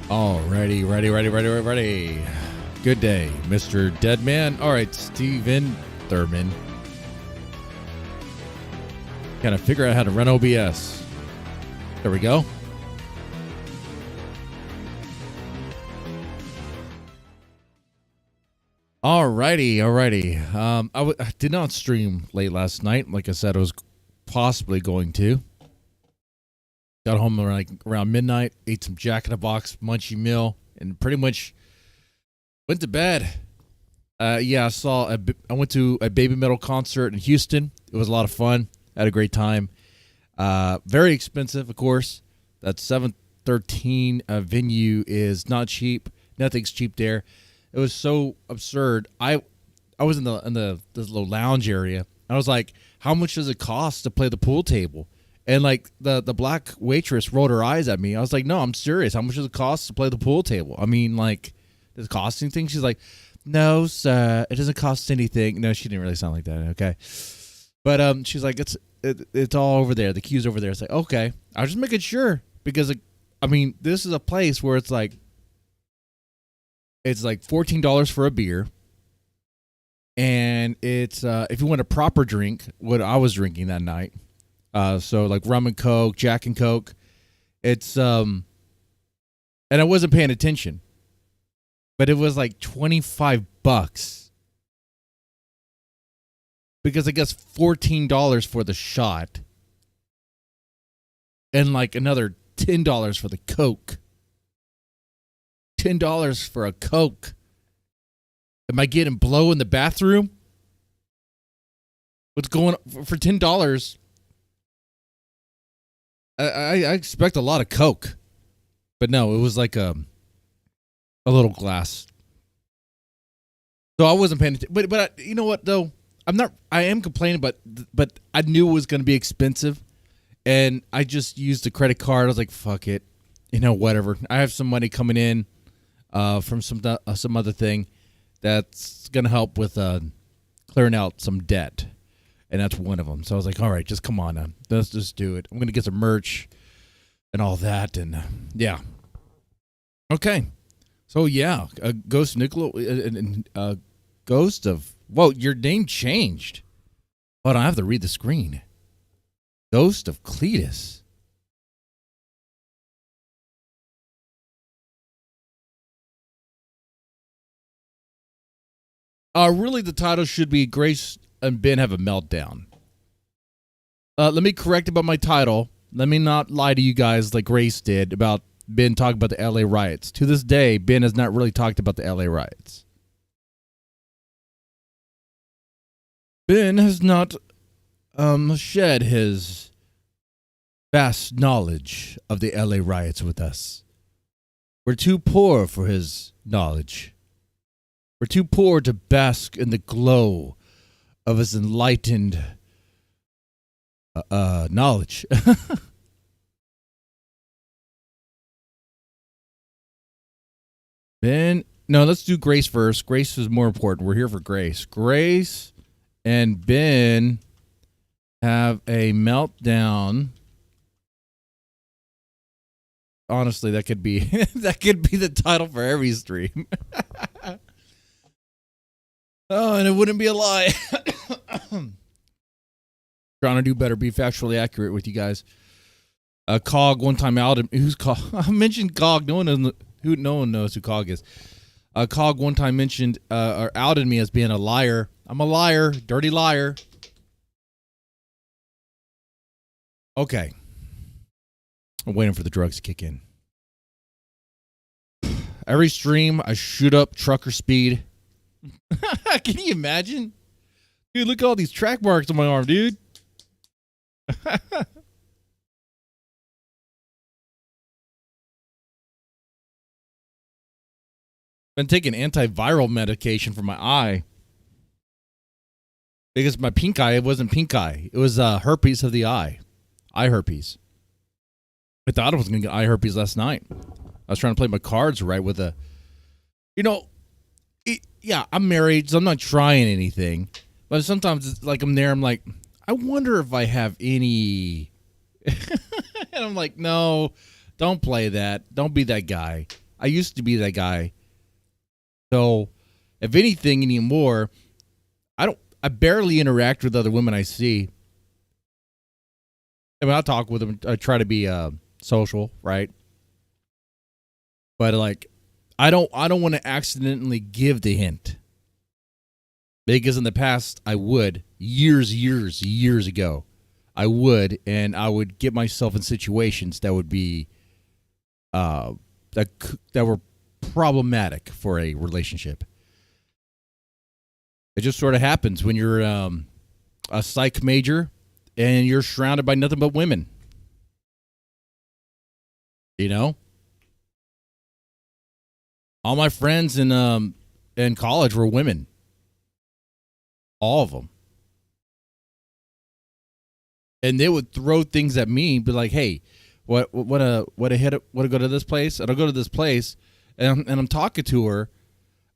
Alrighty, ready. Good day, Mr. Deadman. All right, Steven Thurman. Gotta figure out how to run OBS. There we go. Alrighty. I did not stream late last night. Like I said, I was possibly going to. Got home around midnight, ate some Jack in the Box munchie meal, and pretty much went to bed. I went to a Baby Metal concert in Houston. It was a lot of fun. Had a great time. Very expensive, of course. That 713 venue is not cheap. Nothing's cheap there. It was so absurd. I was in this little lounge area. I was like, how much does it cost to play the pool table? And like the black waitress rolled her eyes at me. I was like, no, I'm serious. How much does it cost to play the pool table? I mean, like, does it cost anything? She's like, no, sir, it doesn't cost anything. No, she didn't really sound like that. Okay. But she's like, it's all over there. The queue's over there. It's like, okay. I was just making sure because, this is a place where it's like $14 for a beer. And it's, if you want a proper drink, what I was drinking that night, so like rum and Coke, Jack and Coke. It's and I wasn't paying attention. But it was like $25. Because I guess $14 for the shot. And like another $10 for the Coke. $10 for a Coke. Am I getting blow in the bathroom? What's going on for $10? I expect a lot of Coke, but no, it was like a little glass. So I wasn't paying attention. But you know what though? I am complaining, but I knew it was going to be expensive, and I just used the credit card. I was like, fuck it, whatever. I have some money coming in from some other thing that's going to help with clearing out some debt. And that's one of them. So I was like, all right, just come on now. Let's just do it. I'm going to get some merch and all that. And yeah. Okay. So yeah, Ghost Nicola, Ghost of, whoa, your name changed. Hold on, I have to read the screen. Ghost of Cletus. Really the title should be Grace and Ben Have a Meltdown. Let me correct about my title. Let me not lie to you guys like Grace did about Ben talking about the LA riots. To this day, Ben has not really talked about the LA riots. Ben has not shared his vast knowledge of the LA riots with us. We're too poor for his knowledge. We're too poor to bask in the glow of his enlightened knowledge. Ben, no, let's do Grace first. Grace is more important. We're here for Grace. Grace and Ben have a meltdown. Honestly, that could be the title for every stream. Oh, and it wouldn't be a lie. Trying to do better, be factually accurate with you guys. Cog one time outed. Who's Cog? I mentioned Cog. No one knows who Cog is. Cog one time mentioned or outed me as being a liar. I'm a liar, dirty liar. Okay, I'm waiting for the drugs to kick in. Every stream, I shoot up trucker speed. Can you imagine? Dude, look at all these track marks on my arm, dude. Been taking antiviral medication for my eye. Because my pink eye, it wasn't pink eye. It was herpes of the eye. Eye herpes. I thought I was going to get eye herpes last night. I was trying to play my cards right with a... yeah, I'm married, so I'm not trying anything. But sometimes it's like I'm there, I'm like, I wonder if I have any... And I'm like, no, don't play that. Don't be that guy. I used to be that guy. So, if anything anymore, I barely interact with other women I see. I mean, I'll talk with them. I try to be social, right? But like, I don't want to accidentally give the hint. Because in the past, I would, years ago, I would, and I would get myself in situations that would be, that were problematic for a relationship. It just sort of happens when you're a psych major and you're surrounded by nothing but women. You know? All my friends in college were women. All of them. And they would throw things at me, be like, "Hey, what to go to this place?" And I'll go to this place, and I'm talking to her.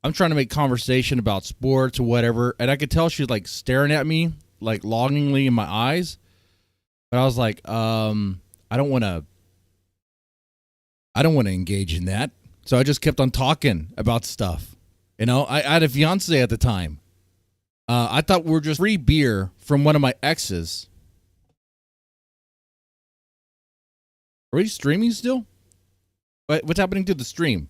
I'm trying to make conversation about sports or whatever, and I could tell she's like staring at me, like longingly in my eyes. But I was like, I don't want to engage in that. So I just kept on talking about stuff. You know, I had a fiance at the time. I thought we were just free beer from one of my exes. Are we streaming still? What's happening to the stream?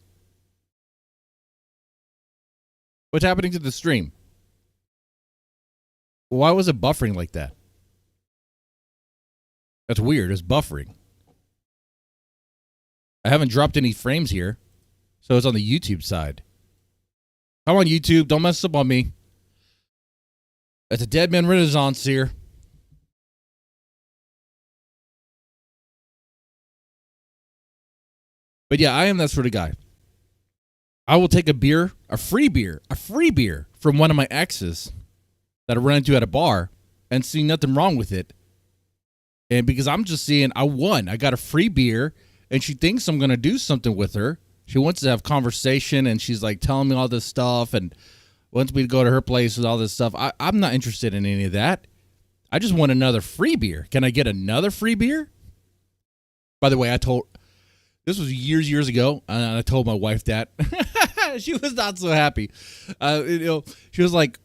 What's happening to the stream? Why was it buffering like that? That's weird. It's buffering. I haven't dropped any frames here, so it's on the YouTube side. Come on, YouTube. Don't mess up on me. It's a Dead Man Renaissance here. But yeah, I am that sort of guy. I will take a free beer from one of my exes that I ran into at a bar and see nothing wrong with it. And because I'm just seeing, I won. I got a free beer, and she thinks I'm going to do something with her. She wants to have conversation, and she's like telling me all this stuff and wants me to go to her place with all this stuff. I'm not interested in any of that. I just want another free beer. Can I get another free beer? By the way, this was years ago, and I told my wife that. She was not so happy. She was like,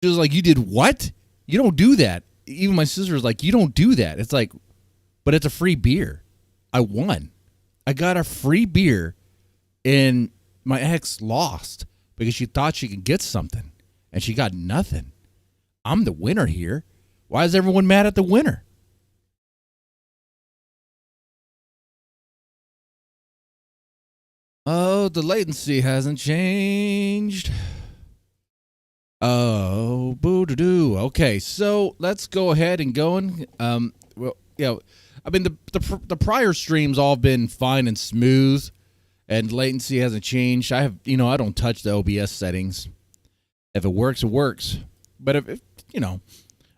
"You did what? You don't do that." Even my sister was like, "You don't do that." It's like, but it's a free beer. I won. I got a free beer, and my ex lost because she thought she could get something, and she got nothing. I'm the winner here. Why is everyone mad at the winner? Oh, the latency hasn't changed. Oh, boo-doo-doo. Okay, so let's go ahead and go in. Well, yeah, I mean, the prior streams all been fine and smooth, and latency hasn't changed. I don't touch the OBS settings. If it works, it works. But if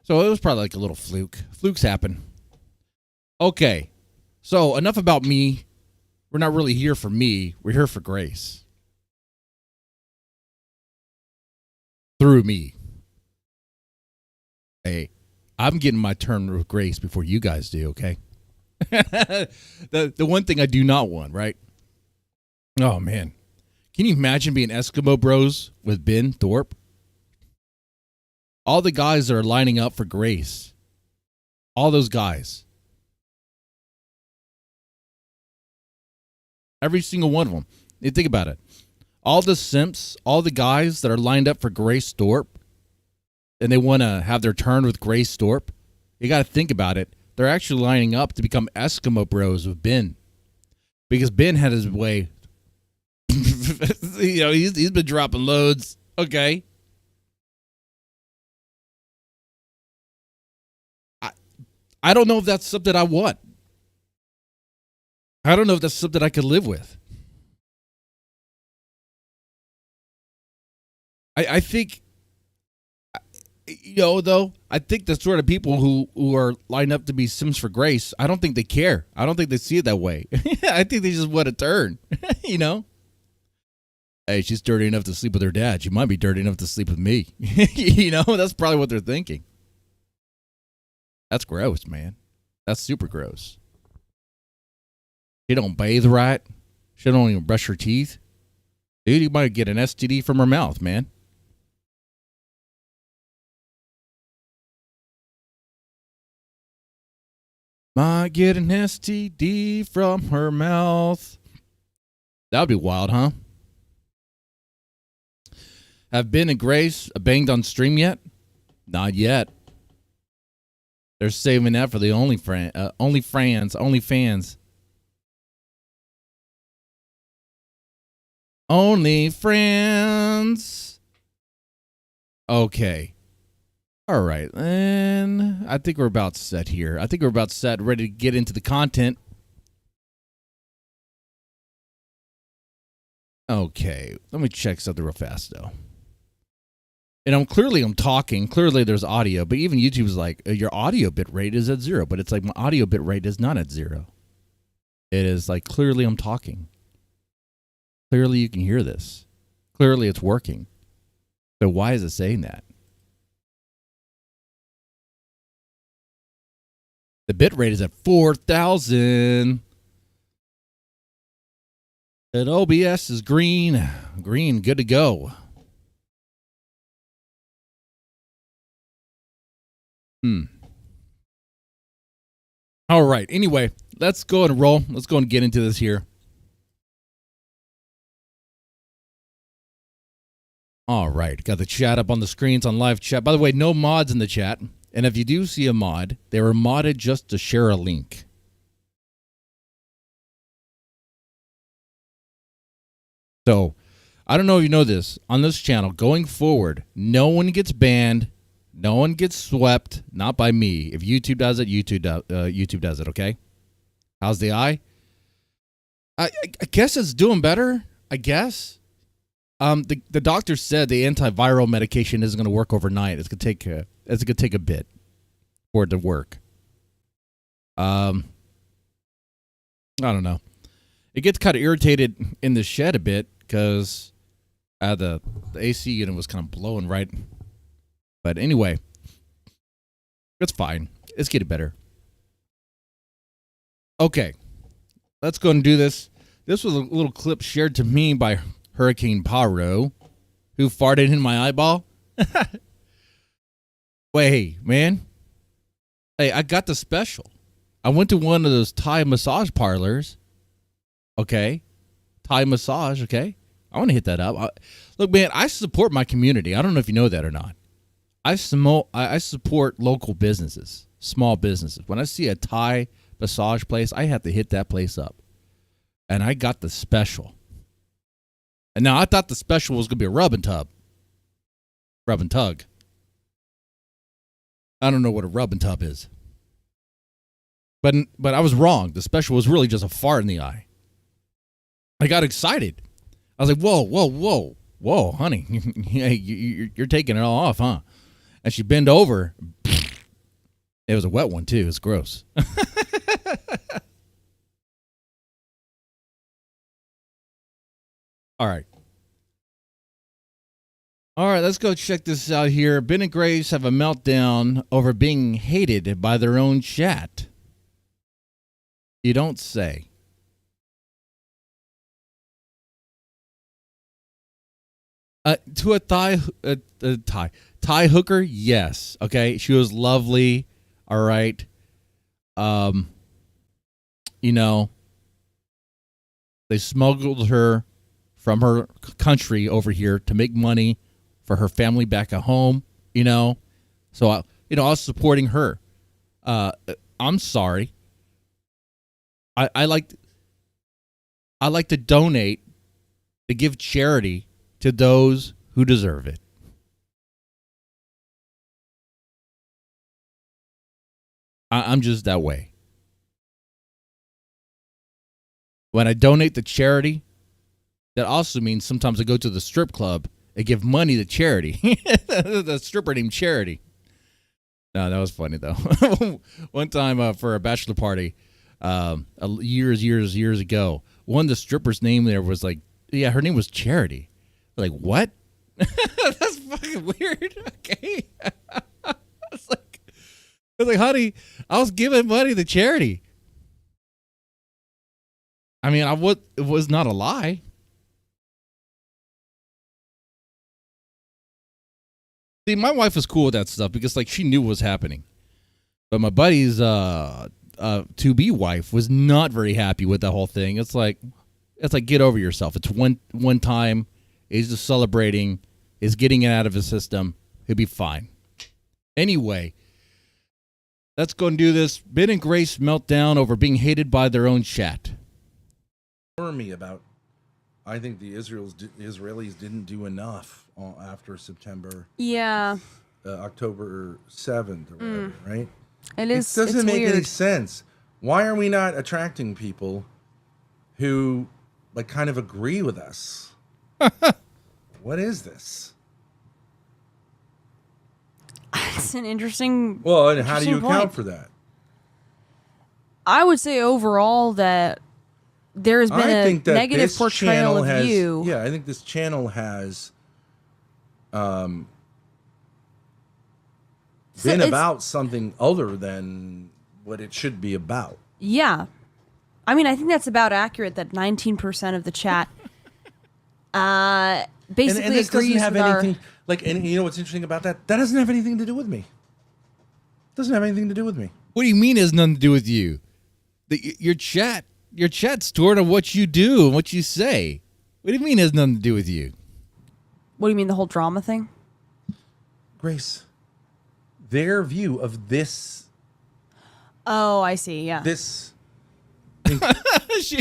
so it was probably like a little fluke. Flukes happen. Okay, so enough about me. We're not really here for me. We're here for Grace. Through me. Hey, I'm getting my turn with Grace before you guys do, okay? The one thing I do not want, right? Oh, man. Can you imagine being Eskimo Bros with Ben Thorpe? All the guys that are lining up for Grace. All those guys. Every single one of them. You think about it. All the simps, all the guys that are lined up for Grace Thorpe, and they want to have their turn with Grace Thorpe, you got to think about it. They're actually lining up to become Eskimo Bros with Ben. Because Ben had his way. He's been dropping loads. Okay. I don't know if that's something I want. I don't know if that's something I could live with. I think, though, I think the sort of people who are lined up to be Sims for Grace, I don't think they care. I don't think they see it that way. I think they just want a turn, Hey, she's dirty enough to sleep with her dad. She might be dirty enough to sleep with me. That's probably what they're thinking. That's gross, man. That's super gross. She don't bathe right. She don't even brush her teeth. Dude, you might get an STD from her mouth, man. Might get an STD from her mouth. That would be wild, huh? Have Ben and Grace banged on stream yet? Not yet. They're saving that for the OnlyFans. OnlyFans. Okay. All right. And I think we're about set here. I think we're about set, ready to get into the content. Okay. Let me check something real fast, though. And I'm talking. Clearly, there's audio. But even YouTube's like, your audio bit rate is at 0. But it's like my audio bit rate is not at 0. It is like, clearly I'm talking. Clearly you can hear this. Clearly it's working. So why is it saying that? The bit rate is at 4,000. And OBS is green. Green, good to go. All right. Anyway, let's go and roll. Let's go and get into this here. All right. Got the chat up on the screens on live chat. By the way, no mods in the chat. And if you do see a mod, they were modded just to share a link. So, I don't know if you know this. On this channel, going forward, no one gets banned. No one gets swept. Not by me. If YouTube does it, YouTube does it, okay? How's the eye? I guess it's doing better. I guess. The doctor said the antiviral medication isn't going to work overnight. It's going to take a bit for it to work. I don't know. It gets kind of irritated in the shed a bit because the AC unit was kind of blowing right. But anyway, it's fine. It's getting better. Okay, let's go and do this. This was a little clip shared to me by Hurricane Paro, who farted in my eyeball. Wait, man. Hey, I got the special. I went to one of those Thai massage parlors. Okay. Thai massage, okay. I want to hit that up. Look, man, I support my community. I don't know if you know that or not. I support local businesses, small businesses. When I see a Thai massage place, I have to hit that place up. And I got the special. And now I thought the special was going to be a rub and tug. I don't know what a rub and tub is. But I was wrong. The special was really just a fart in the eye. I got excited. I was like, whoa, honey. You're taking it all off, huh? And she bent over. It was a wet one, too. It's gross. All right, let's go check this out here. Ben and Grace have a meltdown over being hated by their own chat. You don't say. To a Thai hooker, yes. Okay, she was lovely. All right. You know, they smuggled her from her country over here to make money for her family back at home. You know, so I was supporting her. I'm sorry. I like to donate, to give charity to those who deserve it. I'm just that way. When I donate to charity, that also means sometimes I go to the strip club and give money to charity. The stripper named Charity. No, that was funny, though. One time for a bachelor party, years ago, one of the strippers' name there was like, yeah, her name was Charity. Like, what? That's fucking weird. Okay. I was like, honey, I was giving money to charity. I mean, it was not a lie. See, my wife was cool with that stuff because like she knew what was happening. But my buddy's to be wife was not very happy with the whole thing. It's like get over yourself. It's one time. He's just celebrating. He's getting it out of his system. He'll be fine. Anyway, let's go and do this. Ben and Grace meltdown over being hated by their own chat. Me about. I think the Israelis didn't do enough after September. Yeah. October 7th or whatever, right? It is. It doesn't it's make weird. any sense. Why are we not attracting people who like kind of agree with us? What is this? It's an interesting. Well, and how do you interesting account point. for that? I would say overall that there has been I a think that negative this portrayal channel of has, you. Yeah, I think this channel has been about something other than what it should be about. Yeah. I mean, I think that's about accurate that 19% of the chat basically and this agrees doesn't have with anything like, and you know what's interesting about that? That doesn't have anything to do with me. Doesn't have anything to do with me. What do you mean it has nothing to do with you? Your chat's stored on what you do and what you say. What do you mean it has nothing to do with you? What do you mean, the whole drama thing? Grace, their view of this. Oh, I see. Yeah.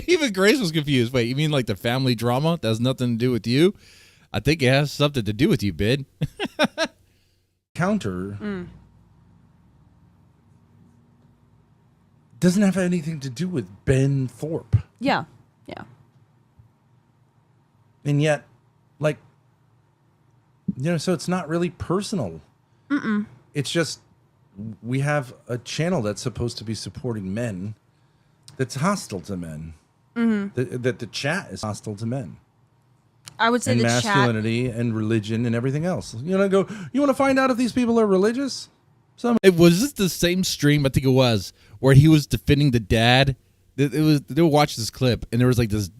Even Grace was confused. Wait, you mean like the family drama that has nothing to do with you? I think it has something to do with you, Ben. Counter doesn't have anything to do with Ben Thorpe. Yeah. Yeah. And yet, like, you know, so it's not really personal. It's just we have a channel that's supposed to be supporting men that's hostile to men. That the chat is hostile to men. I would say And the chat. masculinity and religion and everything else. You want to find out if these people are religious? It was this the same stream, I think it was, where he was defending the dad. They were watching this clip, and there was like this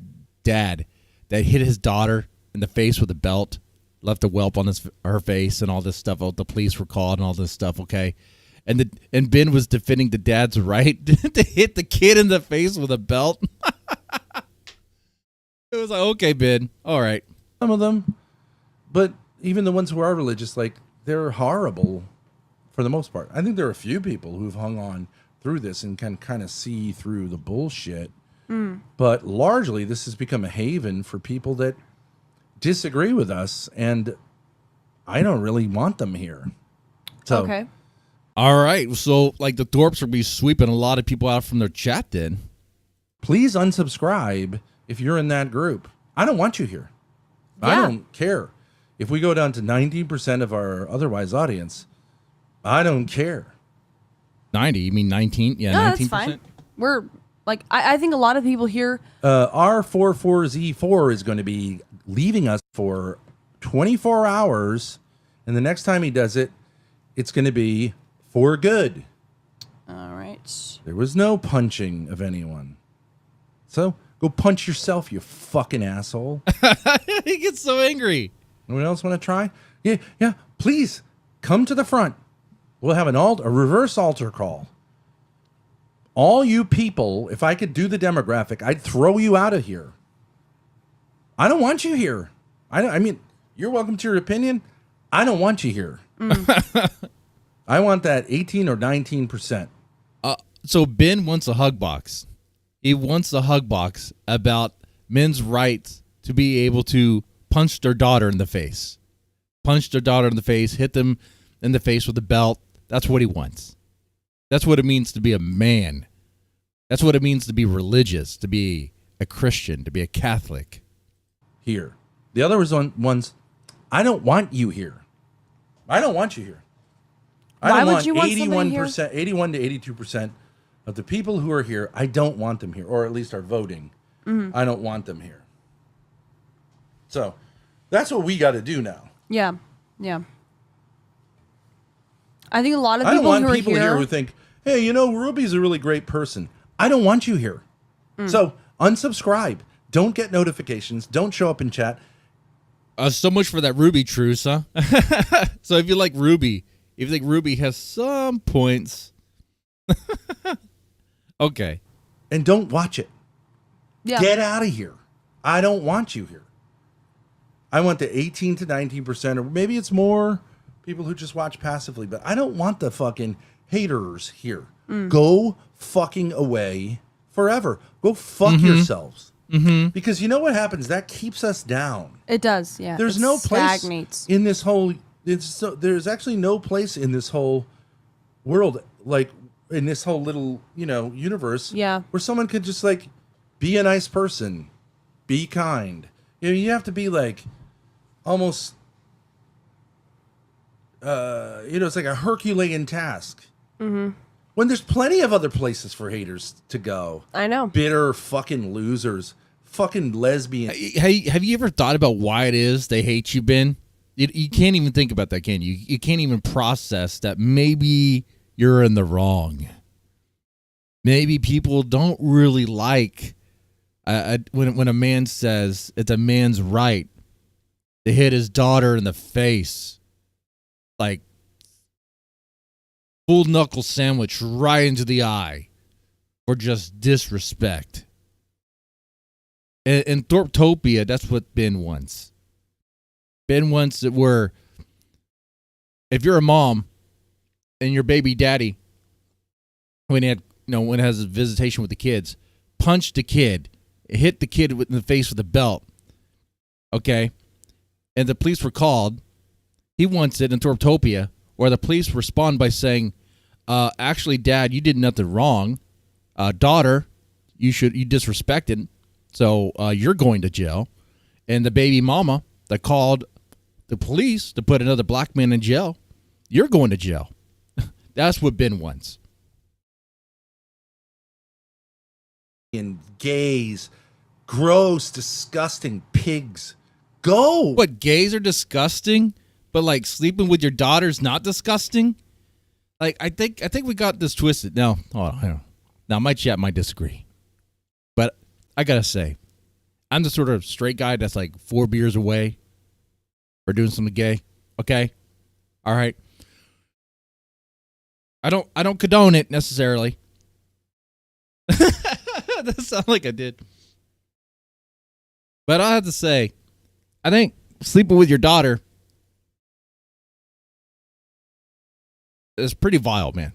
dad that hit his daughter in the face with a belt, left a whelp on her face, and all this stuff. Oh, the police were called and all this stuff. Okay, and Ben was defending the dad's right to hit the kid in the face with a belt. It was like, okay, Ben, all right. Some of them, but even the ones who are religious, like, they're horrible for the most part. I think there are a few people who've hung on through this and can kind of see through the bullshit. But largely, this has become a haven for people that disagree with us, and I don't really want them here. So, Okay. All right, so like the Thorpes will be sweeping a lot of people out from their chat then. please unsubscribe if you're in that group. I don't want you here. I Yeah. don't care. If we go down to 90% of our otherwise audience, I don't care. 90, you mean 19? Yeah, No, 19%. that's fine. We're like, I think a lot of people here. R44Z4 is going to be leaving us for 24 hours, and the next time he does it, it's going to be for good. All right. There was no punching of anyone. So go punch yourself, you fucking asshole. He gets so angry. Anyone else want to try? Yeah. Please come to the front. We'll have a reverse altar call. All you people, if I could do the demographic, I'd throw you out of here. I don't want you here. I mean, you're welcome to your opinion. I don't want you here. I want that 18 or 19%. So Ben wants a hug box. He wants a hug box about men's rights to be able to punch their daughter in the face. Punch their daughter in the face, hit them in the face with a belt. That's what he wants. That's what it means to be a man. That's what it means to be religious, to be a Christian, to be a Catholic. Here. The other ones, I don't want you here. I don't want you here. Why would you want somebody here? 81 to 82% of the people who are here, I don't want them here, or at least are voting. I don't want them here. So that's what we got to do now. Yeah. I think a lot of I people don't want who are people here who think, hey, Ruby's a really great person. I don't want you here. So Unsubscribe. Don't get notifications. Don't show up in chat. So much for that Ruby truce, huh? So if you like Ruby, if you think Ruby has some points, okay. And don't watch it. Yeah. Get out of here. I don't want you here. I want the 18 to 19%, or maybe it's more people who just watch passively, but I don't want the fucking haters here. Go fucking away forever. Go fuck yourselves. Because you know what happens? That keeps us down. It does, yeah. There's It no place stagnates. in this whole. There's actually no place in this whole world, like in this whole little universe, Yeah. where someone could just like be a nice person, be kind. You have to be like almost. It's like a Herculean task. When there's plenty of other places for haters to go. I know. Bitter fucking losers, fucking lesbian. Hey, have you ever thought about why it is they hate you, Ben? You can't even think about that, can you? You can't even process that maybe you're in the wrong. Maybe people don't really like when a man says it's a man's right to hit his daughter in the face, like full knuckle sandwich right into the eye, or just disrespect. In Thorptopia, that's what Ben wants. Ben wants it where if you're a mom and your baby daddy, when he had when it has a visitation with the kids, punched the kid, hit the kid in the face with a belt, okay, and the police were called, he wants it in Thorptopia where the police respond by saying, actually, Dad, you did nothing wrong. Daughter, you disrespected, so you're going to jail. And the baby mama that called the police to put another black man in jail, you're going to jail. That's what Ben wants. And gays, gross, disgusting pigs. Go. What, gays are disgusting, but like sleeping with your daughter's not disgusting? Like, I think we got this twisted. Now, hold on. Now, my chat might disagree, but I gotta say, I'm the sort of straight guy that's like 4 beers away for doing something gay. Okay, all right. I don't condone it necessarily. That sounds like I did, but I have to say, I think sleeping with your daughter is pretty vile, man.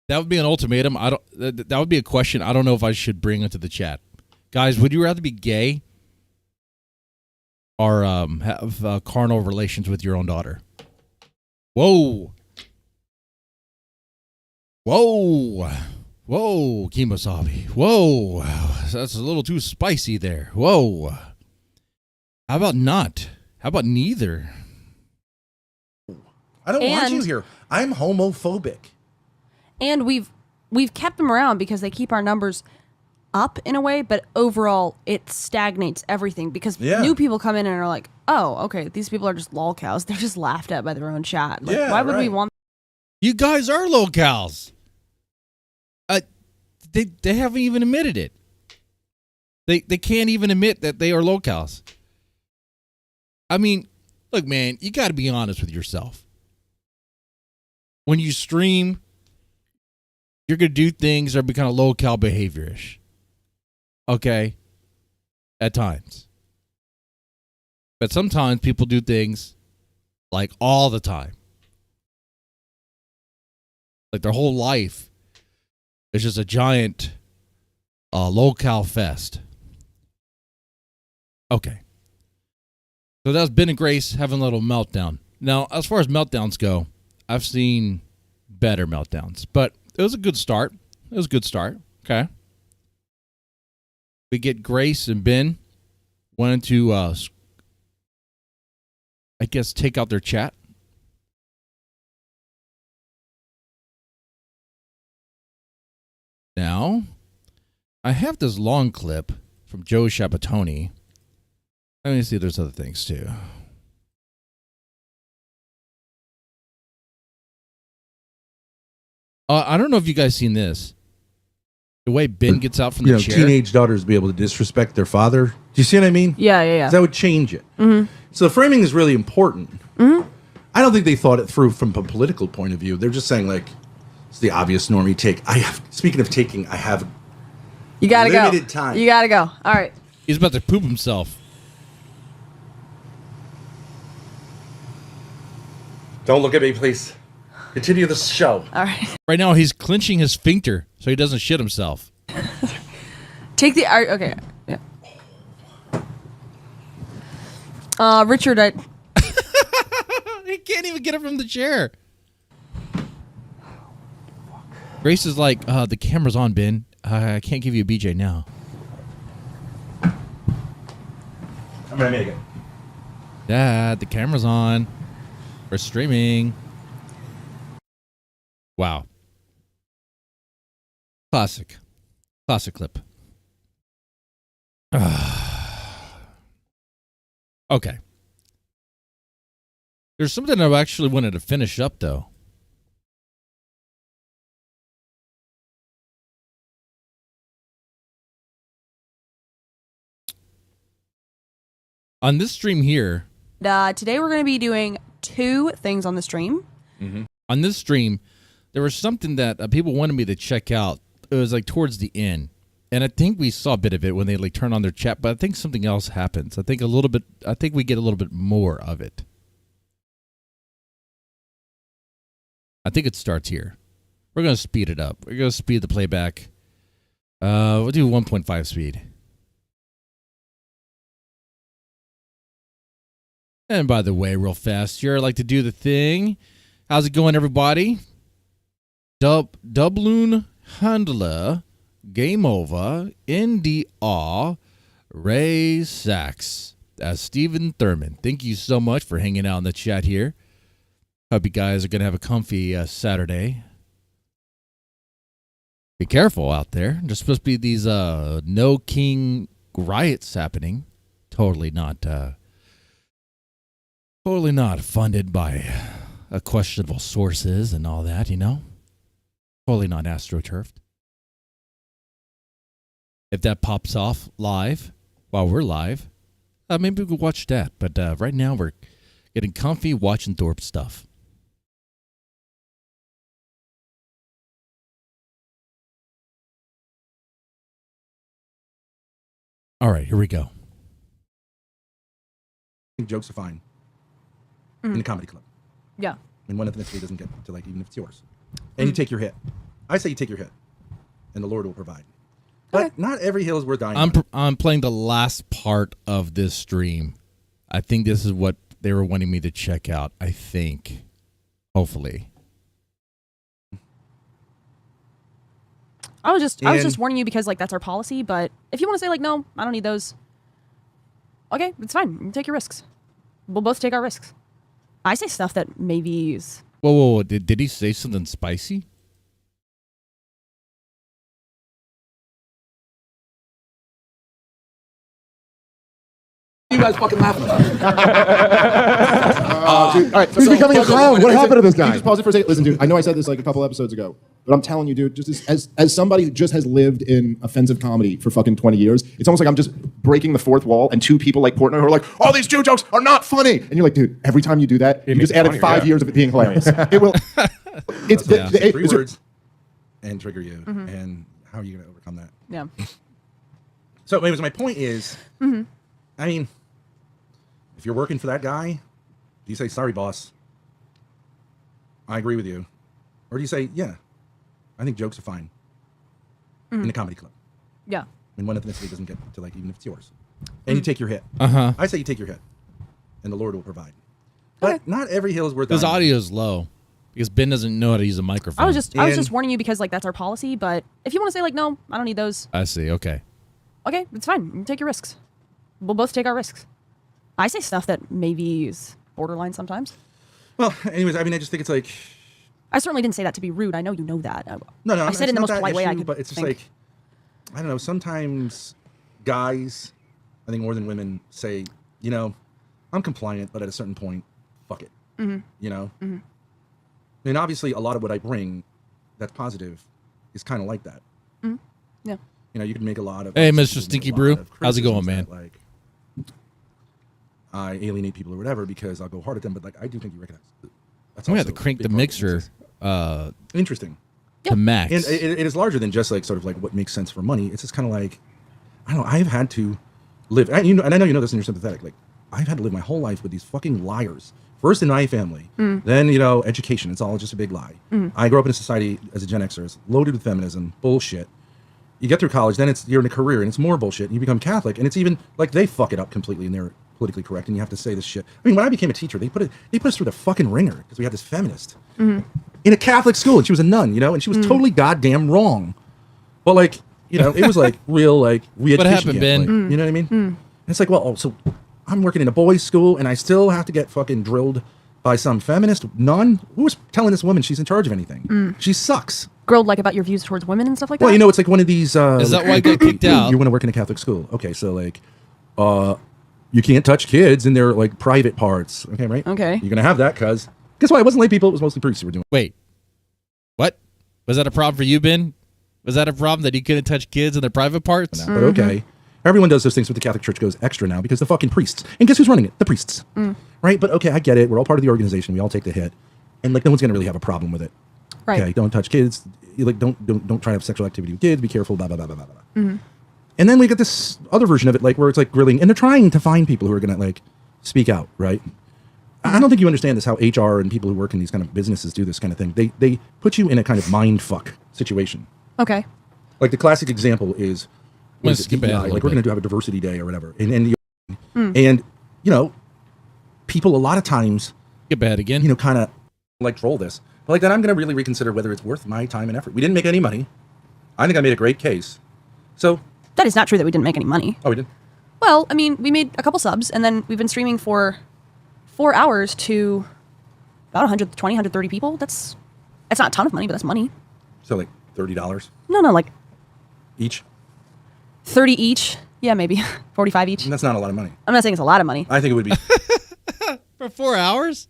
That would be an ultimatum. That would be a question I don't know if I should bring into the chat. Guys, would you rather be gay or have carnal relations with your own daughter? Whoa. Whoa. Whoa, Kimosabi. Whoa. That's a little too spicy there. Whoa. How about not? How about neither? I don't want you here. I'm homophobic. And we've kept them around because they keep our numbers up in a way, but overall it stagnates everything because new people come in and are like, oh, okay, these people are just lolcows. They're just laughed at by their own chat. Like, why would we want? You guys are locals. They haven't even admitted it. They can't even admit that they are locals. I mean, look, man, you got to be honest with yourself. When you stream, you're going to do things that are kind of low-cal behavior-ish. Okay? At times. But sometimes people do things like all the time. Like their whole life is just a giant low-cal fest. Okay. So that's Ben and Grace having a little meltdown. Now, as far as meltdowns go, I've seen better meltdowns, but it was a good start. It was a good start. Okay. We get Grace and Ben wanting to, I guess, take out their chat. Now, I have this long clip from Joe Shabatoni. Let me see if there's other things too. I don't know if you guys seen this. The way Ben gets out from the chair. Teenage daughters be able to disrespect their father. Do you see what I mean? Yeah. That would change it. So the framing is really important. I don't think they thought it through from a political point of view. They're just saying, like, it's the obvious normie take. Speaking of taking, I have you gotta limited go. time. You gotta go. All right. He's about to poop himself. Don't look at me, please. Continue the show. All right. Right now, he's clenching his sphincter so he doesn't shit himself. Take the okay. Yeah. Richard, He can't even get up from the chair. Grace is like, the camera's on, Ben. I can't give you a BJ now. I'm gonna make it. Dad, the camera's on. We're streaming. Wow. Classic clip. Okay. There's something I actually wanted to finish up, though. On this stream here. today we're going to be doing 2 things on the stream. On this stream, there was something that people wanted me to check out. It was like towards the end. And I think we saw a bit of it when they like turn on their chat, but I think something else happens. I think we get a little bit more of it. I think it starts here. We're going to speed it up. We're going to speed the playback. We'll do 1.5 speed. And by the way, real fast here, I like to do the thing. How's it going, everybody? Dubloon Handler, Game Over, NDR, Ray Sachs, Stephen Thurman. Thank you so much for hanging out in the chat here. Hope you guys are going to have a comfy Saturday. Be careful out there. There's supposed to be these No King riots happening. Totally not funded by questionable sources and all that, you know? Totally not astroturfed. If that pops off live, while we're live, maybe we could watch that. But right now we're getting comfy watching Thorpe stuff. All right, here we go. I think jokes are fine. In the comedy club. Yeah. And one ethnicity doesn't get to, like, even if it's yours. And you take your hit. I say you take your hit. And the Lord will provide. But not every hill is worth dying on. I'm playing the last part of this stream. I think this is what they were wanting me to check out. I think. Hopefully. I was just warning you because, like, that's our policy. But if you want to say, like, no, I don't need those. Okay, it's fine. You take your risks. We'll both take our risks. I say stuff that maybe is... Whoa. Did he say something spicy? You guys fucking laughing at? Dude, all right, he's becoming a clown. What happened to this guy? Just pause it for a second. Listen, dude, I know I said this like a couple episodes ago, but I'm telling you, dude, just as somebody who just has lived in offensive comedy for fucking 20 years, it's almost like I'm just breaking the fourth wall, and 2 people like Portnoy who are like, all these Jew jokes are not funny. And you're like, dude, every time you do that, you just added 5 years of it being hilarious. It will... It's 3 words and trigger you. And how are you going to overcome that? Yeah. So anyways, my point is, I mean, if you're working for that guy, do you say, sorry, boss, I agree with you? Or do you say, yeah, I think jokes are fine in the comedy club? Yeah. I mean, one ethnicity doesn't get to, like, even if it's yours. And you take your hit. I say you take your hit. And the Lord will provide. But not every hill is worth His dying on. audio is low. Because Ben doesn't know how to use a microphone. I was just warning you because, like, that's our policy. But if you want to say, like, no, I don't need those. I see. Okay. Okay, it's fine. You take your risks. We'll both take our risks. I say stuff that maybe is borderline sometimes. Well, anyways, I mean, I just think it's like... I certainly didn't say that to be rude. I know you know that. No, I said it in the most polite way I could But it's just think. like, I don't know, sometimes guys, I think more than women, say, you know, I'm compliant, but at a certain point, fuck it. You know? I mean, obviously, a lot of what I bring, that's positive is kind of like that. Yeah. You know, you can make a lot of. Hey, you Mr. can make Stinky a lot Brew. of How's it going, criticisms man? that, like, I alienate people or whatever because I'll go hard at them, but like I do think you recognize. That's We have also to crank a the big part of mixer this. Interesting. to max. And it is larger than just like sort of like what makes sense for money. It's just kind of like, I don't know. I've had to live, and I know you know this and you're sympathetic. Like I've had to live my whole life with these fucking liars. First in my family, then education. It's all just a big lie. I grew up in a society as a Gen Xer, it's loaded with feminism, bullshit. You get through college, then you're in a career, and it's more bullshit. And you become Catholic, and it's even like they fuck it up completely, and they're politically correct, and you have to say this shit. I mean, when I became a teacher, they put us through the fucking ringer because we had this feminist in a Catholic school, and she was a nun, and she was totally goddamn wrong. But like, it was like real like re-education. What happened, Ben? Like, you know what I mean? And it's like, well, so I'm working in a boys' school, and I still have to get fucking drilled by some feminist nun? Who was telling this woman she's in charge of anything? She sucks. Grilled like about your views towards women and stuff like that? Well, it's like one of these... Is that why I got kicked out? You want to work in a Catholic school. Okay, so like, you can't touch kids in their like private parts. Okay, right? Okay. You're going to have that because... Guess what? It wasn't lay people. It was mostly priests who were doing it. Wait. What? Was that a problem for you, Ben? Was that a problem that you couldn't touch kids in their private parts? But okay. Everyone does those things, but the Catholic Church goes extra now because the fucking priests. And guess who's running it? The priests. Right? But okay, I get it. We're all part of the organization. We all take the hit. And like no one's going to really have a problem with it. Right. Okay, don't touch kids. You like don't try to have sexual activity with kids. Be careful, blah blah blah blah blah blah. And then we get this other version of it like where it's like grilling and they're trying to find people who are going to like speak out, right? I don't think you understand this how HR and people who work in these kind of businesses do this kind of thing. They put you in a kind of mind fuck situation. Okay. Like the classic example is what is it, skip ahead a DEI, little like we're bit. going to have a diversity day or whatever. And people a lot of times, Get bad again. kind of like troll this. But like then I'm going to really reconsider whether it's worth my time and effort. We didn't make any money. I think I made a great case. So, That is not true that we didn't make any money. we did. Well, I mean, we made a couple subs, and then we've been streaming for 4 hours to about 120, 130 people. That's not a ton of money, but that's money. So like $30 No, like each. 30 each. Yeah, maybe 45 each. And that's not a lot of money. I'm not saying it's a lot of money. I think it would be. For 4 hours?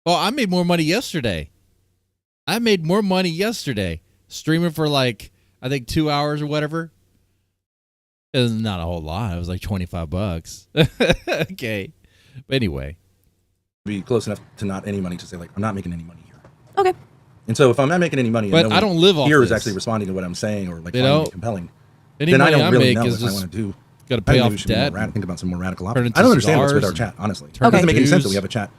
Well, I made more money yesterday. Streaming for like, I think 2 hours or whatever. It was not a whole lot. It was like $25. Okay. But anyway. Be close enough to not any money to say like I'm not making any money here. Okay. And so if I'm not making any money, But and no I one don't live off here is this. actually responding to what I'm saying or like You finding know, it compelling. Any Then I money don't I really make know is if I just want to do. gotta I pay think off we should be debt. think about some more radical Turn options. into I don't understand what's with our cigars chat, honestly. It turn doesn't make any into sense that Jews. we have a chat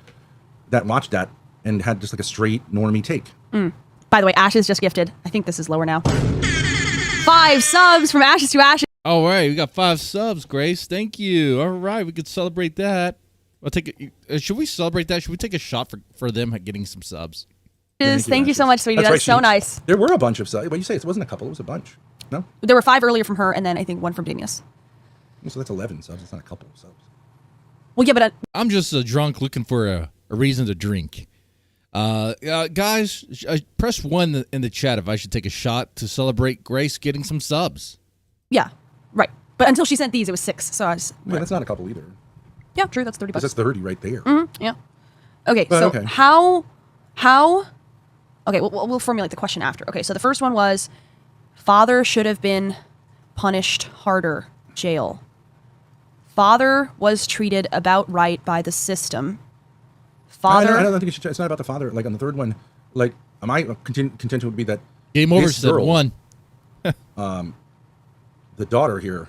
that watched that and had just like a straight normie take. By the way, Ashes just gifted. I think this is lower now. 5 subs from Ashes to Ashes. All right, we got 5 subs, Grace. Thank you. All right, we could celebrate that. I'll take should we celebrate that? Should we take a shot for them getting some subs? Thank you so much, sweetie. That's That's right, so nice. There were a bunch of subs. What you say? It wasn't a couple. It was a bunch. No? There were 5 earlier from her, and then I think 1 from Danius. So that's 11 subs. It's not a couple of subs. Well, yeah, but I'm just a drunk looking for a reason to drink. Guys, press 1 in the chat if I should take a shot to celebrate Grace getting some subs. yeah, right. But until she sent these, it was 6. So I was. Yeah, that's not a couple either. Yeah, true. That's $30. That's 30 right there. Yeah. Okay. But, So okay. how? Okay, we'll formulate the question after. Okay, so the first one was, father should have been punished harder. Jail. Father was treated about right by the system. Father. I don't think it's not about the father. Like on the third one, like my contention would be that Game over, this said girl, 1. the daughter here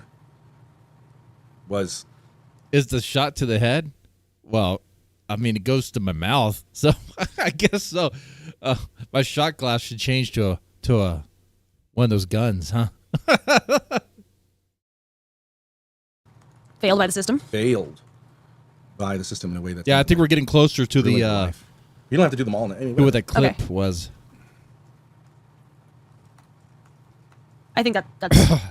was Is the shot to the head? Well, I mean, it goes to my mouth, so I guess so. My shot glass should change to a one of those guns, huh? Failed by the system. failed by the system in a way that Yeah, I think we're getting closer to ruined the her life. You don't have to do them all. who what that clip Okay. was. I think that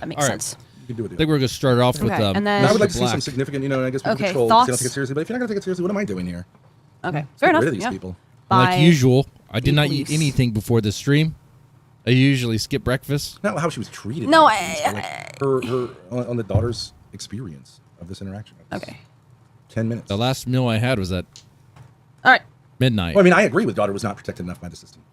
makes All right. sense. You can do it. I think we're gonna start off with Okay, and then- And I would like Mr. to see some Black. significant, and I guess people Okay, control. thoughts? They don't take it seriously. But if you're not going to take it seriously, what am I doing here? Okay, Get fair enough. rid of these Yeah. people. By Like usual, I did not eat police. anything before the stream. I usually skip breakfast. Not how she was treated. No, by the police, but, like her on the daughter's experience of this interaction. Okay. 10 minutes. The last meal I had was at All right. midnight. Well, I mean, I agree with daughter was not protected enough by the system.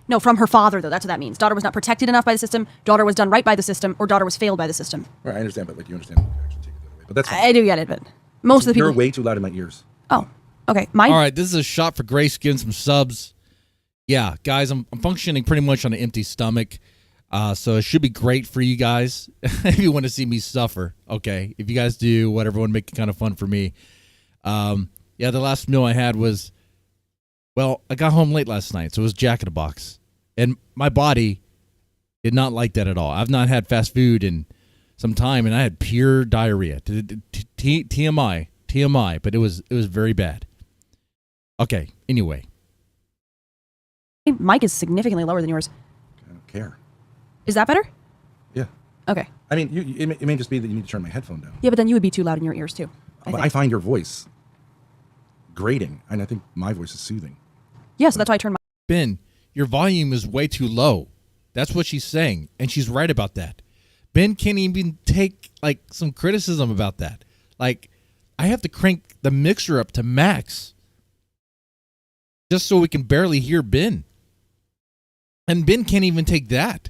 No, from her father, though. That's what that means. Daughter was not protected enough by the system. Daughter was done right by the system, or daughter was failed by the system. Right, I understand, but like you understand, actually take it the other way. But that's fine. I do get it, but most of the people. You're way too loud in my ears. Oh, okay. All right, this is a shot for Grace getting some subs. Yeah, guys, I'm functioning pretty much on an empty stomach, so it should be great for you guys if you want to see me suffer. Okay, if you guys do, whatever, want to make it kind of fun for me. Yeah, the last meal I had was, well, I got home late last night, so it was Jack in the Box, and my body did not like that at all. I've not had fast food in some time, and I had pure diarrhea. TMI, but it was very bad. Okay, anyway. Mic is significantly lower than yours. I don't care. Is that better? Yeah. Okay. I mean, it may just be that you need to turn my headphone down. Yeah, but then you would be too loud in your ears, too. But I find your voice grating, and I think my voice is soothing. Yeah, so that's why I turned my... Ben, your volume is way too low. That's what she's saying, and she's right about that. Ben can't even take, like, some criticism about that. Like, I have to crank the mixer up to max just so we can barely hear Ben. And Ben can't even take that.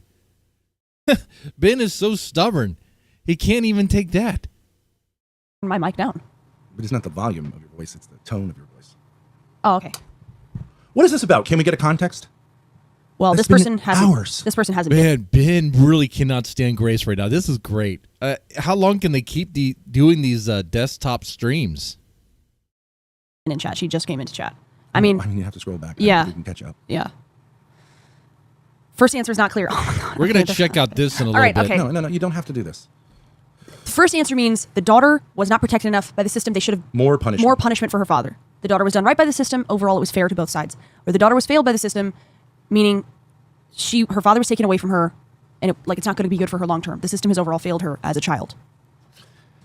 Ben is so stubborn. He can't even take that. My mic down. But it's not the volume of your voice, it's the tone of your voice. Oh, okay. What is this about? Can we get a context? Well, It's this been person hasn't. hours. This person hasn't been Ben really cannot stand Grace right now. This is great. How long can they keep doing these desktop streams? in chat. She just came into chat. I mean, you have to scroll back. Yeah. You can catch up. Yeah. First answer is not clear. Oh my God. We're going to check out this in a All little right, bit. okay. No, you don't have to do this. First answer means the daughter was not protected enough by the system. They should have More punishment. more punishment for her father. The daughter was done right by the system. Overall, it was fair to both sides. Or the daughter was failed by the system, meaning her father was taken away from her, and it's not going to be good for her long term. The system has overall failed her as a child.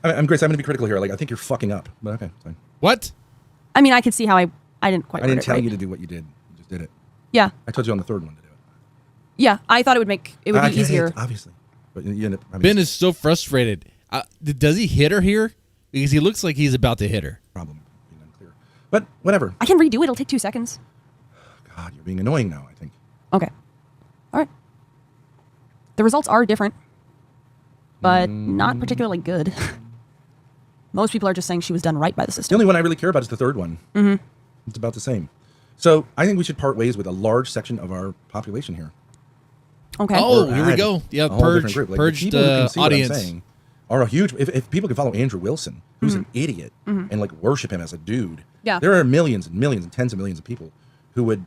I'm Grace. I'm going to be critical here. I think you're fucking up. But okay, fine. What? I mean, I could see how I didn't quite. I didn't word it tell right. you to do what you did. You just did it. Yeah. I told you on the third one to do it. Yeah. I thought it would be easier. Obviously. But you end up. Ben is so frustrated. Does he hit her here? Because he looks like he's about to hit her. Problem being unclear. But whatever. I can redo it. It'll take 2 seconds. God, you're being annoying now, I think. Okay. All right. The results are different, but not particularly good. Most people are just saying she was done right by the The system. only one I really care about is the third one. Mm-hmm. It's about the same. So I think we should part ways with a large section of our population here. Okay. Oh, Or here we add go. Yeah, a whole different group. purged people who can see what I'm audience. saying are a huge. If people can follow Andrew Wilson, who's an idiot, and worship him as a dude, Yeah. there are millions and millions and tens of millions of people who would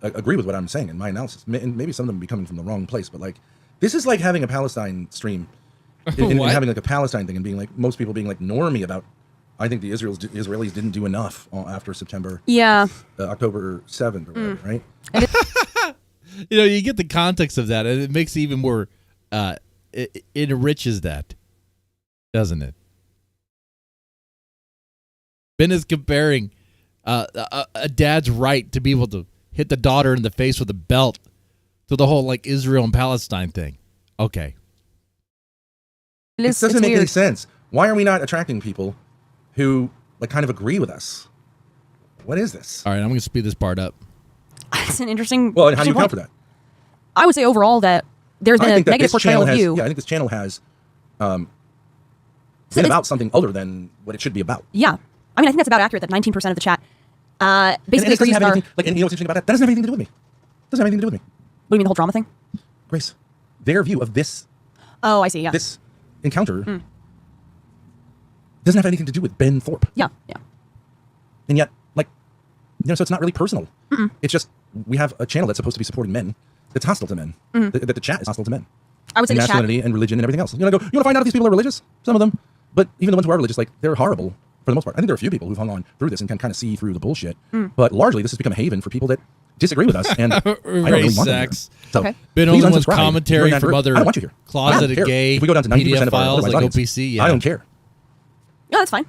agree with what I'm saying in my analysis. And maybe some of them be coming from the wrong place, but this is like having a Palestine stream, and What? having a Palestine thing, and being most people being normie about. I think the Israelis didn't do enough after September. Yeah. October 7th or whatever, right? You get the context of that, and it makes it even more. It enriches that, doesn't it? Ben is comparing a dad's right to be able to hit the daughter in the face with a belt to the whole Israel and Palestine thing. Okay. It doesn't make any sense. Why are we not attracting people who kind of agree with us? What is this? All right, I'm going to speed this part up. It's an interesting. Well, and how do you point. account for that? I would say overall that there's been I a think that negative this portrayal channel of you. I think this channel has been it's- about something other than what it should be about. Yeah. I mean, I think that's about accurate that 19% of the chat And basically it doesn't agrees have with our. anything, and you know what's interesting about that? That doesn't have anything to do with me. Doesn't have anything to do with me. What do you mean, the whole drama thing? Grace, their view of this Oh, I see. Yeah. this encounter doesn't have anything to do with Ben Thorpe. Yeah. Yeah. And yet, so it's not really personal. It's just we have a channel that's supposed to be supporting men that's hostile to men. That the chat is hostile to men. I would say And the chat. masculinity and religion and everything else. You want to find out if these people are religious? Some of them. But even the ones who are religious, they're horrible for the most part. I think there are a few people who've hung on through this and can kind of see through the bullshit. But largely, this has become a haven for people that disagree with us. And I don't really want them here. Sex. So, Okay. Ben please only wants unsubscribe. commentary Join that from group. other I don't want you here. I closeted don't care. gay If we go down to 90% PDF of our files otherwise like audience, OPC, yeah. I don't care. No, that's fine.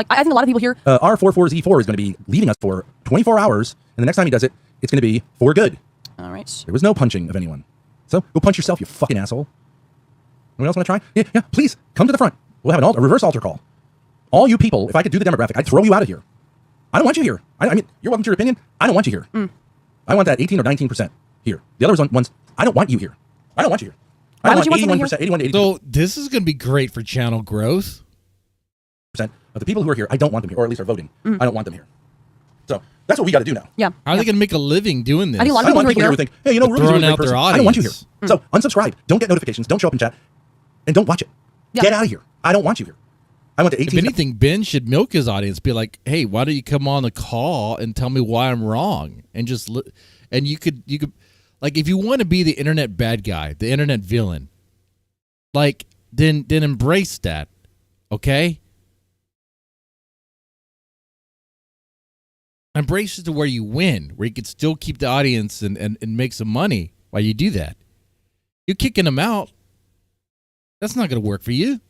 I think a lot of people here. R44Z4 is going to be leaving us for 24 hours. And the next time he does it, it's going to be for good. All right. There was no punching of anyone. So go punch yourself, you fucking asshole. Anyone else want to try? Yeah, please come to the front. We'll have a reverse altar call. All you people, if I could do the demographic, I'd throw you out of here. I don't want you here. I mean, you're welcome to your opinion. I don't want you here. I want that 18 or 19%. here. The other ones, I don't want you here. I don't want you here. Why would you want someone 81%, 81 to 82%. So this is going to be great for channel growth. Of the people who are here, I don't want them here, or at least are voting. I don't want them here. So that's what we got to do now. Yeah. How are they going to make a living doing this? I think a lot I of don't want people people here who think, hey, you know, Ruby's a really great person. I don't want you here. So unsubscribe. Don't get notifications. Don't show up in chat. And don't watch it. Yeah. Get out of here. I don't want you here. I went to 18. If anything, Ben should milk his audience. Be like, hey, why don't you come on the call and tell me why I'm wrong? And just and you could like, if you want to be the internet bad guy, the internet villain, like then embrace that. Okay. Embrace it to where you win, where you can still keep the audience and make some money while you do that. You're kicking them out. That's not going to work for you.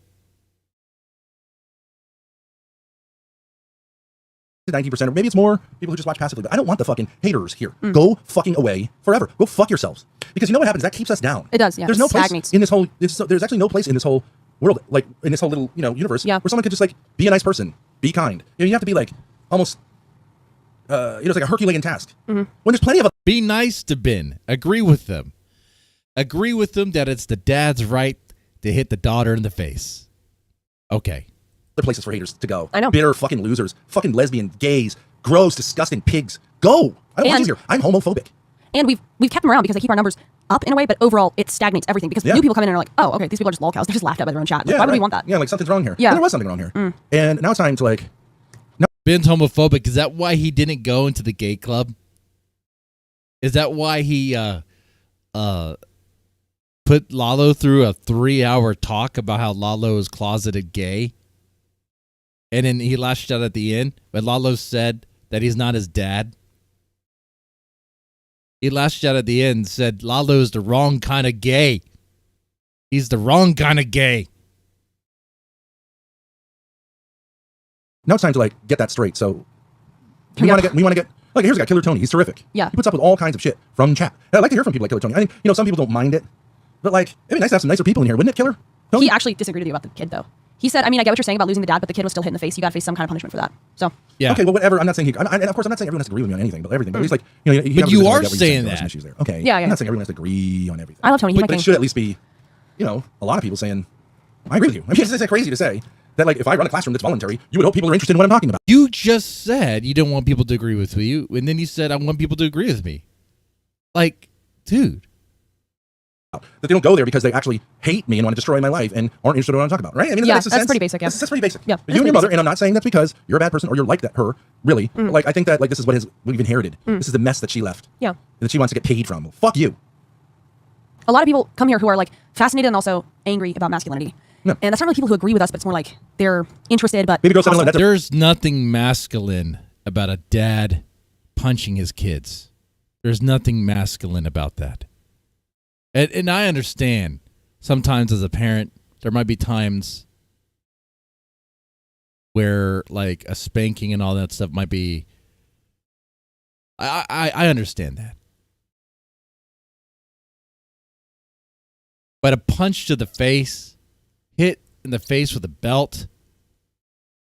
19%, or maybe it's more people who just watch passively. But I don't want the fucking haters here. Go fucking away forever. Go fuck yourselves. Because you know what happens? That keeps us down. It does, yeah. There's It no place stagnates. in this whole. There's actually no place in this whole world, like in this whole little universe, where someone could just like be a nice person, be kind. You have to be like almost, it's like a Herculean task. When there's plenty of. Be nice to Ben. Agree with them. Agree with them that it's the dad's right to hit the daughter in the face. Okay. Other places for haters to go. I know. Bitter fucking losers, fucking lesbian, gays, gross, disgusting pigs. Go. I don't want you here. I'm homophobic. And we've kept them around because they keep our numbers up in a way, but overall it stagnates everything because new people come in and are like, oh, okay, these people are just lolcows. They're just laughed at by their own chat. Like, why would we want that? Yeah, like something's wrong here. Yeah. And there was something wrong here. And now it's time to like. Ben's homophobic. Is that why he didn't go into the gay club? Is that why he put Lalo through a 3-hour talk about how Lalo is closeted gay? And then he lashed out at the end, but Lalo said that he's not his dad. He lashed out at the end and said Lalo is the wrong kind of gay. He's the wrong kind of gay. Now it's time to like get that straight. So we want to get like here's a guy, Killer Tony. He's terrific. Yeah. He puts up with all kinds of shit from chat. And I'd like to hear from people like Killer Tony. I think some people don't mind it, but like it'd be nice to have some nicer people in here, wouldn't it, Killer Tony? He actually disagreed with you about the kid though. He said, I mean, I get what you're saying about losing the dad, but the kid was still hit in the face. You got to face some kind of punishment for that. So Yeah. Okay, well, whatever. I'm not saying and of course I'm not saying everyone has to agree with me on anything, but everything. But at least like But you are saying that. Some issues there. Okay. Yeah, I'm yeah. not saying everyone has to agree on everything. I love Tony. He's my But it king. should at least be, a lot of people saying, I agree with you. I mean, it's like crazy to say that like if I run a classroom that's voluntary, you would hope people are interested in what I'm talking about. You just said you don't want people to agree with you, and then you said I want people to agree with me. Like, dude. That they don't go there because they actually hate me and want to destroy my life and aren't interested in what I'm talking about, right? I mean, Yeah, that's that's pretty basic, yeah. That's pretty basic. Yeah, But that's you and your pretty mother, basic. and I'm not saying that's because you're a bad person or you're like that, her, really. Like, I think that like this is what we've inherited. This is the mess that she left. Yeah. And that she wants to get paid from. Well, fuck you. a lot of people come here who are like fascinated and also angry about masculinity. Yeah. And that's not really people who agree with us, but it's more like they're interested, but Baby girl 711, that's a There's nothing masculine about a dad punching his kids. There's nothing masculine about that. And I understand sometimes as a parent, there might be times where like a spanking and all that stuff might be. I understand that. But a punch to the face, hit in the face with a belt,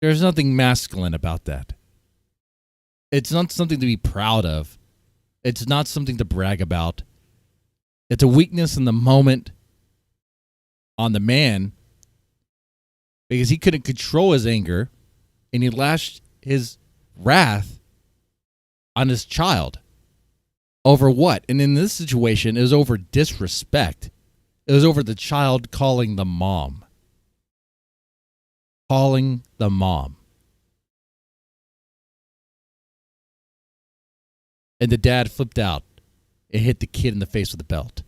there's nothing masculine about that. It's not something to be proud of. It's not something to brag about. It's a weakness in the moment on the man because he couldn't control his anger and he lashed his wrath on his child. Over what? And in this situation, it was over disrespect. It was over the child calling the mom. Calling the mom. And the dad flipped out and hit the kid in the face with a belt.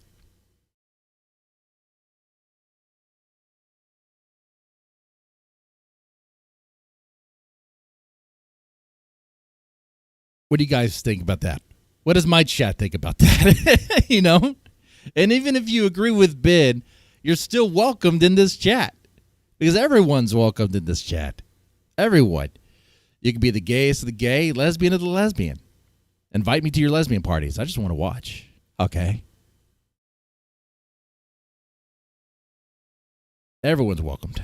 What do you guys think about that? What does my chat think about that? You know? And even if you agree with Ben, you're still welcomed in this chat. Because everyone's welcomed in this chat. Everyone. You can be the gayest of the gay, lesbian of the lesbian. Invite me to your lesbian parties. I just want to watch. Okay? Everyone's welcomed.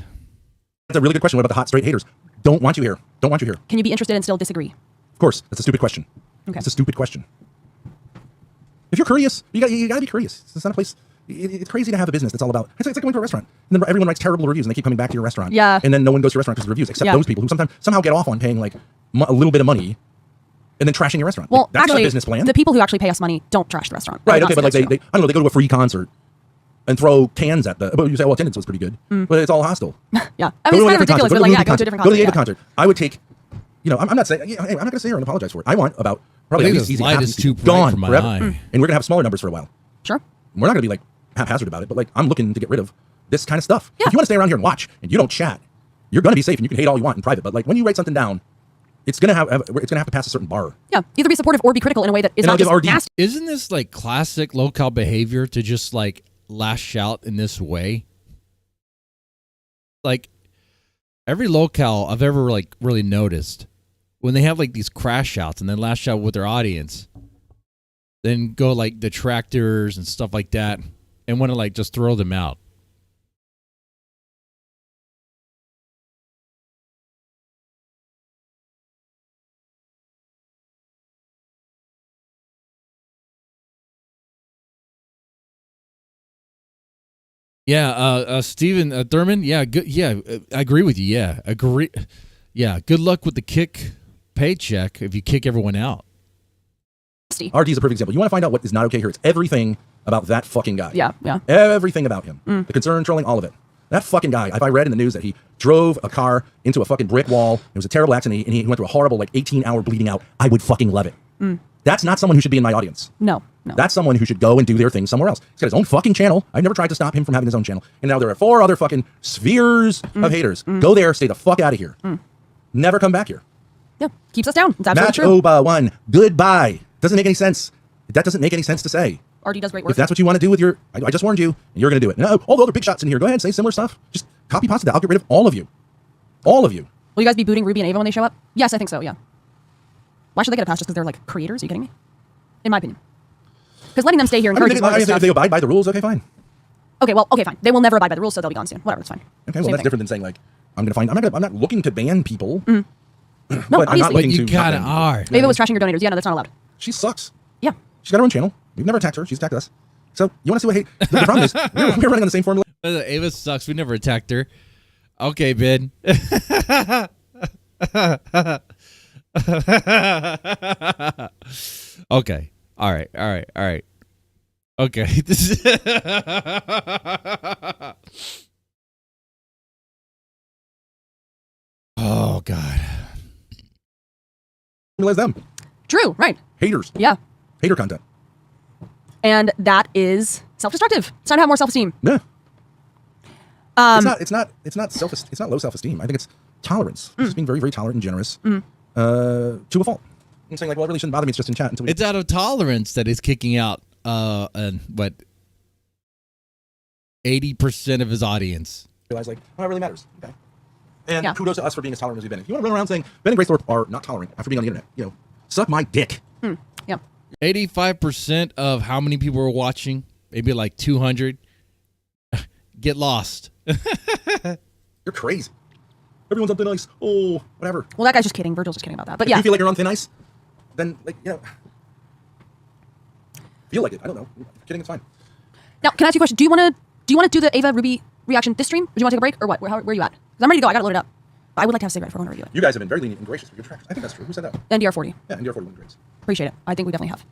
That's a really good question. What about the hot straight haters? Don't want you here. Don't want you here. can you be interested and still disagree? Of course, that's a stupid question. Okay. It's a stupid question. If you're curious, you got to be curious. It's not a place. It's crazy to have a business that's all about. It's like going to a restaurant, and then everyone writes terrible reviews, and they keep coming back to your restaurant. Yeah. And then no one goes to your restaurant because of the reviews, except those people who somehow get off on paying like a little bit of money, and then trashing your restaurant. Well, that's actually, not a business plan. The people who actually pay us money don't trash the restaurant. Right. Okay, but like they I don't know, they go to a free concert and throw cans at the. But you say, well, attendance was pretty good, but it's all hostile. Yeah. I mean, it's kind of ridiculous, but like, yeah, go to a different concert. Go to the Ava concert. I would take. I'm not saying. Hey, I'm not going to sit here and apologize for it. I want about probably at least easy half these people gone forever, and we're going to have smaller numbers for a while. Sure. We're not going to be like haphazard about it, but like I'm looking to get rid of this kind of stuff. Yeah. If you want to stay around here and watch, and you don't chat, you're going to be safe, and you can hate all you want in private. But like when you write something down, it's going to have to pass a certain bar. Yeah. Either be supportive or be critical in a way that is not just nasty. Isn't this like classic local behavior to just like lash out in this way? Like every locale I've ever like really noticed, when they have like these crash outs and then lash out with their audience, then go like detractors and stuff like that and want to like just throw them out. Yeah, Steven Thurman. Yeah, good. Yeah, I agree with you. Yeah, agree. Yeah, good luck with the kick paycheck if you kick everyone out. RD is a perfect example. You want to find out what is not okay here? It's everything about that fucking guy. Yeah, yeah. Everything about him. The concern, trolling, all of it. That fucking guy. If I read in the news that he drove a car into a fucking brick wall, it was a terrible accident, and he went through a horrible like 18-hour bleeding out, I would fucking love it. That's not someone who should be in my audience. No. That's someone who should go and do their thing somewhere else. He's got his own fucking channel. I've never tried to stop him from having his own channel. And now there are 4 other fucking spheres of haters. Go there, stay the fuck out of here. Never come back here. Yeah, keeps us down. It's absolutely Match true. Oba 1. Goodbye. Doesn't make any sense. That doesn't make any sense to say. RD does great work. If that's what you want to do with your, I just warned you, and you're going to do it. No, all the other big shots in here, go ahead and say similar stuff. Just copy paste that. I'll get rid of all of you. All of you. Will you guys be booting Ruby and Ava when they show up? Yes, I think so, yeah. Why should they get a pass just because they're like creators? Are you kidding me? In my opinion. Because letting them stay here encourages more stuff. If they abide by the rules, okay, fine. Okay, fine. They will never abide by the rules, so they'll be gone soon. Whatever, it's fine. Okay, well, that's different than saying like, I'm not looking to ban people. No, but I'm not looking you to. kind of are. Ava was trashing your donators. Yeah, no, that's not allowed. She sucks. Yeah. She's got her own channel. We've never attacked her. She's attacked us. So you want to see what hate? The problem is we're running on the same formula. Ava sucks. We never attacked her. Okay, Ben. Okay. All right. Okay. This is Oh God. Realize them. True, right. Haters. Yeah. Hater content. And that is self-destructive. It's time to have more self-esteem. Yeah. It's not low self-esteem. I think it's tolerance. It's just being very, very tolerant and generous to a fault. I'm saying like, well, it really shouldn't bother me. It's just in chat. It's out of tolerance that he's kicking out and what 80% of his audience. Realize like, oh, it really matters. Okay. And kudos to us for being as tolerant as we've been. If you want to run around saying Ben and Grace Thorpe are not tolerant after being on the internet, suck my dick. Yeah. 85% of how many people are watching, maybe like 200, get lost. You're crazy. Everyone's on thin ice. Oh, whatever. Well, that guy's just kidding. Virgil's just kidding about that. But if you feel like you're on thin ice, then feel like it. I don't know. Kidding, it's fine. Now, can I ask you a question? Do you want to do the Ava Ruby reaction this stream? Would you want to take a break or what? Where are you at? 'Cause I'm ready to go. I got to load it up. But I would like to have a cigarette if I want to review it. You guys have been very lenient and gracious with your tracks. I think that's true. Who said that? NDR 40. Yeah, NDR 40 grades. Appreciate it. I think we definitely have.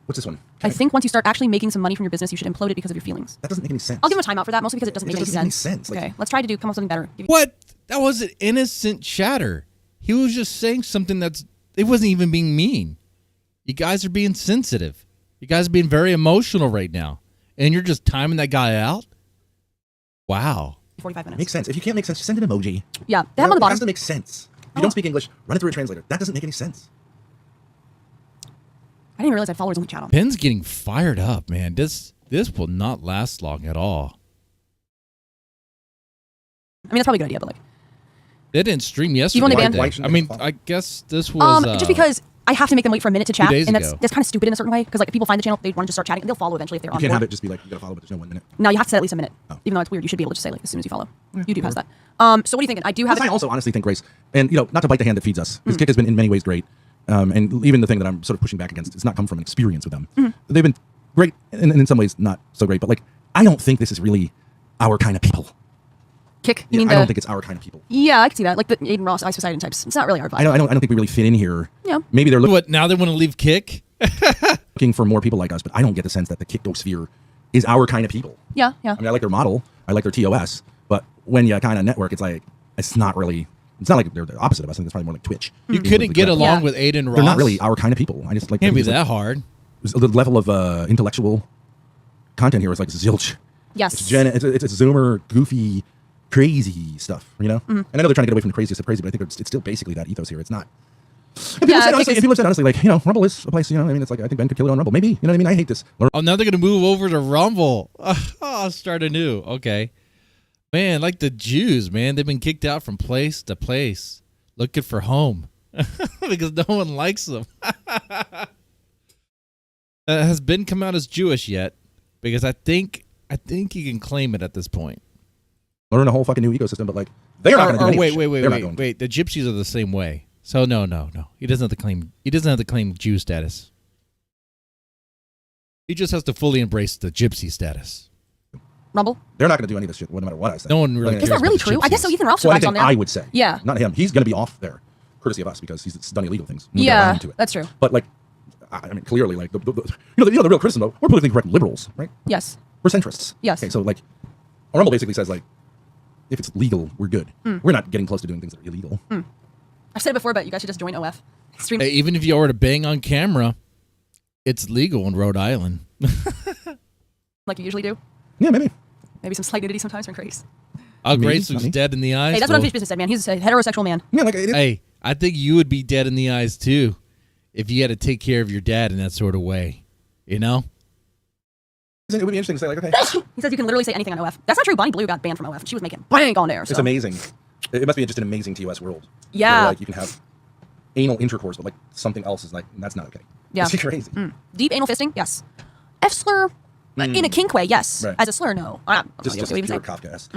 What's this one? I think once you start actually making some money from your business, you should implode it because of your feelings. That doesn't make any sense. I'll give him a timeout for that, mostly because it doesn't make any sense. Sense. Okay, let's try to come up with something better. What? That was an innocent chatter. He was just saying something it wasn't even being mean. You guys are being sensitive. You guys are being very emotional right now. And you're just timing that guy out? Wow. 45 minutes. Makes sense. If you can't make sense, just send an emoji. Yeah, they have on the It bottom. has to make sense. If you don't speak English, run it through a translator. That doesn't make any sense. I didn't realize I had followers on the channel. Pen's getting fired up, man. This will not last long at all. I mean, that's probably a good idea, but like... They didn't stream yesterday. when they did banned- they? I mean, I guess this was... just because I have to make them wait for a minute to chat, days and that's ago. kind of stupid in a certain way, because like if people find the channel, they want to just start chatting, and they'll follow eventually if they're You on can't board. have it just be like, you gotta follow, but there's no 1 minute. No, you have to say at least a minute. Oh. Even though it's weird, you should be able to just say like as soon as you follow. YouTube has that. So what are you thinking? I do have... I also honestly think, Grace, and not to bite the hand that feeds us, because Kick has been in many ways great, and even the thing that I'm sort of pushing back against, it's not come from an experience with them. Mm-hmm. They've been great, and in some ways not so great. But like, I don't think this is really our kind of people. Kick. I don't think it's our kind of people. Yeah, I can see that. Like the Aiden Ross, Ice Poseidon types. It's not really our vibe. I don't think we really fit in here. Yeah. Maybe they're What, now they want to leave Kick? looking for more people like us, but I don't get the sense that the Kickosphere is our kind of people. Yeah. I mean, I like their model, I like their TOS, but when you kind of network, it's like it's not like they're the opposite of us. I think it's probably more like Twitch. You couldn't get along Yeah. with Aiden Ross. They're not really our kind of people. I just like Can't be it's like- that hard. The level of intellectual content here is like zilch. Yes. It's Zoomer, goofy, crazy stuff, you know? And I know they're trying to get away from the craziest of crazy, but I think it's still basically that ethos here. It's not. And people, say, honestly, people have said honestly, like, you know, Rumble is a place, you know, I mean, it's like, I think Ben could kill it on Rumble. Maybe, you know what I mean? I hate this. Oh, now they're going to move over to Rumble. Start anew. Okay. Man, like the Jews, man, they've been kicked out from place to place looking for home because no one likes them. Has Ben come out as Jewish yet? Because I think he can claim it at this point. Learn a whole fucking new ecosystem, but like they're not going to do any wait. The Gypsies are the same way. So no. He doesn't have to claim. He doesn't have to claim Jew status. He just has to fully embrace the Gypsy status. Rumble. They're not going to do any of this shit, no matter what I say. No one really. Is that really true? I guess so. Ethan Ralph Well, survives on there. I would say. Yeah. Not him. He's going to be off there, courtesy of us, because he's done illegal things. We'll get Yeah, around to it. that's true. But like, I mean, clearly, like the real criticism, though, we're politically correct liberals, right? Yes. We're centrists. Yes. Okay, so like, Rumble basically says like, if it's legal, we're good. We're not getting close to doing things that are illegal. I've said it before, but you guys should just join OF. Extreme. Hey, even if you were to bang on camera, it's legal in Rhode Island. Like you usually do. Yeah, maybe. Maybe some slight nudity sometimes from Grace. Oh, Me? Grace Not was me? dead in the eyes. Hey, that's what unfinished business said, man. He's a heterosexual man. Yeah, like Hey, I think you would be dead in the eyes too if you had to take care of your dad in that sort of way. You know? it would be interesting to say like, okay, He says you can literally say anything on OF. That's not true. Bonnie Blue got banned from OF. She was making bank on there. So. it's amazing. It must be just an amazing TOS world. Yeah. Where, like you can have anal intercourse, but like something else is like that's not okay. Yeah. It's crazy. Deep anal fisting? Yes. F slur? In a kink way, yes. Right. As a slur, no. Just what pure you say. Kafka-esque.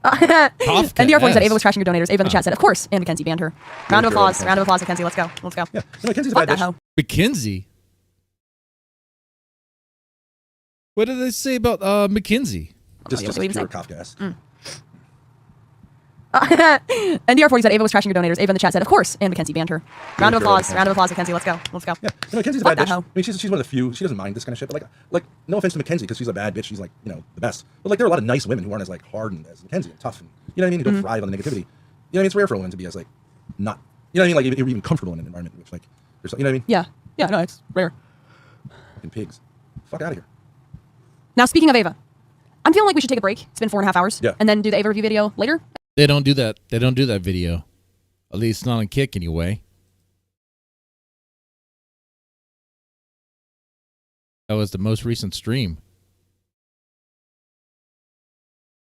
NDR 40 said Ava was trashing your donators. Ava in the chat said, of course. And Mackenzie banned her. Round of sure, applause. Mackenzie. Round of applause, Mackenzie. Let's go. Let's go. Yeah, no, Mackenzie's a Fuck bad that bitch. hoe. McKinsey. What did they say about McKinsey? Just what do you pure say? Kafka-esque. NDR 40 said Ava was trashing your donators. Ava in the chat said, of course. And Mackenzie banned her. Round of sure, applause. Mackenzie. Round of applause, Mackenzie. Let's go. Let's go. Yeah, no, Mackenzie's a Fuck bad that bitch. hoe. I mean, she's one of the few. She doesn't mind this kind of shit, but like, no offense to Mackenzie because she's a bad bitch. She's like, you know, the best. But like, there are a lot of nice women who aren't as like hardened as Mackenzie and tough, and you know what I mean. Who don't thrive on the negativity. You know what I mean? It's rare for a woman to be as like, not, you know what I mean? Like even comfortable in an environment in which like, there's, you know what I mean? Yeah. Yeah, no, it's rare. Fucking pigs. Fuck out of here. Now, speaking of Ava, I'm feeling like we should take a break. It's been 4.5 hours. Yeah. And then do the Ava review video later. They don't do that. They don't do that video. At least not on Kick anyway. That was the most recent stream.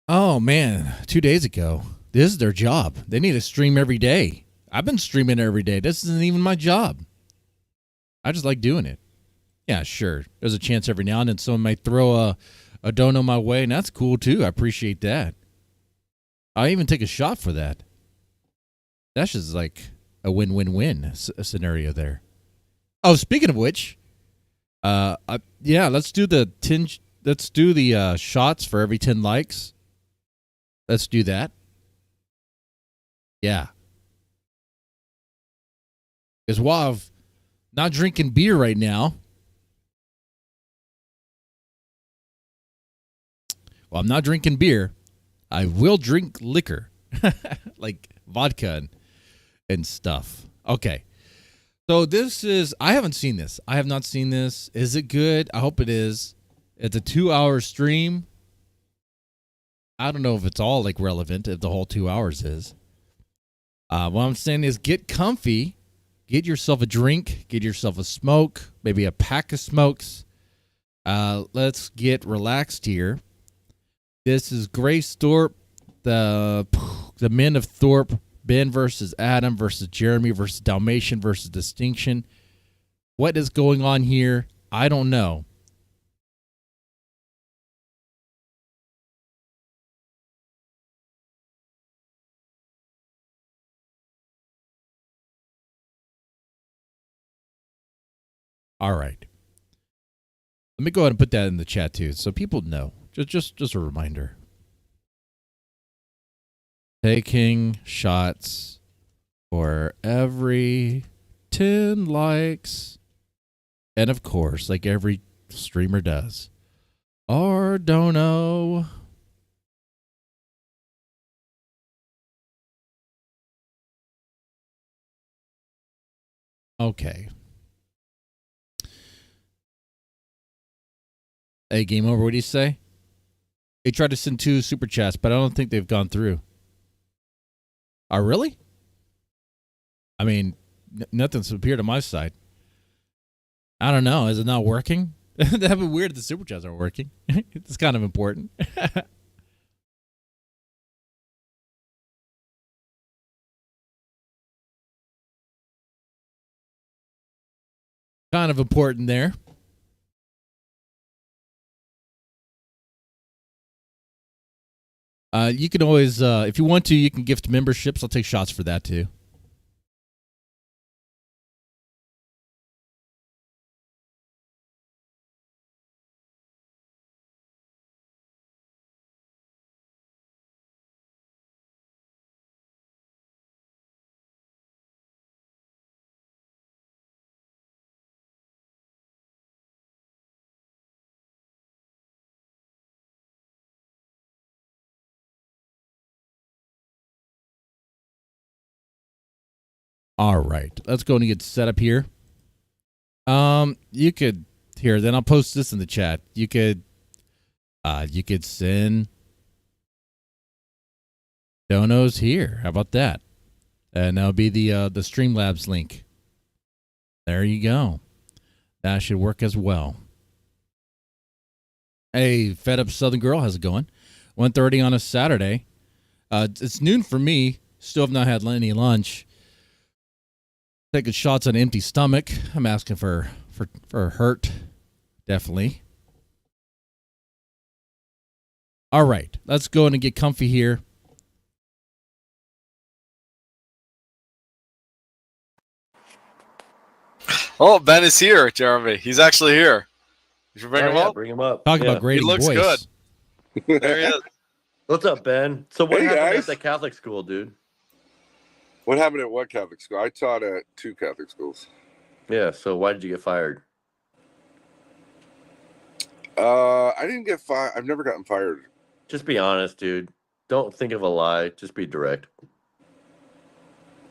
Oh man, 2 days ago. This is their job. They need to stream every day. I've been streaming every day. This isn't even my job. I just like doing it. Yeah, sure. There's a chance every now and then someone might throw a dono my way, and that's cool too. I appreciate that. I even take a shot for that. That's just like a win-win-win scenario there. Oh, speaking of which, yeah, let's do the 10. Let's do the shots for every 10 likes. Let's do that. Yeah. Because while I'm not drinking beer right now, I will drink liquor, like vodka and stuff. Okay. So this is, I haven't seen this. I have not seen this. Is it good? I hope it is. It's a 2-hour stream. I don't know if it's all like relevant, if the whole 2 hours is. What I'm saying is get comfy, get yourself a drink, get yourself a smoke, maybe a pack of smokes. Let's get relaxed here. This is Grace Thorpe, the men of Thorpe, Ben versus Adam versus Jeremy versus Dalmatian versus Distinction. What is going on here? I don't know. All right. Let me go ahead and put that in the chat too, so people know. Just a reminder. Taking shots for every 10 likes. And of course, like every streamer does. Or don't know. Okay. Hey, game over. What do you say? They tried to send 2 super chats, but I don't think they've gone through. Oh, really? I mean, nothing's appeared on my side. I don't know. Is it not working? That'd be weird if the super chats aren't working. It's kind of important. Kind of important there. You can always, if you want to, you can gift memberships. I'll take shots for that too. All right, let's go and get set up here. You could here. Then I'll post this in the chat. You could send donos here. How about that? And that'll be the Streamlabs link. There you go. That should work as well. Hey, Fed Up Southern Girl, how's it going? 1:30 on a Saturday. It's noon for me. Still have not had any lunch. Taking shots on an empty stomach. I'm asking for hurt. Definitely. All right. Let's go in and get comfy here. Oh, Ben is here, Jeremy. He's actually here. You should bring him up. Bring him up. Talk about great He looks voice. good. There he is. What's up, Ben? So what Hey, happened guys. at the Catholic school, dude? What happened at what Catholic school? I taught at 2 Catholic schools. Yeah, so why did you get fired? I didn't get fired. I've never gotten fired. Just be honest, dude. Don't think of a lie. Just be direct.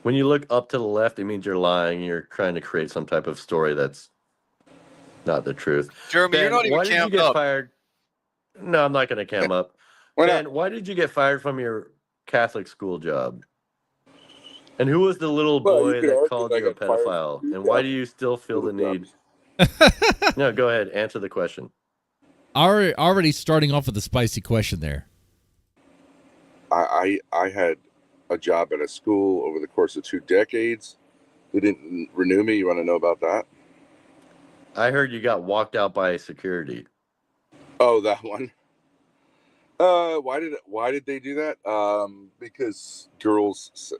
When you look up to the left, it means you're lying. You're trying to create some type of story that's not the truth. Jeremy, Ben, you're not even why did you camped get up. fired? No, I'm not going to cam up. Why Ben, not? why did you get fired from your Catholic school job? And who was the little Well, you boy could that argue called that I you a got fired pedophile? from And why do you still feel the little need? jobs. No, go ahead. Answer the question. Already starting off with a spicy question there. I had a job at a school over the course of 2 decades. They didn't renew me. You want to know about that? I heard you got walked out by security. Oh, that one. Why did they do that? Because girls.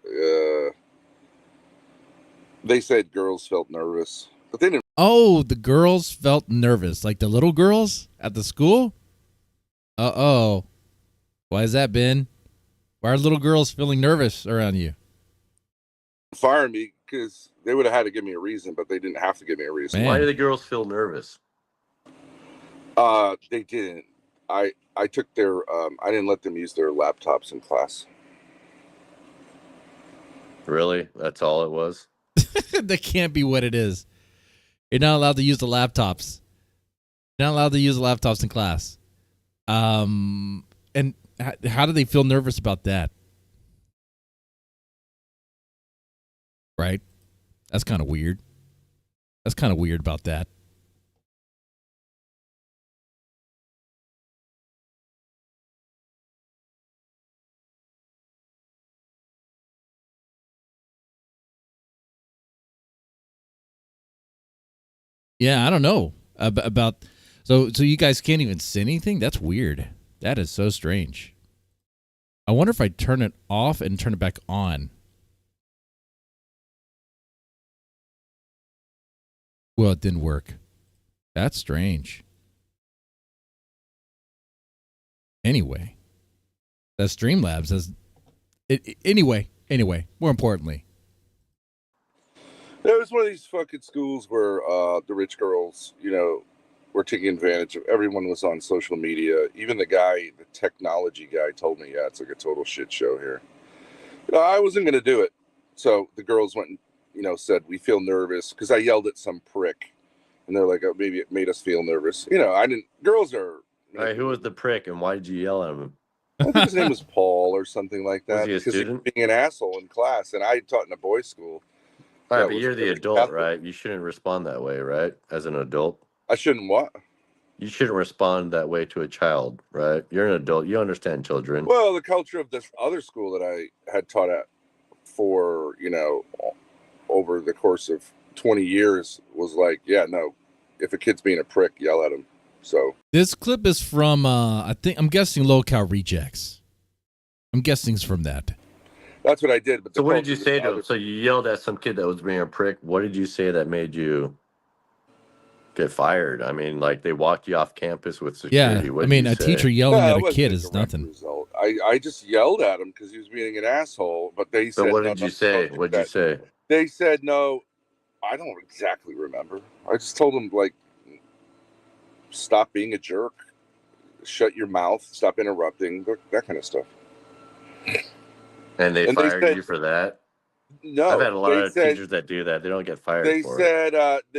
They said girls felt nervous, but they didn't. Oh, the girls felt nervous, like the little girls at the school. Uh-oh. Why is that, Ben? Why are little girls feeling nervous around you? fire me because they would have had to give me a reason, but they didn't have to give me a reason. Man. Why do the girls feel nervous? They didn't. I took their I didn't let them use their laptops in class. Really? That's all it was? That can't be what it is. You're not allowed to use the laptops. You're not allowed to use the laptops in class. And how do they feel nervous about that? Right? That's kind of weird. That's kind of weird about that. Yeah, I don't know about. So you guys can't even see anything? That's weird. That is so strange. I wonder if I turn it off and turn it back on. Well, it didn't work. That's strange. Anyway, that's Streamlabs. Anyway, more importantly. It was one of these fucking schools where the rich girls, were taking advantage of. Everyone was on social media. Even the technology guy told me, yeah, it's like a total shit show here. I wasn't going to do it. So the girls went and, said, we feel nervous because I yelled at some prick. And they're like, oh, maybe it made us feel nervous. I didn't. Girls are. All right, who was the prick and why did you yell at him? I think his name was Paul or something like that. Was he a student? He was being an asshole in class, and I taught in a boys' school. All right, but you're the adult, right? You shouldn't respond that way, right? As an adult. I shouldn't what? You shouldn't respond that way to a child, right? You're an adult. You understand children. Well, the culture of this other school that I had taught at for, over the course of 20 years was like, yeah, no, if a kid's being a prick, yell at him. So this clip is from, I'm guessing Low-Cal Rejects. I'm guessing it's from that. That's what I did. But so what did you say to him? So you yelled at some kid that was being a prick. What did you say that made you get fired? I mean, like they walked you off campus with security. Yeah, I mean, a teacher yelling at a kid is nothing. Result. I just yelled at him because he was being an asshole. But they said, what did you say? What did you say? They said, no, I don't exactly remember. I just told him, like, stop being a jerk, shut your mouth, stop interrupting, that kind of stuff. And they fired you for that? No, I've had a lot of teachers that do that. They don't get fired. They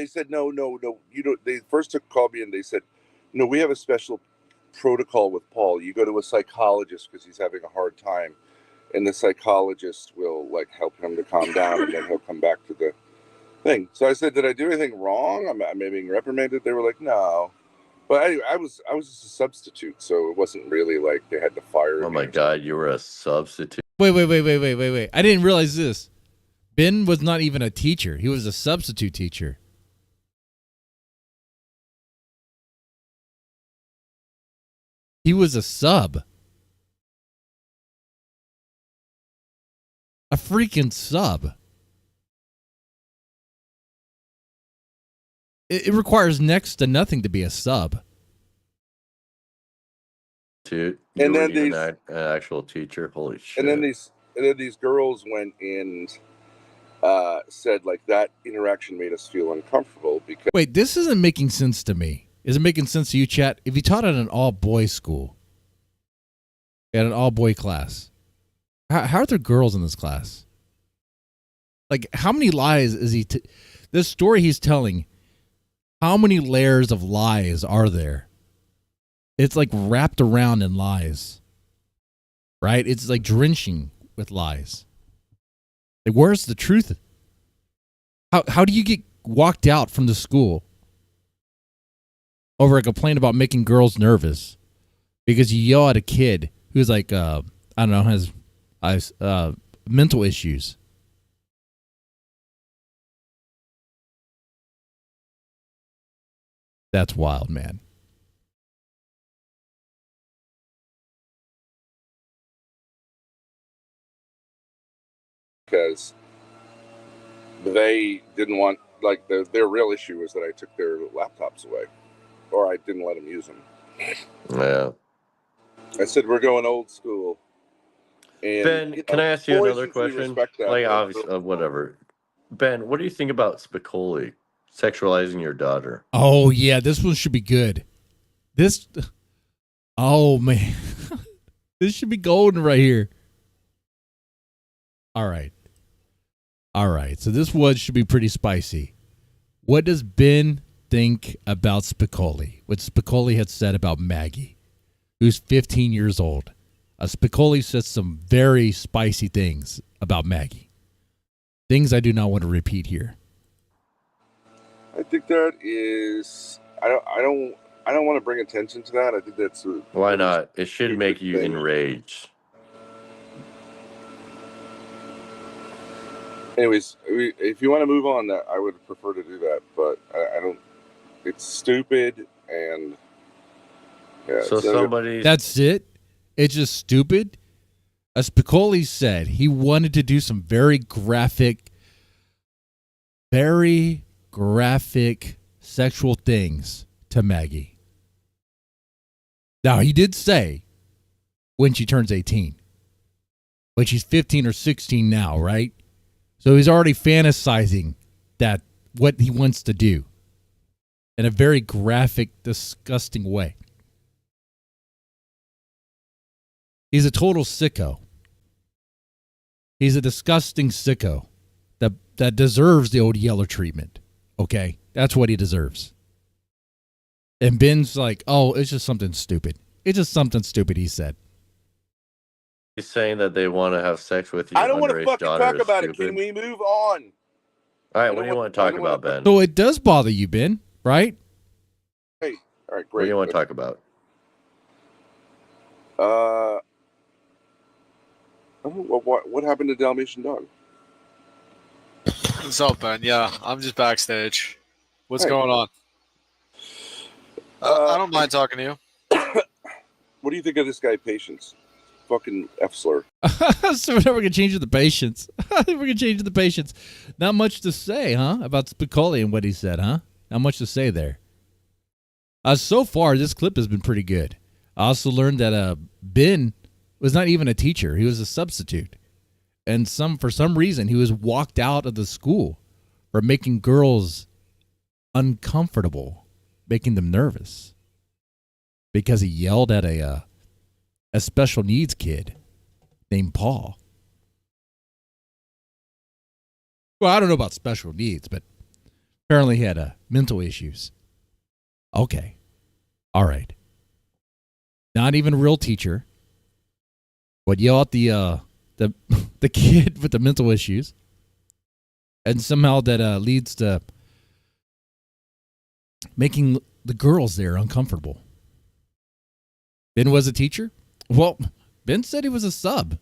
said no, you don't. They first called me and they said, no, we have a special protocol with Paul. You go to a psychologist because he's having a hard time, and the psychologist will like help him to calm down, and then he'll come back to the thing. So I said, did I do anything wrong? Am I being reprimanded? They were like, no. But anyway, I was just a substitute, so it wasn't really like they had to fire me. Oh my God, you were a substitute. Wait. I didn't realize this. Ben was not even a teacher. He was a substitute teacher. He was a sub. A freaking sub. It requires next to nothing to be a sub. Dude, and then these an actual teacher. Holy shit! And then these girls went and said like that interaction made us feel uncomfortable because. Wait, this isn't making sense to me. Is it making sense to you, chat? If you taught at an all-boys school, at an all-boy class, how are there girls in this class? Like, how many lies is he? This story he's telling. How many layers of lies are there? It's like wrapped around in lies, right? It's like drenching with lies. Like, where's the truth? How do you get walked out from the school over a complaint about making girls nervous because you yell at a kid who's like, I don't know, has mental issues? That's wild, man. Because they didn't want, like, their real issue was that I took their laptops away, or I didn't let them use them. Yeah. I said we're going old school. And, Ben, can I ask you another usually question? respect that, Like, but- obviously, whatever. Ben, what do you think about Spicoli sexualizing your daughter? Oh, yeah, this one should be good. Oh, man. This should be golden right here. All right. So this one should be pretty spicy. What does Ben think about Spicoli? What Spicoli had said about Maggie, who's 15 years old. Spicoli said some very spicy things about Maggie. Things I do not want to repeat here. I think that is. I don't want to bring attention to that. I think that's. Why not? It should make you enraged. Anyways, if you want to move on, that I would prefer to do that, but I don't. It's stupid and. Yeah, so somebody. That's it. It's just stupid. As Spicoli said, he wanted to do some very graphic graphic sexual things to Maggie. Now, he did say when she turns 18. But she's 15 or 16 now, right? So he's already fantasizing that what he wants to do in a very graphic, disgusting way. He's a total sicko. He's a disgusting sicko that deserves the old Yeller treatment. Okay? That's what he deserves. And Ben's like, oh, it's just something stupid. It's just something stupid, he said. He's saying that they want to have sex with you. I don't want to underage fucking daughter talk is about it. stupid. Can we move on? All right, what do you want to talk about, Ben? So it does bother you, Ben, right? Hey, all right, What do great. you want to talk about? What happened to Dalmatian Dog? What's up, Ben? Yeah, I'm just backstage. What's Hey. going on? I don't mind talking to you. What do you think of this guy, Patience? Fucking F-slur. So we're going to change the patience. We're going to change the patience. Not much to say, huh? About Spicoli and what he said, huh? Not much to say there. So far, this clip has been pretty good. I also learned that Ben was not even a teacher. He was a substitute. And for some reason, he was walked out of the school for making girls uncomfortable, making them nervous. Because he yelled at a special needs kid named Paul. Well, I don't know about special needs, but apparently he had mental issues. Okay. All right. Not even a real teacher would yell at the kid with the mental issues. And somehow that leads to making the girls there uncomfortable. Ben was a teacher? Well, Ben said he was a sub.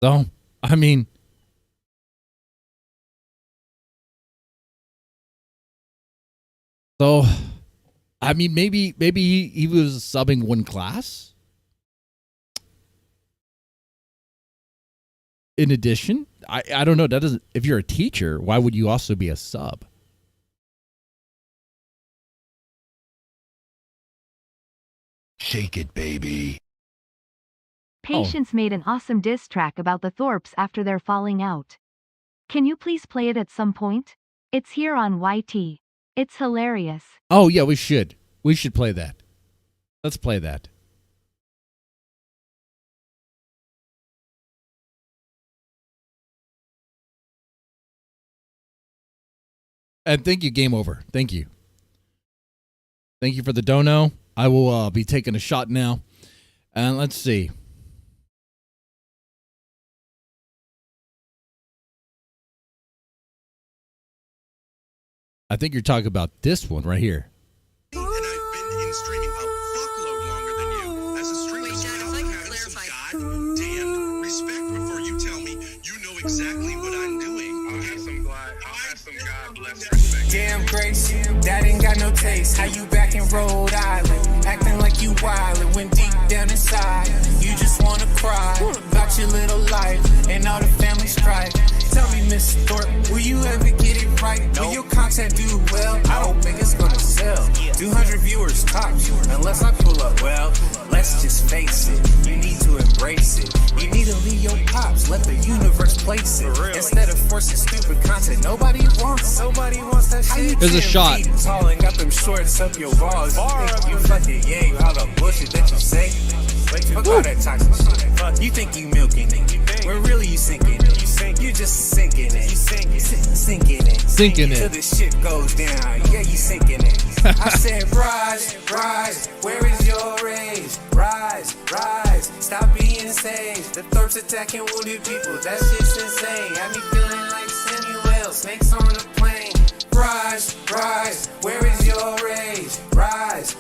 So, I mean, maybe he was subbing one class. In addition, I don't know. That doesn't. If you're a teacher, why would you also be a sub? Shake it, baby. Patience made an awesome diss track about the Thorps after their falling out. Can you please play it at some point? It's here on YT. It's hilarious. Oh, yeah, we should. We should play that. Let's play that. And thank you, Game Over. Thank you. Thank you for the dono. I will be taking a shot now. And let's see. I think you're talking about this one right here. And I've been in streaming a fuckload longer than you. As a streamer, have some goddamn respect before you tell me you know exactly what I'm doing. I'll have some God bless respect. Damn Grace, that ain't got no taste. How you back in Rhode Island, acting like you wildin', when deep down inside you just wanna cry about your little life and all the family strife. Tell me, Miss Thorpe, will you ever get it right? Will your content do well? I don't think it's gonna sell. 200 viewers tops, unless I pull up. Well, let's just face it, you need to embrace it. You need to leave your pops, let the universe place it. Instead of forcing stupid content, nobody wants that shit. There's a shot. Tall and got them shorts up your balls. You fucking yay, all the bullshit that you say. Fuck all that toxic shit. You think you milking it, when really you sinking it. You just sinking it. Sinking it. Sinking it. Till the shit goes down. Yeah, you sinking it. I said, rise, where is your rage? Rise, stop being sage. The Thorps attacking wounded people, that shit's insane. Got me feeling like Samuel, snakes on the plane. Rise, where is your rage? Rise,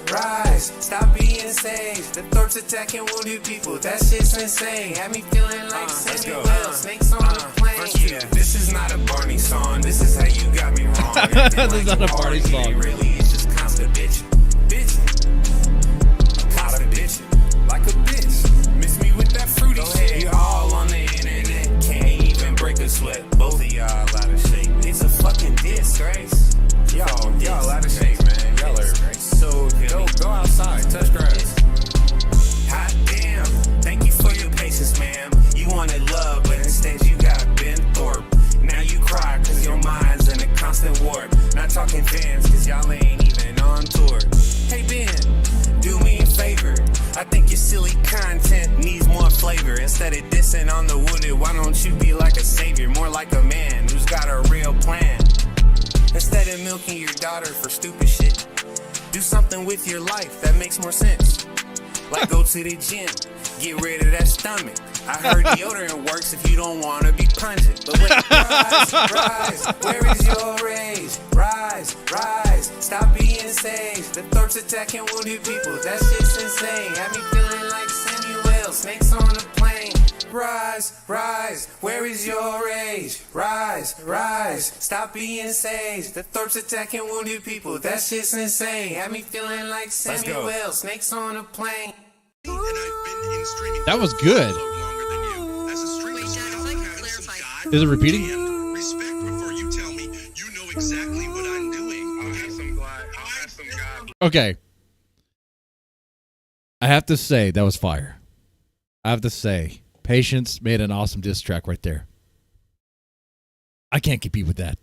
stop being sage. The Thorps attacking wounded people, that shit's insane. Got me feeling like Samuel, snakes on the plane. Yeah, this is not a Barney song, this is how you got me wrong. This is not a Barney song. Really, it's just constant bitching. Constant bitching, like a bitch. Miss me with that fruity shit. You're all on the internet, can't even break a sweat. Both of y'all out of shape. It's a fucking disgrace. talking fans, cause y'all ain't even on tour. Hey Ben, do me a favor. I think your silly content needs more flavor. Instead of dissing on the wooded, why don't you be like a savior? More like a man who's got a real plan. Instead of milking your daughter for stupid shit, do something with your life that makes more sense. Like go to the gym, get rid of that stomach. I heard deodorant works if you don't want to be pungent. But wait, rise, where is your rage? Rise, stop being sage. The Thorps attacking wounded people, that shit's insane. Had me feeling like Samuel, snakes on a plane. Rise, where is your rage? Rise, stop being sage. The Thorps attacking wounded people, that shit's insane. Had me feeling like Samuel, snakes on a plane. That was good. Is it repeating? Respect before you tell me you know exactly what I'm doing. I'll have some God. Okay. I have to say, that was fire. I have to say, Patience made an awesome diss track right there. I can't compete with that.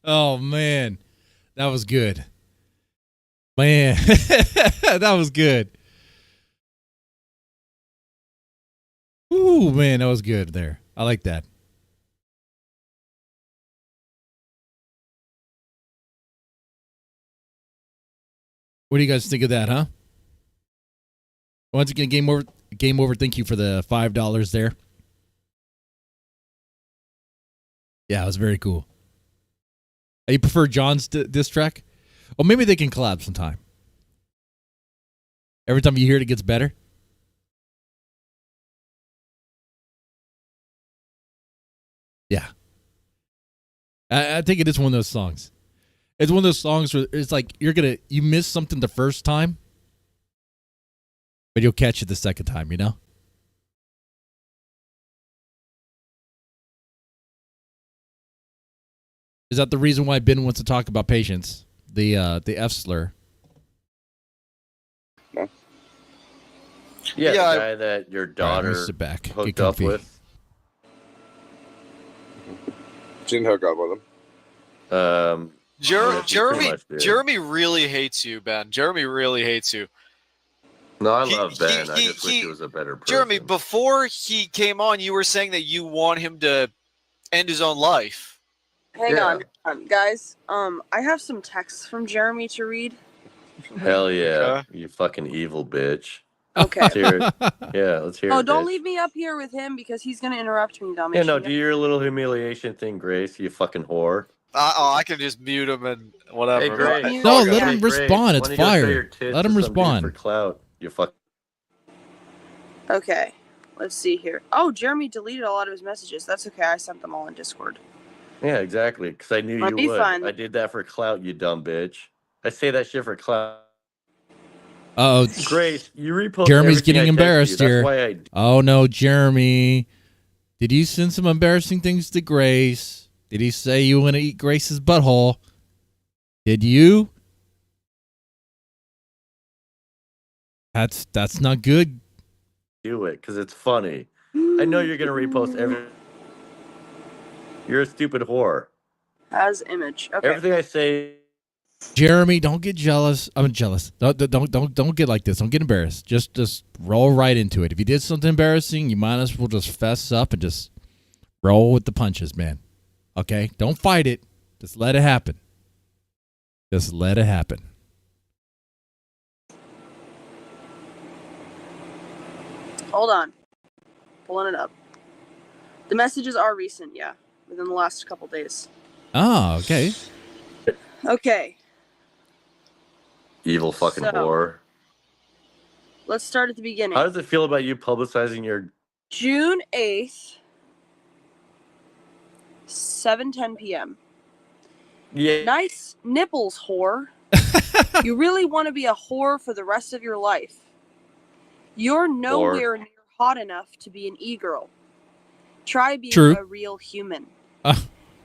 Oh, man. That was good. Man, that was good. Ooh, man, that was good there. I like that. What do you guys think of that, huh? Once again, game over. Thank you for the $5 there. Yeah, it was very cool. You prefer John's diss track? Well, maybe they can collab sometime. Every time you hear it, it gets better. Yeah. I think it is one of those songs. It's one of those songs where it's like you miss something the first time, but you'll catch it the second time, you know? Is that the reason why Ben wants to talk about Patience? The F slur. No. Yeah, the guy that your daughter sit back. hooked up with. She didn't hook up with him. Jeremy really hates you, Ben. Jeremy really hates you. No, I love Ben. I just wish he was a better person. Jeremy, before he came on, you were saying that you want him to end his own life. Hang on, guys. I have some texts from Jeremy to read. Hell yeah, you fucking evil bitch. Okay. Let's hear it. Yeah, let's hear it. Oh, don't bitch. leave me up here with him because he's gonna interrupt me, Dominic. Yeah, no, do your little humiliation thing, Grace, you fucking whore. I can just mute him and whatever. Hey, Grace. No, let him respond. It's fire. Let him respond. For clout, you fuck. Okay, let's see here. Oh, Jeremy deleted a lot of his messages. That's okay. I sent them all in Discord. Yeah, exactly. Because I knew Might you be would. fun. I did that for clout, you dumb bitch. I say that shit for clout. Oh, Grace, you repost. Jeremy's everything getting I text embarrassed you. here. That's why Oh no, Jeremy. Did you send some embarrassing things to Grace? Did he say you want to eat Grace's butthole? Did you? That's not good. do it because it's funny. I know you're gonna repost every. You're a stupid whore. As image. Okay. Everything I say. Jeremy, don't get jealous. I'm jealous. Don't get like this. Don't get embarrassed. Just roll right into it. If you did something embarrassing, you might as well just fess up and just roll with the punches, man. Okay? Don't fight it. Just let it happen. Just let it happen. Hold on. Pulling it up. The messages are recent, yeah. Within the last couple days. Oh, okay. Okay. Evil fucking whore. Let's start at the beginning. How does it feel about you publicizing your... June 8th, 7:10 p.m. Yeah. Nice nipples, whore. You really want to be a whore for the rest of your life. You're nowhere near hot enough to be an e-girl. Try being a real human.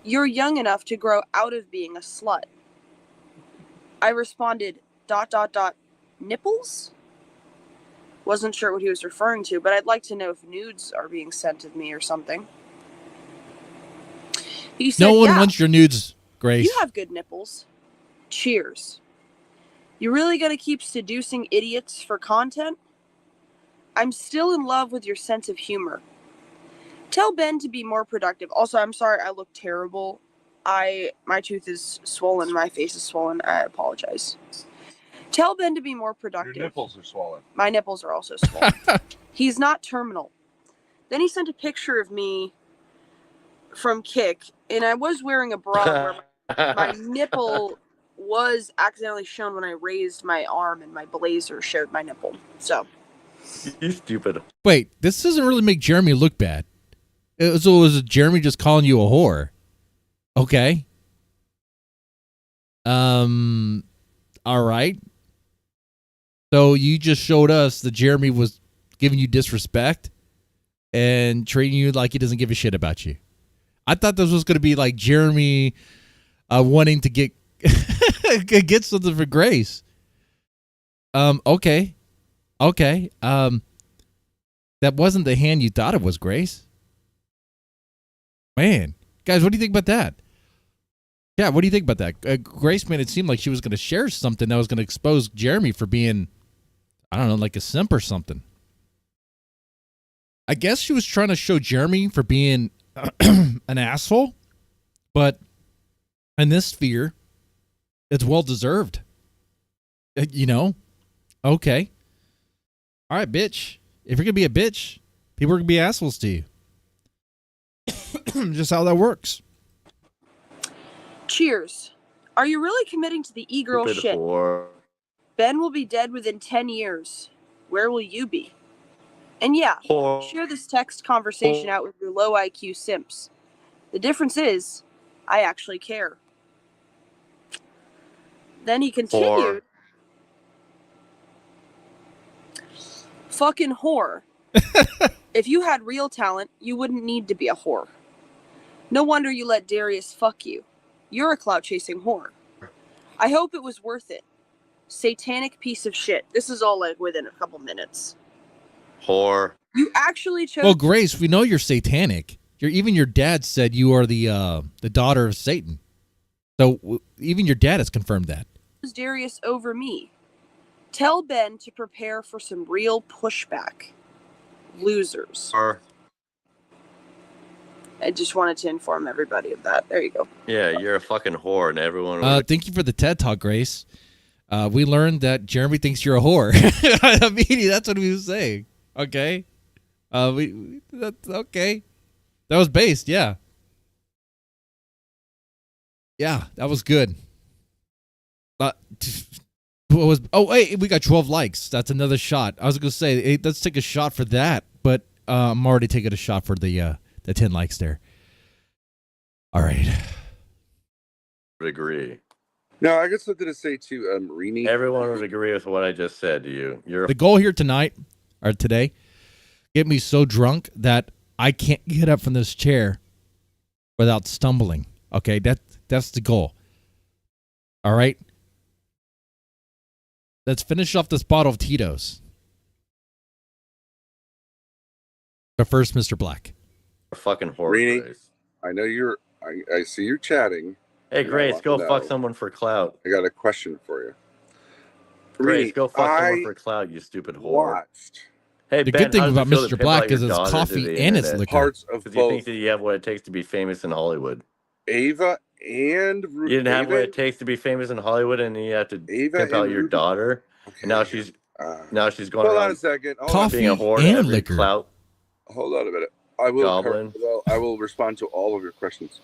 You're young enough to grow out of being a slut. I responded, ... nipples? Wasn't sure what he was referring to, but I'd like to know if nudes are being sent of me or something. He said, no one wants your nudes. Grace. You have good nipples. Cheers. You really gonna keep seducing idiots for content? I'm still in love with your sense of humor. Tell Ben to be more productive. Also, I'm sorry I look terrible. My tooth is swollen. My face is swollen. I apologize. Tell Ben to be more productive. Your nipples are swollen. My nipples are also swollen. He's not terminal. Then he sent a picture of me from Kick, and I was wearing a bra where my nipple was accidentally shown when I raised my arm, and my blazer showed my nipple. So. You stupid. Wait, this doesn't really make Jeremy look bad. So was Jeremy just calling you a whore? Okay. All right. So you just showed us that Jeremy was giving you disrespect and treating you like he doesn't give a shit about you. I thought this was going to be like Jeremy wanting to get get something for Grace. Okay. That wasn't the hand you thought it was, Grace. Man, guys, what do you think about that? Yeah, what do you think about that? Grace made it seem like she was going to share something that was going to expose Jeremy for being, I don't know, like a simp or something. I guess she was trying to show Jeremy for being an asshole, but in this sphere, it's well-deserved. You know? Okay. All right, bitch. If you're going to be a bitch, people are going to be assholes to you. Just how that works. Cheers. Are you really committing to the e-girl shit? Ben will be dead within 10 years. Where will you be? And yeah, share this text conversation out with your low IQ simps. The difference is, I actually care. Then he continued, fucking whore. If you had real talent, you wouldn't need to be a whore. No wonder you let Darius fuck you. You're a clout-chasing whore. I hope it was worth it. Satanic piece of shit. This is all like within a couple minutes. Whore. You actually chose... Well, Grace, we know you're satanic. Even your dad said you are the daughter of Satan. So even your dad has confirmed that. Darius over me. Tell Ben to prepare for some real pushback. Losers. I just wanted to inform everybody of that. There you go. Yeah, you're a fucking whore, and everyone. Thank you for the TED Talk, Grace. We learned that Jeremy thinks you're a whore. I mean, that's what he was saying. Okay. That's okay. That was based, yeah. Yeah, that was good. What was? Oh, hey, we got 12 likes. That's another shot. I was gonna say, hey, let's take a shot for that, but I'm already taking a shot for the 10 likes there. All right. Would agree. No, I got something to say to Rini. Everyone would agree with what I just said to you. The goal here tonight, or today, get me so drunk that I can't get up from this chair without stumbling. Okay, that's the goal. All right. Let's finish off this bottle of Tito's. But first, Mr. Black. Fucking whore. Rini, Grace. I know you're. I see you're chatting. Hey, Grace, go fuck someone for clout. I got a question for you. Grace, Rini, go fuck someone for clout, you stupid whore. Watched. Hey, The Ben, good thing how does about it feel to Mr. pimp Black out is your it's daughter to coffee the and it's internet? liquor. Parts of Because you both think that you have what it takes to be famous in Hollywood. Ava and You didn't have what it takes to be famous in Hollywood, and you have to pimp out your daughter. Okay. And now she's going Hold on around a second. Coffee being a whore and every liquor. clout. Hold on a minute. I will respond to all of your questions.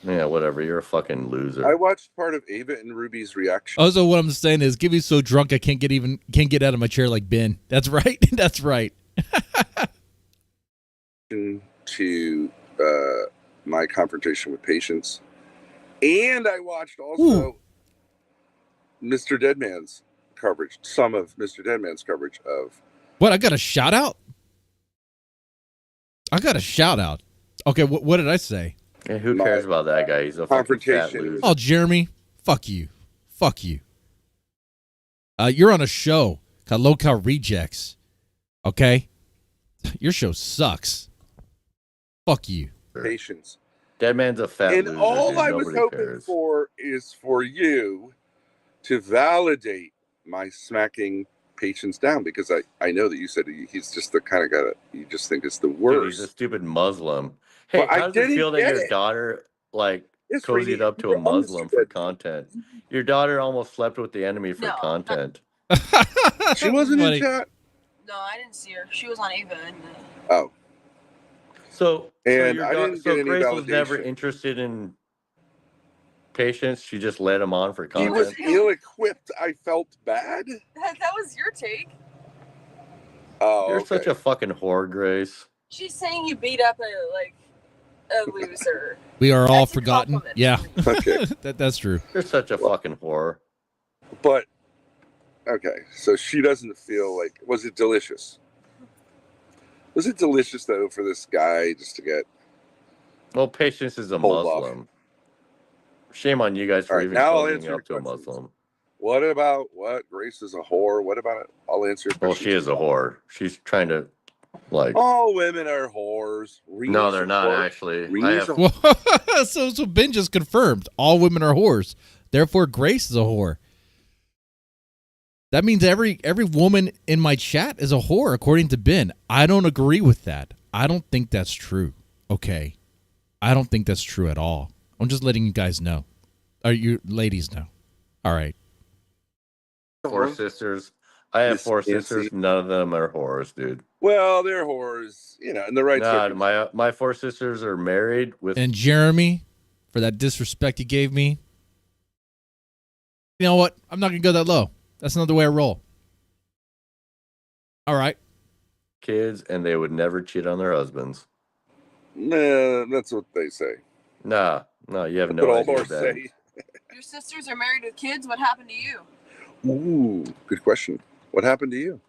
Yeah, whatever. You're a fucking loser. I watched part of Ava and Ruby's reaction. Also, what I'm saying is, get me so drunk I can't get out of my chair like Ben. That's right. That's right. To my confrontation with Patience, and I watched also Mr. Deadman's coverage. Some of Mr. Deadman's coverage of. What? I got a shout out. Okay, what did I say? Yeah, who cares about that guy? He's a fucking fat loser. Oh, Jeremy, fuck you. You're on a show called Low Cal Rejects. Okay, your show sucks. Fuck you. Patience. Dead man's a fat And loser, all dude. I was Nobody hoping cares. for is for you to validate my smacking Patience down, because I know that you said he's just the kind of guy that you just think is the Dude, he's a worst. stupid Muslim. Hey, But I how does it didn't feel that get your it. daughter Yes, cozied Rainey, up to a you're honest, Muslim you for said. content? Your daughter almost slept with the enemy for content. She wasn't in Funny. chat. No, I didn't see her. She was on Ava. And, Oh, So and your I daughter, didn't get any Grace was never validation. interested in Patience. She just led him on for He content. was ill-equipped. I felt bad. that was your take. Oh, You're okay. such a fucking whore, Grace. She's saying you beat up a loser. We are all That's a forgotten. compliment. Yeah. Okay. That's true. You're such a fucking whore. But okay, so she doesn't feel like. Was it delicious? Was it delicious though for this guy just to get? Well, Patience is a Pulled off. Muslim. Shame on you guys for All right, even now I'll cozying answer your up to a questions. Muslim. What about what? Grace is a whore. What about it? I'll answer your Well, questions. she is a whore. She's trying to, like. All women are whores. No, Reenie's they're a not whore. actually. I Reenie's have. a so Ben just confirmed all women are whores. Therefore, Grace is a whore. That means every woman in my chat is a whore, according to Ben. I don't agree with that. I don't think that's true. Okay, I don't think that's true at all. I'm just letting you guys know, or you ladies know. All right. 4 sisters. I have Miss 4 Nancy. sisters. None of them are whores, dude. Well, they're whores, you know, in the right Nah, circumstances. my 4 sisters are married with. And Jeremy, for that disrespect you gave me. You know what? I'm not gonna go that low. That's not the way I roll. All right. Kids, and they would never cheat on their husbands. Nah, that's what they say. Nah, you have That's no what all idea, whores Ben. say. Your sisters are married with kids. What happened to you? Ooh, good question. What happened to you?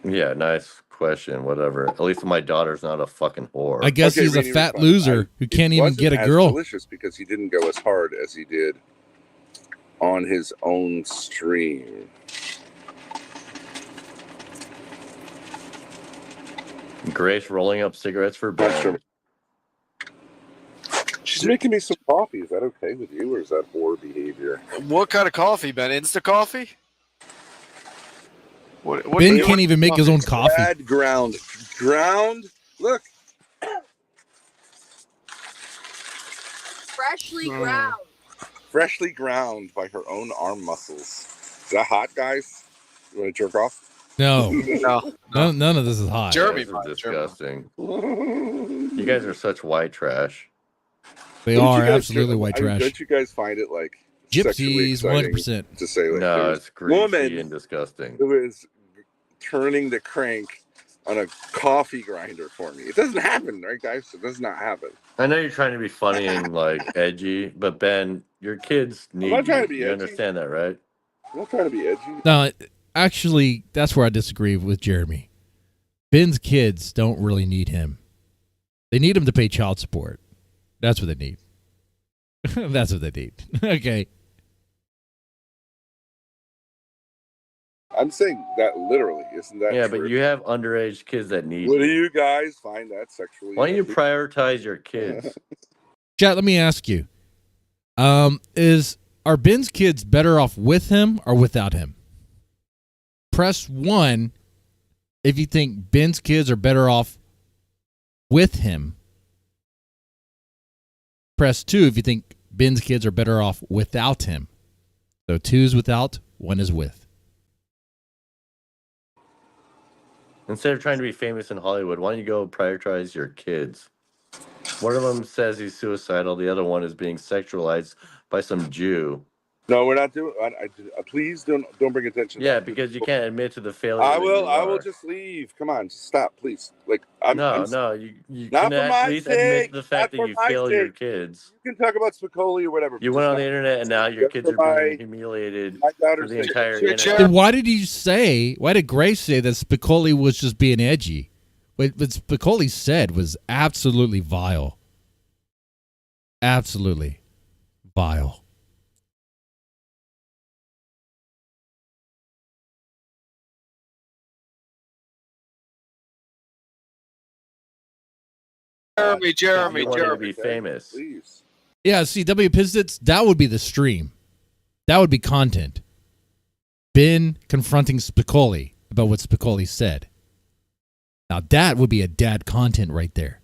Yeah, nice question. Whatever. At least my daughter's not a fucking whore. I guess he's a Rainey fat responded. loser who can't It even wasn't get a as girl. delicious because he didn't go as hard as he did on his own stream. Grace rolling up cigarettes for Ben. She's making me some coffee. Is that okay with you, or is that whore behavior? What kind of coffee, Ben? Insta coffee? What Ben can't even make his own coffee. Bad ground. Look. Freshly ground. Freshly ground by her own arm muscles. Is that hot, guys? You want to jerk off? No. No. None of this is hot. Jeremy, This is disgusting. You guys are such white trash. They Don't are you guys absolutely do- white I mean, trash. don't you guys find it like sexually Gypsies, exciting 100%. to say like No, there's it's greasy woman and disgusting. who is turning the crank on a coffee grinder for me? It doesn't happen, right, guys? It does not happen. I know you're trying to be funny and like edgy, but Ben, your kids need not trying you. to be You edgy. understand that, right? I'm not trying to be edgy. No, actually, that's where I disagree with Jeremy. Ben's kids don't really need him. They need him to pay child support. That's what they need. That's what they need. Okay. I'm saying that literally. Isn't that Yeah, true? but you have underage kids that need What do you. you guys find that sexually? Why don't you edgy? prioritize your kids? Chat, let me ask you. Are Ben's kids better off with him or without him? Press 1 if you think Ben's kids are better off with him. Press 2 if you think Ben's kids are better off without him. So 2 is without, 1 is with. Instead of trying to be famous in Hollywood, why don't you go prioritize your kids? One of them says he's suicidal. The other one is being sexualized by some Jew. No, we're not doing. Please don't bring attention. Yeah, because you can't admit to the failure. I that will. you I will are. just leave. Come on, just stop, please. Like I'm. No, I'm, you not can for at my least sake. admit to the fact Not that for you my fail your sake. kids. You can talk about Spicoli or whatever. You but went just on the not- internet and now your just kids for are being my- humiliated my for daughter's the sake. entire Your internet. Then why did Grace say that Spicoli was just being edgy? What Spicoli said was absolutely vile. Absolutely vile. Jeremy. You wanted to be famous. Please. Yeah, see, W Pizzits, that would be the stream. That would be content. Ben confronting Spicoli about what Spicoli said. Now, that would be a dad content right there.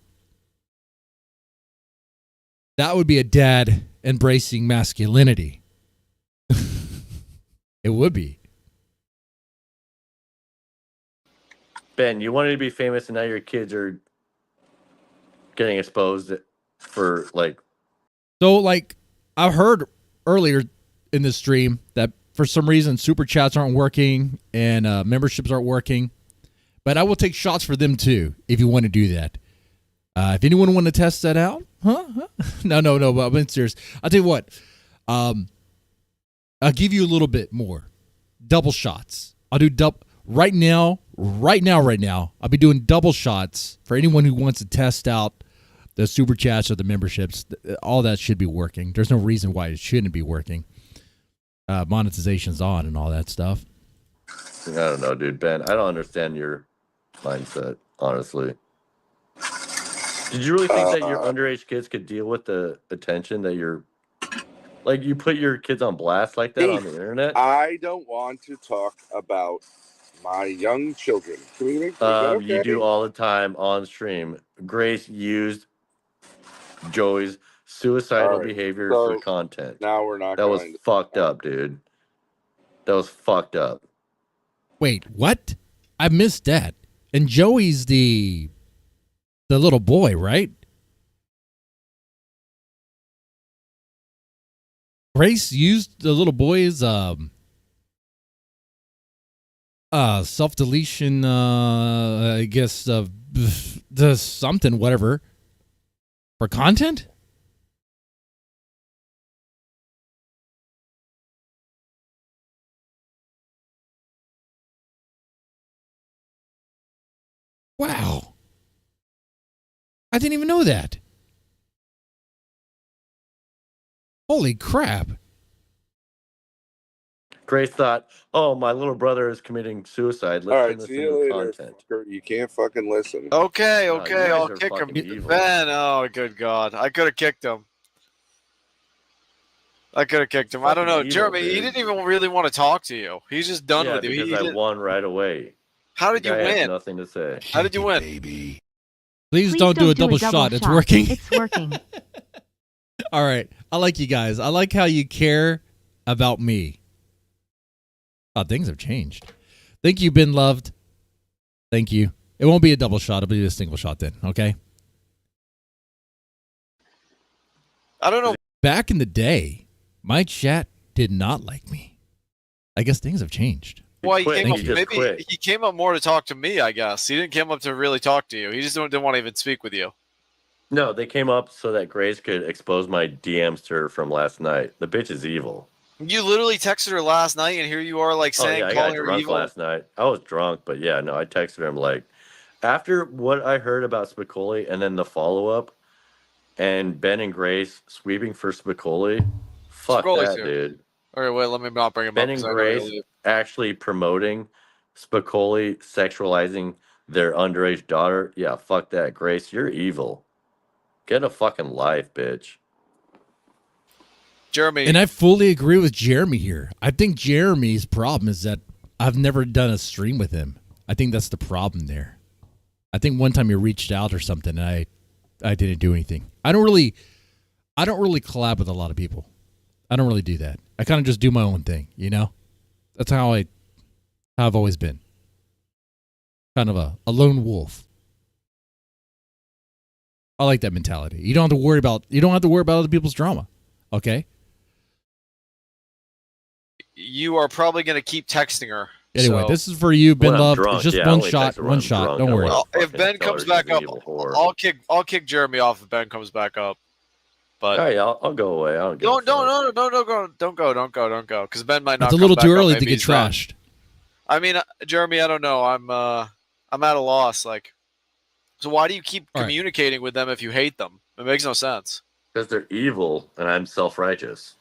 That would be a dad embracing masculinity. It would be. Ben, you wanted to be famous, and now your kids are getting exposed for, like... So, like, I heard earlier in the stream that for some reason super chats aren't working and memberships aren't working. But I will take shots for them, too, if you want to do that. If anyone want to test that out, No, but I'm being serious. I'll tell you what. I'll give you a little bit more. Double shots. I'll do right now. I'll be doing double shots for anyone who wants to test out the super chats or the memberships. All that should be working. There's no reason why it shouldn't be working. Monetization's on and all that stuff. I don't know, dude. Ben, I don't understand your mindset, honestly. Did you really think that your underage kids could deal with the attention that you're... Like, you put your kids on blast like that on the internet? I don't want to talk about my young children. Can we make okay? You do all the time on stream. Grace used Joey's suicidal behavior for content. Now we're not. That was fucked up, dude. That was fucked up. Wait, what? I missed that. And Joey's the little boy, right? Grace used the little boy's self-deletion, I guess, the something, whatever, for content? Wow. I didn't even know that. Holy crap. Grace thought, oh, my little brother is committing suicide. All right, Let's see you later. Content. You can't fucking listen. Okay, you guys I'll are kick him. fucking evil. Ben, oh, good God. I could have kicked him. I don't know. Evil, Jeremy, dude. he didn't even really want to talk to you. He's just done with you. Because I won right away. How did you I win? had nothing to say. How did you win? Please don't do a double shot. It's working. It's working. All right. I like you guys. I like how you care about me. Oh, things have changed. Thank you, been loved. Thank you. It won't be a double shot. It'll be a single shot then, okay? I don't know. Back in the day, my chat did not like me. I guess things have changed. Well, he came up more to talk to me, I guess. He didn't come up to really talk to you. He just didn't want to even speak with you. No, they came up so that Grace could expose my DMs to her from last night. The bitch is evil. You literally texted her last night, and here you are, like, saying, I got calling her drunk evil. last night. I was drunk, but yeah, no, I texted her. I'm like, after what I heard about Spicoli and then the follow-up and Ben and Grace sweeping for Spicoli, fuck Spicoli's that, here. dude. All right, wait, let me not bring him Ben up. and 'cause I know Grace he'll- actually promoting Spicoli sexualizing their underage daughter. Yeah, fuck that. Grace, you're evil. Get a fucking life, bitch. Jeremy. And I fully agree with Jeremy here. I think Jeremy's problem is that I've never done a stream with him. I think that's the problem there. I think one time he reached out or something and I didn't do anything. I don't really collab with a lot of people. I don't really do that. I kind of just do my own thing, you know? That's how I've always been. Kind of a lone wolf. I like that mentality. You don't have to worry about other people's drama. Okay? You are probably going to keep texting her. Anyway, so. this is for you, Ben When I'm Love. drunk, It's just yeah, I one only shot. text her when One I'm shot. drunk. Don't I worry. won't If fucking Ben tell her comes she's back an up, evil whore. I'll kick Jeremy off if Ben comes back up. But All right, I'll go away. I don't give a fuck. don't go, because Ben might not. It's a come little back too up. early Maybe to get he's done. trashed. I mean, Jeremy, I don't know. I'm at a loss. Like, so why do you keep All right. communicating with them if you hate them? It makes no sense. Because they're evil and I'm self-righteous.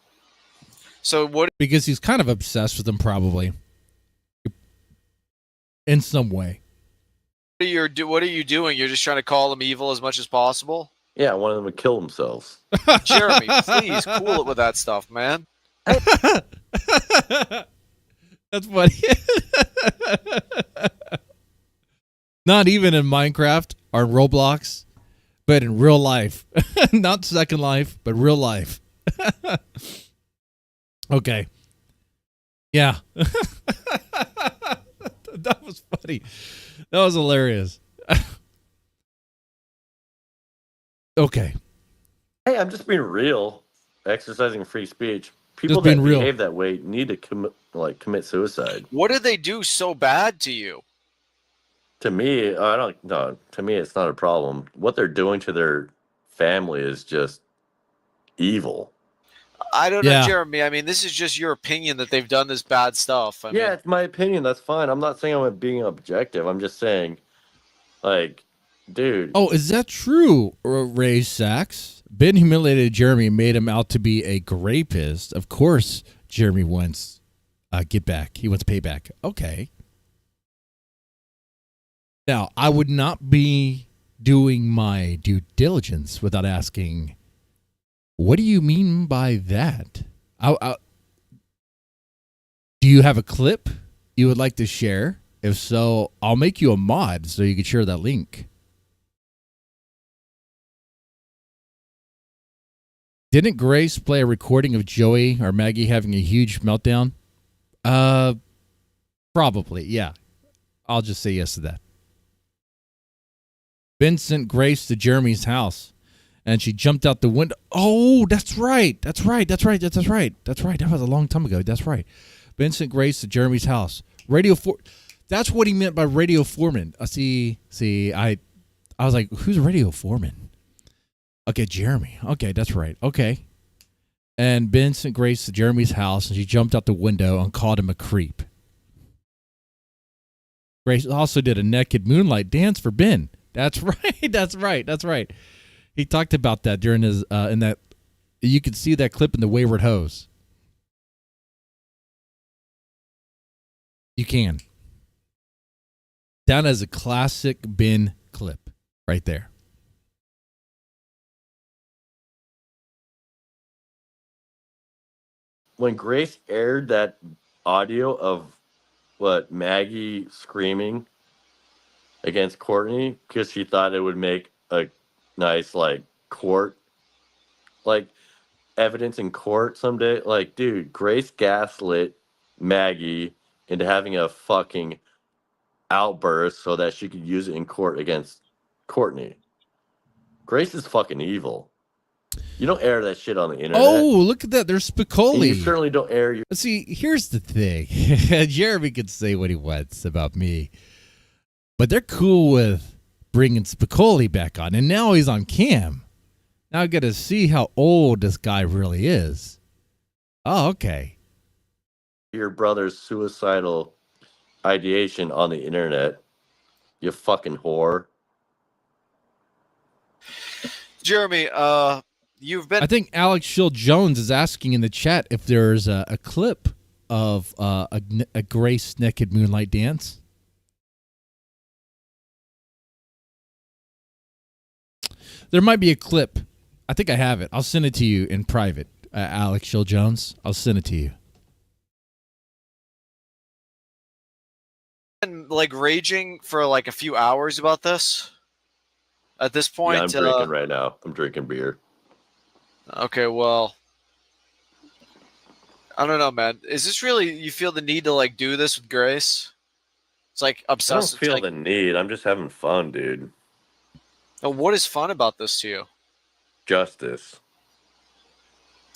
So what? Because he's kind of obsessed with them, probably. In some way. What are you doing? You're just trying to call them evil as much as possible? Yeah, I wanted them to kill themselves. Jeremy, please cool it with that stuff, man. That's funny. Not even in Minecraft or Roblox, but in real life. Not Second Life, but real life. Okay. Yeah. That was funny. That was hilarious. Okay. Hey, I'm just being real. Exercising free speech. People Just that being real. behave that way need to commit suicide. What did they do so bad to you? To me, I don't know. To me, it's not a problem. What they're doing to their family is just evil. I don't know, Jeremy. I mean, this is just your opinion that they've done this bad stuff. I mean, It's my opinion. That's fine. I'm not saying I'm being objective. I'm just saying, like, dude. Oh, is that true, Ray Sachs? Ben humiliated Jeremy and made him out to be a rapist. Of course, Jeremy wants get back. He wants payback. Okay. Now, I would not be doing my due diligence without asking, what do you mean by that? Do you have a clip you would like to share? If so, I'll make you a mod so you can share that link. Didn't Grace play a recording of Joey or Maggie having a huge meltdown? Probably, yeah. I'll just say yes to that. Ben sent Grace to Jeremy's house, and she jumped out the window. Oh, that's right. That's right. That's right. That's right. That's right. That was a long time ago. That's right. Ben sent Grace to Jeremy's house. That's what he meant by Radio Foreman. I was like, who's Radio Foreman? Okay, Jeremy. Okay, that's right. Okay. And Ben sent Grace to Jeremy's house, and she jumped out the window and called him a creep. Grace also did a naked moonlight dance for Ben. That's right. That's right. That's right. He talked about that during his in that. You can see that clip in the Wayward Hose. You can. That is a classic Ben clip right there. When Grace aired that audio of Maggie screaming against Courtney because she thought it would make a nice court evidence in court someday. Like, dude, Grace gaslit Maggie into having a fucking outburst so that she could use it in court against Courtney. Grace is fucking evil. You don't air that shit on the internet. Oh, look at that. There's Spicoli. And you certainly don't air your... See, here's the thing. Jeremy can say what he wants about me. But they're cool with bringing Spicoli back on. And now he's on cam. Now I got to see how old this guy really is. Oh, okay. Your brother's suicidal ideation on the internet. You fucking whore. Jeremy, you've been... I think Alex Shield Jones is asking in the chat if there's a clip of a Grace naked moonlight dance. There might be a clip. I think I have it. I'll send it to you in private, Alex Shield Jones. I'll send it to you. Been raging for a few hours about this. At this point, yeah, I'm drinking right now. I'm drinking beer. Okay, well, I don't know, man. Is this really? You feel the need to do this with Grace? It's obsessive. I don't feel the need. I'm just having fun, dude. What is fun about this to you? Justice.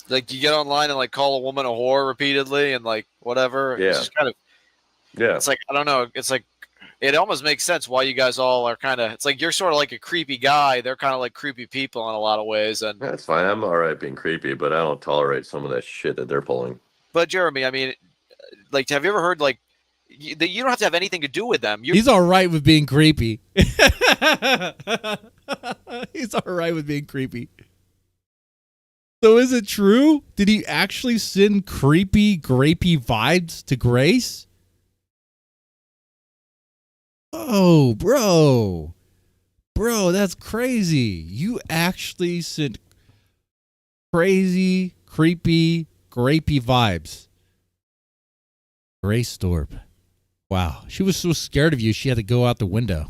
You get online and call a woman a whore repeatedly and whatever. Yeah. It's just kind of. Yeah. It's I don't know. It's it almost makes sense why you guys all are kind of. It's you're sort of a creepy guy. They're kind of creepy people in a lot of ways, and that's fine. I'm all right being creepy, but I don't tolerate some of that shit that they're pulling. But Jeremy, I mean, have you ever heard that you don't have to have anything to do with them? He's all right with being creepy. He's all right with being creepy. So is it true? Did he actually send creepy, grapey vibes to Grace? Oh, bro, that's crazy. You actually sent crazy, creepy, grapey vibes. Grace Thorpe. Wow. She was so scared of you, she had to go out the window.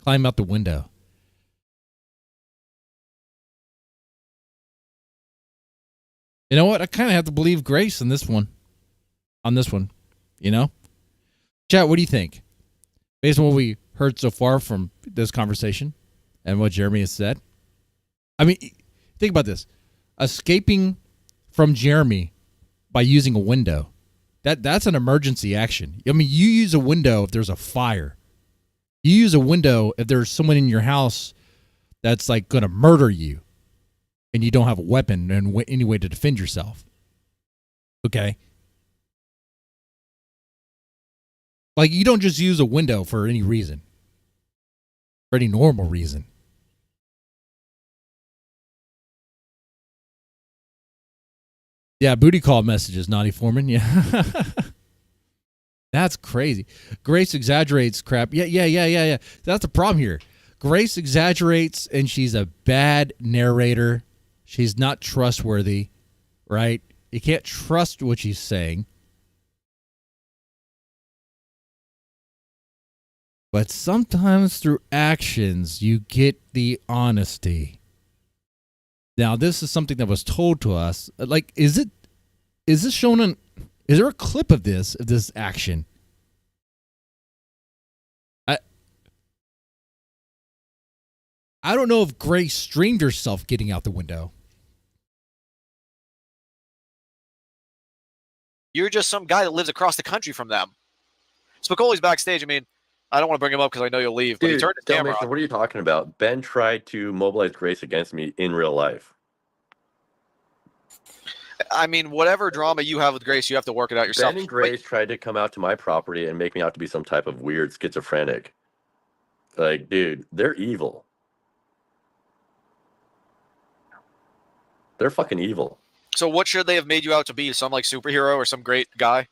Climb out the window. You know what? I kind of have to believe Grace on this one. You know? Chat, what do you think? Based on what we heard so far from this conversation and what Jeremy has said. I mean, think about this. Escaping from Jeremy by using a window. That's an emergency action. I mean, you use a window if there's a fire. You use a window if there's someone in your house that's like going to murder you and you don't have a weapon and any way to defend yourself. Okay? Like, you don't just use a window for any reason. For any normal reason. Yeah, booty call messages, Naughty Foreman. Yeah. That's crazy. Grace exaggerates crap. Yeah. That's the problem here. Grace exaggerates and she's a bad narrator. She's not trustworthy, right? You can't trust what she's saying. But sometimes through actions, you get the honesty. Now, this is something that was told to us. Like, is this shown on, is there a clip of this action? I don't know if Grace streamed herself getting out the window. You're just some guy that lives across the country from them. Spicoli's backstage. I mean, I don't want to bring him up because I know you'll leave, but Dude, he turned his camera Dalmatian, on. what are you talking about? Ben tried to mobilize Grace against me in real life. I mean, whatever drama you have with Grace, you have to work it out yourself. Ben and Grace tried to come out to my property and make me out to be some type of weird schizophrenic. Like, dude, they're evil. They're fucking evil. So what should they have made you out to be? Some like superhero or some great guy?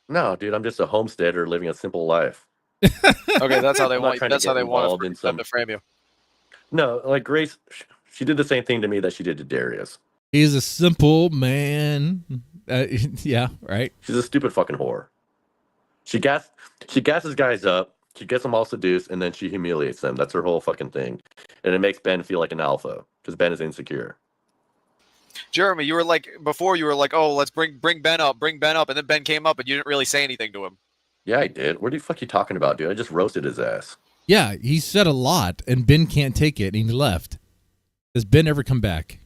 No, dude, I'm just a homesteader living a simple life. Okay, that's how they I'm not want. trying to That's how get they want involved in them to frame you. No, like Grace, she did the same thing to me that she did to Darius. He's a simple man. Yeah, right. She's a stupid fucking whore. She gasses guys up. She gets them all seduced, and then she humiliates them. That's her whole fucking thing, and it makes Ben feel like an alpha because Ben is insecure. Jeremy, you were like before. You were like, "Oh, let's bring Ben up, and then Ben came up, and you didn't really say anything to him. Yeah, I did. What the fuck you talking about, dude? I just roasted his ass. Yeah, he said a lot, and Ben can't take it, and he left. Does Ben ever come back?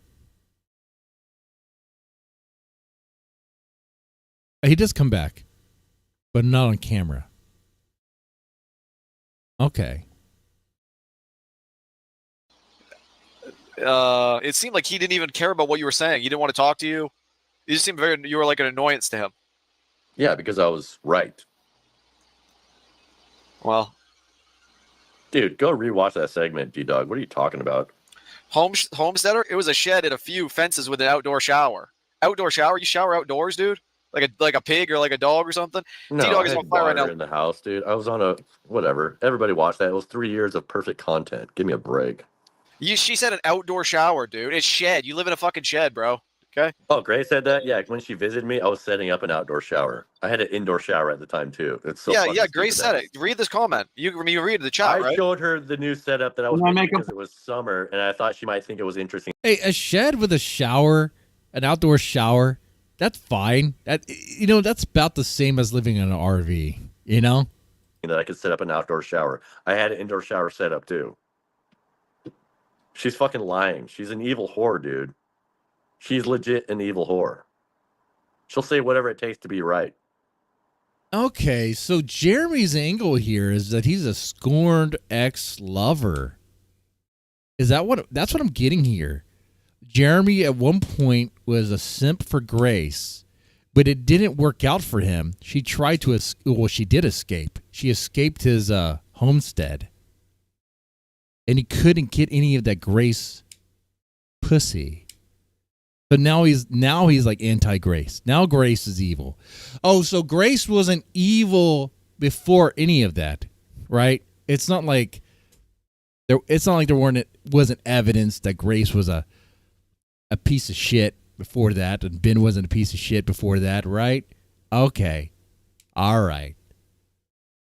He does come back, but not on camera. Okay. It seemed like he didn't even care about what you were saying. He didn't want to talk to you. You just seemed you were like an annoyance to him. Yeah, because I was right. Well, dude, go rewatch that segment, G-Dog. What are you talking about? Homesteader? It was a shed and a few fences with an outdoor shower. Outdoor shower? You shower outdoors, dude? Like a pig or like a dog or something? No, T-Dog is I on had fire right water now. in the house, dude. I was on a whatever. Everybody watched that. It was 3 years of perfect content. Give me a break. She said an outdoor shower, dude. It's shed. You live in a fucking shed, bro. Okay. Oh, Grace said that? Yeah, when she visited me, I was setting up an outdoor shower. I had an indoor shower at the time, too. It's so yeah. Grace said it. Read this comment. You read the chat, right? I showed her the new setup that I was making because it was summer, and I thought she might think it was interesting. Hey, a shed with a shower, an outdoor shower, that's fine. That's about the same as living in an RV, you know? That I could set up an outdoor shower. I had an indoor shower set up, too. She's fucking lying. She's an evil whore, dude. She's legit an evil whore. She'll say whatever it takes to be right. Okay, so Jeremy's angle here is that he's a scorned ex-lover. That's what I'm getting here. Jeremy at one point was a simp for Grace, but it didn't work out for him. She tried to she did escape. She escaped his homestead. And he couldn't get any of that Grace pussy. So now he's like anti-Grace. Now Grace is evil. Oh, so Grace wasn't evil before any of that, right? it's not like there wasn't evidence that Grace was a piece of shit before that, and Ben wasn't a piece of shit before that, right? Okay. All right.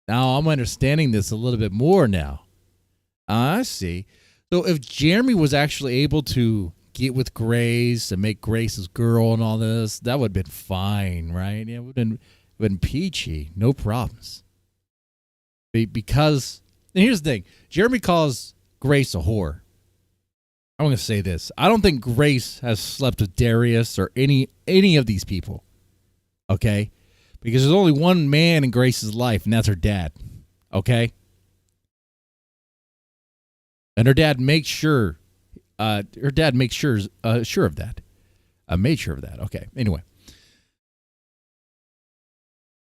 Now I'm understanding this a little bit more now. I see. So if Jeremy was actually able to get with Grace and make Grace his girl and all this, that would have been fine, right? Yeah, it would have been peachy. No problems. Because, and here's the thing. Jeremy calls Grace a whore. I'm going to say this. I don't think Grace has slept with Darius or any of these people. Okay? Because there's only one man in Grace's life, and that's her dad. Okay? And her dad makes sure sure of that. Made sure of that. Okay. Anyway.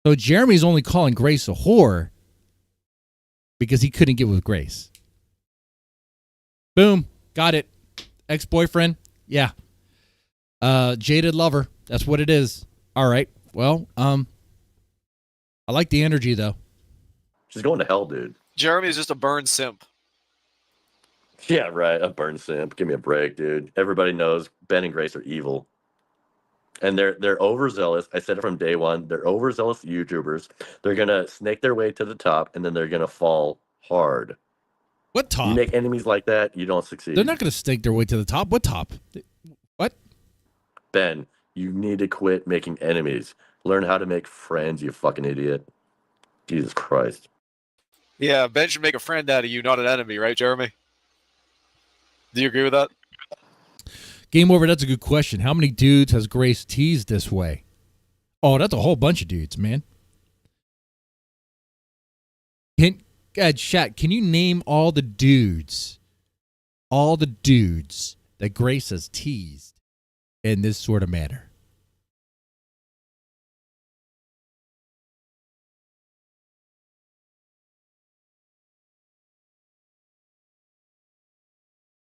So Jeremy's only calling Grace a whore because he couldn't get with Grace. Boom. Got it. Ex-boyfriend. Yeah. Jaded lover. That's what it is. All right. Well, I like the energy though. She's going to hell, dude. Jeremy is just a burn simp. Yeah, right. A burn simp. Give me a break, dude. Everybody knows Ben and Grace are evil. And they're overzealous. I said it from day one. They're overzealous YouTubers. They're gonna snake their way to the top, and then they're gonna fall hard. What top? You make enemies like that, you don't succeed. They're not gonna snake their way to the top. What top? What? Ben, you need to quit making enemies. Learn how to make friends, you fucking idiot. Jesus Christ. Yeah, Ben should make a friend out of you, not an enemy, right, Jeremy? Do you agree with that? Game over. That's a good question. How many dudes has Grace teased this way? Oh, that's a whole bunch of dudes, man. Chat, can you name all the dudes that Grace has teased in this sort of manner?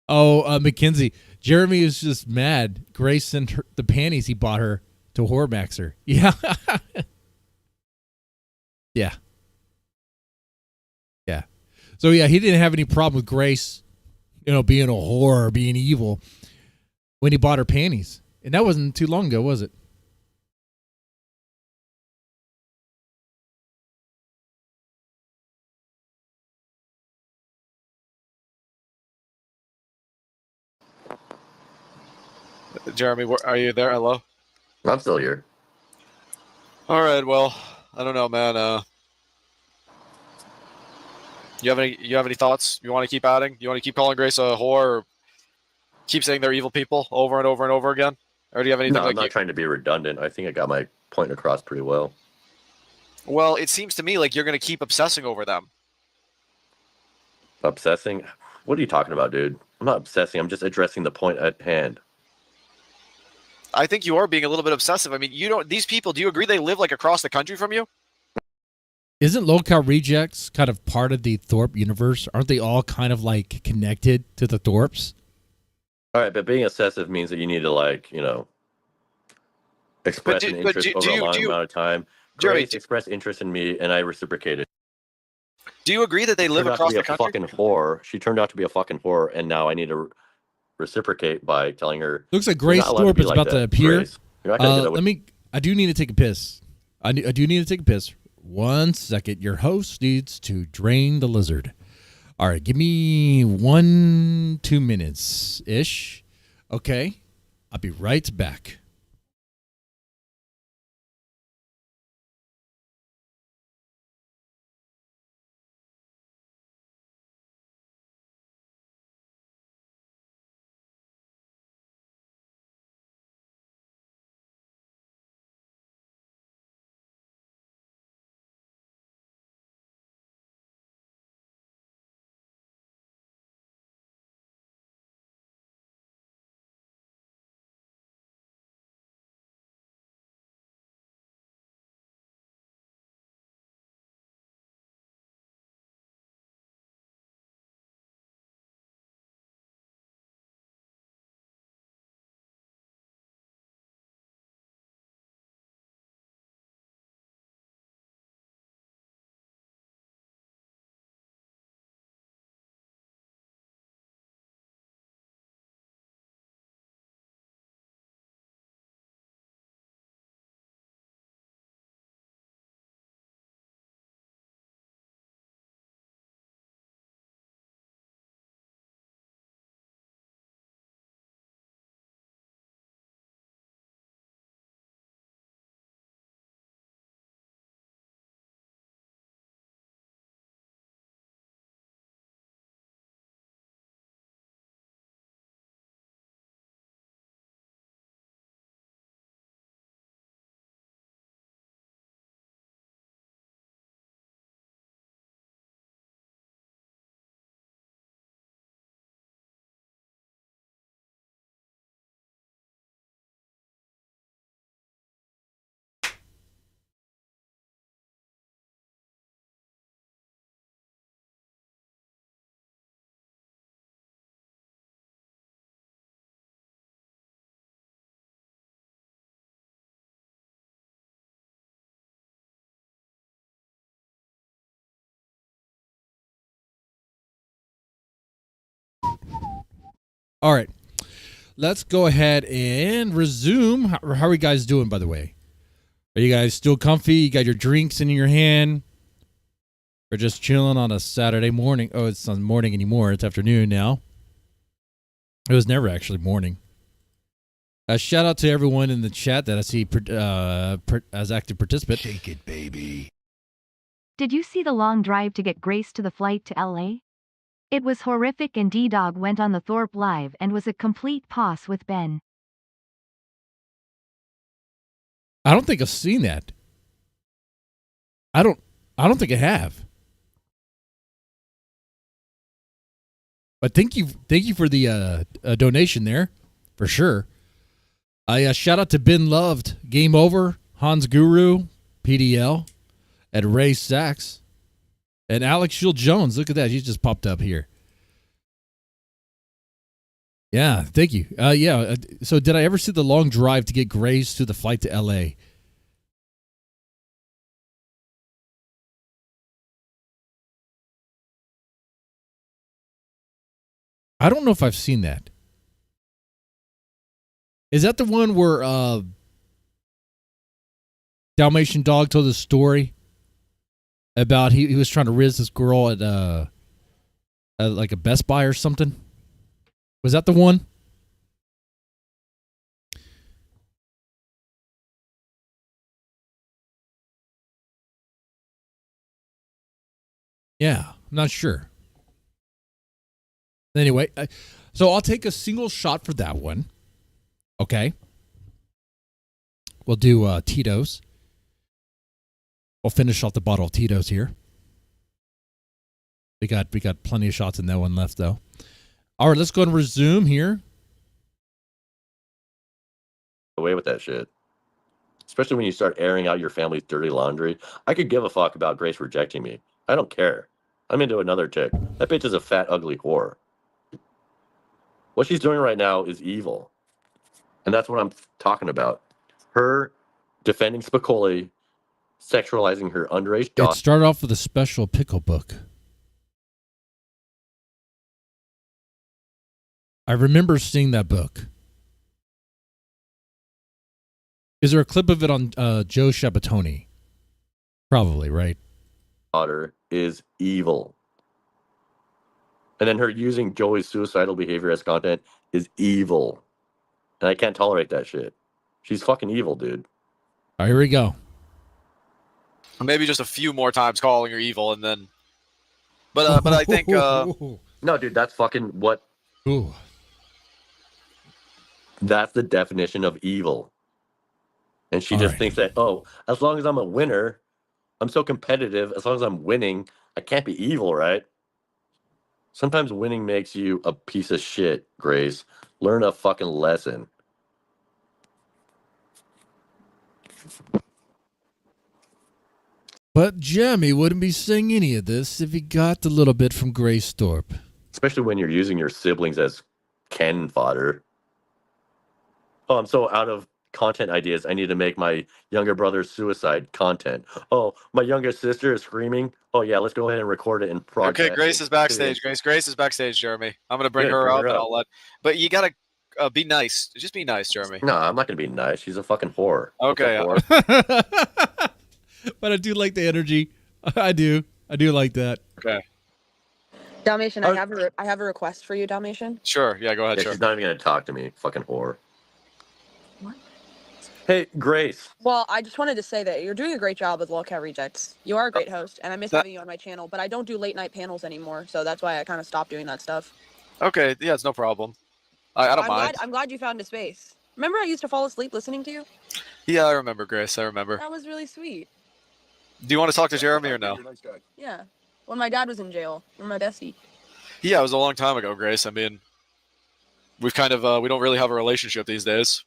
Oh, Mackenzie. Jeremy is just mad. Grace sent her the panties he bought her to whoremax her. Yeah. Yeah. Yeah. So, yeah, he didn't have any problem with Grace, being a whore or being evil when he bought her panties. And that wasn't too long ago, was it? Jeremy, are you there? Hello? I'm still here. All right, well, I don't know, man. You have any thoughts? You want to keep adding? You want to keep calling Grace a whore, or keep saying they're evil people over and over and over again? Or do you have anything No, I'm not trying to be redundant. I think I got my point across pretty well. Well, it seems to me like you're going to keep obsessing over them. Obsessing? What are you talking about, dude? I'm not obsessing. I'm just addressing the point at hand. I think you are being a little bit obsessive. I mean, these people, do you agree they live like across the country from you? Isn't Local Rejects kind of part of the Thorpe universe? Aren't they all kind of like connected to the Thorpes? All right, but being obsessive means that you need to, express an interest over a long amount of time. Grace expressed interest in me, and I reciprocated. Do you agree that they live across the country? Fucking whore. She turned out to be a fucking whore, and now I need to reciprocate by telling her. Looks like Grace Thorpe is about to appear. I do need to take a piss. I do need to take a piss. 1 second. Your host needs to drain the lizard. All right, give me 2 minutes ish. Okay, I'll be right back. All right. Let's go ahead and resume. How are you guys doing, by the way? Are you guys still comfy? You got your drinks in your hand? Or just chilling on a Saturday morning? Oh, it's not morning anymore. It's afternoon now. It was never actually morning. Shout out to everyone in the chat that I see as active participant. Shake it, baby. Did you see the long drive to get Grace to the flight to LA? It was horrific, and D-Dog went on the Thorpe Live and was a complete pos with Ben. I don't think I've seen that. I don't think I have. But thank you for the donation there, for sure. Shout out to Ben Loved, Game Over, Hans Guru, PDL, and Ray Sachs, and Alex Shield Jones. Look at that, he just popped up here. Yeah, thank you. So did I ever see the long drive to get Grace to the flight to LA? I don't know if I've seen that. Is that the one where Dalmatian Dog told the story about he was trying to riz this girl at like a Best Buy or something? Was that the one? Yeah, I'm not sure. Anyway, so I'll take a single shot for that one. Okay. We'll do Tito's. We'll finish off the bottle of Tito's here. We got plenty of shots in that one left, though. All right, let's go and resume here. Away with that shit. Especially when you start airing out your family's dirty laundry. I could give a fuck about Grace rejecting me. I don't care. I'm into another chick. That bitch is a fat, ugly whore. What she's doing right now is evil. And that's what I'm talking about. Her defending Spicoli, sexualizing her underage daughter. It started off with a special pickle book. I remember seeing that book. Is there a clip of it on Joe Shabatoni? Probably, right? Daughter is evil. And then her using Joey's suicidal behavior as content is evil. And I can't tolerate that shit. She's fucking evil, dude. All right, here we go. Maybe just a few more times calling her evil, and then. But I think. No, dude, that's fucking what. Ooh. That's the definition of evil. And she just thinks that, oh, as long as I'm a winner, I'm so competitive. As long as I'm winning, I can't be evil, right? Sometimes winning makes you a piece of shit, Grace. Learn a fucking lesson. But Jemmy wouldn't be saying any of this if he got the little bit from Grace Thorpe. Especially when you're using your siblings as cannon fodder. Oh, I'm so out of content ideas. I need to make my younger brother's suicide content. Oh, my younger sister is screaming. Oh, yeah, let's go ahead and record it in progress. Okay, Grace is backstage. Grace is backstage, Jeremy. I'm going to bring her up, and I'll let. But you got to be nice. Just be nice, Jeremy. No, I'm not going to be nice. She's a fucking whore. Okay. But I do like the energy. I do like that. Okay. Dalmatian, I have a request for you, Dalmatian. Sure. Yeah, go ahead. Yeah, sure. She's not even going to talk to me. Fucking whore. What? Hey, Grace. Well, I just wanted to say that you're doing a great job with Lolcat Rejects. You are a great host, and I miss having you on my channel, but I don't do late night panels anymore, so that's why I kind of stopped doing that stuff. Okay. Yeah, it's no problem. I don't mind. I'm glad you found a space. Remember I used to fall asleep listening to you? Yeah, I remember, Grace. I remember. That was really sweet. Do you want to talk to Jeremy or no? Yeah. When my dad was in jail. You're my bestie. Yeah, it was a long time ago, Grace. I mean, we've kind of, we don't really have a relationship these days.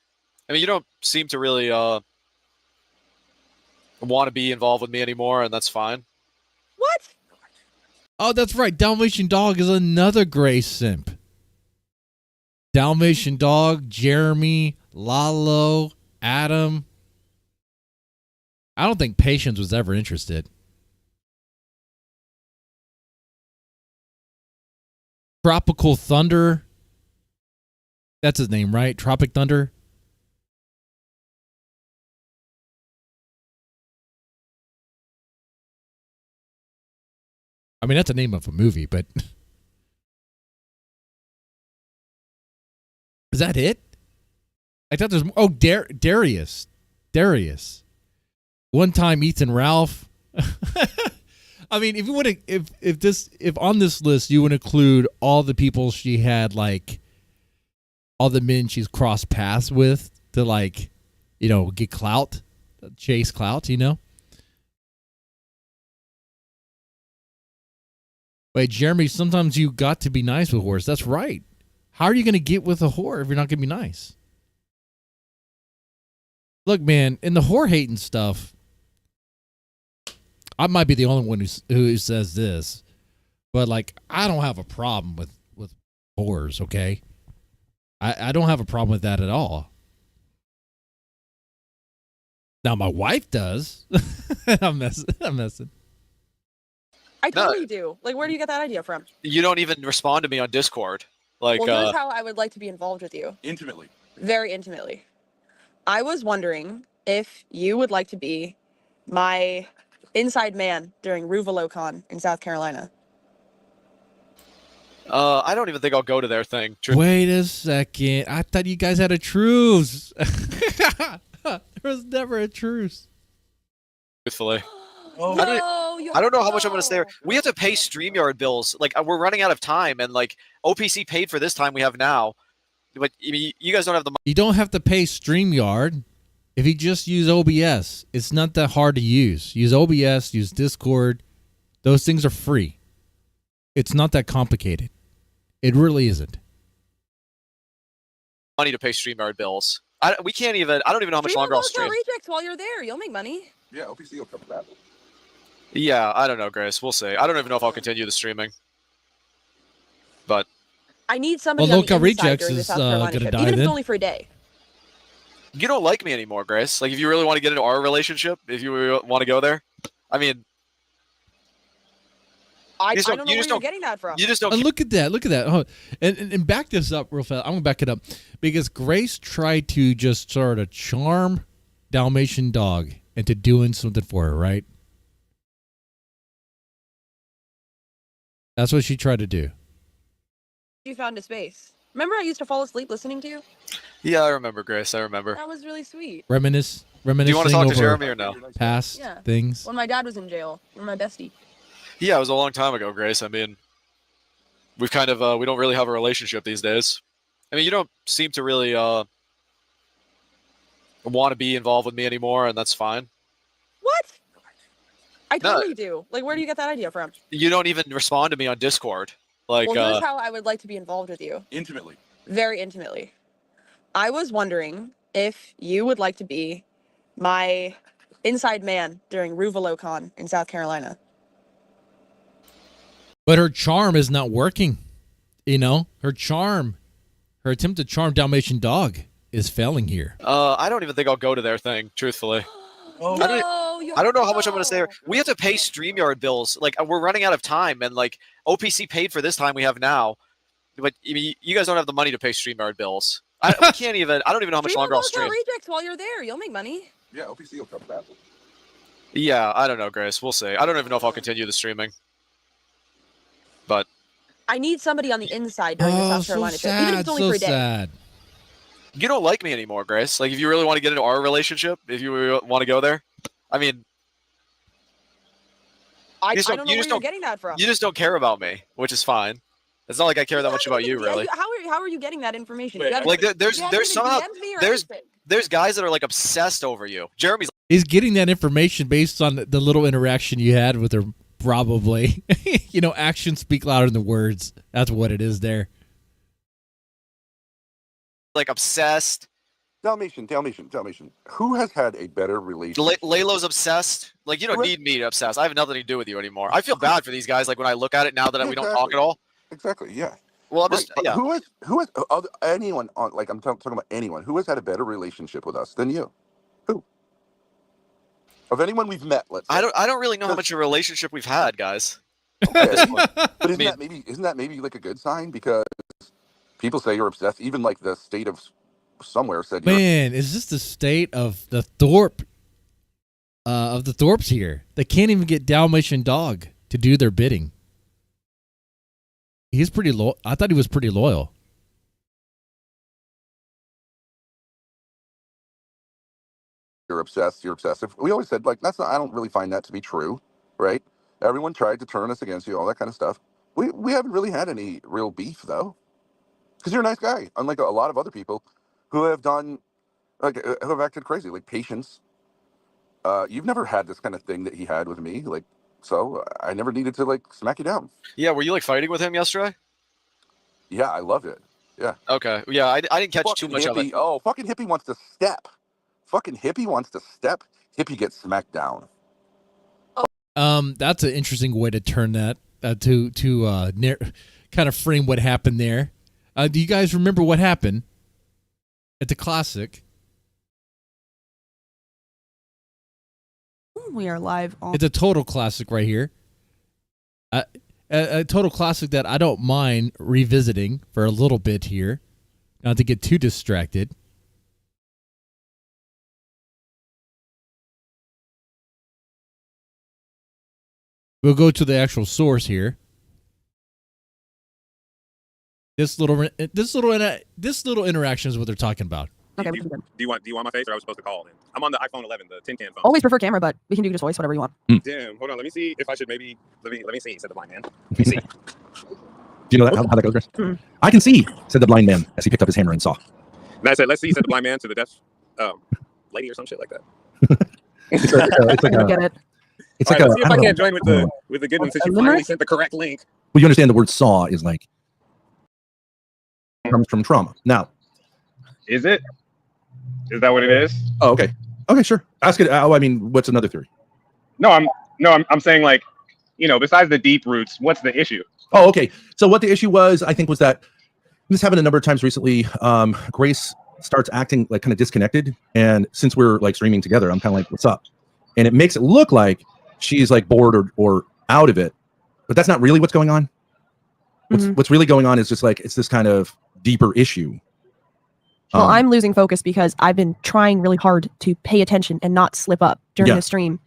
I mean, you don't seem to really want to be involved with me anymore, and that's fine. What? Oh, that's right. Dalmatian Dog is another Grace simp. Dalmatian Dog, Jeremy, Lalo, Adam. I don't think Patience was ever interested. Tropical Thunder. That's his name, right? Tropic Thunder. I mean, that's the name of a movie, but is that it? I thought there's Darius. Darius. One time Ethan Ralph. I mean, if you want to, if on this list you would include all the people she had, like all the men she's crossed paths with to, like, you know, get clout, chase clout, you know. Wait, Jeremy, sometimes you got to be nice with whores. That's right. How are you going to get with a whore if you're not going to be nice? Look, man, in the whore hating stuff, I might be the only one who says this, but, like, I don't have a problem with whores, okay? I don't have a problem with that at all. Now, my wife does. I'm messing. I totally do. Like, where do you get that idea from? You don't even respond to me on Discord. Like, well, here's how I would like to be involved with you. Intimately. Very intimately. I was wondering if you would like to be my inside man during RuValocon in South Carolina. I don't even think I'll go to their thing. Wait a second. I thought you guys had a truce. There was never a truce. Truthfully. Oh, I don't know how much I'm going to stay there. We have to pay StreamYard bills. Like, we're running out of time, and, like, OPC paid for this time we have now. But you guys don't have the money. You don't have to pay StreamYard if you just use OBS. It's not that hard to use. Use OBS, use Discord. Those things are free. It's not that complicated. It really isn't. Money to pay StreamYard bills. We can't even. I don't even know how much longer I'll stream. Rejects while you're there. You'll make money. Yeah, OPC will cover that. Yeah, I don't know, Grace. We'll see. I don't even know if I'll continue the streaming. But I need somebody on the inside Rejects during the is South Carolina gonna trip, die even if then. it's only for a day. you don't like me anymore, Grace. Like, if you really want to get into our relationship, if you want to go there, I mean, I don't know where you're getting that from. You just don't. Look at that. Look at that. Oh, and back this up real fast. I'm going to back it up. Because Grace tried to just sort of charm Dalmatian Dog into doing something for her, right? That's what she tried to do. You found a space. Remember I used to fall asleep listening to you? Yeah, I remember, Grace. I remember. That was really sweet. Reminiscing. Do you want to talk to Jeremy or no? Past things. When my dad was in jail. You're my bestie. Yeah, it was a long time ago, Grace. I mean, we've kind of, we don't really have a relationship these days. I mean, you don't seem to really want to be involved with me anymore, and that's fine. What? I totally do. Like, where do you get that idea from? You don't even respond to me on Discord. Like, well, here's how I would like to be involved with you. Intimately. Very intimately. I was wondering if you would like to be my inside man during RuValocon in South Carolina. But her charm is not working. You know, her attempt to charm Dalmatian Dog is failing here. I don't even think I'll go to their thing, truthfully. I don't know how much I'm going to stay there. We have to pay StreamYard bills. Like, we're running out of time, and, like, OPC paid for this time we have now. But you guys don't have the money to pay StreamYard bills. We can't even. I don't even know how much longer I'll stream. Rejects while you're there. You'll make money. Yeah, OPC will cover that. Yeah, I don't know, Grace. We'll see. I don't even know if I'll continue the streaming. But I need somebody on the inside during the South Carolina trip, even if it's only for a day. Sad. You don't like me anymore, Grace. Like, if you really want to get into our relationship, if you want to go there, I mean, I don't know where you're getting that from. You just don't care about me, which is fine. It's not like I care that much about you, really. How are you getting that information? Like, there's somehow there's guys that are, like, obsessed over you. Jeremy's. He's getting that information based on the little interaction you had with her, probably. You know, actions speak louder than words. That's what it is there. Like, obsessed. Dalmatian. Who has had a better relationship? Laylo's obsessed. Like, you don't need me to obsess. I have nothing to do with you anymore. I feel bad for these guys. Like, when I look at it now that we don't talk at all. Exactly. Yeah. Well, I'm just. Yeah. Who has anyone on? Like, I'm talking about anyone who has had a better relationship with us than you? Who? Of anyone we've met, let's say. I don't really know how much of a relationship we've had, guys. Okay. But isn't that maybe like a good sign? Because People say you're obsessed. Even like the state of somewhere said, Man, is this the state of the Thorpe? Of the Thorpes here, they can't even get Dalmatian Dog to do their bidding. He's pretty loyal. I thought he was pretty loyal. you're obsessed. You're obsessive. We always said like that's not. I don't really find that to be true, right? Everyone tried to turn us against you, all that kind of stuff. We haven't really had any real beef though, because you're a nice guy, unlike a lot of other people who have done who have acted crazy, like Patience. You've never had this kind of thing that he had with me, like, so I never needed to like smack you down. Yeah, were you like fighting with him yesterday? Yeah, I loved it. Yeah. Okay. Yeah, I didn't catch Fucking too much hippie. of it. Oh, fucking hippie wants to step. Fucking hippie wants to step. Hippie gets smacked down. That's an interesting way to turn that to kind of frame what happened there. Do you guys remember what happened at the Classic? We are live on. It's a total classic right here. A total classic that I don't mind revisiting for a little bit here, not to get too distracted. We'll go to the actual source here. This little interaction is what they're talking about. Okay. Do you want my face, or I was supposed to call? Then I'm on the iPhone 11, the 1010 phone. Always prefer camera, but we can do just voice, whatever you want. Damn, hold on. Let me see if I should maybe let me see. Said the blind man. Let me see. Do you know that, how that goes, Chris? I can see, said the blind man as he picked up his hammer and saw. And I said, let's see. Said the blind man to the deaf lady or some shit like that. It's like I get it. It's All like right, let's see if I don't can't know. join with the good one since you limerick? finally sent the correct link. Well, you understand the word saw is like comes from trauma. Now, is it? Is that what it is? Oh, okay. Okay, sure. Ask it. I mean, what's another theory? No, I'm saying like, besides the deep roots, what's the issue? Oh, okay. So what the issue was, I think, was that this happened a number of times recently. Grace starts acting like kind of disconnected, and since we're like streaming together, I'm kind of like, "What's up?" And it makes it look like she's like bored or out of it, but that's not really what's going on. What's really going on is just like it's this kind of deeper issue. Well, I'm losing focus because I've been trying really hard to pay attention and not slip up during the stream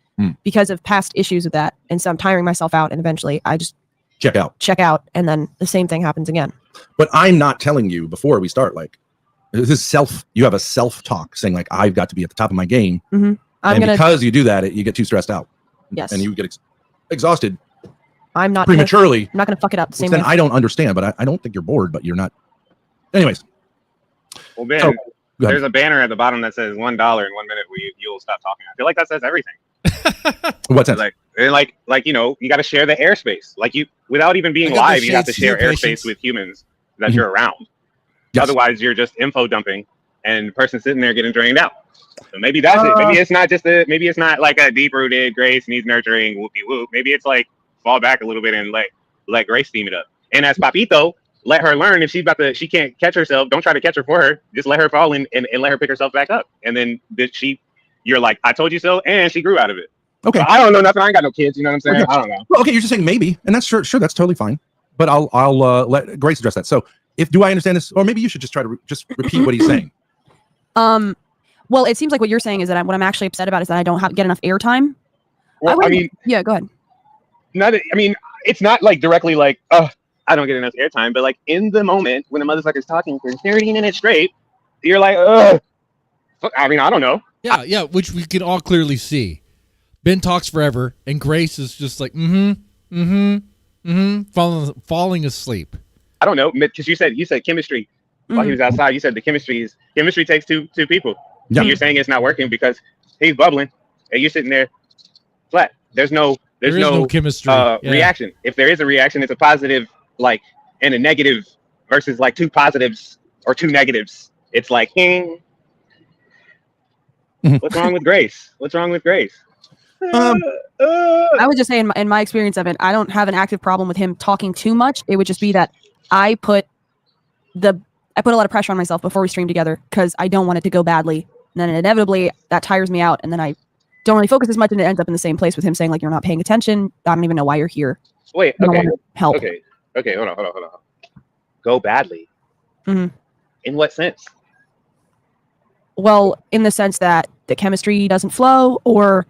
because of past issues with that. And so I'm tiring myself out, and eventually I just check out, and then the same thing happens again. But I'm not telling you before we start, like, this is you have a self-talk saying like, I've got to be at the top of my game. Because you do that, you get too stressed out. Yes. And you get exhausted. I'm not prematurely. I'm not going to fuck it up the same Then way. I don't understand, but I don't think you're bored, but you're not. Anyways. Well, Ben, there's a banner at the bottom that says $1 in 1 minute you'll stop talking. I feel like that says everything. What's that? Like you got to share the airspace. Like without even being live, you have to share airspace with humans that you're around. Yes. Otherwise, you're just info dumping, and the person sitting there getting drained out. So maybe that's it. Maybe it's not maybe it's not like a deep rooted Grace needs nurturing whoopie whoop. Maybe it's like fall back a little bit and let Grace steam it up. And as Papito, let her learn if she can't catch herself. Don't try to catch her for her. Just let her fall and let her pick herself back up. And then you're like, I told you so, and she grew out of it. Okay. So I don't know nothing. I ain't got no kids. You know what I'm saying? I don't know. Well, okay, you're just saying maybe, and that's sure, that's totally fine. But I'll let Grace address that. So do I understand this, or maybe you should just try to just repeat what he's saying. Well, it seems like what you're saying is that what I'm actually upset about is that I don't get enough airtime. Well, yeah, go ahead. It's not like directly like, I don't get enough airtime, but like in the moment when the motherfucker's talking for 30 minutes straight, you're like, I don't know. Yeah, which we can all clearly see. Ben talks forever, and Grace is just like, falling asleep. I don't know, because you said chemistry while he was outside. You said the chemistry takes two people. Yeah. And you're saying it's not working because he's bubbling, and you're sitting there flat. There's no chemistry reaction. If there is a reaction, it's a positive, like, and a negative versus like two positives or two negatives. It's like, what's wrong with Grace? What's wrong with Grace? I would just say in my experience of it, I don't have an active problem with him talking too much. It would just be that I put a lot of pressure on myself before we stream together because I don't want it to go badly. And then inevitably that tires me out, and then I don't really focus as much, and it ends up in the same place with him saying like, you're not paying attention. I don't even know why you're here. Wait, okay. Help. Okay, hold on. Go badly. Mm-hmm. In what sense? Well, in the sense that the chemistry doesn't flow, or,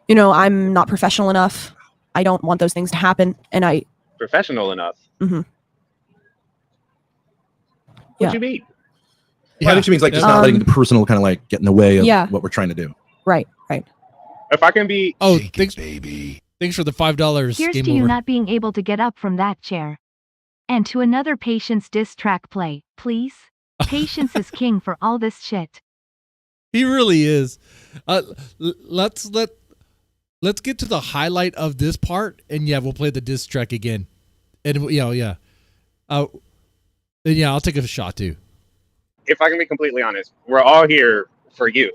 you know, I'm not professional enough. I don't want those things to happen, and I... Professional enough? Mm-hmm. What you mean? Yeah, I think she means like just not letting the personal kind of like get in the way of what we're trying to do. Right. If I can be... Oh, thanks, baby. Thanks for the $5. Here's Game to you over. not being able to get up from that chair. And to another Patience diss track play, please. Patience is king for all this shit. He really is. Let's get to the highlight of this part, and we'll play the diss track again. And and I'll take a shot too. If I can be completely honest, we're all here for you.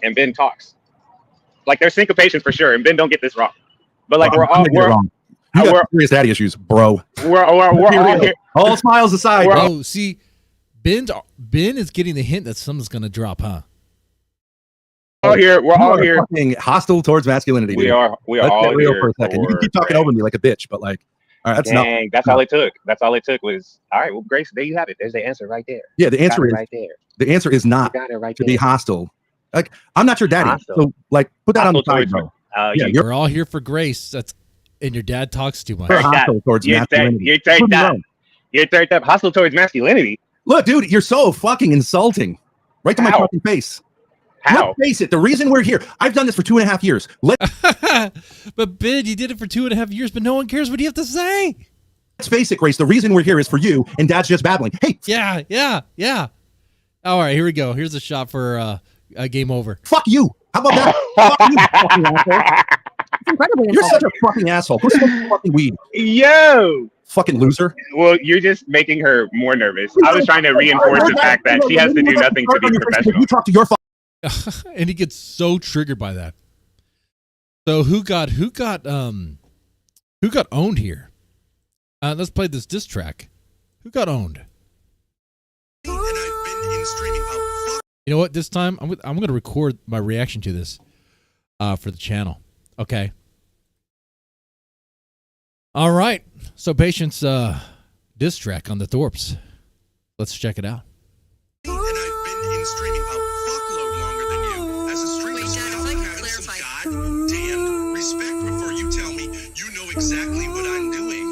And Ben talks. Like, there's syncopation for sure, and Ben don't get this wrong. But like, we're wrong. You got serious daddy issues, bro. We're all here. All smiles aside, bro. Oh, see, Ben is getting the hint that something's gonna drop, huh? We're all here. Fucking hostile towards masculinity. We dude. are all real here for a second. You can keep talking over me like a bitch, but like, all right, that's Dang, that's all it took. That's all it took was, all right, well, Grace, there you have it. There's the answer right there. Yeah, the answer is right there. The answer is not to be hostile. Like, I'm not your daddy, so like, put that on the side, bro. We're all here for Grace. And your dad talks too much. Hostile towards masculinity. You're turned up. Hostile towards masculinity. Look, dude, you're so fucking insulting. Right to my fucking face. How? Let's face it, the reason we're here, I've done this for 2.5 years. But Ben, you did it for 2.5 years, but no one cares what you have to say. Let's face it, Grace, the reason we're here is for you, and Dad's just babbling. Hey. Yeah. All right, here we go. Here's a shot for game over. Fuck you. How about that? Fuck you, fucking asshole. It's incredibly You're insulting. such a fucking asshole. Go smoke fucking weed. Yo. Fucking loser. Well, you're just making her more nervous. I was trying to reinforce the fact that she has to do nothing to be professional. You talk to your and he gets so triggered by that. So who got owned here? Let's play this diss track. Who got owned? You know what? This time I'm going to record my reaction to this for the channel. Okay. All right. So Patience diss track on the Thorps. Let's check it out. And I've been in streaming a fuckload longer than you. As a streamer, I'm having some goddamn respect before you tell me you know exactly what I'm doing.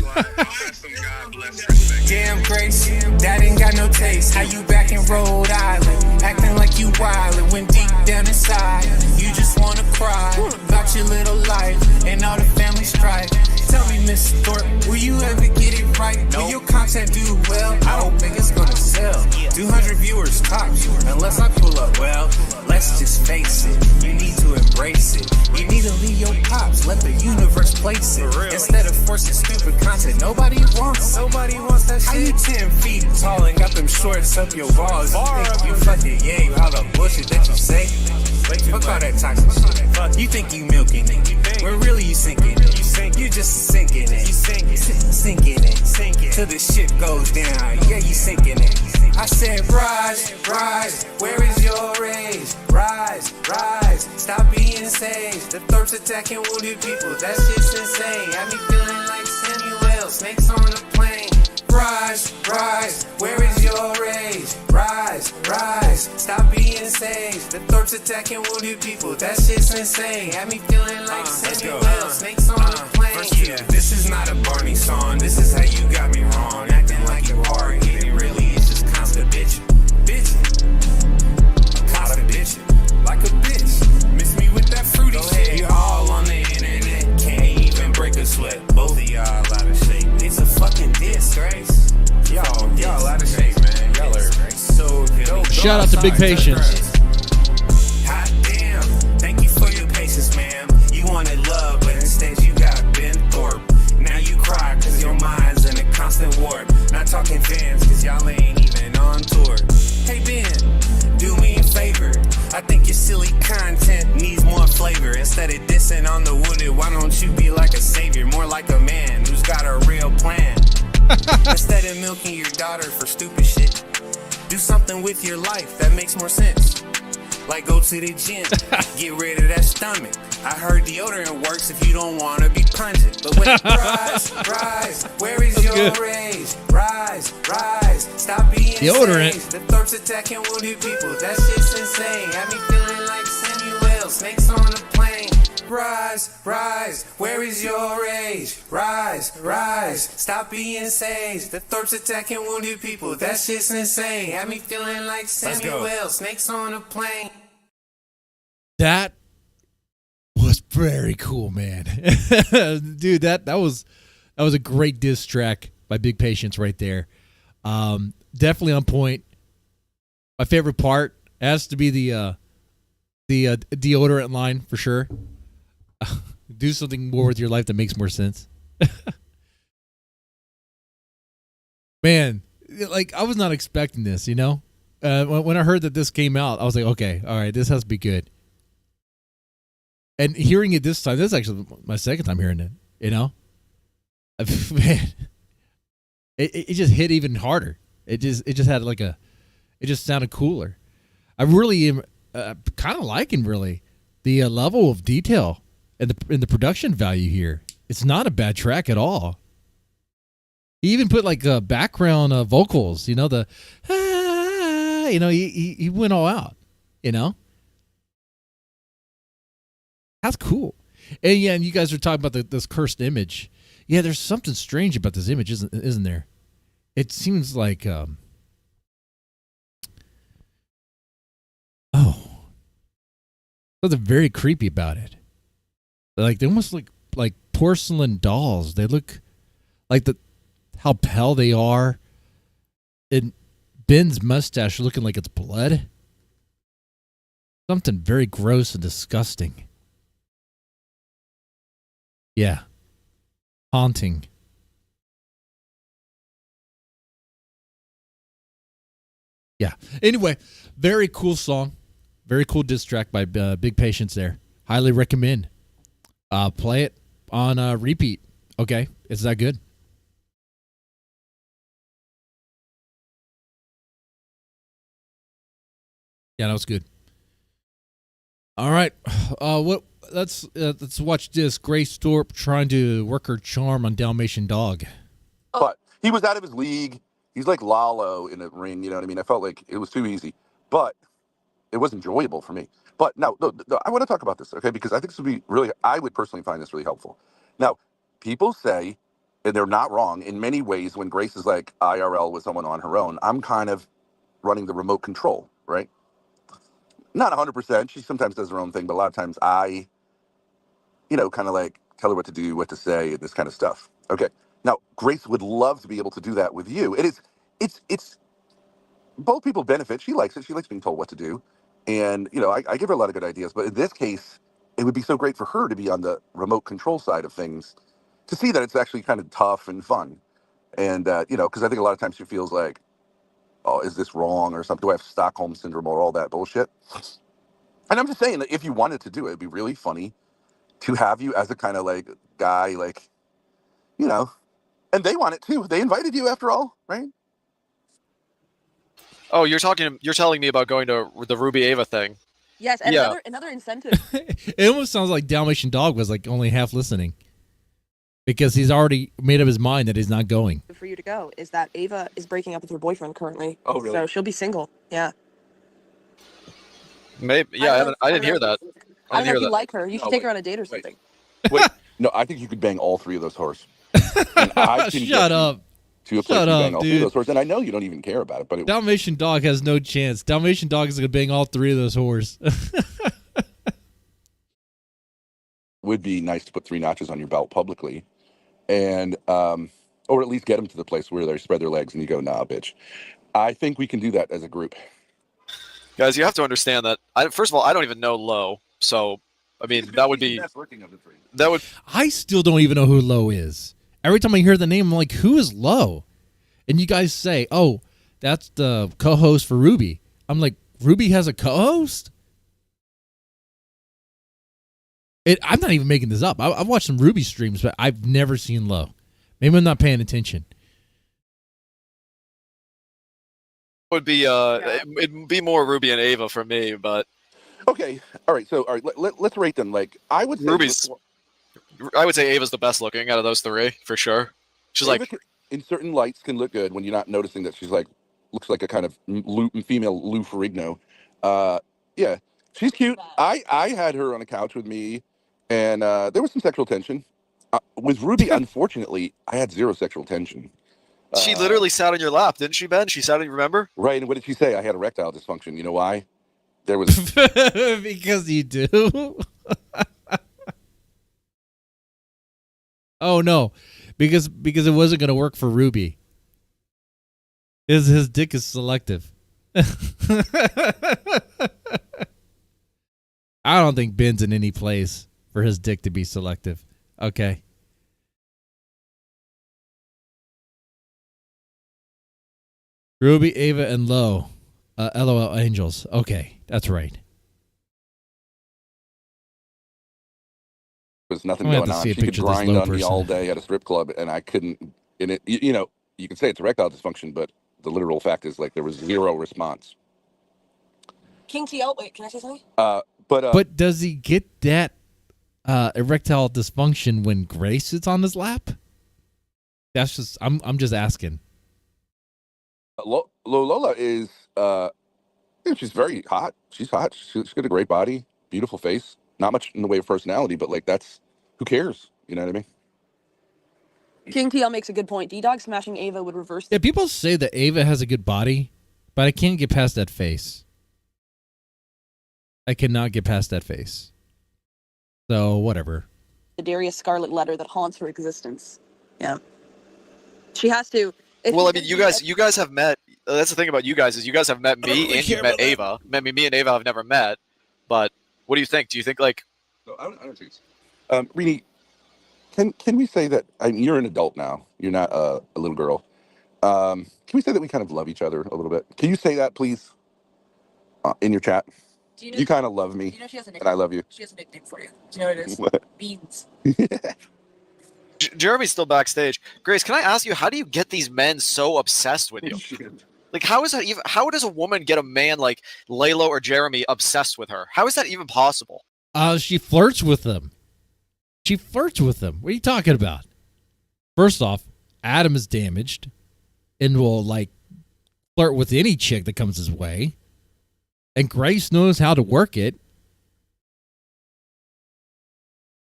I'll have some God bless respect. Damn Grace, that ain't got no taste. How you back in Rhode Island, acting like you wildin' when deep down inside you just wanna cry about your little life and all the family strife. Tell me, Miss Thorpe, will you ever get it right? Will your content do well? I don't think it's gonna sell. 200 viewers tops, unless I pull up well. Let's just face it, you need to embrace it. You need to leave your pops, let the universe place it. Instead of forcing stupid content, nobody wants that shit. How you 10 feet tall and got them shorts up your balls? You think you fucking yay all the bullshit that you say? Fuck all that toxic shit. You think you milking it, but really you sinking it. You just sinking it, sinking it, till the shit goes down. Yeah, you sinking it. I said, rise, where is your rage? Rise, stop being sage. The Thorps attacking wounded people, that shit's insane. Had me feeling like Samuel, snakes on a plane. Rise, where is your rage? Rise, stop being sage. The Thorps attacking wounded people, that shit's insane. Had me feeling like Samuel, snakes on a plane. This is not a Barney song, this is how you got me wrong. Acting like you're hard hitting, really it's just constant bitching. Constant bitching, like a bitch. Miss me with that fruity shit. You're all on the internet, can't even break a sweat. Both of y'all out of shape. It's a fucking diss, Grace. Y'all out of shape, man. Y'all are so dope. Shout out to Big Patience. Hot damn, thank you for your patience, ma'am. You wanted love, but instead you got Ben Thorpe. Now you cry cause your mind's in a constant warp. Not talking fans cause y'all ain't even on tour. Hey Ben, do me a favor. I think your silly content needs more flavor. Instead of dissing on the wounded, why don't you be like a savior? More like a man who's got a real plan. Instead of milking your daughter for stupid shit, do something with your life that makes more sense. like go to the gym, get rid of that stomach. I heard deodorant works if you don't want to be pungent. But when it rise, where is your rage? Rise, stop being deodorant. sage. The Thorps attacking wounded people, that shit's insane. Got me feeling like Samuel, snakes on a plane. Rise, where is your rage? Rise, stop being sage. The Thorps attacking wounded people, that shit's insane. Had me feeling like Samuel, snakes on a plane. That was very cool, man. Dude, that was a great diss track by Big Patience right there. Definitely on point. My favorite part has to be the deodorant line for sure. Do something more with your life that makes more sense. Man, like I was not expecting this, you know? When I heard that this came out, I was like, okay, all right, this has to be good. And hearing it this time, this is actually my second time hearing it, you know? Man, it just hit even harder. It just had like it just sounded cooler. I really am kind of liking really the level of detail and the production value here. It's not a bad track at all. He even put like background vocals, you know, he went all out, you know. That's cool. And yeah, and you guys are talking about this cursed image. Yeah, there's something strange about this image, isn't there? It seems like something very creepy about it. Like they almost look like porcelain dolls. They look like how pale they are. And Ben's mustache looking like it's blood. Something very gross and disgusting. Yeah. Haunting. Yeah. Anyway, very cool song. Very cool diss track by Big Patience there. Highly recommend. Play it on repeat. Okay. Is that good? Yeah, that was good. All right. Let's watch this. Grace Thorpe trying to work her charm on Dalmatian Dog. But he was out of his league. He's like Lalo in a ring, you know what I mean? I felt like it was too easy. But it was enjoyable for me. But now, I want to talk about this, okay? Because I think this would be really, I would personally find this really helpful. Now, people say, and they're not wrong, in many ways when Grace is like IRL with someone on her own, I'm kind of running the remote control, right? Not 100%. She sometimes does her own thing, but a lot of times I, kind of like tell her what to do, what to say, this kind of stuff. Okay. Now, Grace would love to be able to do that with you. It's both people benefit. She likes it. She likes being told what to do. And, I give her a lot of good ideas. But in this case, it would be so great for her to be on the remote control side of things, to see that it's actually kind of tough and fun. And, because I think a lot of times she feels like, oh, is this wrong or something? Do I have Stockholm syndrome or all that bullshit? And I'm just saying that if you wanted to do it, it'd be really funny to have you as a kind of like guy, like, and they want it too. They invited you after all, right? Oh, you're telling me about going to the Ruby Ava thing. Yes, and another incentive. It almost sounds like Dalmatian Dog was like only half listening, because he's already made up his mind that he's not going. For you to go is that Ava is breaking up with her boyfriend currently. Oh, really? So she'll be single. Yeah. Maybe. Yeah, I didn't hear that. I don't know if you like her. You should take her on a date or something. Wait, no, I think you could bang all three of those horses. And I can Shut up. To a place Shut you up, bang all three dude. of those horses, and I know you don't even care about it, but Dalmatian Dog has no chance. Dalmatian Dog is going to bang all three of those whores. would be nice to put 3 notches on your belt publicly, and or at least get them to the place where they spread their legs and you go, nah, bitch. I think we can do that as a group. Guys, you have to understand that. First of all, I don't even know Lo, so I mean that would be that would. I still don't even know who Lo is. Every time I hear the name, I'm like, who is Lo? And you guys say, oh, that's the co-host for Ruby. I'm like, Ruby has a co-host? I'm not even making this up. I've watched some Ruby streams, but I've never seen Lo. Maybe I'm not paying attention. Would be it'd be more Ruby and Ava for me, but Okay, all right. So, all right, let's rate them. Like, I would say Ava's the best looking out of those three for sure. She's Ava like, in certain lights can look good when you're not noticing that she's like looks like a kind of female Lou Ferrigno. Yeah, she's cute. I had her on a couch with me, and there was some sexual tension. With Ruby, unfortunately, I had zero sexual tension. she literally sat on your lap, didn't she, Ben? She sat on you, remember? Right, and what did she say? I had erectile dysfunction. You know why? There was because you do. Oh no, because it wasn't going to work for Ruby. His dick is selective. I don't think Ben's in any place for his dick to be selective. Okay. Ruby, Ava, and Lo. LOL Angels. Okay, that's right. There's nothing going on. She could grind on me all day at a strip club, and I couldn't. And it, you know, you can say it's erectile dysfunction, but the literal fact is, like, there was zero response. King TL, wait, can I say something? But does he get that erectile dysfunction when Grace is on his lap? That's just I'm just asking. Lola is she's very hot. She's hot. She's got a great body, beautiful face. Not much in the way of personality, but like that's who cares? You know what I mean? King TL makes a good point. D-Dog smashing Ava would reverse. Yeah, people say that Ava has a good body, but I can't get past that face. I cannot get past that face. So whatever. The Darius Scarlet letter that haunts her existence. Yeah, she has to. Well, I mean, you guys have met. That's the thing about you guys is you guys have met me and you met Ava. Me and Ava have never met, but what do you think? Do you think like? No, I don't think so. Rini, can we say that you're an adult now? You're not a little girl. Can we say that we kind of love each other a little bit? Can you say that, please, in your chat? You kind of love me, and I love you. She has a nickname for you. Do you know what it is? What? Beans. Jeremy's still backstage. Grace, can I ask you, how do you get these men so obsessed with you? Like, how is that even? How does a woman get a man like Laylo or Jeremy obsessed with her? How is that even possible? She flirts with them. She flirts with them. What are you talking about? First off, Adam is damaged and will like flirt with any chick that comes his way. And Grace knows how to work it.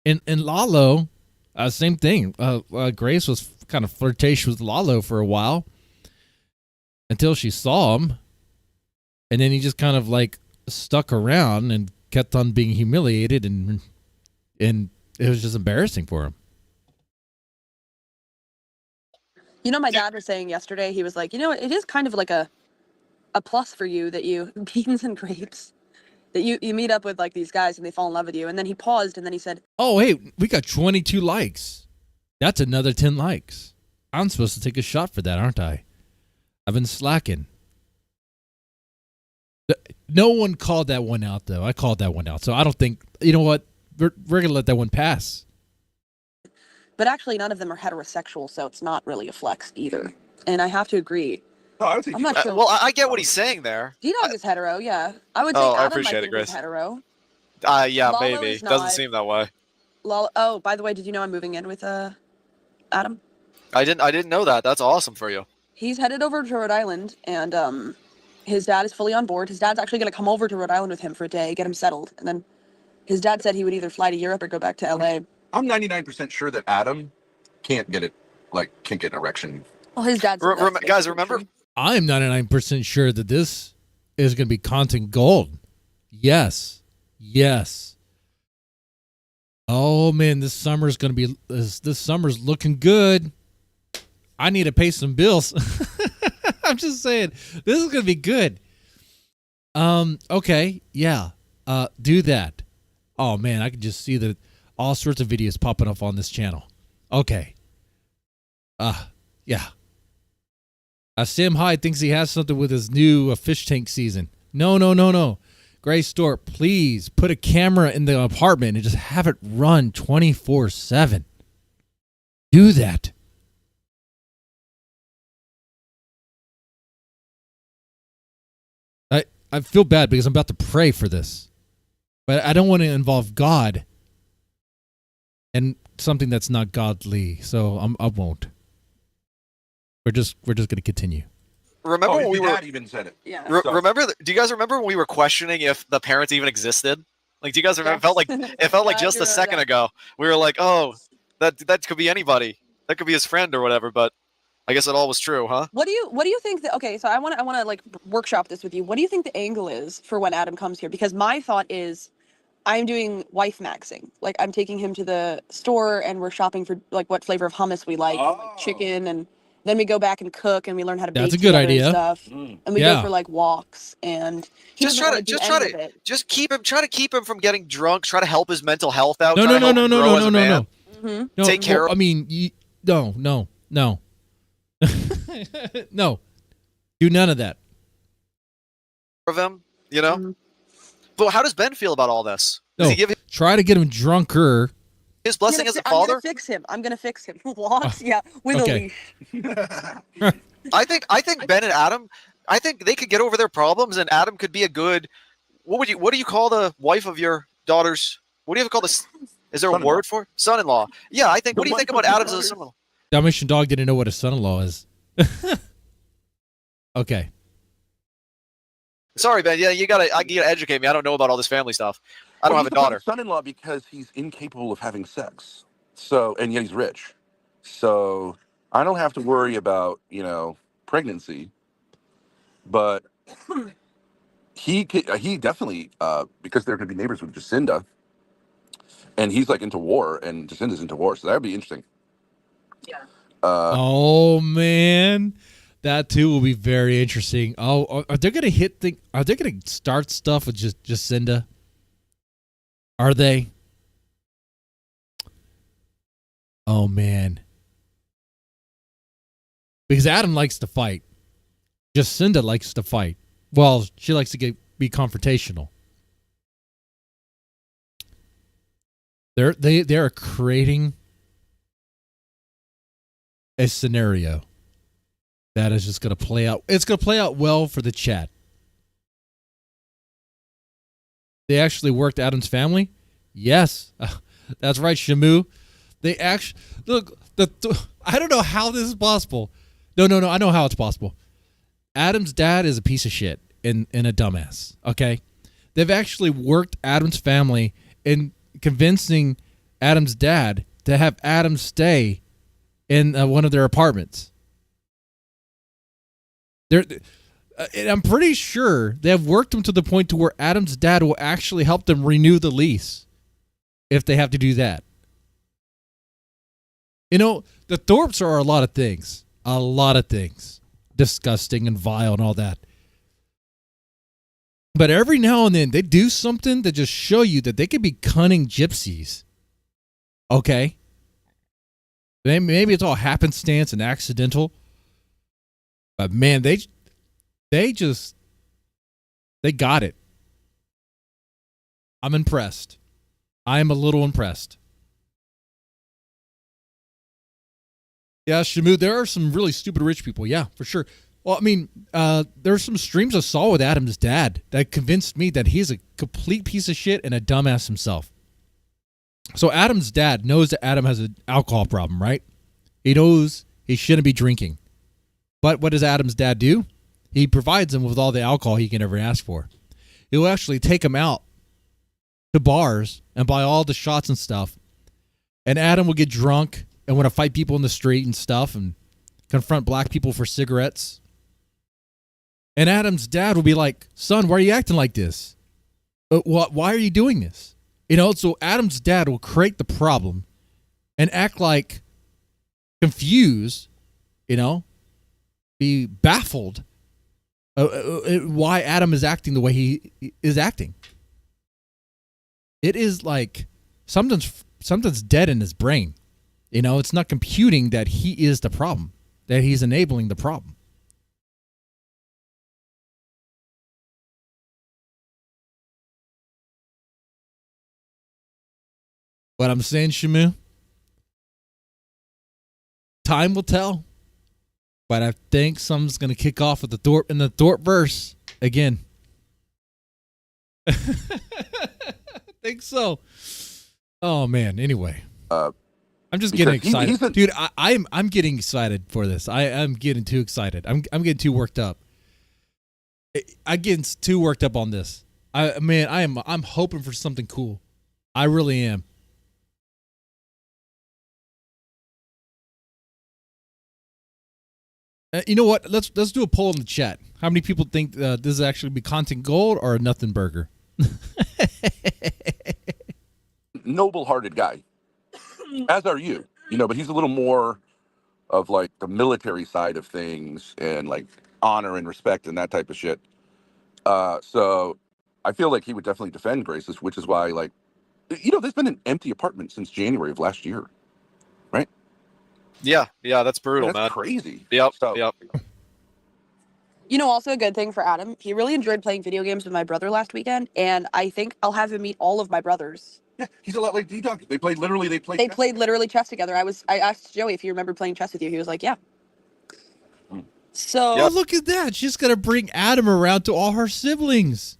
And Lalo, same thing. Grace was kind of flirtatious with Lalo for a while until she saw him. And then he just kind of like stuck around and kept on being humiliated and it was just embarrassing for him. You know, my dad was saying yesterday, he was like, you know, it is kind of like a plus for you that you, beans and grapes, that you meet up with like these guys and they fall in love with you. And then he paused and then he said, oh, hey, we got 22 likes. That's another 10 likes. I'm supposed to take a shot for that, aren't I? I've been slacking. No one called that one out, though. I called that one out. So I don't think, you know what? We're going to let that one pass. but actually none of them are heterosexual, so it's not really a flex either. And I have to agree. I'm not sure. Well, I get what he's saying there. D-Dog is hetero, yeah. I would say Oh, I Adam appreciate might it, think Grace. he's hetero. Yeah, Lalo maybe. is Doesn't not. seem that way. Oh, by the way, did you know I'm moving in with Adam? I didn't know that. That's awesome for you. He's headed over to Rhode Island, and his dad is fully on board. His dad's actually going to come over to Rhode Island with him for a day, get him settled, and then his dad said he would either fly to Europe or go back to LA. I'm 99% sure that Adam can't get an erection. Well, his dad's guys, remember? I'm 99% sure that this is going to be content gold. Yes. Oh man, this summer's going to be this summer's looking good. I need to pay some bills. I'm just saying, this is going to be good. Okay, yeah. Do that. Oh man, I can just see that all sorts of videos popping up on this channel. Okay. Yeah. Sam Hyde thinks he has something with his new fish tank season. No. Grace Thorpe, please put a camera in the apartment and just have it run 24/7. Do that. I feel bad because I'm about to pray for this. But I don't want to involve God and something that's not godly, so I won't. We're just going to continue. Remember when we were even said it. Yeah. Remember? Do you guys remember when we were questioning if the parents even existed? Like, do you guys remember? Yes. It felt like I just a remember second that. ago. We were like, oh, that could be anybody. That could be his friend or whatever. But I guess it all was true, huh? What do you think that, okay, so I want to like workshop this with you. What do you think the angle is for when Adam comes here? Because my thought is I'm doing wife maxing. Like, I'm taking him to the store and we're shopping for like what flavor of hummus we like chicken, and then we go back and cook and we learn how to That's bake a good together and idea. stuff. And we Yeah. go for like walks, and he Just doesn't try wanna do any of it. just try to keep him from getting drunk. Try to help his mental health out. No, try no, to no, help no, him no, grow no, as no, a no, man. no. Mhm. No, Take care of- I mean, no. No. Do none of that. Of him, you know. Mhm. But how does Ben feel about all this? Does No. he give Try to get him drunker. his blessing as a I'm father? gonna fix him. I'm gonna fix him. Walks, yeah, with okay. a leash. I think Ben and Adam, I think they could get over their problems, and Adam could be a good. What do you call the wife of your daughter's? What do you call this? Is there a word for it? Son-in-law? Yeah, I think. What do you think about Adam's as a son-in-law? Dalmatian Dog didn't know what a son-in-law is. Okay. Sorry, Ben. Yeah, you gotta educate me. I don't know about all this family stuff. I don't have a daughter. Son-in-law because he's incapable of having sex. So, and yet he's rich. So I don't have to worry about pregnancy. But he definitely because they're going to be neighbors with Jacinda, and he's like into war, and Jacinda's into war. So that would be interesting. Yeah. Oh man, that too will be very interesting. Oh, are they gonna Are they gonna start stuff with just Jacinda? Are they? Oh man, because Adam likes to fight. Jacinda likes to fight. Well, she likes to be confrontational. They are creating a scenario that is just going to play out. It's going to play out well for the chat. They actually worked Adam's family? Yes. That's right, Shamu. They actually look. I don't know how this is possible. No. I know how it's possible. Adam's dad is a piece of shit and a dumbass. Okay, they've actually worked Adam's family in convincing Adam's dad to have Adam stay in one of their apartments. And I'm pretty sure they have worked him to the point to where Adam's dad will actually help them renew the lease if they have to do that. You know, the Thorpes are a lot of things. A lot of things. Disgusting and vile and all that. But every now and then they do something to just show you that they could be cunning gypsies. Okay? Maybe it's all happenstance and accidental. But man, they got it. I'm impressed. I am a little impressed. Yeah, Shamu, there are some really stupid rich people. Yeah, for sure. Well, I mean, there's some streams I saw with Adam's dad that convinced me that he's a complete piece of shit and a dumbass himself. So Adam's dad knows that Adam has an alcohol problem, right? He knows he shouldn't be drinking. But what does Adam's dad do? He provides him with all the alcohol he can ever ask for. He'll actually take him out to bars and buy all the shots and stuff. And Adam will get drunk and want to fight people in the street and stuff and confront black people for cigarettes. And Adam's dad will be like, son, why are you acting like this? Why are you doing this? You know, so Adam's dad will create the problem and act like confused, you know, be baffled why Adam is acting the way he is acting. It is like something's dead in his brain. You know, it's not computing that he is the problem, that he's enabling the problem. What I'm saying, Shamu, time will tell. But I think something's going to kick off with the Thorpe verse again. think so. Oh man. Anyway, Uh, I'm just getting because excited, dude. I'm getting excited for this. I'm getting too excited. I'm getting too worked up. I'm getting too worked up on this. I'm hoping for something cool. I really am. You know what? Let's do a poll in the chat. How many people think this is actually be content gold or a nothing burger? Noble-hearted guy, as are you. But he's a little more of like the military side of things and like honor and respect and that type of shit. So I feel like he would definitely defend Grace's, which is why, like, there's been an empty apartment since January of last year, right? Yeah, that's brutal, That's man. crazy. Yep, So, yep. Also a good thing for Adam, he really enjoyed playing video games with my brother last weekend, and I think I'll have him meet all of my brothers. Yeah, he's a lot like D-Dog. They played chess together. I asked Joey if he remembered playing chess with you. He was like, yeah. So Oh, look at that. She's going to bring Adam around to all her siblings.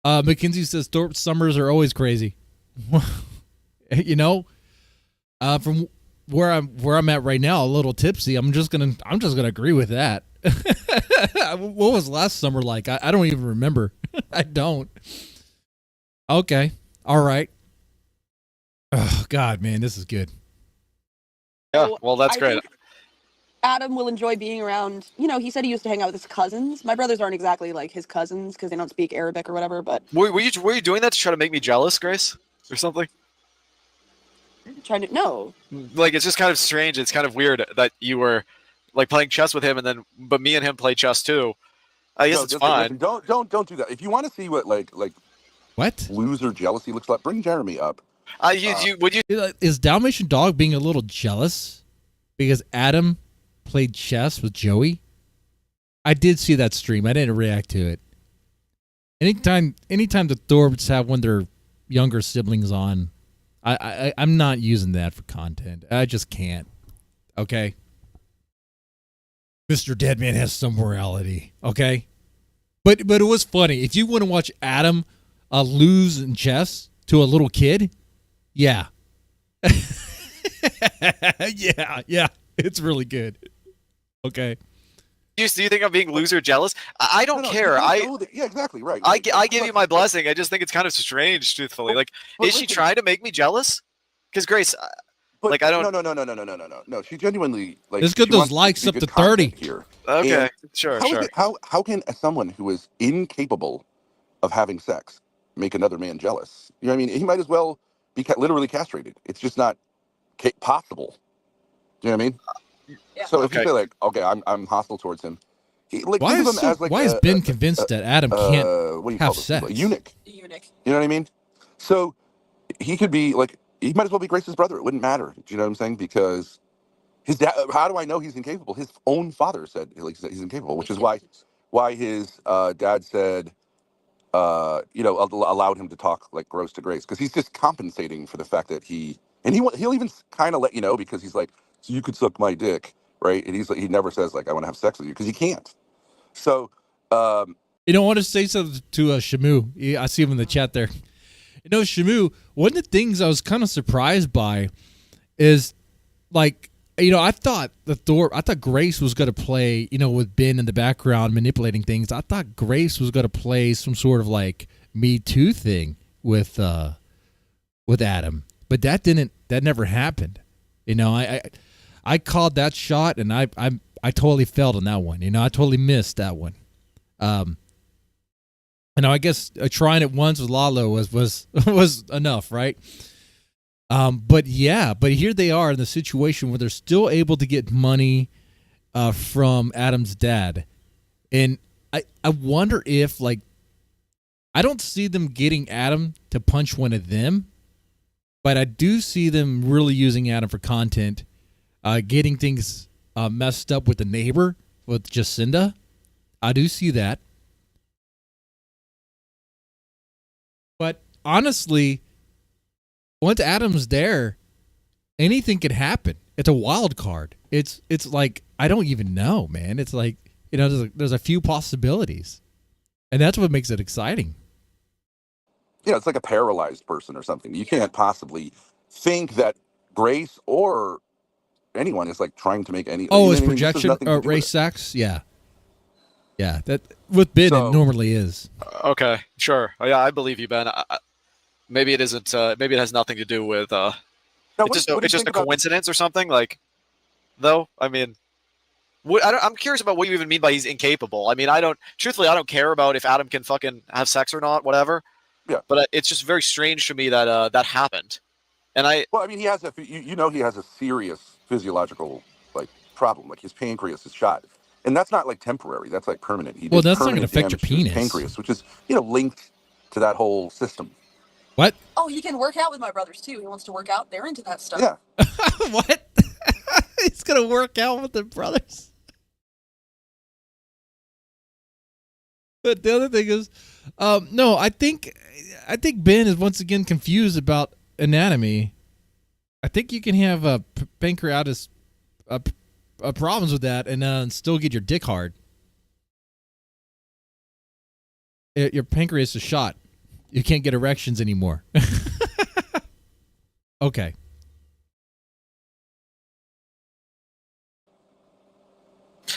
Mackenzie says Thorpe summers are always crazy. From where I'm at right now, a little tipsy. I'm just gonna agree with that. What was last summer like? I don't even remember. I don't. Okay. All right. Oh God, man, this is good. Yeah, well, that's I great. think Adam will enjoy being around. He said he used to hang out with his cousins. My brothers aren't exactly like his cousins because they don't speak Arabic or whatever. But Were you doing that to try to make me jealous, Grace, or something? No. Like, it's just kind of strange. It's kind of weird that you were like playing chess with him, but me and him play chess too. I guess it's fine. Don't do that. If you want to see what like what loser jealousy looks like, bring Jeremy up. Is Dalmatian Dog being a little jealous because Adam played chess with Joey? I did see that stream. I didn't react to it. Anytime the Thorpes have one of their younger siblings on, I'm not using that for content. I just can't. Okay. Mr. Deadman has some morality. Okay. But it was funny. If you want to watch Adam lose in chess to a little kid, yeah. yeah. It's really good. Okay. Do you think I'm being loser jealous? I don't care. Yeah, exactly right. I give you my blessing. I just think it's kind of strange, truthfully. Like, is she trying to make me jealous? Because Grace, I don't. No. She genuinely like. Let's get those likes up to 30 here. Okay, And sure. How can someone who is incapable of having sex make another man jealous? You know what I mean? He might as well be literally castrated. It's just not possible. Do you know what I mean? Yeah. So if you say like, okay, I'm hostile towards him. Why has Ben convinced that Adam can't have sex? A eunuch. You know what I mean? So he could be like, he might as well be Grace's brother. It wouldn't matter. Do you know what I'm saying? Because his dad. How do I know he's incapable? His own father said he's incapable, which is why his dad said, allowed him to talk like gross to Grace, because he's just compensating for the fact that he'll even kind of let you know, because he's like, so you could suck my dick, right? And he's like, he never says like, I want to have sex with you, because he can't. So, I want to say something to Shamu. I see him in the chat there. Shamu, one of the things I was kind of surprised by is, like, I thought Grace was going to play, with Ben in the background manipulating things. I thought Grace was going to play some sort of like Me Too thing with Adam, but that never happened. I called that shot, and I totally failed on that one. I totally missed that one. I guess trying it once with Lalo was enough, right? But here they are in the situation where they're still able to get money from Adam's dad, and I wonder if, like, I don't see them getting Adam to punch one of them, but I do see them really using Adam for content, getting things messed up with the neighbor, with Jacinda. I do see that. But honestly, once Adam's there, anything could happen. It's a wild card. It's like, I don't even know, man. It's like, there's a few possibilities. And that's what makes it exciting. Yeah, it's like a paralyzed person or something. You can't possibly think that Grace or anyone is like trying to make any. Oh, you it's know what I mean? This has projection nothing to do with race it. sex? Yeah. Yeah, that with Ben it normally is. Okay, sure. Oh, yeah, I believe you, Ben. Maybe it isn't. Maybe it has nothing to do with. It's just a coincidence or something. Like, though. I mean, I'm curious about what you even mean by he's incapable. I mean, truthfully, I don't care about if Adam can fucking have sex or not, whatever. Yeah. But it's just very strange to me that that happened. And Well, I mean, he has he has a serious physiological like problem. Like his pancreas is shot, and that's not like temporary. That's like permanent. Well, that's not going to affect your damage to his penis. pancreas, which is linked to that whole system. What? Oh, he can work out with my brothers too. He wants to work out. They're into that stuff. Yeah. What? He's gonna work out with the brothers. But the other thing is, no, I think Ben is once again confused about anatomy. I think you can have a pancreatitis problems with that and still get your dick hard. Your pancreas is shot. You can't get erections anymore. Okay.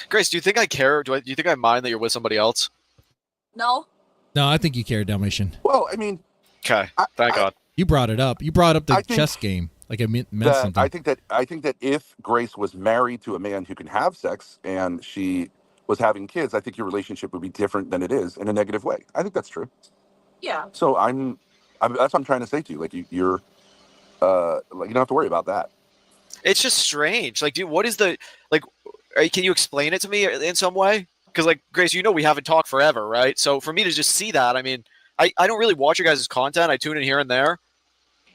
Grace, do you think I care? Do you think I mind that you're with somebody else? No. No, I think you care, Dalmatian. Well, I mean, okay. Thank God. You brought it up. You brought up the I think chess game. Like it meant that something. I think that if Grace was married to a man who can have sex and she was having kids, I think your relationship would be different than it is in a negative way. I think that's true. Yeah. So that's what I'm trying to say to you. Like you're like you don't have to worry about that. It's just strange. Like, dude, what is the like? Can you explain it to me in some way? Because, like, Grace, we haven't talked forever, right? So for me to just see that, I mean, I don't really watch your guys' content. I tune in here and there.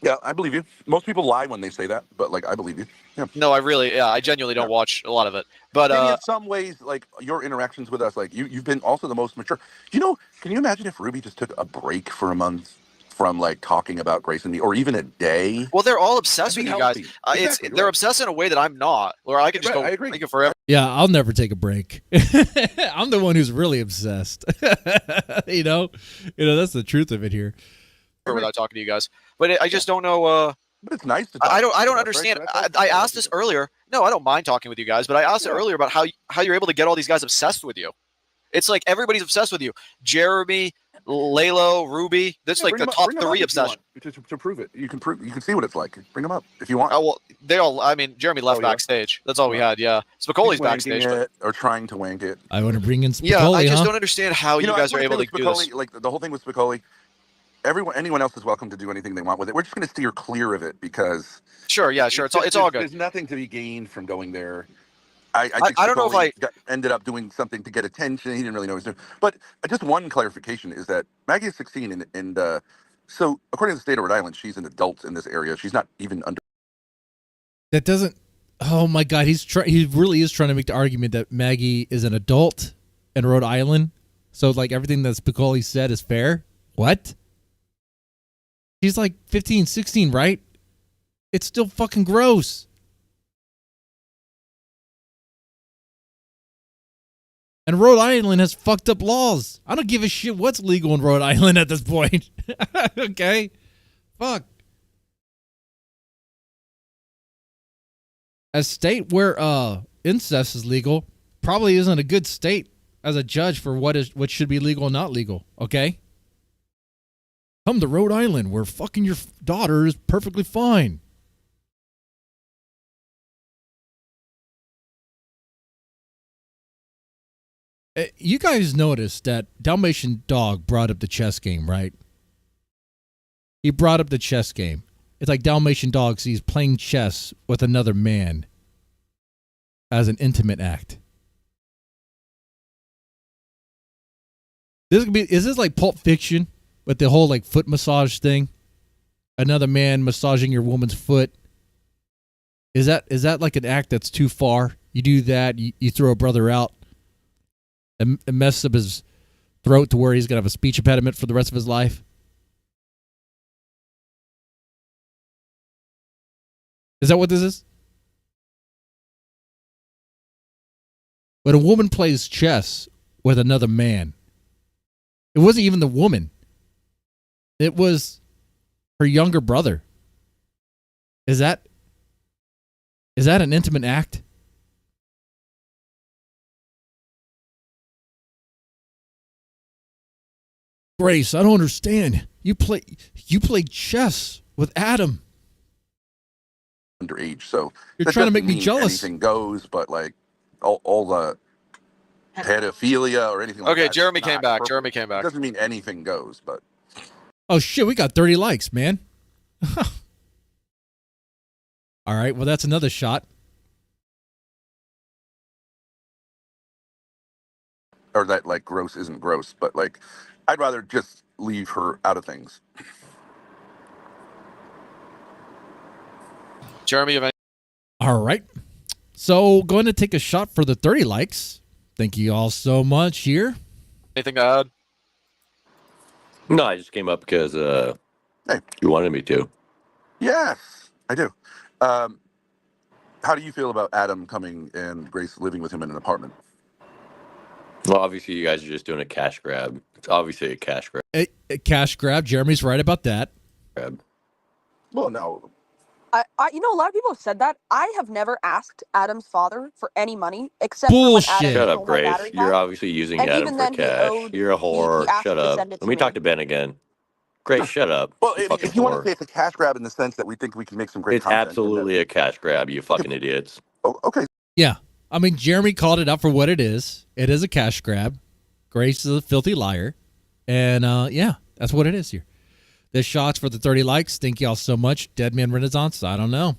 Yeah, I believe you. Most people lie when they say that, but like I believe you. Yeah. No, I genuinely don't watch a lot of it. But maybe in some ways, like your interactions with us, like you've been also the most mature. Can you imagine if Ruby just took a break for a month from like talking about Grace and me, or even a day? Well, they're all obsessed with you guys. Exactly, They're obsessed in a way that I'm not, or I can just go. I agree. Think it forever. Yeah, I'll never take a break. I'm the one who's really obsessed. you know, that's the truth of it here. Without talking to you guys, but I just don't know. But it's nice to talk. I don't understand. I asked this earlier. No, I don't mind talking with you guys, but I asked it earlier about how you're able to get all these guys obsessed with you. It's like everybody's obsessed with you. Jeremy, Lalo, Ruby. That's like the top 3 obsession. To prove it, you can see what it's like. Bring them up if you want. Oh well, they all. I mean, Jeremy left backstage. That's all we had. Yeah, Spicoli's backstage, or trying to wank it. I want to bring in Spicoli. Yeah, I just don't understand how you guys are able to do this. Like the whole thing with Spicoli. Anyone else is welcome to do anything they want with it. We're just going to steer clear of it because. Sure. Yeah. Sure. It's all good. There's nothing to be gained from going there. I don't know if I ended up doing something to get attention. He didn't really know what he was doing. But just one clarification is that Maggie is 16, and so according to the state of Rhode Island, she's an adult in this area. She's not even under. That doesn't. Oh my God, he really is trying to make the argument that Maggie is an adult in Rhode Island. So like everything that Spicoli said is fair. What? She's like 15, 16, right? It's still fucking gross. And Rhode Island has fucked up laws. I don't give a shit what's legal in Rhode Island at this point. Okay? Fuck. A state where incest is legal probably isn't a good state as a judge for what should be legal and not legal. Okay? Come to Rhode Island where fucking your daughter is perfectly fine. You guys noticed that Dalmatian Dog brought up the chess game, right? He brought up the chess game. It's like Dalmatian Dog sees playing chess with another man as an intimate act. Is this like Pulp Fiction with the whole like foot massage thing? Another man massaging your woman's foot. Is that like an act that's too far? You do that, you throw a brother out. It messes up his throat to where he's going to have a speech impediment for the rest of his life. Is that what this is? When a woman plays chess with another man, It wasn't even the woman. It was her younger brother. Is that an intimate act? Grace, I don't understand. You play chess with Adam. Underage, so You're that trying to doesn't make me mean jealous. Anything goes, but like all the pedophilia or anything like that. Okay, Jeremy is came not back. appropriate. Jeremy came back. It doesn't mean anything goes, but Oh shit, we got 30 likes, man. All right, well that's another shot. or that like gross isn't gross, but like I'd rather just leave her out of things. Jeremy, you have All right. So going to take a shot for the 30 likes. Thank you all so much here. anything to add? No, I just came up because you wanted me to. Yes, I do. How do you feel about Adam coming and Grace living with him in an apartment? Well, obviously, you guys are just doing a cash grab. It's obviously a cash grab. A cash grab. Jeremy's right about that. Well, no. A lot of people have said that. I have never asked Adam's father for any money except Bullshit. for when Adam Shut up, stole my Grace. battery You're pack. obviously using And Adam even for then he cash. owed- You're a whore. asked Shut me to up. send it Let to me me. talk to Ben again. Grace, shut up. Well, You fucking if you want to whore. say it's a cash grab in the sense that we think we can make some great It's content. absolutely a cash grab, you fucking idiots. Oh, okay. Yeah. I mean, Jeremy called it out for what it is. It is a cash grab. Grace is a filthy liar. And yeah, that's what it is here. The shots for the 30 likes. Thank y'all so much. Deadman Renaissance. I don't know.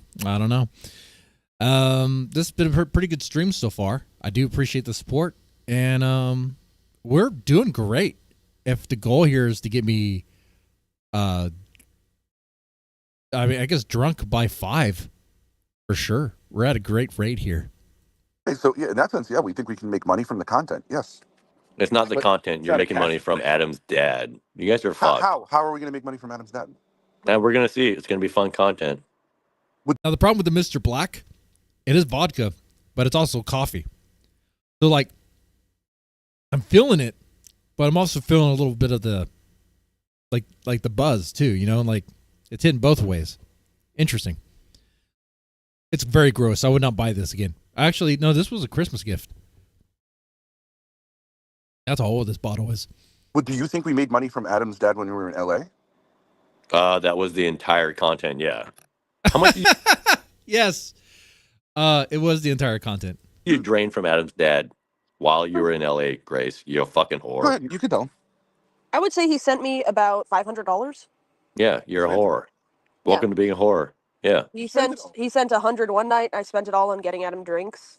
This has been a pretty good stream so far. I do appreciate the support. And we're doing great. If the goal here is to get me I guess drunk by 5 for sure. We're at a great rate here. Okay, so yeah, in that sense, yeah, we think we can make money from the content. Yes. It's not the But content. it's You're not a making cash money from Adam's dad. You guys are fucked. How are we going to make money from Adam's dad? And we're going to see. It's going to be fun content. Now, the problem with the Mr. Black, it is vodka, but it's also coffee. So, like, I'm feeling it, but I'm also feeling a little bit of the, like the buzz, too, you know? Like, it's hitting both ways. Interesting. It's very gross. I would not buy this again. Actually, no, this was a Christmas gift. That's how old this bottle is. Well, do you think we made money from Adam's dad when we were in LA? That was the entire content, yeah. How much did Yes. It was the entire content. you drain from Adam's dad while you were in LA, Grace? You fucking whore. Go ahead, you can tell. I would say he sent me about $500. Yeah, you're a whore. Welcome to being a whore. Yeah. He sent $100 one night. I spent it all on getting Adam drinks.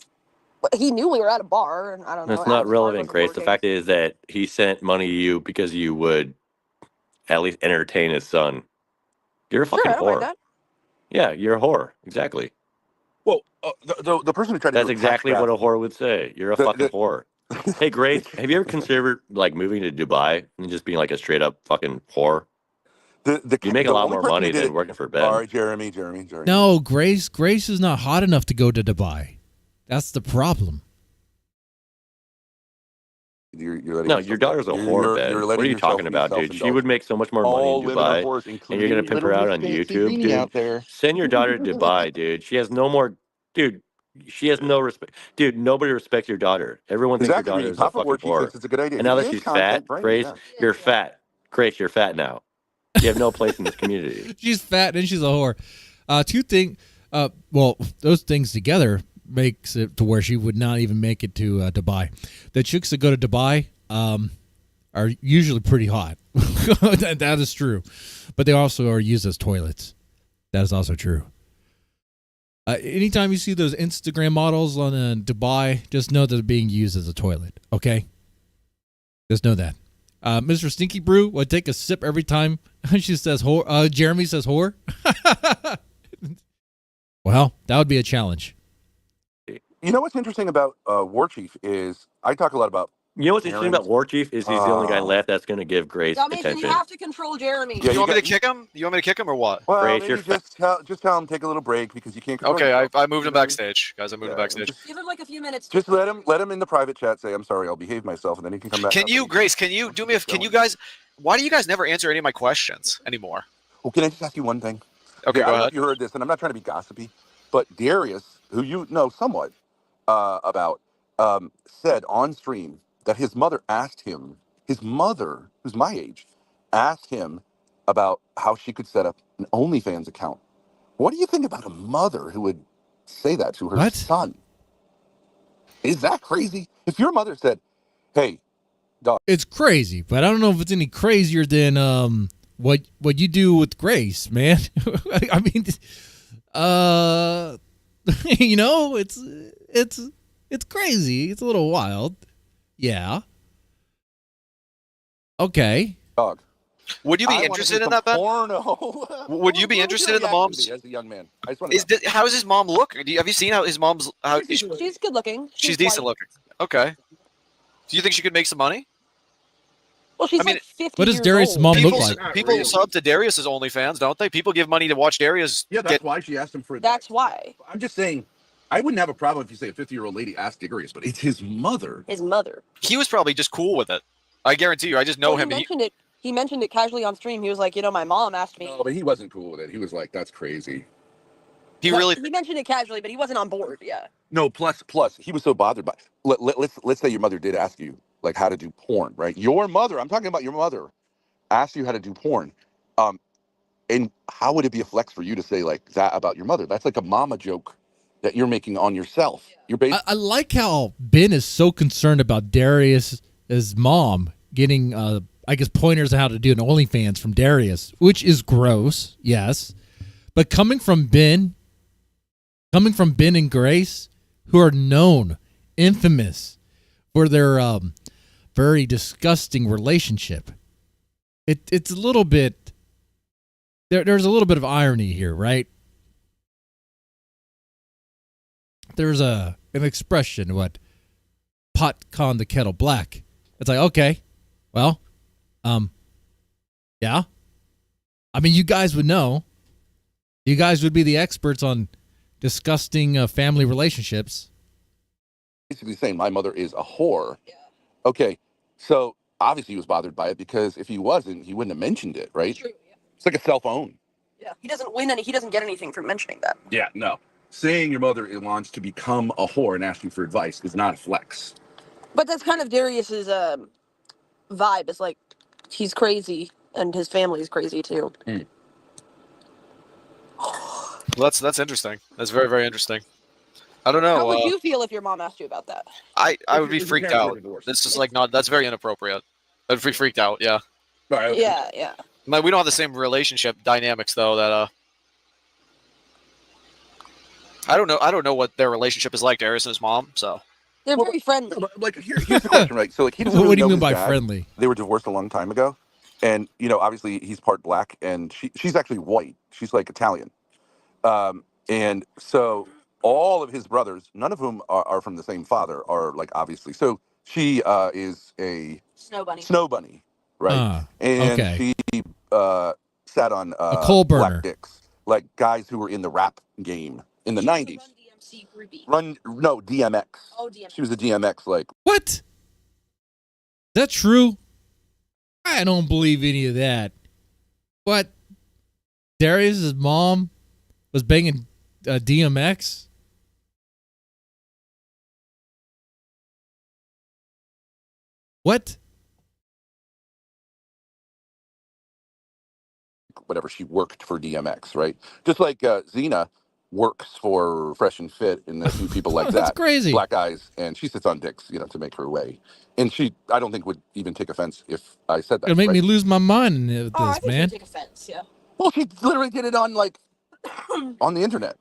But he knew we were at a bar, and I don't know. That's not Adam's bar relevant, wasn't Grace. The working. fact is that he sent money to you because you would at least entertain his son. You're a fucking Sure, I don't mind whore. that. Yeah, you're a whore. Exactly. Well, the person who tried to That's do a cash exactly grab- what a whore would say. You're a fucking whore. Hey, Grace, have you ever considered like moving to Dubai and just being like a straight up fucking whore? You make a lot more money than working for Ben. All right, Jeremy. No, Grace is not hot enough to go to Dubai. That's the problem. You're letting No, yourself- your daughter's a whore, Ben. you're What are letting you talking yourself about, be dude? She self-indulgent. would make so much more money All in women are Dubai, whores, and you're gonna including pimp her out on little Miss YouTube, Fancy dude. out there. Send your daughter to Dubai, dude. She has no more, dude. She has no respect, dude. Nobody respects your daughter. Everyone thinks Exactly. your daughter is a Papa fucking Ward, she whore. thinks it's a good idea. And now He that is she's content, fat, right? Grace, Yeah. you're fat. Grace, you're fat now. You have no place in this community. She's fat and she's a whore. Well, those things together makes it to where she would not even make it to Dubai. The chicks that go to Dubai are usually pretty hot. that is true. But they also are used as toilets. That is also true. Anytime you see those Instagram models on Dubai, just know that they're being used as a toilet, okay? Just know that. Mr. Stinky Brew would take a sip every time she says whore. Jeremy says whore. Well, that would be a challenge. You know what's interesting about War Chief is I talk a lot about You know what's interesting about War Chief is he's the only guy left that's going to give Grace Dalmatian, attention. you have to control Jeremy. Yeah, you want me to kick him? You want me to kick him or what? Well, Grace, maybe you're just tell him take a little break because you can't control Okay, yourself. I moved him backstage, guys. I moved him backstage. Give him like a few minutes. Just let him in the private chat say, I'm sorry, I'll behave myself, and then he can come back. Can you, Grace? Can you do me? Can you guys? Why do you guys never answer any of my questions anymore? Well, can I just ask you one thing? Okay, I go don't know ahead. if you heard this, and I'm not trying to be gossipy, but Darius, who you know somewhat about, said on stream that his mother asked him, his mother, who's my age, asked him about how she could set up an OnlyFans account. What do you think about a mother who would say that to her son? Is that crazy? If your mother said, hey, dog. It's crazy, but I don't know if it's any crazier than what you do with Grace, man. I mean, you know, it's crazy. It's a little wild. Yeah. Okay. Dog. Would you be interested in that, Ben? Would you be interested in the mom's? As a young man, I just want How does his mom look? Have you seen how his mom's? She's good looking. She's decent looking. Okay. Do you think she could make some money? Well, she's like 50 what does years Darius' old. mom look like? People sub to Darius's OnlyFans, don't they? People give money to watch Darius. Yeah, that's why she asked him for. That's why. I'm just saying, I wouldn't have a problem if you say a 50-year-old lady asked Darius, but it's his mother. His mother. He was probably just cool with it. I guarantee you. I just know Well, him. He mentioned it casually on stream. He was like, my mom asked me. No, but he wasn't cool with it. He was like, that's crazy. He really. He mentioned it casually, but he wasn't on board. Yeah. No, plus, he was so bothered by. Let's say your mother did ask you like how to do porn, right? Your mother, I'm talking about your mother, asked you how to do porn. And how would it be a flex for you to say like that about your mother? That's like a mama joke that you're making on yourself. You're basically. I like how Ben is so concerned about Darius's mom getting, I guess, pointers on how to do an OnlyFans from Darius, which is gross, yes. But coming from Ben and Grace, who are known, infamous for their very disgusting relationship, it's a little bit. There's a little bit of irony here, right? There's an expression, what, pot calling the kettle black. It's like, okay, well, yeah. I mean, you guys would know. You guys would be the experts on disgusting family relationships. Basically saying my mother is a whore. Yeah. Okay, so obviously he was bothered by it because if he wasn't, he wouldn't have mentioned it, right? True, yeah. It's like a cell phone. Yeah, he doesn't win any. He doesn't get anything for mentioning that. Yeah, no. Saying your mother wants to become a whore and ask you for advice is not a flex. But that's kind of Darius's vibe. It's like he's crazy and his family's crazy too. Mm. Well, that's interesting. That's very, very interesting. I don't know. How would you feel if your mom asked you about that? I would be freaked out. This is like not. That's very inappropriate. I'd be freaked out. Yeah. Right, okay. Yeah. Like, we don't have the same relationship dynamics though. That I don't know what their relationship is like, Darius and his mom. So they're very friendly. Like here's the question, right? So like he doesn't What really do you know mean his by dad. friendly? They were divorced a long time ago, and obviously he's part black, and she's actually white. She's like Italian, and so all of his brothers, none of whom are from the same father, are like obviously. So she is a snow bunny, right? And okay. she sat on a coal burner. black dicks, like guys who were in the rap game in the 90s. DMX. Oh, DMX. She was a DMX, like. What? Is that true? I don't believe any of that. What? Darius's mom was banging DMX? What? Whatever, she worked for DMX, right? Just like Xena works for Fresh and Fit and a few people like That's that. crazy. Black guys, and she sits on dicks, to make her way. And she, I don't think, would even take offense if I said that. It'll make right? me lose my mind with this, I think man. take offense, yeah. Well, she literally did it on on the internet.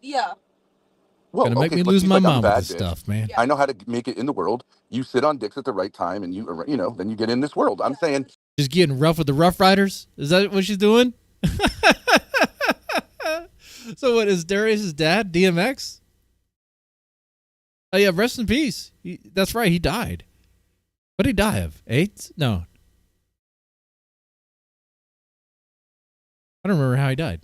Yeah. Well, Gonna make me lose my mind with this stuff, man. I know how to make it in the world. You sit on dicks at the right time, and then you get in this world. I'm saying, She's getting rough with the Rough Riders? Is that what she's doing? So what, is Darius' dad DMX? Oh yeah, rest in peace. That's right, he died. What did he die of? AIDS? No. I don't remember how he died.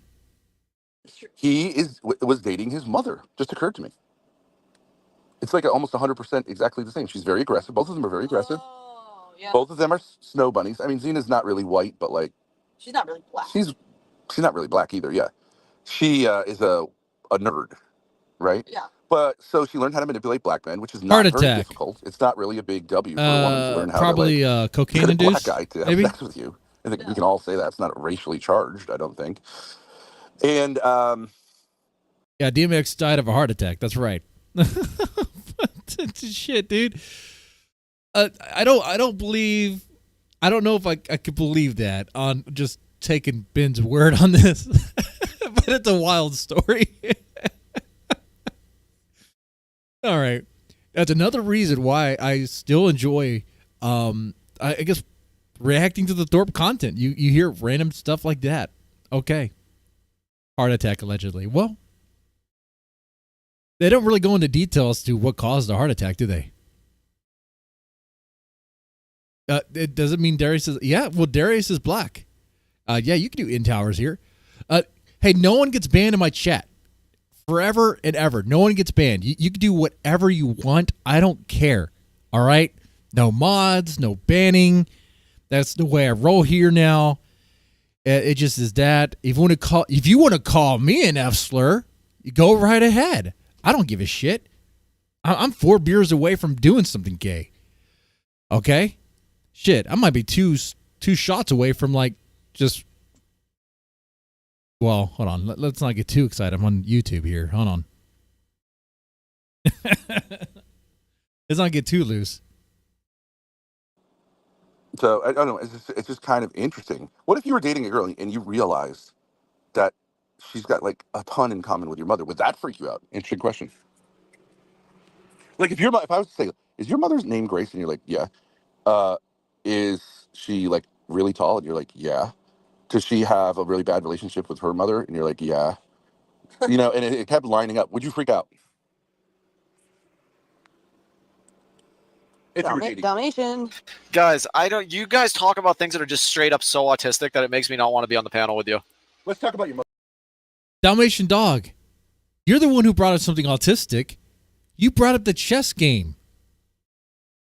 He was dating his mother. Just occurred to me. It's like almost 100% exactly the same. She's very aggressive. Both of them are very aggressive. Yeah. Both of them are snow bunnies. I mean, Xena's not really white, but like She's not really black. she's not really black either. Yeah, she is a nerd, right? Yeah. But so she learned how to manipulate black men, which is Heart not very attack. difficult. It's not really a big W for a woman to learn how Probably to like, cocaine get a black induced. guy to have Maybe. sex with you. I think we can all say that. It's not racially charged, I don't think. And Yeah, DMX died of a heart attack. That's right. Shit, dude. I don't know if I could believe that on just taking Ben's word on this, but it's a wild story. All right. That's another reason why I still enjoy, I guess, reacting to the Thorpe content. You hear random stuff like that. Okay. Heart attack, allegedly. Well, they don't really go into details to what caused the heart attack, do they? It doesn't mean Darius is... Yeah, well, Darius is black. Yeah, you can do in-towers here. Hey, no one gets banned in my chat. Forever and ever. No one gets banned. You can do whatever you want. I don't care. All right? No mods, no banning. That's the way I roll here now. It just is that. If you want to call me an F-slur, you go right ahead. I don't give a shit. I'm 4 beers away from doing something gay. Okay? Shit, I might be two shots away from like just... Well, hold on. Let's not get too excited. I'm on YouTube here. Hold on. Let's not get too loose. so I don't know. It's just kind of interesting. What if you were dating a girl and you realized that she's got like a ton in common with your mother? Would that freak you out? Interesting question. Like if I was to say, is your mother's name Grace? And you're like, yeah. Is she like really tall? And you're like, yeah. Does she have a really bad relationship with her mother? And you're like, yeah. You know, and it kept lining up. Would you freak out? If you were dating. Dalmatian. Guys, you guys talk about things that are just straight up so autistic that it makes me not want to be on the panel with you. Let's talk about your mother. Dalmatian dog. You're the one who brought up something autistic. You brought up the chess game,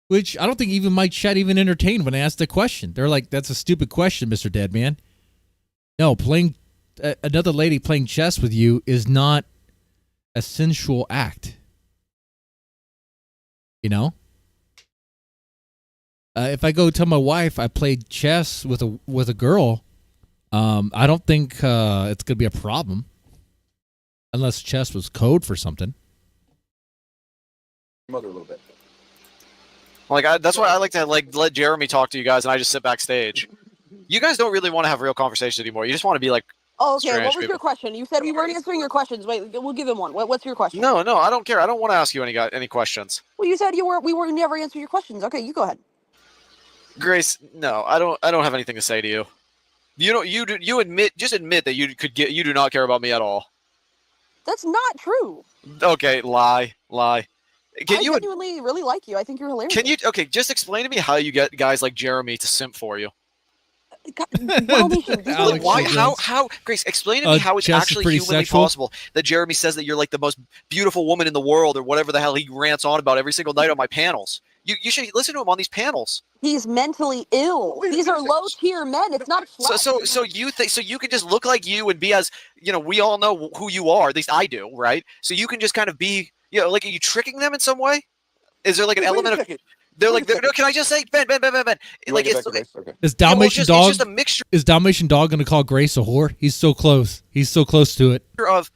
which I don't think even my chat even entertained when I asked the question. They're like, that's a stupid question, Mr. Deadman. No, playing another lady playing chess with you is not a sensual act. You know? If I go tell my wife I played chess with a girl, I don't think it's gonna be a problem, unless chess was code for something. Mother a little bit. Like that's why I like to let Jeremy talk to you guys, and I just sit backstage. You guys don't really want to have real conversations anymore. You just want to be like. Oh, okay. strange What was people. your question? You said we weren't answering your questions. Wait, we'll give him one. What's your question? No, I don't care. I don't want to ask you any questions. Well, you said we were never answering your questions. Okay, you go ahead. Grace, no, I don't have anything to say to you. You admit that you do not care about me at all. That's not true. Okay, lie. I genuinely really like you. I think you're hilarious. Can you just explain to me how you get guys like Jeremy to simp for you? Why? How? Grace, explain to me how it's actually humanly possible that Jeremy says that you're like the most beautiful woman in the world, or whatever the hell he rants on about every single night on my panels. You should listen to him on these panels. He's mentally ill. These are low tier men. It's not flat. So you can just look like you and be as we all know who you are. At least I do, right? So you can just kind of be like, are you tricking them in some way? Is there like an element of? They're like, no, can I just say, Ben? Like, is Dalmatian dog? It's just a mixture. Is Dalmatian dog going to call Grace a whore? He's so close. He's so close to it. Of,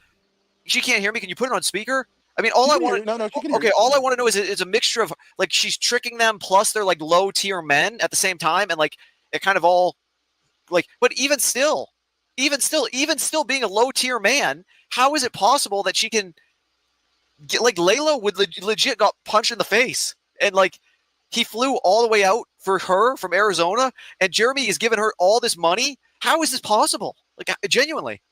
she can't hear me. Can you put it on speaker? I mean, all I want to know is a mixture of like she's tricking them, plus they're like low tier men at the same time, and like it kind of all like. But even still being a low tier man, how is it possible that she can get like Layla would legit got punched in the face, and like he flew all the way out for her from Arizona, and Jeremy is giving her all this money? How is this possible? Like, genuinely,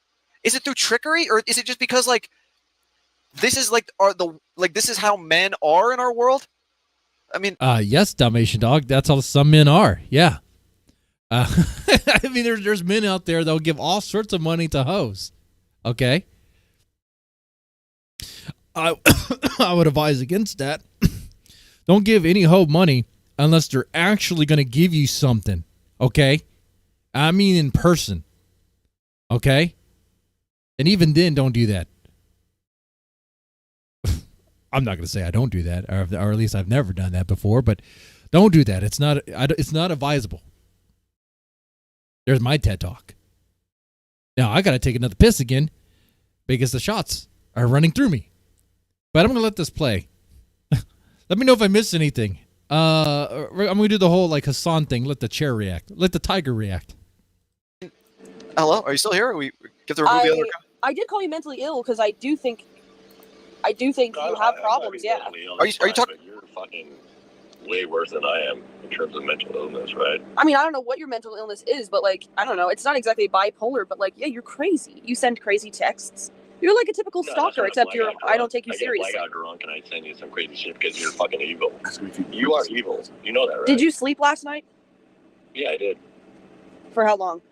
is it through trickery, or is it just because like? This is like this is how men are in our world. I mean, yes, Dalmatian dog. That's how some men are. Yeah. I mean, there's men out there that'll give all sorts of money to hoes. Okay. I I would advise against that. Don't give any hoe money unless they're actually going to give you something. Okay. I mean, in person. Okay. And even then, don't do that. I'm not going to say I don't do that, or at least I've never done that before. But don't do that. It's not advisable. There's my TED Talk. Now, I got to take another piss again because the shots are running through me. But I'm going to let this play. Let me know if I missed anything. I'm going to do the whole like Hassan thing. Let the chair react. Let the tiger react. Hello? Are you still here? We get to remove the other guy? I did call you mentally ill because I do think you have problems, yeah. Are you talking? You're fucking way worse than I am in terms of mental illness, right? I mean, I don't know what your mental illness is, but like, I don't know. It's not exactly bipolar, but like, yeah, you're crazy. You send crazy texts. You're like a typical stalker, except I don't take you seriously. I got drunk and I send you some crazy shit because you're fucking evil. You are evil. You know that, right? Did you sleep last night? Yeah, I did. For how long?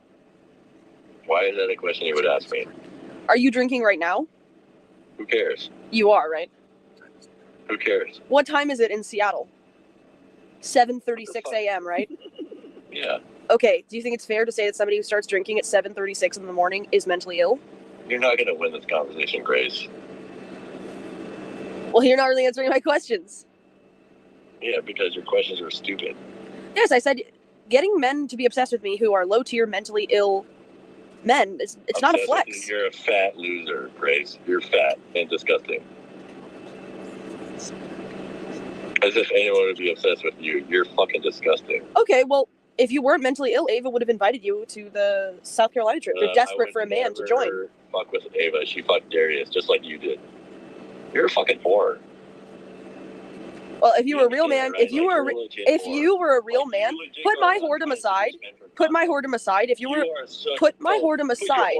Why is that a question you would ask me? Are you drinking right now? Who cares? You are, right? Who cares? What time is it in Seattle? 7:36 a.m., right? Yeah. Okay, do you think it's fair to say that somebody who starts drinking at 7:36 in the morning is mentally ill? You're not going to win this conversation, Grace. Well, you're not really answering my questions. Yeah, because your questions are stupid. Yes, I said getting men to be obsessed with me who are low-tier, mentally ill men, it's not a flex. You're a fat loser, Grace. You're fat and disgusting. As if anyone would be obsessed with you. You're fucking disgusting. Okay, well, if you weren't mentally ill, Ava would have invited you to the South Carolina trip. You're desperate for a man to join. Fuck with Ava. She fucked Darius just like you did. You're a fucking whore. Well, if you were a real man, if you were a real man, put my whoredom aside. Put my whoredom aside. If you were, put my whoredom aside.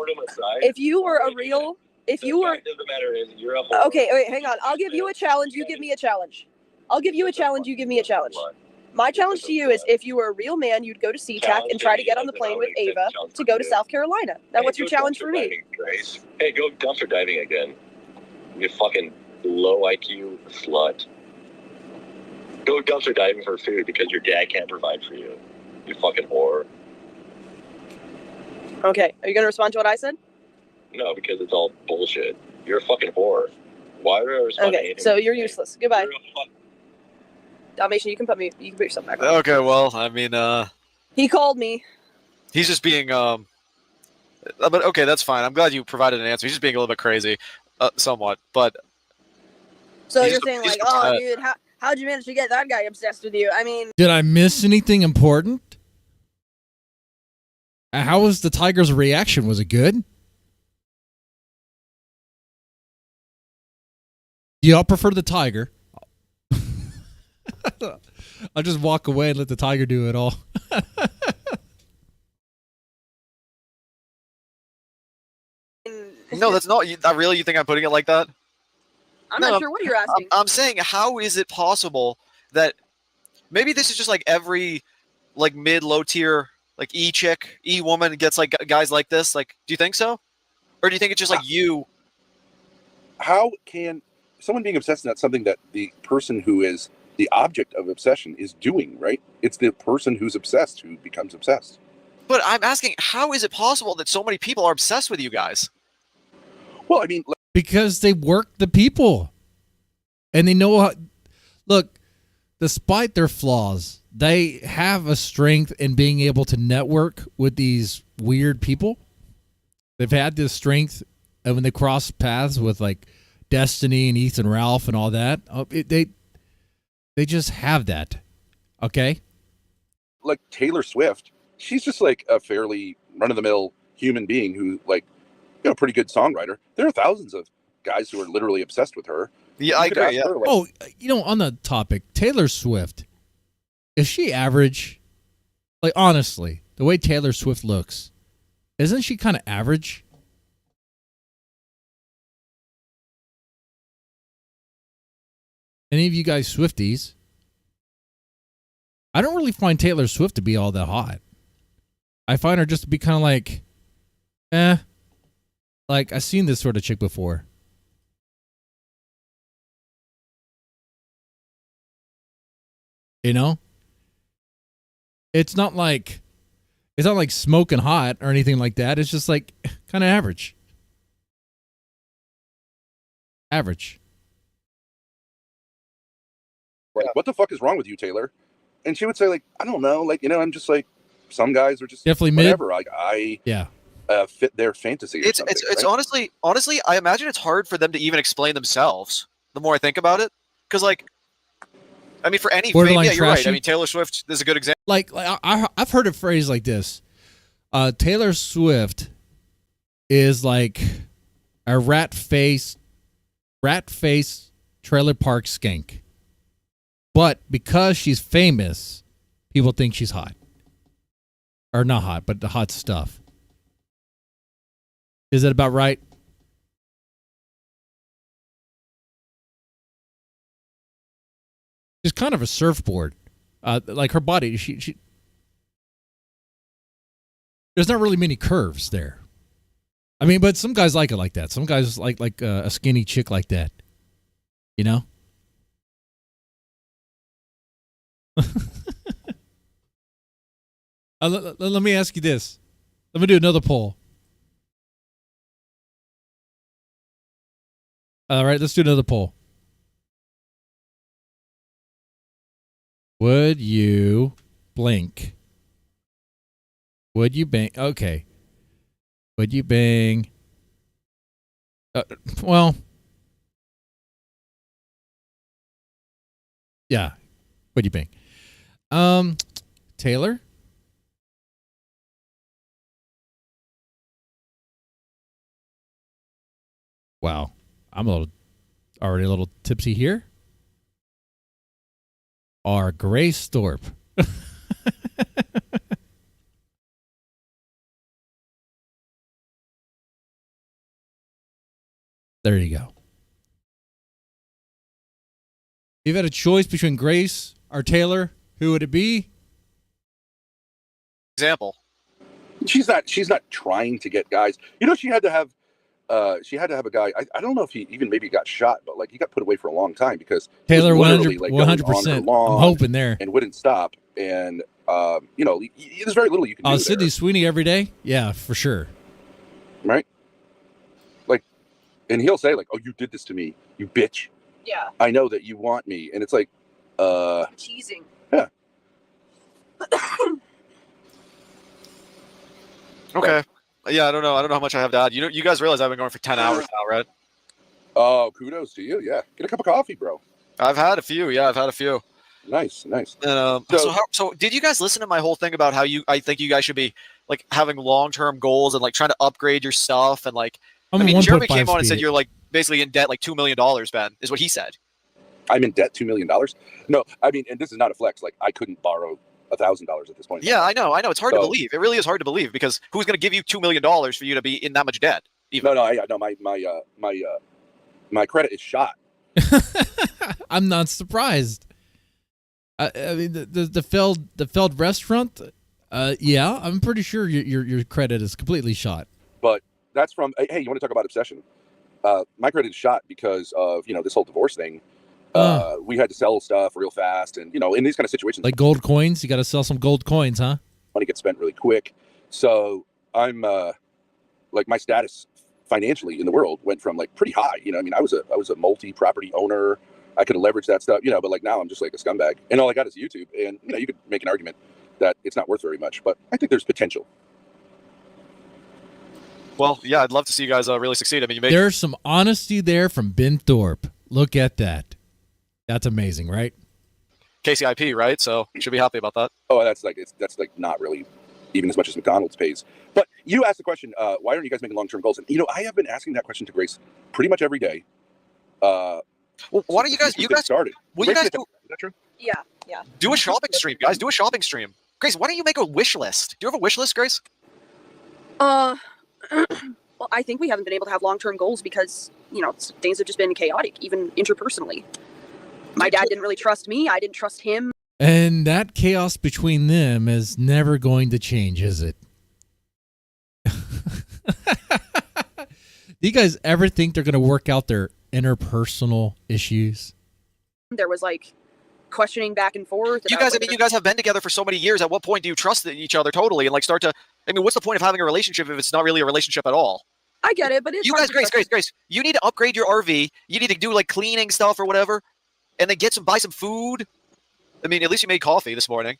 If you were a real, if you were. The matter is, you're a whore. Okay, wait, hang on. I'll give you a challenge. You give me a challenge. I'll give you a challenge. You give me a challenge. My challenge to you is, if you were a real man, you'd go to SeaTac and try to get on the plane with Ava to go to South Carolina. Now, what's your challenge for me? Hey, go dumpster diving again. You fucking low IQ slut. Go dumpster diving for food because your dad can't provide for you. You fucking whore. Okay, are you going to respond to what I said? No, because it's all bullshit. You're a fucking whore. Why would I respond to Okay, anything? so you're useless. Goodbye. Dalmatian, you can put yourself back on. Okay, well, I mean, He called me. he's just being, but okay, that's fine. I'm glad you provided an answer. He's just being a little bit crazy, somewhat, but. So you're saying like, oh, dude, how'd you manage to get that guy obsessed with you? I mean. Did I miss anything important? How was the tiger's reaction? Was it good? Do y'all prefer the tiger? I'll just walk away and let the tiger do it all. No, that's not. Really, you think I'm putting it like that? I'm not sure what you're asking. I'm saying, how is it possible that maybe this is just like every like low tier like e-chick, e-woman gets like guys like this? Like, do you think so? Or do you think it's just like you? How can someone being obsessed not something that the person who is the object of obsession is doing, right? It's the person who's obsessed who becomes obsessed. But I'm asking, how is it possible that so many people are obsessed with you guys? Well, I mean, because they work the people and they know how. Look, despite their flaws, they have a strength in being able to network with these weird people. They've had this strength, and when they cross paths with like Destiny and Ethan Ralph and all that, they just have that. Okay? Like Taylor Swift, she's just like a fairly run-of-the-mill human being who, like, you know, pretty good songwriter. There are thousands of guys who are literally obsessed with her. Yeah, I agree. Yeah. Oh, you know, on the topic, Taylor Swift, is she average? Like, honestly, the way Taylor Swift looks, isn't she kind of average? Any of you guys Swifties? I don't really find Taylor Swift to be all that hot. I find her just to be kind of like, like I've seen this sort of chick before. You know? It's not like smoking hot or anything like that. It's just like kind of average. Average. Like, what the fuck is wrong with you, Taylor? And she would say, like, I don't know. Like, I'm just like, some guys are just definitely whatever. mid. Like, I yeah. Fit their fantasy. It's right? honestly, I imagine it's hard for them to even explain themselves. The more I think about it, because like, I mean, for any fame, yeah, you're right. I mean, Taylor Swift is a good example. Like I've heard a phrase like this. Taylor Swift is like a rat face trailer park skank. But because she's famous, people think she's hot. Or not hot, but the hot stuff. Is that about right? She's kind of a surfboard. Like her body, she there's not really many curves there. I mean, but some guys like it like that. Some guys like a skinny chick like that. You know? Let me ask you this. Let me do another poll. All right, let's do another poll. Would you blink? Would you bang? Okay. Would you bang? Well, yeah. Would you bang? Taylor? Wow. I'm already a little tipsy here. Or Grace Thorpe. There you go. If you had a choice between Grace or Taylor, who would it be? Example. She's not trying to get guys. She had to have a guy. I don't know if he even maybe got shot, but like he got put away for a long time because Taylor 100%. I'm hoping there and wouldn't stop. And there's very little you can do. Sydney Sweeney every day, yeah, for sure. Right. Like, and he'll say like, "Oh, you did this to me, you bitch." Yeah. I know that you want me, and it's like, teasing. Yeah. Okay. Yeah, I don't know how much I have to add. You guys realize I've been going for 10 hours now, right? Oh, kudos to you. Yeah. Get a cup of coffee, bro. I've had a few. Yeah, I've had a few. Nice. And, so did you guys listen to my whole thing about how I think you guys should be like having long-term goals and like trying to upgrade your stuff and like, Jeremy came on and said you're like basically in debt like $2 million, Ben, is what he said. I'm in debt $2 million. No, I mean, and this is not a flex. Like I couldn't borrow $1,000 at this point. Yeah, I know. It's hard to believe. It really is hard to believe because who's going to give you $2 million for you to be in that much debt? Even? No. My credit is shot. I'm not surprised. I mean, the failed restaurant. Yeah, I'm pretty sure your credit is completely shot. But that's from. Hey, you want to talk about obsession? My credit is shot because of this whole divorce thing. We had to sell stuff real fast, and in these kind of situations, like gold coins, you got to sell some gold coins, huh? Money gets spent really quick. So I'm like my status financially in the world went from like pretty high. I was a multi-property owner. I could have leveraged that stuff, but like now I'm just like a scumbag, and all I got is YouTube. And you could make an argument that it's not worth very much, but I think there's potential. Well, yeah, I'd love to see you guys really succeed. I mean, there's some honesty there from Ben Thorpe. Look at that. That's amazing, right? KCIP, right? So you should be happy about that. Oh, that's like not really even as much as McDonald's pays. But you asked the question, why aren't you guys making long-term goals? And I have been asking that question to Grace pretty much every day. Well, why don't you guys started? Will you guys do? Is that true? Yeah. Do a shopping stream, guys. Do a shopping stream. Grace, why don't you make a wish list? Do you have a wish list, Grace? Well, I think we haven't been able to have long-term goals because things have just been chaotic, even interpersonally. My dad didn't really trust me. I didn't trust him. And that chaos between them is never going to change, is it? Do you guys ever think they're going to work out their interpersonal issues? There was like questioning back and forth. You guys, I mean, you guys have been together for so many years. At what point do you trust each other totally and like start to? I mean, what's the point of having a relationship if it's not really a relationship at all? I get it, but it's you guys, Grace. You need to upgrade your RV. You need to do like cleaning stuff or whatever, and then buy some food. I mean, at least you made coffee this morning.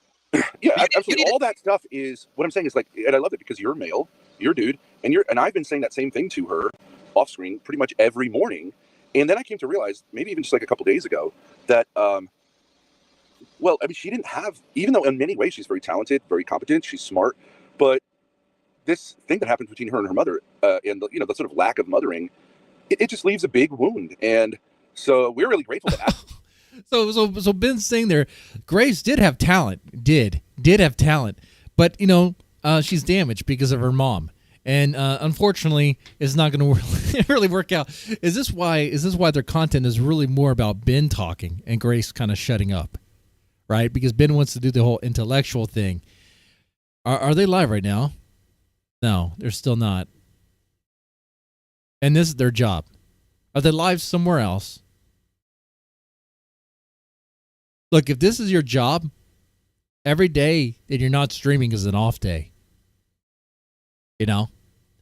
Yeah, absolutely. All that stuff is what I'm saying is like, and I love it because you're male, you're a dude, and I've been saying that same thing to her off screen pretty much every morning. And then I came to realize, maybe even just like a couple days ago, that, well, I mean, she didn't have, even though in many ways she's very talented, very competent, she's smart, but this thing that happened between her and her mother, and the, the sort of lack of mothering, it just leaves a big wound. And so we're really grateful for that. So Ben's saying there, Grace did have talent, did have talent, but she's damaged because of her mom, and unfortunately, it's not going to really work out. Is this why their content is really more about Ben talking and Grace kind of shutting up, right? Because Ben wants to do the whole intellectual thing. Are they live right now? No, they're still not. And this is their job. Are they live somewhere else? Look, if this is your job, every day that you're not streaming is an off day.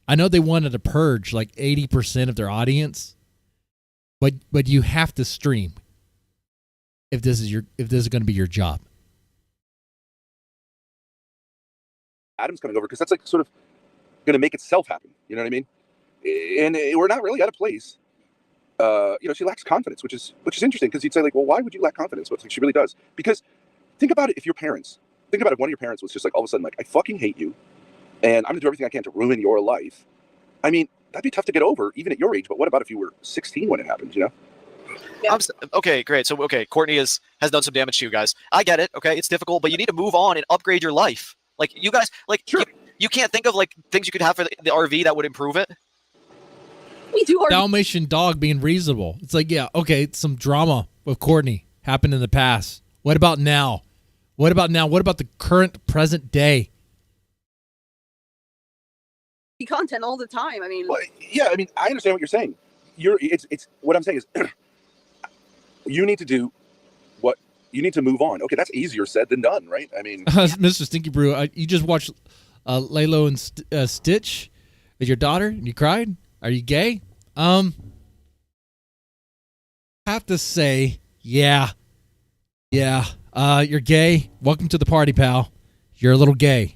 I know they wanted to purge like 80% of their audience, but you have to stream if this is going to be your job. Adam's coming over because that's like sort of going to make itself happen. You know what I mean? And we're not really at a place. She lacks confidence, which is interesting because you'd say like, well, why would you lack confidence? But like, she really does. Because think about it. If your parents, think about if one of your parents was just like all of a sudden like, I fucking hate you, and I'm gonna do everything I can to ruin your life. I mean, that'd be tough to get over even at your age. But what about if you were 16 when it happened? Yeah. Okay, great. So Courtney has done some damage to you guys. I get it. Okay, it's difficult, but you need to move on and upgrade your life. Like you guys, like sure. You can't think of like things you could have for the RV that would improve it. We do Dalmatian dog being reasonable. It's like, yeah, okay, some drama with Courtney happened in the past. What about now? What about the current present day? Content all the time. I mean, well, yeah, I mean, I understand what you're saying. It's what I'm saying is you need to do what you need to move on. Okay, that's easier said than done, right? I mean, Mr. Stinky Brew, you just watched Lalo and Stitch with your daughter and you cried? Are you gay? Have to say, yeah. You're gay. Welcome to the party, pal. You're a little gay.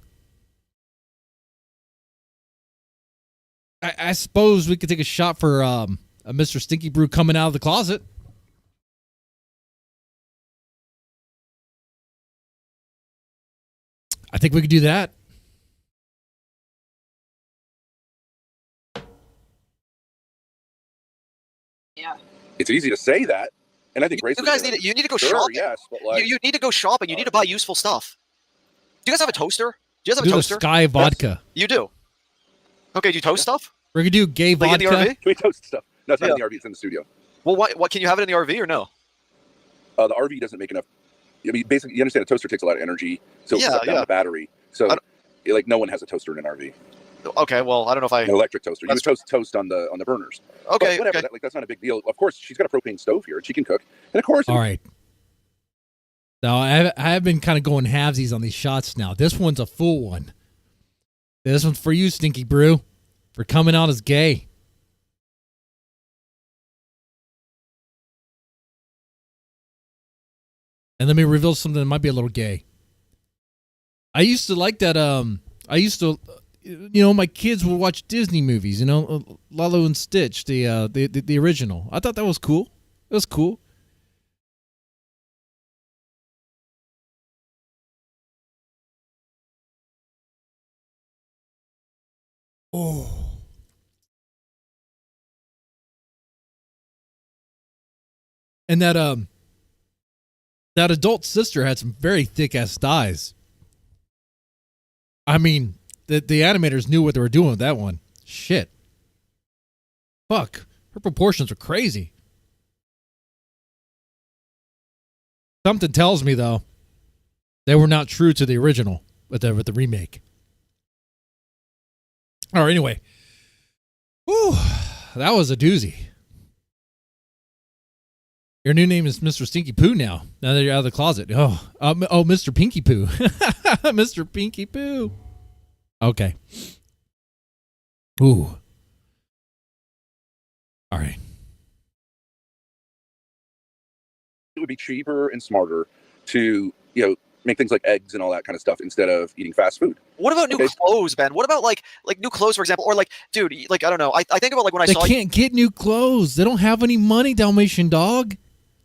I suppose we could take a shot for a Mr. Stinky Brew coming out of the closet. I think we could do that. Yeah. It's easy to say that, and I think Grace. You guys need to go shopping. Yes, but like, you need to go shopping. You need to buy useful stuff. Do you guys have a toaster? Do you guys have do a toaster? The Sky vodka. Yes. You do. Okay, do you toast stuff? We're gonna do gay like vodka. In the RV? Can we toast stuff? No, it's not in the RV. It's in the studio. Well, what can you have it in the RV or no? The RV doesn't make enough. I mean, basically, you understand a toaster takes a lot of energy, so it's sucked down the battery. So, like, no one has a toaster in an RV. Okay, well, I don't know if an electric toaster. You would toast on the burners. Okay, but whatever. okay. That's not a big deal. Of course, she's got a propane stove here, and she can cook. And of course, all right. Now I have been kind of going halvesies on these shots now. This one's a full one. This one's for you, Stinky Brew, for coming out as gay. And let me reveal something that might be a little gay. I used to like that. My kids would watch Disney movies. Lilo and Stitch, the original. I thought that was cool. It was cool. Oh. And that adult sister had some very thick ass thighs. I mean, the animators knew what they were doing with that one. Shit. Fuck. Her proportions are crazy. Something tells me, though, They were not true to the original with the remake. All right, anyway. Whew, that was a doozy. Your new name is Mr. Stinky Poo now that you're out of the closet. Mr. Pinky Poo. Mr. Pinky Poo. Okay. Ooh. All right. It would be cheaper and smarter to, make things like eggs and all that kind of stuff instead of eating fast food. What about new clothes, Ben? What about like new clothes, for example? Or like, dude, like, I don't know. I think about like when I saw They can't get new clothes. They don't have any money, Dalmatian dog.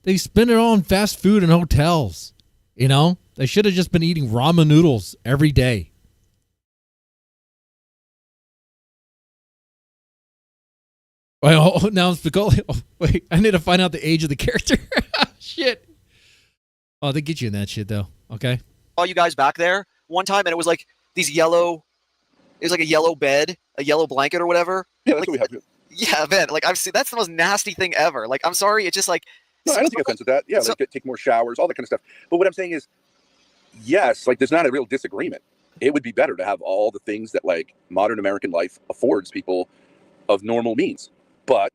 They spend it all on fast food and hotels. They should have just been eating ramen noodles every day. Well, now it's Spicoli. Oh, wait, I need to find out the age of the character. Shit. Oh, they get you in that shit, though. Okay. Saw you guys back there one time, and it was like it was like a yellow bed, a yellow blanket or whatever. Yeah, that's what we have. Yeah, Ben, like I've seen, that's the most nasty thing ever. Like, I'm sorry, it's just like. No, I don't take offense with that. Yeah, take more showers, all that kind of stuff. But what I'm saying is, yes, like there's not a real disagreement. It would be better to have all the things that like modern American life affords people of normal means. But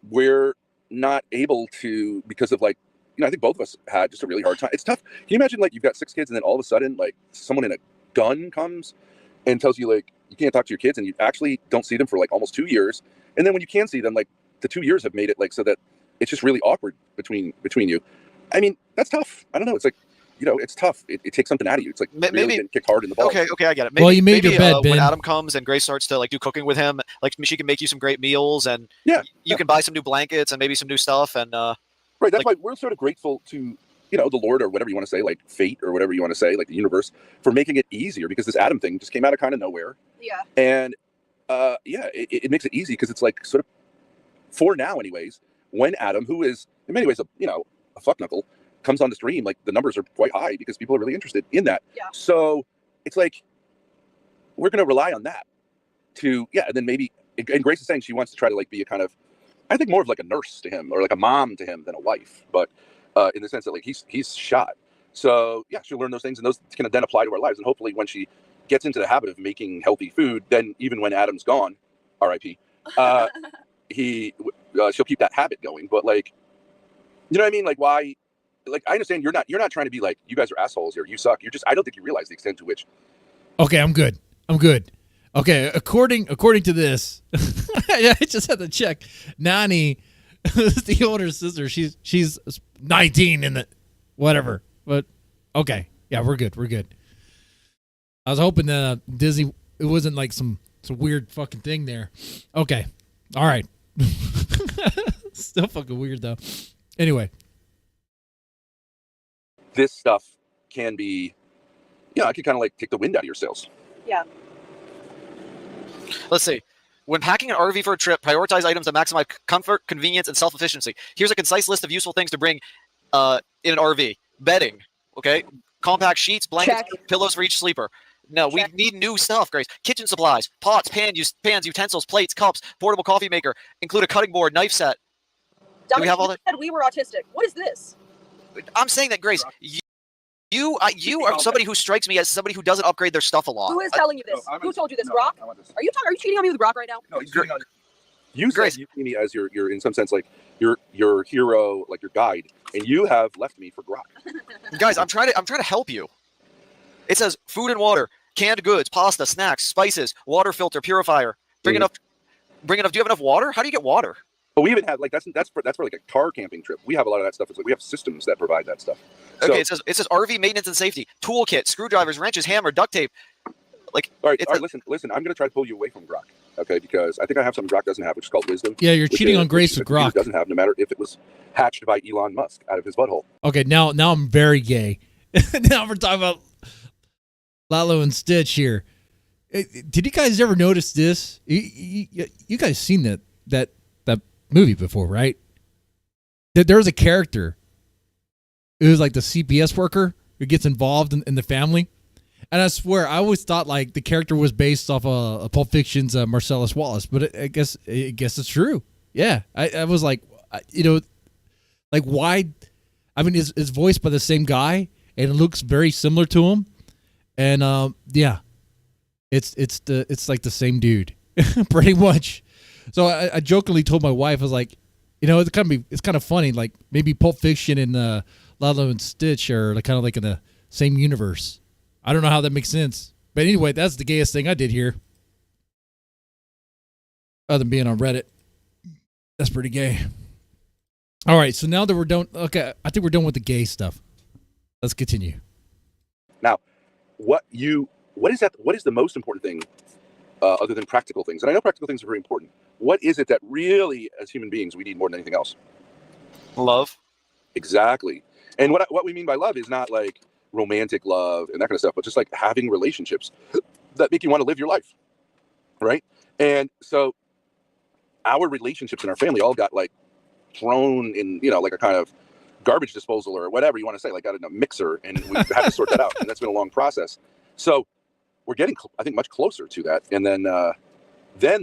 we're not able to, because of like, I think both of us had just a really hard time. It's tough. Can you imagine like you've got 6 kids and then all of a sudden like someone in a gun comes and tells you like you can't talk to your kids and you actually don't see them for like almost 2 years. And then when you can see them, like the 2 years have made it like so that it's just really awkward between you. I mean, that's tough. I don't know. It's like, it's tough. It takes something out of you. It's like maybe really getting kicked hard in the balls. Okay, I get it. Well, you made your bed, Ben. When Adam comes and Grace starts to like do cooking with him, like she can make you some great meals and you can buy some new blankets and maybe some new stuff and right. That's why we're sort of grateful to the Lord or whatever you want to say, like fate or whatever you want to say, like the universe, for making it easier because this Adam thing just came out of kind of nowhere. Yeah. And it makes it easy because it's like sort of for now, anyways. When Adam, who is in many ways a fuck knuckle, comes on the stream, like the numbers are quite high because people are really interested in that. Yeah. So it's like we're going to rely on that to and then maybe. And Grace is saying she wants to try to like be a kind of, I think more of like a nurse to him or like a mom to him than a wife, but in the sense that like he's shot. So yeah, she'll learn those things and those can then apply to our lives. And hopefully when she gets into the habit of making healthy food, then even when Adam's gone, R.I.P. She'll keep that habit going. But like, you know what I mean? Like why? Like I understand you're not trying to be like you guys are assholes here. You suck. I don't think you realize the extent to which. Okay, I'm good. Okay, according to this, I just had to check. Nani, the older sister, she's 19 in the whatever. But okay, yeah, we're good. I was hoping that Disney, it wasn't like some weird fucking thing there. Okay, all right. Still fucking weird though. Anyway, this stuff can be, I can kind of like take the wind out of your sails. Yeah. Let's see. When packing an RV for a trip, prioritize items that maximize comfort, convenience, and self-efficiency. Here's a concise list of useful things to bring in an RV. Bedding, okay? Compact sheets, blankets, pillows for each sleeper. No, we need new stuff, Grace. Kitchen supplies, pots, pans, utensils, plates, cups, portable coffee maker. Include a cutting board, knife set. Do we have all that? Said we were autistic. What is this? I'm saying that, Grace, you are somebody who strikes me as somebody who doesn't upgrade their stuff a lot. Who is telling you this? Who told you this, Brock? Are you cheating on me with Brock right now? No, he's cheating on you. You said you see me as your in some sense like your hero, like your guide, and you have left me for Brock. Guys, I'm trying to help you. It says food and water, canned goods, pasta, snacks, spices, water filter, purifier. Bring enough. Do you have enough water? How do you get water? But we even have like that's for like a car camping trip. We have a lot of that stuff. It's like we have systems that provide that stuff. Okay, it says RV maintenance and safety, toolkit, screwdrivers, wrenches, hammer, duct tape. Like, all right. Listen. I'm going to try to pull you away from Grok, okay? Because I think I have something Grok doesn't have, which is called wisdom. Yeah, you're cheating on Grace with Grok. Doesn't have, no matter if it was hatched by Elon Musk out of his butthole. Okay, now I'm very gay. Now we're talking about Lalo and Stitch here. Did you guys ever notice this? You guys seen that movie before, right? There was a character. It was like the CPS worker who gets involved in the family. And I swear, I always thought like the character was based off of Pulp Fiction's Marcellus Wallace, but I guess it's true. Yeah, I was like, like why? I mean, it's voiced by the same guy, and it looks very similar to him. And yeah, it's like the same dude, pretty much. So I jokingly told my wife, I was like, you know, it's kind of funny, like maybe Pulp Fiction and Lilo and Stitch are kind of like in the same universe. I don't know how that makes sense, but anyway, that's the gayest thing I did here, other than being on Reddit. That's pretty gay. All right, so now that we're done, okay, I think we're done with the gay stuff. Let's continue. Now, what is the most important thing other than practical things? And I know practical things are very important. What is it that really, as human beings, we need more than anything else? Love. Exactly. And what we mean by love is not like romantic love and that kind of stuff, but just like having relationships that make you want to live your life, right? And so our relationships in our family all got like thrown in, you know, like a kind of garbage disposal or whatever you want to say, like out in a mixer, and we had to sort that out, and that's been a long process. So we're getting, I think, much closer to that, and then the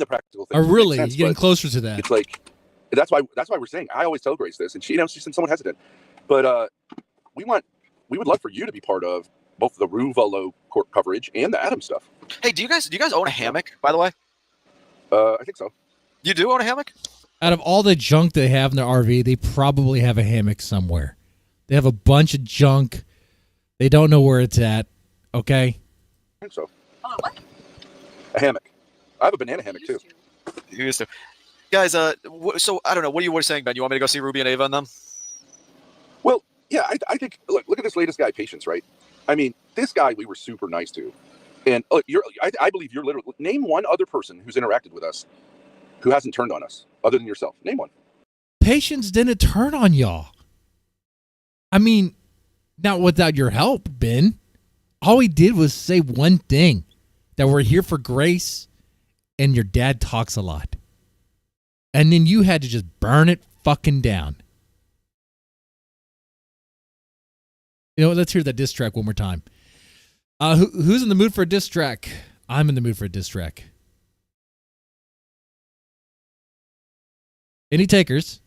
practical thing. Oh, really? You're getting closer to that? It's like that's why we're saying. I always tell Grace this, and she, you know, she's somewhat hesitant, but we would love for you to be part of both the Ruvalo court coverage and the Adam stuff. Hey, do you guys own a hammock, by the way? I think so. You do own a hammock? Out of all the junk they have in their RV, they probably have a hammock somewhere. They have a bunch of junk. They don't know where it's at. Okay? I think so. Oh, what? A hammock. I have a banana hammock, too. You used to. Guys, so I don't know. What are you saying, Ben? You want me to go see Ruby and Ava and them? Well, yeah, I think, look at this latest guy, Patience, right? I mean, this guy we were super nice to. And look, I believe you're literally, name one other person who's interacted with us who hasn't turned on us, other than yourself. Name one. Patience didn't turn on y'all. I mean, not without your help, Ben. All he did was say one thing, that we're here for Grace, and your dad talks a lot. And then you had to just burn it fucking down. You know, let's hear that diss track one more time. Who's in the mood for a diss track? I'm in the mood for a diss track. Any takers?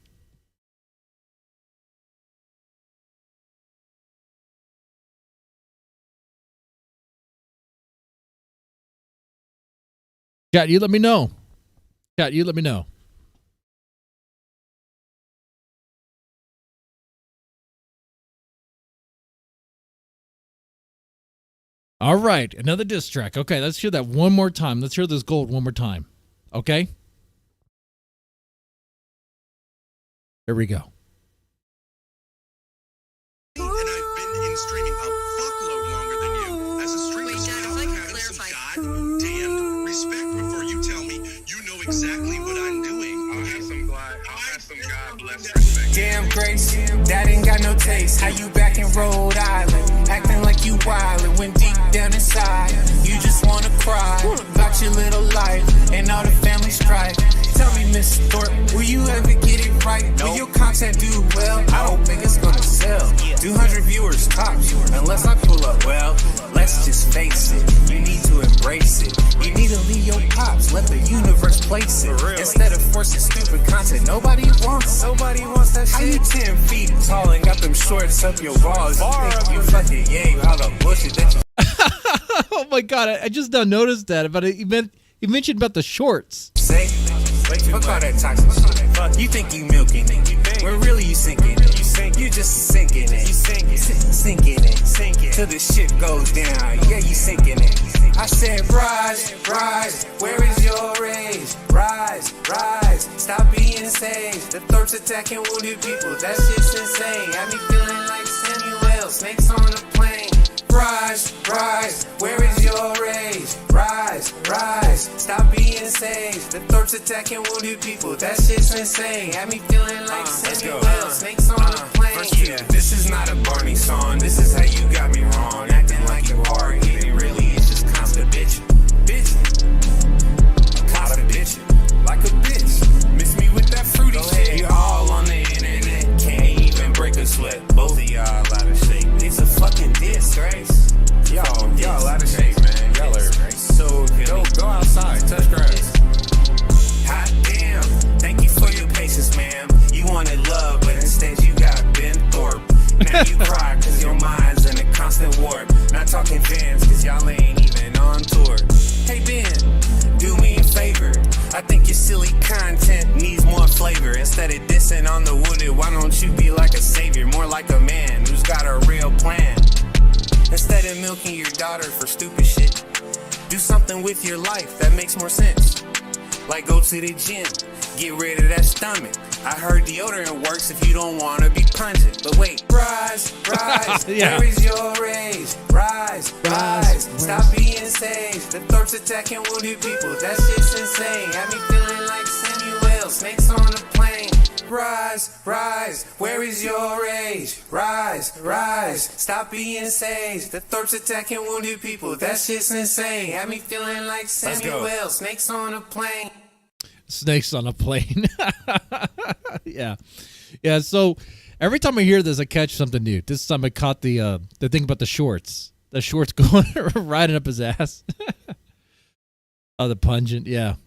Chat, you let me know. Chat, you let me know. All right, another diss track. Okay, let's hear that one more time. Let's hear this gold one more time. Okay? Here we go. And I've been in streaming a fuckload longer than you. As a streamer, I'm having some goddamn respect before you tell me you know exactly what I'm doing. I'll have some God bless respect. Damn Grace, that ain't got no taste. How you back in Rhode Island, acting like you wildin' when deep down inside you just wanna cry about your little life and all the family strife. Tell me, Miss Thorpe, will you ever get it right? Will your content do well? I don't think it's gonna sell. 200 viewers tops, unless I pull up. Well, let's just face it, you need to embrace it. You need to leave your pops, let the universe place it. Instead of forcing stupid content, nobody wants that shit. How you 10 feet tall and got them shorts up your balls? You fucking yay, all the bullshit that you... Oh my god, I just now noticed that, but he mentioned about the shorts. Say, fuck all that toxic shit. You think you milking it, when really you sinking it. You just sinking it, sinking it, till the shit goes down. Yeah, you sinking it. I said, rise, where is your rage? Rise, stop being saved. The Thorps attacking wounded people, that shit's insane. Got me feeling like Samuel, snakes on a plane. Rise, where is your rage? Rise, stop being saved. The Thorps attacking wounded people, that shit's insane. Got me feeling like Samuel, snakes on a plane. Yeah, this is not a Barney song, this is how you got me wrong. Acting like you arguing, really it's just constant bitching. Constant bitching, like a bitch. Miss me with that fruity shit. You're all on the internet, can't even break a sweat. Both of y'all out of shape. It's a fucking disgrace. Y'all out of shape, man. Y'all are so go outside, touch grass. Hot damn, thank you for your patience, ma'am. You wanted love, but instead you got Ben Thorpe. Now you cry cause your mind's in the I think your silly content needs more flavor. Instead of dissing on the wooded, why don't you be like a savior? More like a man who's got a real plan. Instead of milking your daughter for stupid shit, do something with your life that makes more sense. Like go to the gym, get rid of that stomach. I heard deodorant works if you don't want to be pungent. But wait, rise, Yeah. where is your rage? Rise, stop being sage. The Thorps attacking wounded people, that shit's insane. Got me feeling like Samuel, snakes on a plane. Rise, where is your rage? Rise, stop being sage. The Thorps attacking wounded people, that shit's insane. Got me feeling like Samuel, snakes on a plane. Snakes on a plane. Yeah. So every time I hear this, I catch something new. This time I caught the thing about the shorts. The shorts going riding up his ass. Oh, the pungent. Yeah.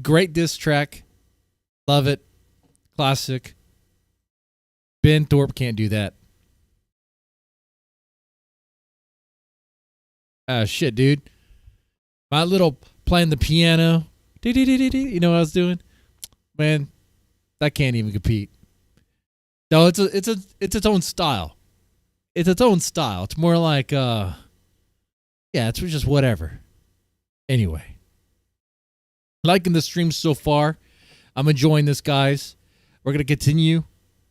Great diss track. Love it. Classic. Ben Thorpe can't do that. Shit, dude. My little playing the piano. You know what I was doing? Man, that can't even compete. No, it's its own style. It's its own style. It's more like it's just whatever. Anyway. Liking the stream so far. I'm enjoying this, guys. We're gonna continue.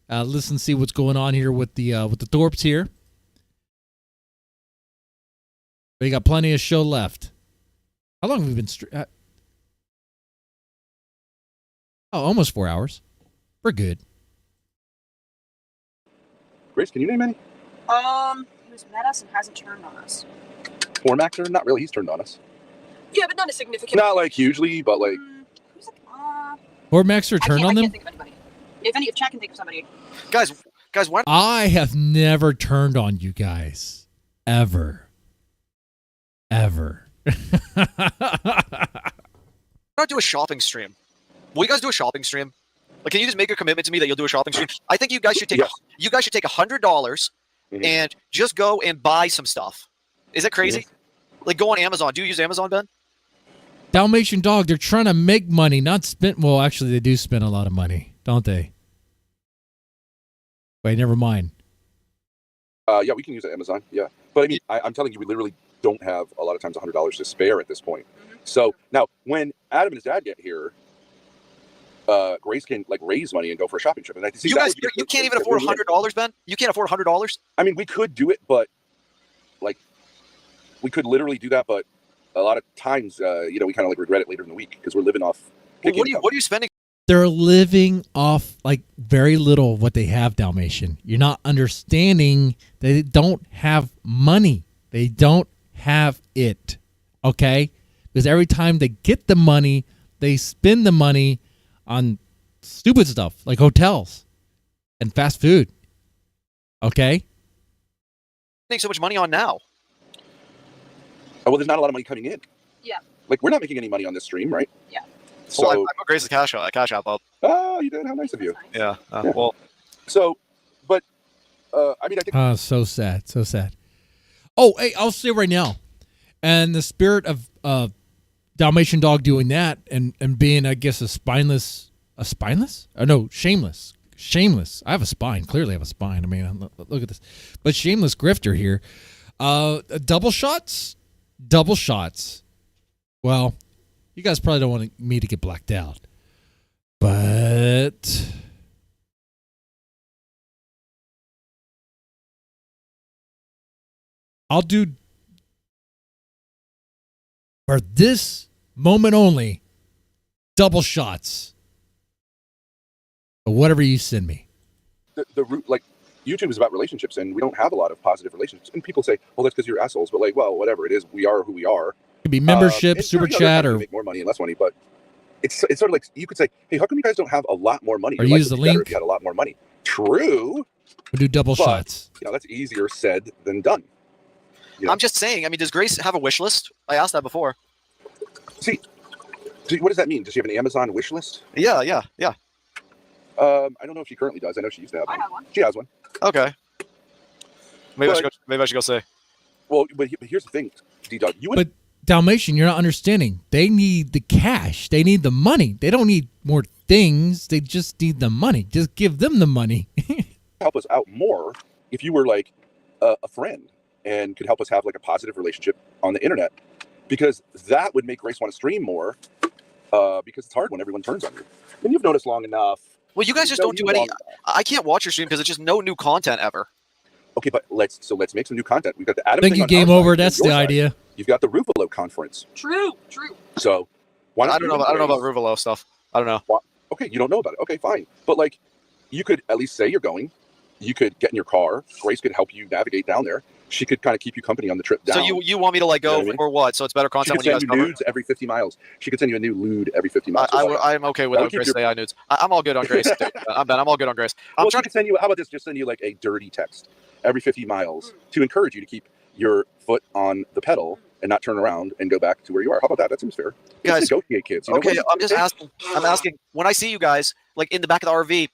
Listen, see what's going on here with the Thorps here. We got plenty of show left. How long have we been almost 4 hours. We're good. Grace, can you name any? Who's met us and hasn't turned on us? Formaxer? Not really. He's turned on us. Yeah, but not a significant. Not like hugely, but like. Or Max return on them? I can't think of anybody. If Chad can think of somebody. Guys, why? I have never turned on you guys. Ever. Not do a shopping stream. Will you guys do a shopping stream? Like, can you just make a commitment to me that you'll do a shopping stream? I think you guys should take $100 and just go and buy some stuff. Is that crazy? Like, go on Amazon. Do you use Amazon, Ben? Dalmatian Dog, they're trying to make money, not spend. Well, actually, they do spend a lot of money, don't they? Wait, never mind. Yeah, we can use Amazon. Yeah, but I mean, I'm telling you, we literally don't have a lot of times $100 to spare at this point. So now, when Adam and his dad get here, Grace can like raise money and go for a shopping trip. And I see you guys, you can't even afford $100, Ben. You can't afford $100. I mean, we could do it, but like, we could literally do that, but a lot of times, we kind of like regret it later in the week because we're living off. Well, what are you spending? They're living off like very little of what they have, Dalmatian. You're not understanding they don't have money. They don't have it. Okay? Because every time they get the money, they spend the money on stupid stuff like hotels and fast food. Okay? Spending so much money on now? Well, there's not a lot of money coming in. Yeah. Like, we're not making any money on this stream, right? Yeah. So, well, I put Grace's cash out. Oh, you did? How nice of you. Yeah. Yeah. Well. So, but, I mean, I think. So sad. So sad. Oh, hey, I'll say right now, and the spirit of Dalmatian Dog doing that and being, I guess, shameless. Shameless. I have a spine. Clearly I have a spine. I mean, look at this. But shameless grifter here. Double shots. Well, you guys probably don't want me to get blacked out. But I'll do, for this moment only, double shots. Or whatever you send me. The root, like, YouTube is about relationships, and we don't have a lot of positive relationships. And people say, well, that's because you're assholes. But, like, well, whatever it is, we are who we are. It could be membership, super chat, or make more money and less money. But it's sort of like, you could say, hey, how come you guys don't have a lot more money? Or Your use the life would be better link. if you had a lot more money. True. We'll do double shots. You know, that's easier said than done. You know? I'm just saying. I mean, does Grace have a wish list? I asked that before. See, what does that mean? Does she have an Amazon wish list? Yeah. I don't know if she currently does. I know she used to have one. I have one. She has one. Okay. Maybe I should go say. Well, but here's the thing, D-Dog. But Dalmatian, you're not understanding. They need the cash. They need the money. They don't need more things. They just need the money. Just give them the money. Help us out more if you were like a friend and could help us have like a positive relationship on the internet, because that would make Grace want to stream more, because it's hard when everyone turns on you. And you've noticed long enough. Well, you guys just don't do any. I can't watch your stream because it's just no new content ever. Okay, but let's make some new content. We've got the Adam. Thank you, Game Over. That's the idea. You've got the Ruvalo conference. True. So why not? I don't know about Ruvalo stuff. I don't know. Okay, you don't know about it. Okay, fine. But like, you could at least say you're going. You could get in your car. Grace could help you navigate down there. She could kind of keep you company on the trip down. So you want me to like go or what? So it's better content when you guys cover. She could send you nudes every 50 miles. She could send you a new lewd every 50 miles. I'm okay with Grace say I nudes. I'm all good on Grace. I'm all good on Grace. I'm trying to send you. How about this? Just send you like a dirty text every 50 miles to encourage you to keep your foot on the pedal and not turn around and go back to where you are. How about that? That seems fair. Guys, negotiate, kids. You know, okay, I'm just asking. I'm asking. When I see you guys like in the back of the RV,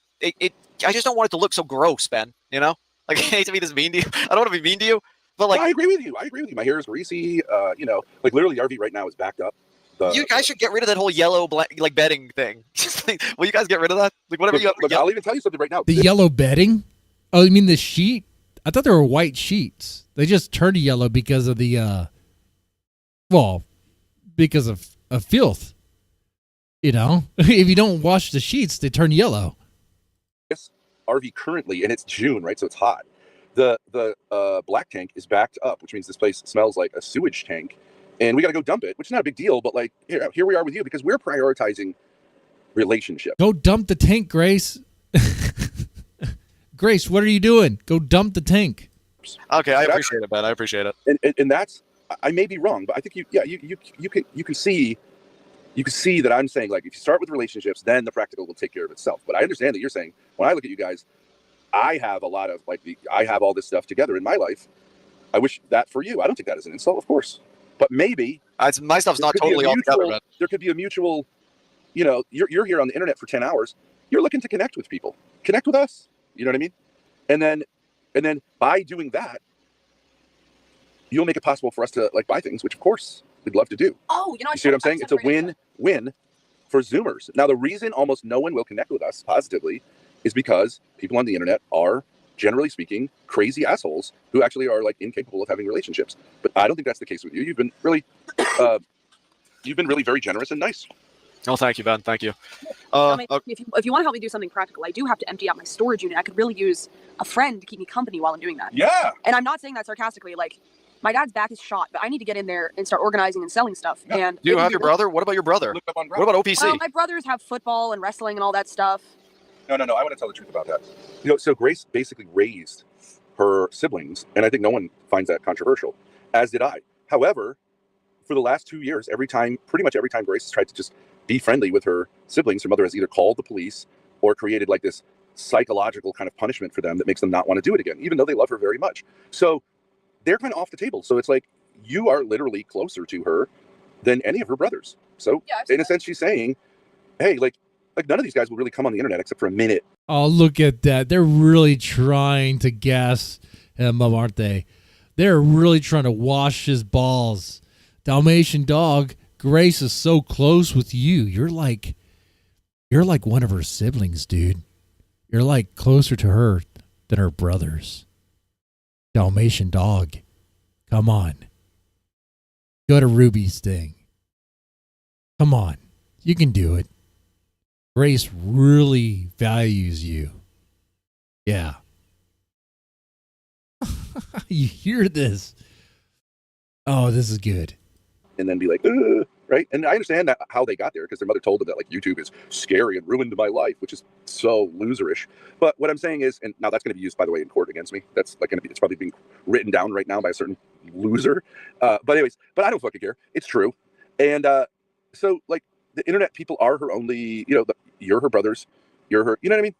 I just don't want it to look so gross, Ben. You know, like I hate to be this mean to you. I don't want to be mean to you, but like I agree with you. My hair is greasy. You know, like literally the RV right now is backed up. You guys should get rid of that whole yellow like bedding thing. Will you guys get rid of that? Like whatever you. Look, I'll even tell you something right now. The yellow bedding? Oh, you mean the sheet? I thought they were white sheets. They just turned yellow because of the, because of filth. You know, if you don't wash the sheets, they turn yellow. This RV currently, and it's June, right? So it's hot. The black tank is backed up, which means this place smells like a sewage tank, and we got to go dump it, which is not a big deal. But like, here we are with you because we're prioritizing relationship. Go dump the tank, Grace. Grace, what are you doing? Go dump the tank. Okay, I appreciate it, Ben. I appreciate it. And that's, I may be wrong, but I think you can see that I'm saying like if you start with relationships, then the practical will take care of itself. But I understand that you're saying when I look at you guys, I have a lot of I have all this stuff together in my life. I wish that for you. I don't think that is an insult, of course, but maybe my stuff's not totally all together. Ben. There could be a mutual, you know, you're here on the internet for 10 hours. You're looking to connect with people. Connect with us. You know what I mean? And then by doing that, you'll make it possible for us to like buy things, which of course we'd love to do. Oh, you know, you see what I'm saying? It's a win-win for Zoomers. Now, the reason almost no one will connect with us positively is because people on the internet are, generally speaking, crazy assholes who actually are like incapable of having relationships. But I don't think that's the case with you. You've been really very generous and nice. Oh, thank you, Ben. Thank you. If you want to help me do something practical, I do have to empty out my storage unit. I could really use a friend to keep me company while I'm doing that. Yeah. And I'm not saying that sarcastically. Like, my dad's back is shot, but I need to get in there and start organizing and selling stuff. Yeah. And do you have your brother? What about your brother? What about OPC? Well, my brothers have football and wrestling and all that stuff. No. I want to tell the truth about that. You know, so Grace basically raised her siblings, and I think no one finds that controversial, as did I. However, for the last 2 years, pretty much every time Grace has tried to just be friendly with her siblings, her mother has either called the police or created like this psychological kind of punishment for them that makes them not want to do it again, even though they love her very much. So they're kind of off the table. So it's like you are literally closer to her than any of her brothers. So in a sense, she's saying, hey, like none of these guys will really come on the internet except for a minute. Oh, look at that. They're really trying to gas him up, aren't they? They're really trying to wash his balls. Dalmatian dog, Grace is so close with you. You're like one of her siblings, dude. You're like closer to her than her brothers. Dalmatian dog, come on. Go to Ruby's thing. Come on. You can do it. Grace really values you. Yeah. You hear this? Oh, this is good. And then be like, right? And I understand that how they got there because their mother told them that like YouTube is scary and ruined my life, which is so loserish. But what I'm saying is, and now that's going to be used, by the way, in court against me. That's like going to be, it's probably being written down right now by a certain loser. But I don't fucking care. It's true. And so like the internet people are her only, you know, you're her brothers, you're her, you know what I mean?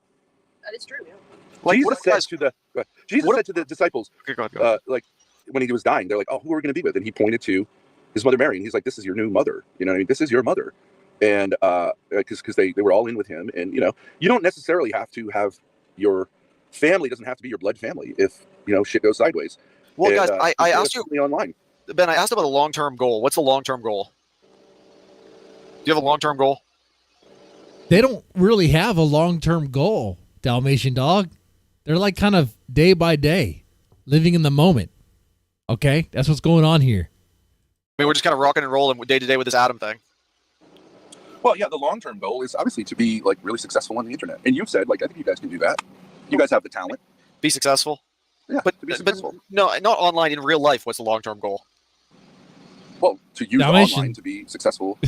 That is true. Yeah. Like Jesus said to the disciples, like when he was dying, they're like, oh, who are we going to be with? And he pointed to his mother Mary, and he's like, this is your new mother. You know what I mean? This is your mother. And because they were all in with him. And, you know, you don't necessarily have to have your family doesn't have to be your blood family if, you know, shit goes sideways. Well, guys, I asked you online. Ben, I asked about a long-term goal. What's the long-term goal? Do you have a long-term goal? They don't really have a long-term goal, Dalmatian Dog. They're like kind of day by day, living in the moment. Okay? That's what's going on here. I mean, we're just kind of rocking and rolling day to day with this Adam thing. Well, yeah, the long-term goal is obviously to be like really successful on the internet. And you've said, like, I think you guys can do that. You guys have the talent. Be successful? Yeah, but, to be successful. But no, not online. In real life, what's the long-term goal? Well, to use online to be successful.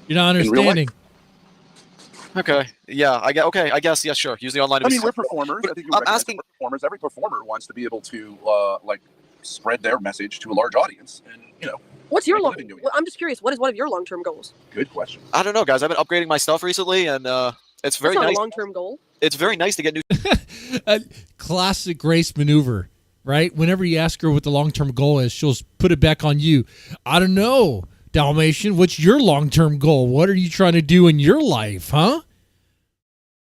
You're not understanding. Okay. Yeah. I guess. Yeah. Sure. Use the online. I mean, we're performers. I think I'm asking performers. Every performer wants to be able to like spread their message to a large audience, and you know. What's your long? Well, I'm just curious. What is one of your long-term goals? Good question. I don't know, guys. I've been upgrading my stuff recently, and it's very That's not nice. a long-term goal. It's very nice to get new. A classic Grace maneuver, right? Whenever you ask her what the long-term goal is, she'll put it back on you. I don't know, Dalmatian. What's your long-term goal? What are you trying to do in your life, huh?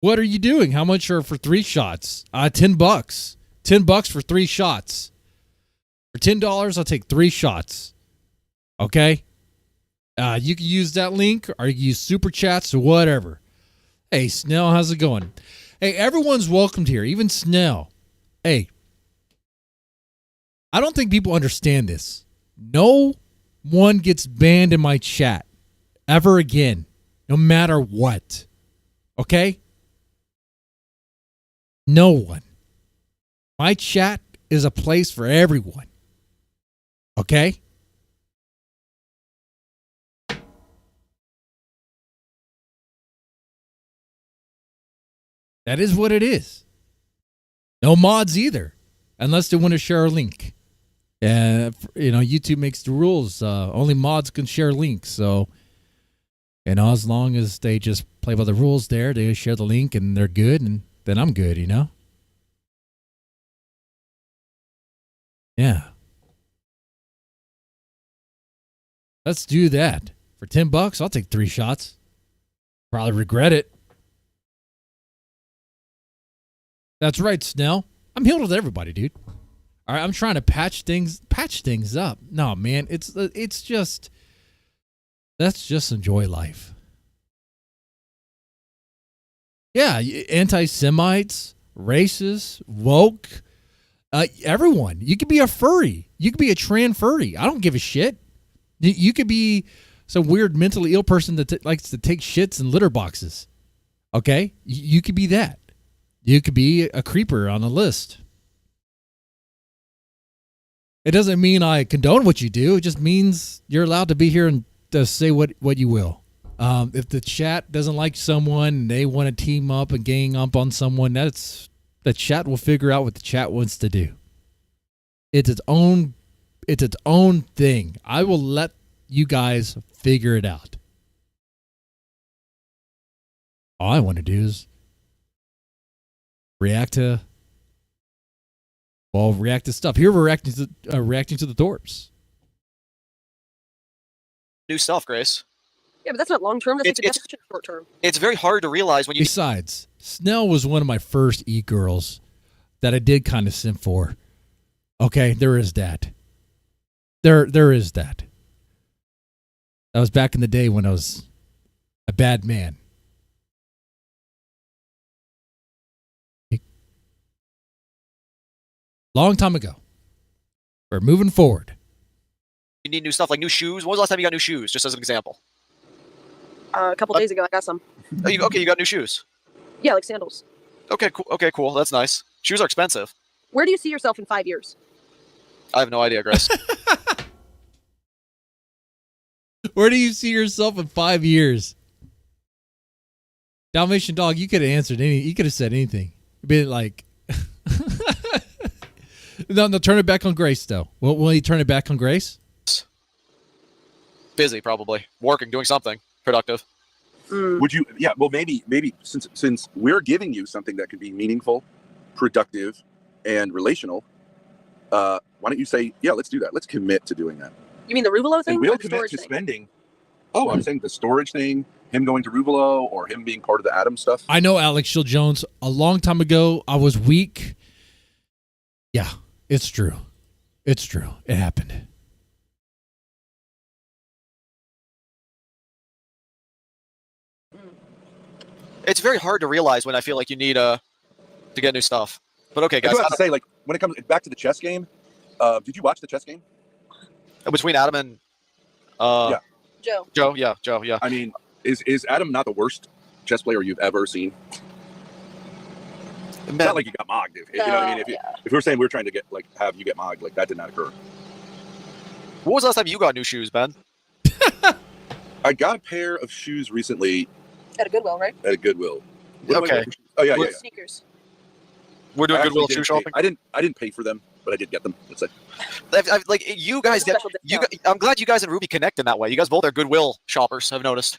What are you doing? How much are for 3 shots? $10. $10 for 3 shots. For $10, I'll take 3 shots. Okay? You can use that link, or you can use super chats or whatever. Hey, Snell, how's it going? Hey, everyone's welcomed here, even Snell. Hey, I don't think people understand this. No one gets banned in my chat ever again, no matter what. Okay? No one. My chat is a place for everyone. Okay? That is what it is. No mods either, unless they want to share a link. YouTube makes the rules. Only mods can share links. So, as long as they just play by the rules there, they share the link and they're good, and then I'm good, Yeah. Let's do that. For $10, I'll take 3 shots. Probably regret it. That's right, Snell. I'm healed with everybody, dude. All right, I'm trying to patch things up. No, man, it's just let's just enjoy life. Yeah, anti-Semites, racists, woke, everyone. You could be a furry. You could be a trans furry. I don't give a shit. You could be some weird mentally ill person that likes to take shits in litter boxes. Okay? You could be that. You could be a creeper on the list. It doesn't mean I condone what you do. It just means you're allowed to be here and to say what you will. If the chat doesn't like someone and they want to team up and gang up on someone, the chat will figure out what the chat wants to do. It's its own thing. I will let you guys figure it out. All I want to do is react to stuff. Here we're reacting to the Thorps. New stuff, Grace. Yeah, but that's not long-term. That's short-term. It's very hard to realize when you. Besides, Snell was one of my first e-girls that I did kind of simp for. Okay, there is that. There is that. That was back in the day when I was a bad man. Long time ago. We're moving forward. You need new stuff, like new shoes. When was the last time you got new shoes? Just as an example. A couple days ago, I got some. You got new shoes. Yeah, like sandals. Okay, cool. That's nice. Shoes are expensive. Where do you see yourself in 5 years? I have no idea, Grace. Where do you see yourself in 5 years? Dalmatian Dog, you could have answered you could have said anything. Be like, no, turn it back on Grace, though. Will you turn it back on Grace? Busy, probably. Working, doing something productive. Would you? Yeah. Well, maybe since we're giving you something that could be meaningful, productive, and relational, why don't you say, yeah, let's do that. Let's commit to doing that. You mean the Ruvolo thing? And we'll commit to spending. Oh, I'm saying the storage thing, him going to Ruvolo, or him being part of the Atom stuff. I know, Alex Shield Jones. A long time ago, I was weak. Yeah, it's true. It's true. It happened. It's very hard to realize when I feel like you need to get new stuff. But okay, I guys. do have to say, like, when it comes back to the chess game, did you watch the chess game? Between Adam and yeah, Joe, yeah. I mean, is Adam not the worst chess player you've ever seen? It's not like you got mogged. You know what I mean? If we were saying we were trying to have you get mogged, like that did not occur. What was the last time you got new shoes, Ben? I got a pair of shoes recently. At a Goodwill, right? At a Goodwill. Okay. Oh yeah. Sneakers. We're doing Goodwill shoe shopping. I didn't pay for them, but I did get them. It's like, like you guys did. I'm glad you guys and Ruby connect in that way. You guys both are Goodwill shoppers. I've noticed.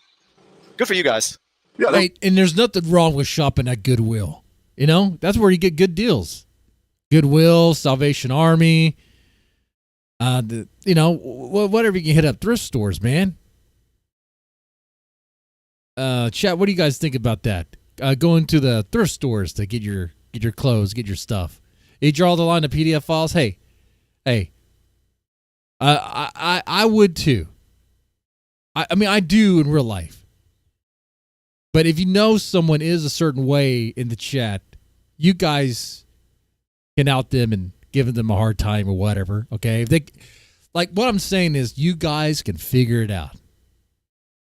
Good for you guys. Yeah. Right, and there's nothing wrong with shopping at Goodwill. You know, that's where you get good deals. Goodwill, Salvation Army, whatever you can hit up, thrift stores, man. Chat, what do you guys think about that? Going to the thrift stores to get your clothes, get your stuff. You draw the line of PDF files. Hey, I would too. I mean, I do in real life. But if you know someone is a certain way in the chat, you guys can out them and give them a hard time or whatever. Okay, if they, like, what I'm saying is, you guys can figure it out.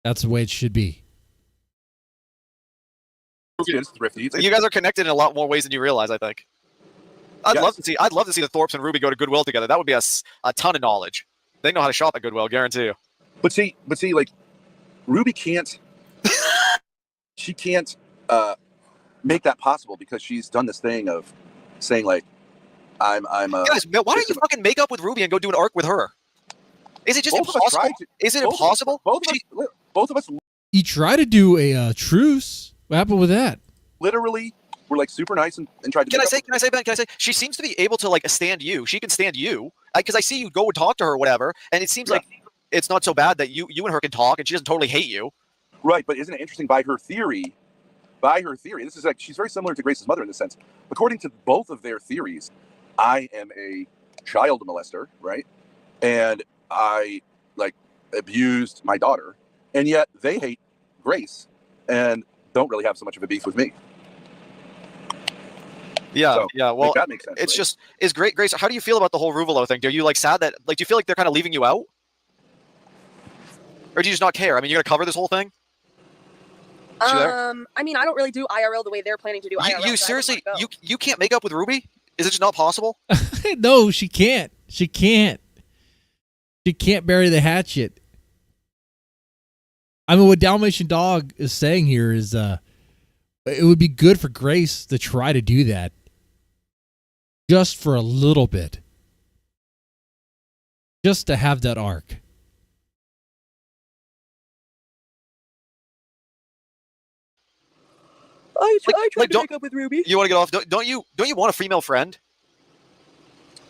That's the way it should be. Thrifty. You guys are connected in a lot more ways than you realize. I think. I'd love to see the Thorps and Ruby go to Goodwill together. That would be a ton of knowledge. They know how to shop at Goodwill, guarantee you. But see, like, Ruby can't. She can't make that possible because she's done this thing of saying, like, I'm guys, why don't you fucking make up with Ruby and go do an arc with her? Is it just impossible? Is it impossible? Both of us. You try to do a truce. What happened with that? Literally, we're like super nice and tried to. Can I say, Ben? Can I say she seems to be able to like stand you? She can stand you because I see you go and talk to her or whatever, and it seems like it's not so bad that you and her can talk, and she doesn't totally hate you. Right, but isn't it interesting by her theory, this is like, she's very similar to Grace's mother in this sense. According to both of their theories, I am a child molester, right? And I, like, abused my daughter. And yet they hate Grace and don't really have so much of a beef with me. Yeah, So, yeah. Well, that makes sense, it's right? just, is Grace, how do you feel about the whole Ruvalo thing? Are you like sad that, like, do you feel like they're kind of leaving you out? Or do you just not care? I mean, you're going to cover this whole thing? I mean, I don't really do IRL the way they're planning to do IRL. You seriously, you can't make up with Ruby? Is it just not possible? No, she can't. She can't bury the hatchet. I mean, what Dalmatian Dog is saying here is it would be good for Grace to try to do that just for a little bit. Just to have that arc. I tried to make up with Ruby. You want to get off? Don't you want a female friend?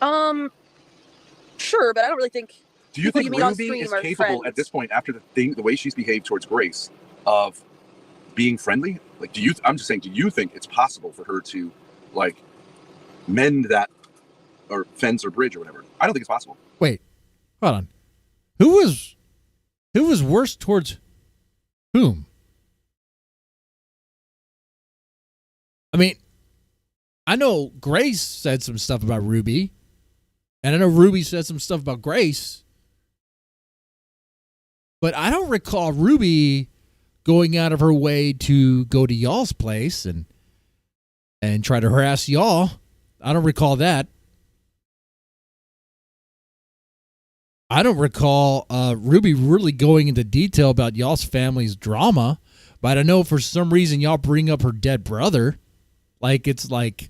Sure, but I don't really think. Do you people think meet on Ruby stream is are capable friends. at this point, after the way she's behaved towards Grace, of being friendly? Like, I'm just saying, do you think it's possible for her to, like, mend that, or fence or bridge or whatever? I don't think it's possible. Wait, hold on. Who was worse towards whom? I mean, I know Grace said some stuff about Ruby, and I know Ruby said some stuff about Grace, but I don't recall Ruby going out of her way to go to y'all's place and try to harass y'all. I don't recall that. I don't recall Ruby really going into detail about y'all's family's drama, but I know for some reason y'all bring up her dead brother. Like it's like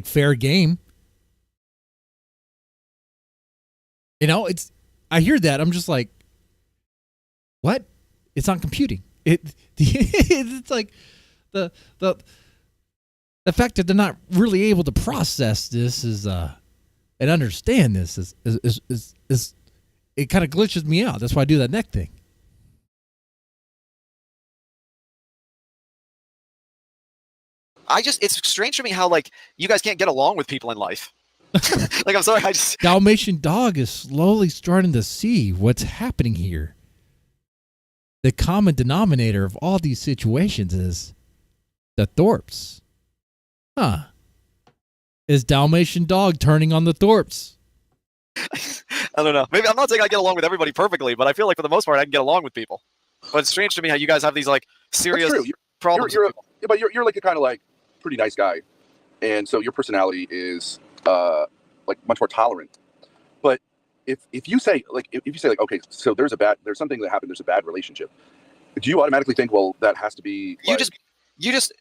fair game. You know, I hear that. I'm just like, what? It's not computing. It's like the fact that they're not really able to process this and understand this is it kind of glitches me out. That's why I do that neck thing. It's strange to me how, like, you guys can't get along with people in life. Like, I'm sorry, Dalmatian Dog is slowly starting to see what's happening here. the common denominator of all these situations is the Thorps. Huh. Is Dalmatian dog turning on the Thorps? I don't know. Maybe I'm not saying I get along with everybody perfectly, but I feel like for the most part I can get along with people. But it's strange to me how you guys have these like serious problems. You're like a kind of like pretty nice guy, and so your personality is like much more tolerant. But if you say like okay, so there's something that happened, there's a bad relationship, do you automatically think, well, that has to be like, you just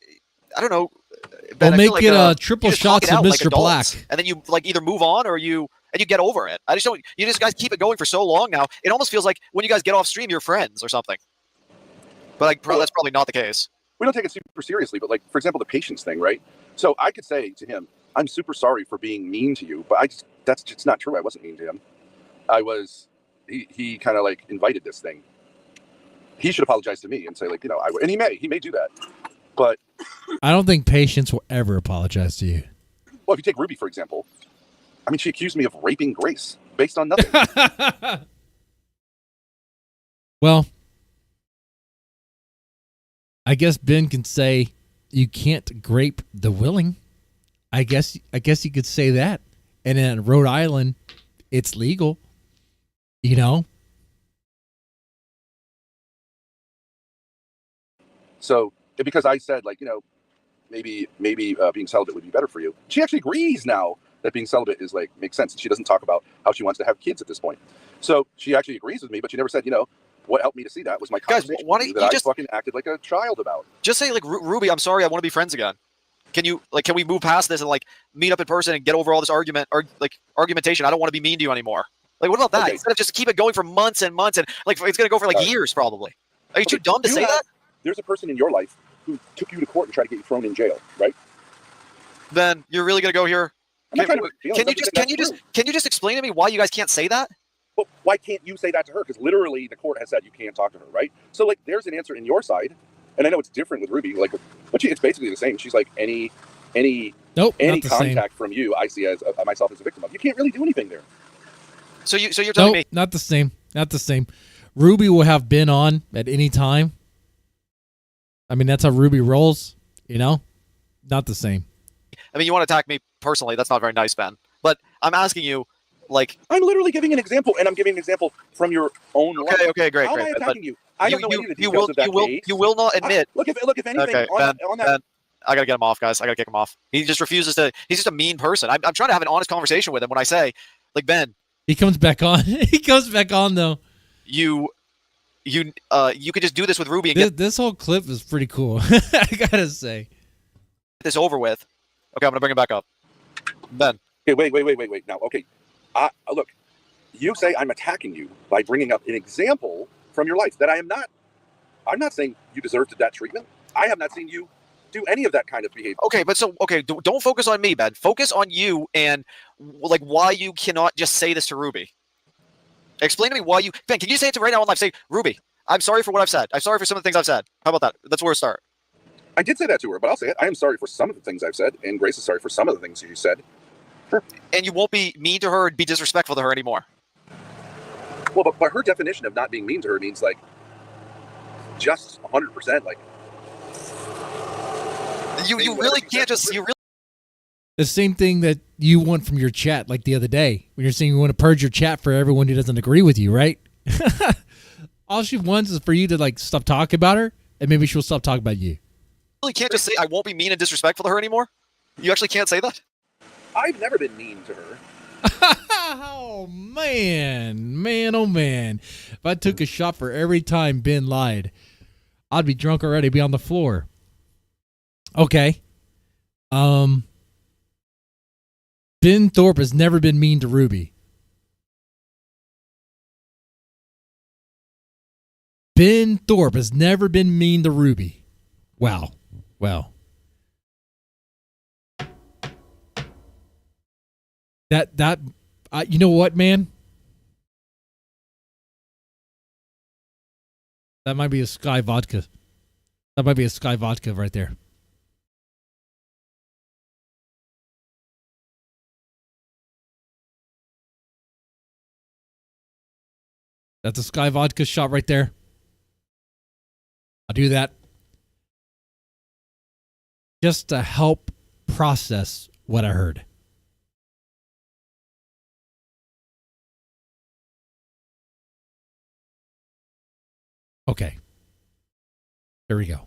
I don't know. Ben, I make feel like, it a triple you just talk shots it of out like Mr. adults, Black. and then you like either move on or you get over it. I just don't. You just guys keep it going for so long now. It almost feels like when you guys get off stream, you're friends or something. But like, that's probably not the case. We don't take it super seriously, but like, for example, the patience thing, right? So I could say to him, I'm super sorry for being mean to you, but that's just not true. I wasn't mean to him. He kind of like invited this thing. He should apologize to me and say like, and he may do that. But I don't think Patience will ever apologize to you. Well, if you take Ruby, for example, I mean, she accused me of raping Grace based on nothing. Well, I guess Ben can say you can't grape the willing. I guess you could say that. And in Rhode Island, it's legal. So because I said like, maybe being celibate would be better for you. She actually agrees now that being celibate is like makes sense. She doesn't talk about how she wants to have kids at this point. So she actually agrees with me, but she never said, what helped me to see that was my conversation why don't with you you that just I fucking acted like a child about. Just say like, Ruby, I'm sorry, I want to be friends again. Can we move past this and like meet up in person and get over all this argumentation? I don't want to be mean to you anymore. Like, what about that? Okay. Instead of just keep it going for months and months and like it's gonna go for like years probably. Are you too dumb to say that? There's a person in your life who took you to court and tried to get you thrown in jail, right? Then you're really gonna go here? Can you just just explain to me why you guys can't say that? Well, why can't you say that to her? Because literally the court has said you can't talk to her, right? So like, there's an answer in your side, and I know it's different with Ruby, like, but it's basically the same. She's like any contact from you, I see as myself as a victim of. You can't really do anything there. So you're telling me not the same. Not the same. Ruby will have Ben on at any time. I mean, that's how Ruby rolls. Not the same. I mean, you want to attack me personally? That's not very nice, Ben. But I'm asking you. Like, I'm literally giving an example, and I'm giving an example from your own life. Okay, great. How am I attacking you? I don't know any of the details of that case. You will not admit. Look, if anything, okay, on that. Ben, I gotta get him off, guys. I gotta kick him off. He just refuses to. He's just a mean person. I'm trying to have an honest conversation with him. When I say, like, Ben, he comes back on. He comes back on though. You could just do this with Ruby. And this whole clip is pretty cool. I gotta say. Get this over with. Okay, I'm gonna bring him back up. Ben. Okay, wait. Now, okay, look. You say I'm attacking you by bringing up an example from your life that I am not. I'm not saying you deserved that treatment. I have not seen you do any of that kind of behavior. Okay, but don't focus on me, Ben. Focus on you and like why you cannot just say this to Ruby. Explain to me why you, Ben. Can you say it to right now on live? Say, Ruby, I'm sorry for what I've said. I'm sorry for some of the things I've said. How about that? That's where we start. I did say that to her, but I'll say it. I am sorry for some of the things I've said, and Grace is sorry for some of the things you said. Sure. And you won't be mean to her and be disrespectful to her anymore. Well, but her definition of not being mean to her means like just 100%. Like you really can't just the same thing that you want from your chat, like the other day when you're saying you want to purge your chat for everyone who doesn't agree with you, right? All she wants is for you to like stop talking about her, and maybe she'll stop talking about you. You really can't just say I won't be mean and disrespectful to her anymore. You actually can't say that. I've never been mean to her. Oh man, oh man! If I took a shot for every time Ben lied, I'd be drunk already, be on the floor. Okay. Ben Thorpe has never been mean to Ruby. Ben Thorpe has never been mean to Ruby. Wow. Well. That you know what, man? That might be a Sky vodka. That might be a Sky vodka right there. That's a Sky vodka shot right there. do that just to help process what I heard. Okay. There we go.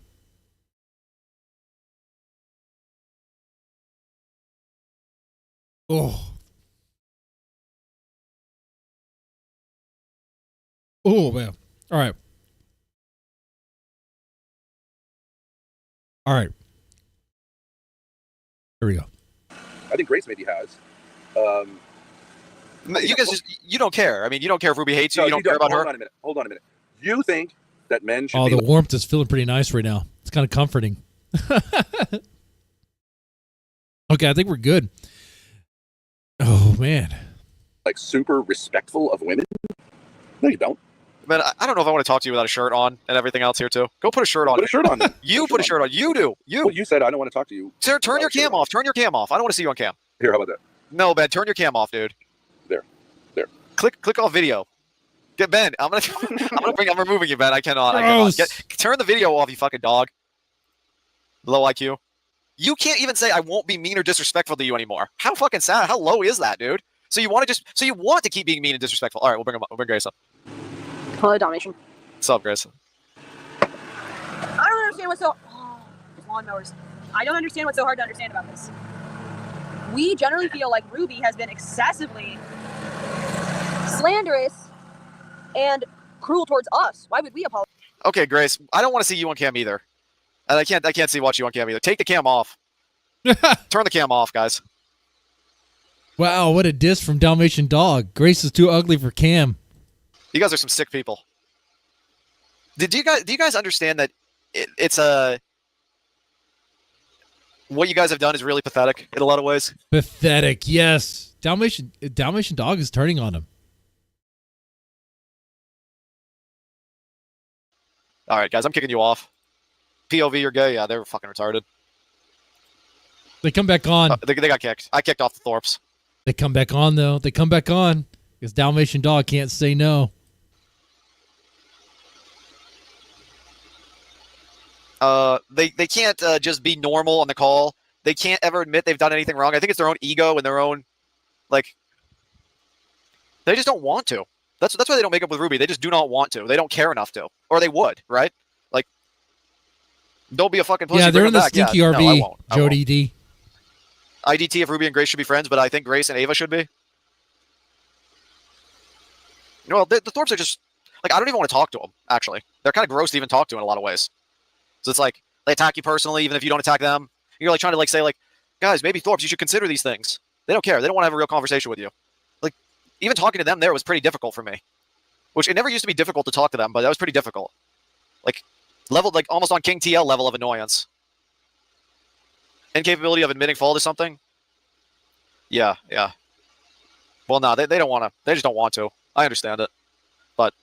Oh. Oh, man. All right. All right. Here we go. I think Grace maybe has. You guys you don't care. I mean, you don't care if Ruby hates you. No, you don't care about her. Hold on a minute. You think that men should Oh, be the warmth is feeling pretty nice right now. It's kind of comforting. Okay, I think we're good. Oh, man. like super respectful of women? No, you don't. Man, I don't know if I want to talk to you without a shirt on and everything else here too. Go put a shirt on. Put a shirt on. You put a shirt on. You do. You. Well, you said I don't want to talk to you. Sir, turn your cam off. Turn your cam off. I don't want to see you on cam. Here, how about that? No, Ben, turn your cam off, dude. There. Click off video. Get Ben. I'm removing you, Ben. I cannot. Turn the video off, you fucking dog. Low IQ. You can't even say I won't be mean or disrespectful to you anymore. How fucking sad? How low is that, dude? So you want to keep being mean and disrespectful. All right, we'll bring him up. We'll bring Grace up. Hello, Domination. What's up, Grace? I don't understand what's so... lawnmowers. I don't understand what's so hard to understand about this. We generally feel like Ruby has been excessively slanderous and cruel towards us. Why would we apologize? Okay, Grace. I don't want to see you on cam either. And I can't watch you on cam either. Take the cam off. Turn the cam off, guys. Wow, what a diss from Dalmatian Dog. Grace is too ugly for cam. You guys are some sick people. Do you guys understand that it's a what you guys have done is really pathetic in a lot of ways? Pathetic, yes. Dalmatian Dog is turning on him. All right, guys, I'm kicking you off. POV, you're gay. Yeah, they're fucking retarded. They come back on. They got kicked. I kicked off the Thorps. They come back on, though. They come back on because Dalmatian Dog can't say no. They can't just be normal on the call. They can't ever admit they've done anything wrong. I think it's their own ego and their own, like, they just don't want to. That's why they don't make up with Ruby. They just do not want to. They don't care enough to, or they would, right? Like, don't be a fucking pussy. Yeah, they're in the back. stinky Yeah, RB. no, I won't. Jody D. IDT if Ruby and Grace should be friends, but I think Grace and Ava should be. Well, the Thorps are just like, I don't even want to talk to them. Actually, they're kind of gross to even talk to in a lot of ways. So it's like they attack you personally, even if you don't attack them. You're like trying to say like, guys, maybe Thorps, you should consider these things. They don't care. They don't want to have a real conversation with you. Like, even talking to them there was pretty difficult for me. Which it never used to be difficult to talk to them, but that was pretty difficult. Like, like almost on King TL level of annoyance. Incapability of admitting fault is something. Yeah. Well, no, they don't want to. They just don't want to. I understand it, but.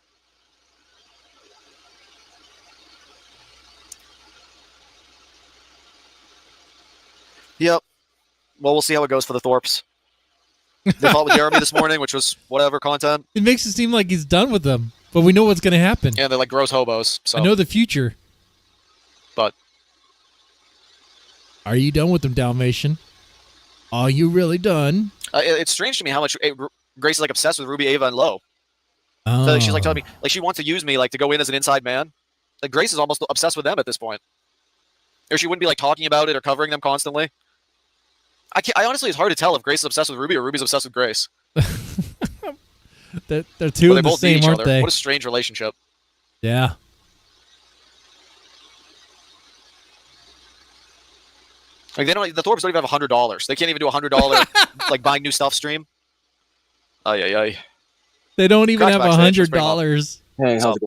Yep. Well, we'll see how it goes for the Thorps. They fought with Jeremy this morning, which was whatever content. It makes it seem like he's done with them, but we know what's going to happen. Yeah, they're like gross hobos. So. I know the future. But. Are you done with them, Dalmatian? Are you really done? It's strange to me how much Grace is like obsessed with Ruby, Ava, and Lo. Oh. So she's like telling me, like she wants to use me like to go in as an inside man. Like Grace is almost obsessed with them at this point. Or she wouldn't be like talking about it or covering them constantly. I honestly, it's hard to tell if Grace is obsessed with Ruby or Ruby's obsessed with Grace. They're two in the same, aren't they? What a strange relationship. Yeah. Like the Thorps don't even have $100. They can't even do $100 like buying new stuff stream. Ay. They don't even have $100. Hey, how's it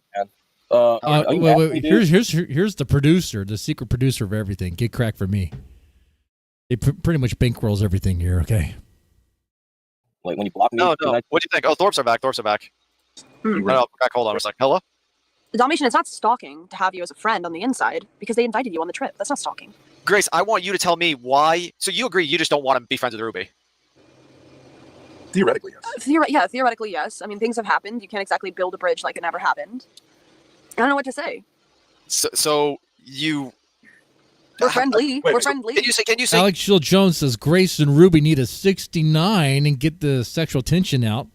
going, man? Wait. Here's the producer, the secret producer of everything. Get crack for me. He pretty much bankrolls everything here. Okay. Like when you block me. No. What do you think? Oh, Thorps are back. Hold on a sec. Hello. Domination, it's not stalking to have you as a friend on the inside because they invited you on the trip. That's not stalking. Grace, I want you to tell me why. So you agree you just don't want to be friends with Ruby? Theoretically, yes. Theoretically, yes. I mean, things have happened. You can't exactly build a bridge like it never happened. I don't know what to say. So you. We're friendly. Wait, We're so friendly. Can you say? Alex Shield Jones says Grace and Ruby need a 69 and get the sexual tension out.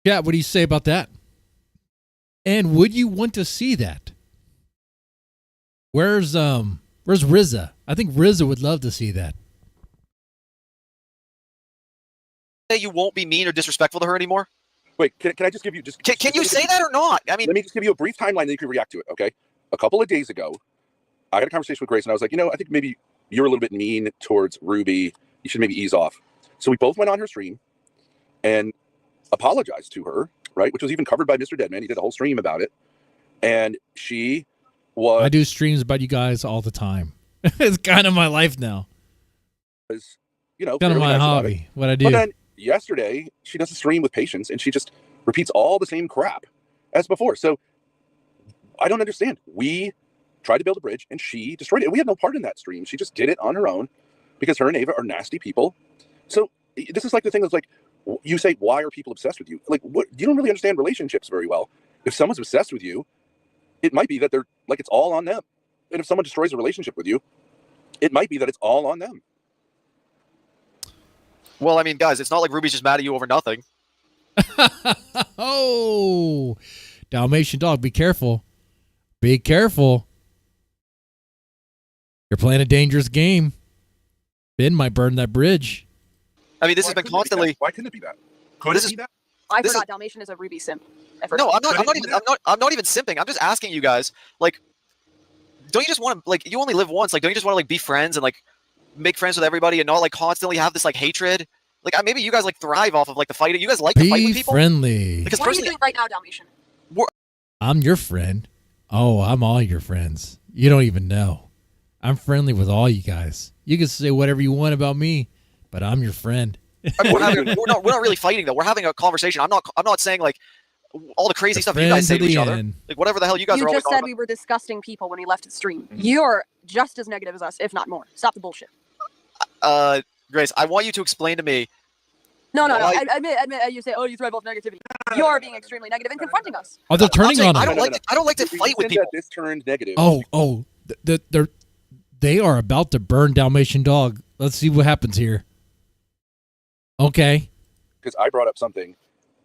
Yeah, what do you say about that? And would you want to see that? Where's RZA? I think RZA would love to see that. Say you won't be mean or disrespectful to her anymore? Wait, can I just give you Can you say that or not? I mean, let me just give you a brief timeline that you can react to it. Okay, a couple of days ago, I had a conversation with Grace, and I was like, I think maybe you're a little bit mean towards Ruby. You should maybe ease off. So we both went on her stream and apologized to her, right? Which was even covered by Mr. Deadman. He did a whole stream about it, and she was. I do streams about you guys all the time. It's kind of my life now. Was, kind of my hobby. What I do. But then yesterday, she does a stream with Patience, and she just repeats all the same crap as before. So I don't understand. We tried to build a bridge, and she destroyed it. We had no part in that stream. She just did it on her own because her and Ava are nasty people. So this is like the thing that's like, you say, why are people obsessed with you? Like, what? You don't really understand relationships very well. If someone's obsessed with you, it might be that they're like, it's all on them. And if someone destroys a relationship with you, it might be that it's all on them. Well, I mean, guys, it's not like Ruby's just mad at you over nothing. Oh, Dalmatian dog, be careful. Be careful. You're playing a dangerous game. Ben might burn that bridge. I mean, this has been constantly. Why couldn't it be that? Could it be that? I forgot Dalmatian is a Ruby simp. No, I'm not even simping. I'm just asking you guys, like, don't you just want to, like, you only live once, like, don't you just want to, like, be friends and, like, make friends with everybody and not, like, constantly have this, like, hatred? Like, maybe you guys, like, thrive off of, like, the fighting. You guys like to fight with people? Be friendly. Because what are you doing right now, Dalmatian? I'm your friend. Oh, I'm all your friends. You don't even know. I'm friendly with all you guys. You can say whatever you want about me, but I'm your friend. I mean, we're not really fighting, though. We're having a conversation. I'm not saying, like, all the crazy stuff you guys say to each other. Like, whatever the hell you guys are always just said we were disgusting people when we left the stream. You're just as negative as us, if not more. Stop the bullshit. Grace, I want you to explain to me. No. Admit. You say, oh, you thrive off negativity. You're being extremely negative and confronting us. Oh, they're turning on us. I don't like to fight with people. This turned negative. They are about to burn Dalmatian dog. Let's see what happens here. Okay. Because I brought up something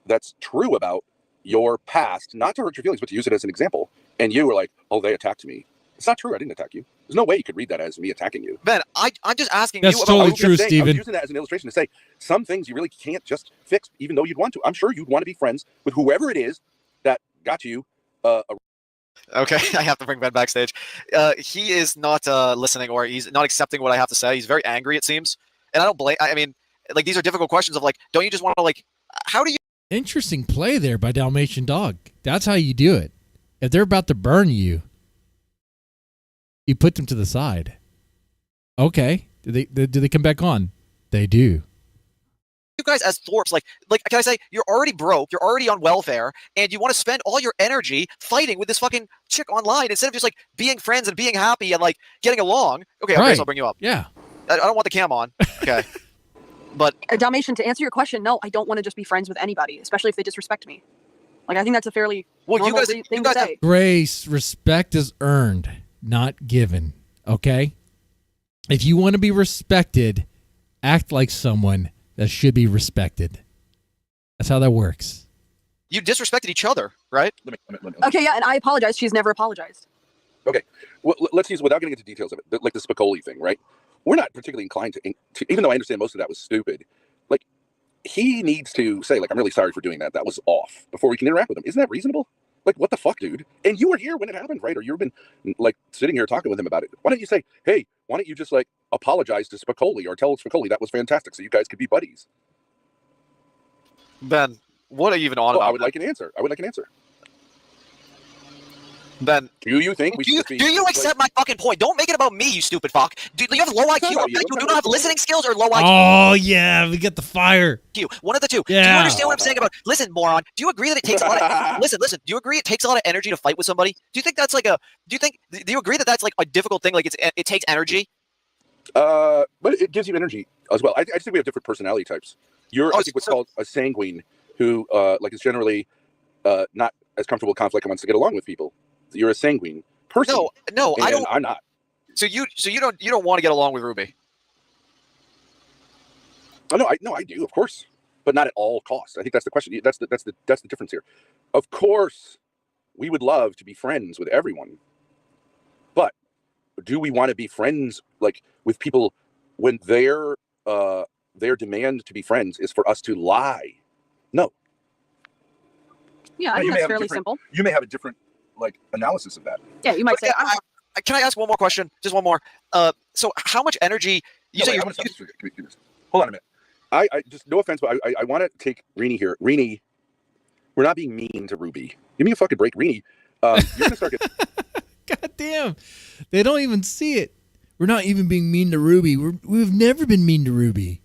that's true about your past, not to hurt your feelings, but to use it as an example. And you were like, oh, they attacked me. It's not true. I didn't attack you. There's no way you could read that as me attacking you. Ben, I'm just asking That's you totally about... true, I Steven. was using that as an illustration to say some things you really can't just fix, even though you'd want to. I'm sure you'd want to be friends with whoever it is that got you Okay, I have to bring Ben backstage. He is not listening, or he's not accepting what I have to say. He's very angry, it seems. And I don't blame... I mean, like, these are difficult questions of, like, don't you just want to, like... How do you... Interesting play there by Dalmatian dog. That's how you do it. If they're about to burn you, you put them to the side. Okay. Do they come back on? They do. You guys as Thorps, like, can I say, you're already broke, you're already on welfare, and you want to spend all your energy fighting with this fucking chick online instead of just, like, being friends and being happy and, like, getting along. Okay, Right. I'll bring you up. Yeah. I don't want the cam on. Okay. But Dalmatian, to answer your question, no, I don't want to just be friends with anybody, especially if they disrespect me. Like, I think that's a fairly normal thing to say. Grace, respect is earned, not given. Okay? If you want to be respected, act like someone that should be respected. That's how that works. you disrespected each other, right? Okay, yeah, and I apologize. She's never apologized. Okay, well, let's use, without getting into details of it, like the Spicoli thing, right? We're not particularly inclined to, even though I understand most of that was stupid, like, he needs to say, like, I'm really sorry for doing that. That was off, before we can interact with him. Isn't that reasonable? Like, what the fuck, dude? And you were here when it happened, right? Or you've been, like, sitting here talking with him about it. Why don't you say, hey, why don't you just, like, apologize to Spicoli or tell Spicoli that was fantastic so you guys could be buddies? Ben, what are you even on about? I would like an answer. Ben, do you think we should do you accept my fucking point? Don't make it about me, you stupid fuck. Do you have low IQ? You do not have listening skills or low IQ? Oh, yeah, we get the fire. One of the two. Yeah. Do you understand what I'm saying about, listen, moron, do you agree that it takes a lot of, listen, do you agree it takes a lot of energy to fight with somebody? Do you think that's like do you agree that that's like a difficult thing? Like it takes energy? But it gives you energy as well. I just think we have different personality types. You're, I think, what's called a sanguine, who, like, is generally not as comfortable with conflict and wants to get along with people. You're a sanguine person. No, I don't. I'm not. So you don't want to get along with Ruby? Oh, no, I do, of course, but not at all costs. I think that's the question. That's the difference here. Of course, we would love to be friends with everyone, but do we want to be friends like with people when their demand to be friends is for us to lie? No. Yeah, I think that's fairly simple. You may have a different analysis of that. Yeah, you might say. Can I ask one more question? Just one more. So how much energy? Hold on a minute. I just, no offense, but I want to take Rini here. Rini, we're not being mean to Ruby. Give me a fucking break, Rini. You're gonna start getting. God damn, they don't even see it. We're not even being mean to Ruby. We've never been mean to Ruby.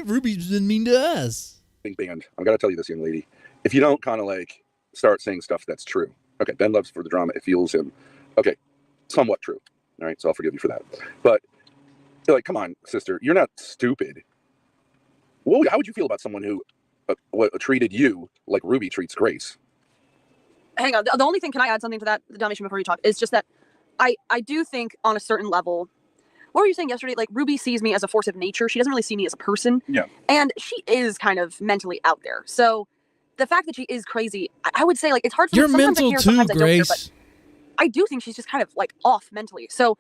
Ruby's been mean to us. Band. I gotta tell you this, young lady. If you don't kind of start saying stuff that's true. Okay, Ben loves for the drama. It fuels him. Okay, somewhat true. All right, so I'll forgive you for that. But come on, sister, you're not stupid. How would you feel about someone who treated you like Ruby treats Grace? Hang on. The only thing, can I add something to that, Dalmatian, before you talk? Is just that I do think on a certain level, what were you saying yesterday? Ruby sees me as a force of nature. She doesn't really see me as a person. Yeah. And she is kind of mentally out there. So the fact that she is crazy, I would say it's hard for You're me. Sometimes mental I hear, too, sometimes I don't hear, Grace. but I do think she's just kind of off mentally. So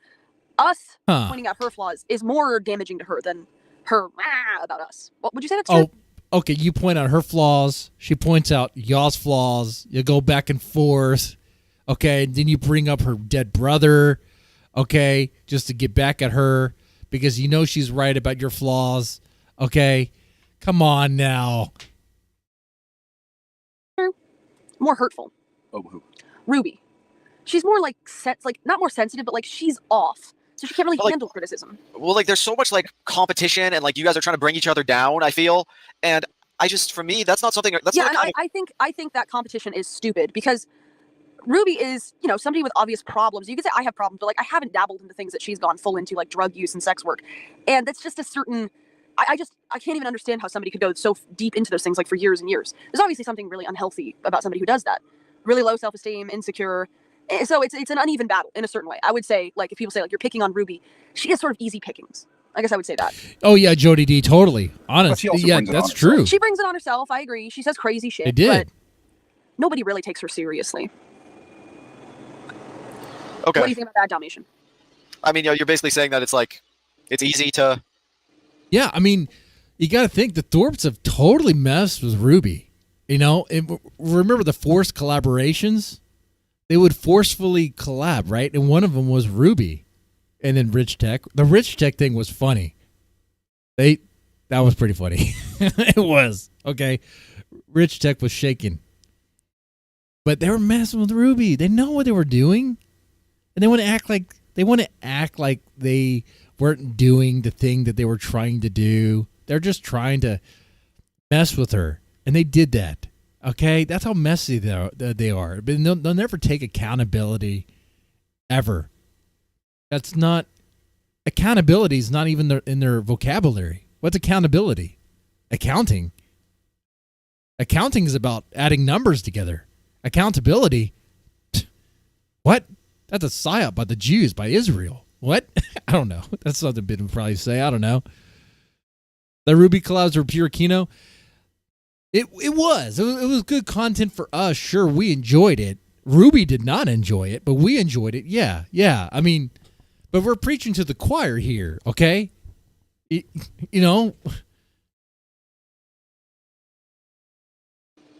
us pointing out her flaws is more damaging to her than her about us. What would you say that's true? Oh, okay. You point out her flaws. She points out y'all's flaws. You go back and forth. Okay. Then you bring up her dead brother. Okay. Just to get back at her because you know she's right about your flaws. Okay. Come on now. More hurtful. Oh, who? Ruby. She's more not more sensitive, but she's off. So she can't really handle criticism. Well, there's so much competition and you guys are trying to bring each other down, I feel. And for me, that's not something that's and I think that competition is stupid because Ruby is, somebody with obvious problems. You could say I have problems, but I haven't dabbled into things that she's gone full into, like drug use and sex work. And that's just a certain I can't even understand how somebody could go so deep into those things for years and years. There's obviously something really unhealthy about somebody who does that. Really low self-esteem, insecure. So it's an uneven battle in a certain way. I would say, if people say, you're picking on Ruby, she is sort of easy pickings. I guess I would say that. Oh, yeah, Jody D, totally. Honestly, yeah, that's true. She brings it on herself. I agree. She says crazy shit. They did. But nobody really takes her seriously. Okay. What do you think about that, Dalmatian? I mean, you're basically saying that it's easy to... Yeah, I mean, you got to think the Thorps have totally messed with Ruby. And remember the forced collaborations? They would forcefully collab, right? And one of them was Ruby, and then Rich Tech. The Rich Tech thing was funny. That was pretty funny. It was okay. Rich Tech was shaking, but they were messing with Ruby. They know what they were doing, and they want to act like they weren't doing the thing that they were trying to do. They're just trying to mess with her, and they did that. Okay, that's how messy they are. But they'll never take accountability, ever. That's not accountability. Is not even in their vocabulary. What's accountability? Accounting. Accounting is about adding numbers together. Accountability. What? That's a psyop by the Jews, by Israel. What? I don't know. That's something Ben would probably say. I don't know. The Ruby collabs were pure Kino. It was good content for us. Sure, we enjoyed it. Ruby did not enjoy it, but we enjoyed it. Yeah. I mean, but we're preaching to the choir here, okay? Do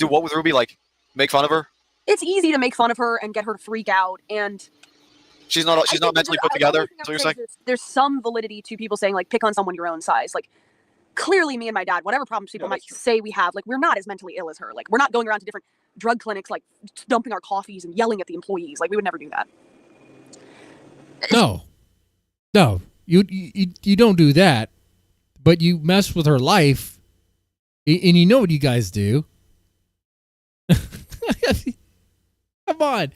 what with Ruby? Make fun of her? It's easy to make fun of her and get her to freak out, and she's not mentally put together. So you're saying there's some validity to people saying pick on someone your own size, Clearly, me and my dad, whatever problems people might say we have, we're not as mentally ill as her. We're not going around to different drug clinics, dumping our coffees and yelling at the employees. We would never do that. No, you don't do that, but you mess with her life, and you know what you guys do. Come on.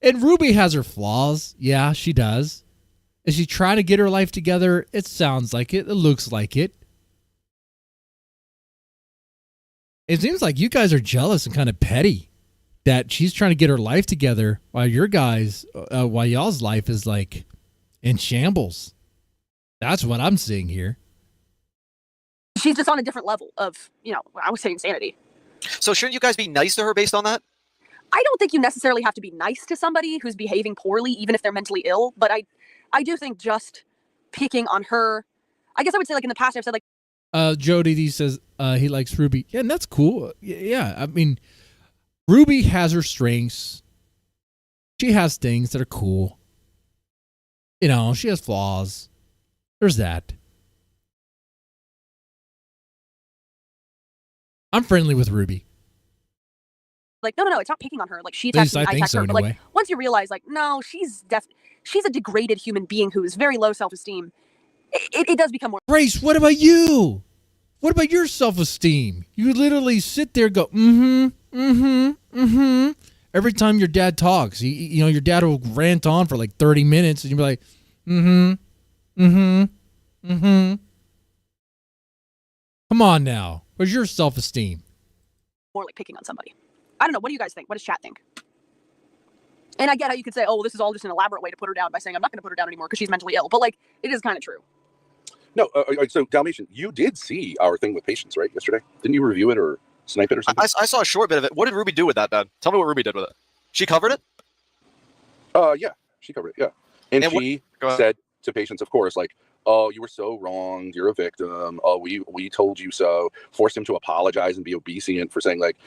And Ruby has her flaws. Yeah, she does. Is she trying to get her life together? It sounds like it. It looks like it. It seems like you guys are jealous and kind of petty. that she's trying to get her life together while while y'all's life is like in shambles. That's what I'm seeing here. She's just on a different level of, I would say insanity. So shouldn't you guys be nice to her based on that? I don't think you necessarily have to be nice to somebody who's behaving poorly, even if they're mentally ill. But I do think just picking on her, I guess I would say, like, in the past, I've said, like, Jody D says he likes Ruby. Yeah, and that's cool. Yeah, I mean, Ruby has her strengths. She has things that are cool. She has flaws. There's that. I'm friendly with Ruby. Like, no, it's not picking on her. Like, she attacked me, I attacked her. But, like, once you realize, like, no, she's a degraded human being who is very low self-esteem, it does become more... Grace, what about you? What about your self-esteem? You literally sit there and go, every time your dad talks. Your dad will rant on for like 30 minutes, and you'll be like, Come on now. Where's your self-esteem? More like picking on somebody. I don't know. What do you guys think? What does chat think? And I get how you could say, oh, this is all just an elaborate way to put her down by saying I'm not going to put her down anymore because she's mentally ill. But, like, it is kind of true. No, so Dalmatian, you did see our thing with patience, right, yesterday? Didn't you review it or snipe it or something? I saw a short bit of it. What did Ruby do with that, Ben? Tell me what Ruby did with it. She covered it? Yeah, she covered it, yeah. And she said to patience, of course, like, oh, you were so wrong. You're a victim. Oh, we told you so. Forced him to apologize and be obedient for saying, like,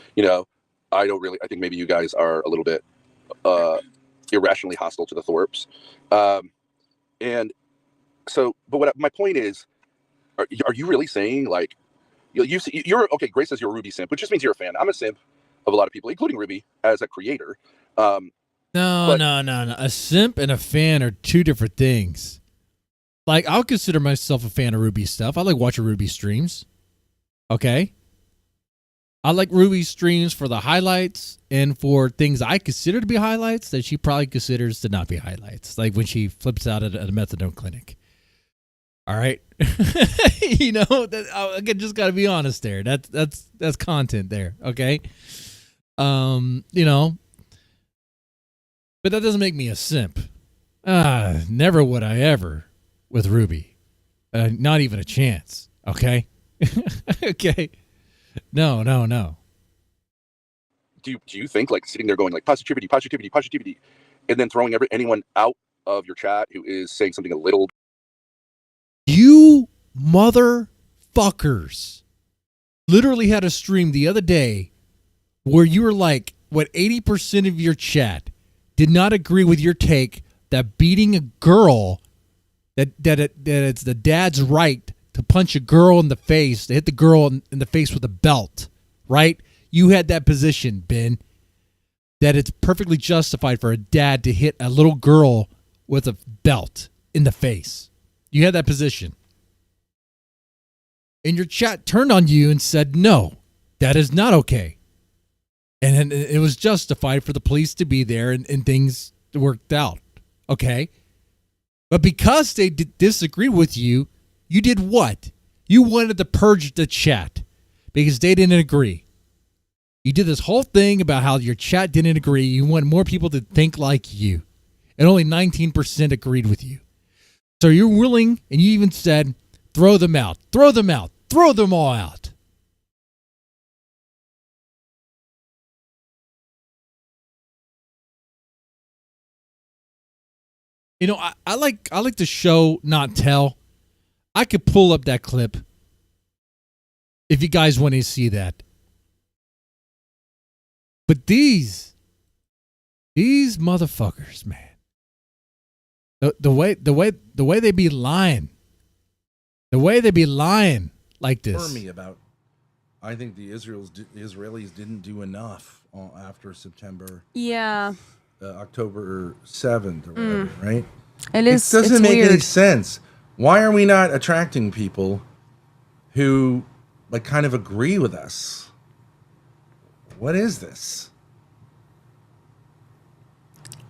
I think maybe you guys are a little bit irrationally hostile to the Thorps. And so, but my point is, are you really saying, like, you're okay, Grace says you're a Ruby simp, which just means you're a fan. I'm a simp of a lot of people, including Ruby as a creator. No. A simp and a fan are two different things. Like, I'll consider myself a fan of Ruby stuff. I like watching Ruby streams. Okay? I like Ruby streams for the highlights and for things I consider to be highlights that she probably considers to not be highlights. Like when she flips out at a methadone clinic. All right? I just got to be honest there. That's content there. Okay? But that doesn't make me a simp. Never would I ever with Ruby. Not even a chance. Okay? Okay? No. Do you think, like, sitting there going, like, positivity, and then throwing anyone out of your chat who is saying something a little... You motherfuckers literally had a stream the other day where you were like, 80% of your chat did not agree with your take that beating a girl, that it's the dad's right to punch a girl in the face, to hit the girl in the face with a belt, right? You had that position, Ben, that it's perfectly justified for a dad to hit a little girl with a belt in the face. You had that position. And your chat turned on you and said, no, that is not okay. And it was justified for the police to be there and things worked out. Okay? But because they disagree with you, you did what? You wanted to purge the chat because they didn't agree. You did this whole thing about how your chat didn't agree. You want more people to think like you. And only 19% agreed with you. So you're willing, and you even said, throw them out. Throw them out. Throw them all out. I like to show, not tell. I could pull up that clip if you guys want to see that. But these motherfuckers, man. The way they be lying. The way they be lying like this. Me about. I think the Israelis didn't do enough after September. Yeah. October 7th or whatever, right? It doesn't make any sense. Why are we not attracting people who like kind of agree with us? What is this?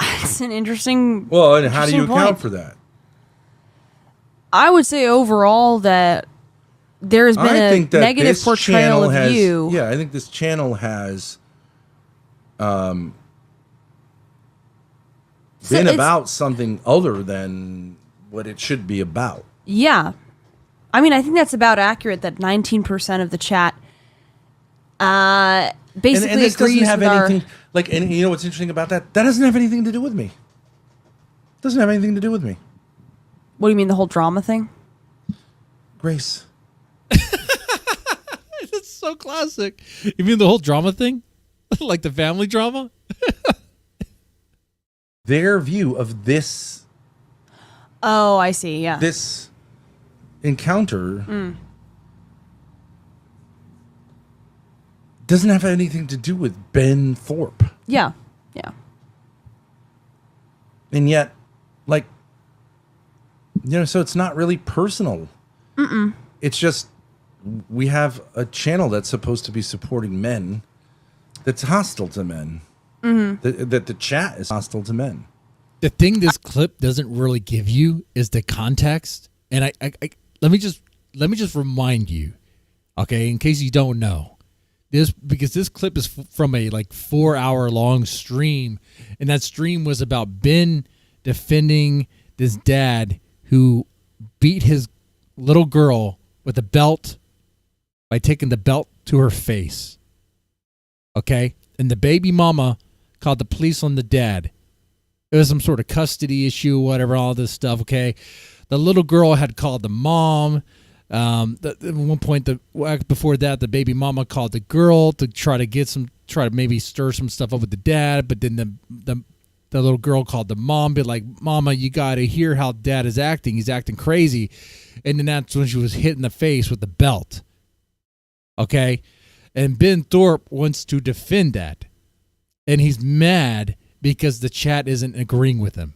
It's an interesting. Well, and how do you account point for that? I would say overall that there has been a negative portrayal of you. Yeah, I think this channel has been about something other than what it should be about. Yeah. I mean, I think that's about accurate that 19% of the chat basically and this agrees doesn't have with anything and you know what's interesting about that? That doesn't have anything to do with me. It doesn't have anything to do with me. What do you mean, the whole drama thing? Grace. That's so classic. You mean the whole drama thing? Like the family drama? Their view of this. Oh, I see. Yeah. This encounter doesn't have anything to do with Ben Thorpe. Yeah. Yeah. And yet, like, you know, so it's not really personal. Mm-mm. It's just we have a channel that's supposed to be supporting men that's hostile to men. Mm-hmm. That the chat is hostile to men. The thing this clip doesn't really give you is the context. And I let me just remind you, okay, in case you don't know. Because this clip is from a 4-hour long stream, and that stream was about Ben defending this dad who beat his little girl with a belt by taking the belt to her face. Okay? And the baby mama called the police on the dad. It was some sort of custody issue, whatever, all this stuff, okay? The little girl had called the mom. At one point, before that, the baby mama called the girl to try to maybe stir some stuff up with the dad. But then the little girl called the mom, be like, "Mama, you got to hear how dad is acting. He's acting crazy." And then that's when she was hit in the face with the belt. Okay? And Ben Thorpe wants to defend that. And he's mad because the chat isn't agreeing with him.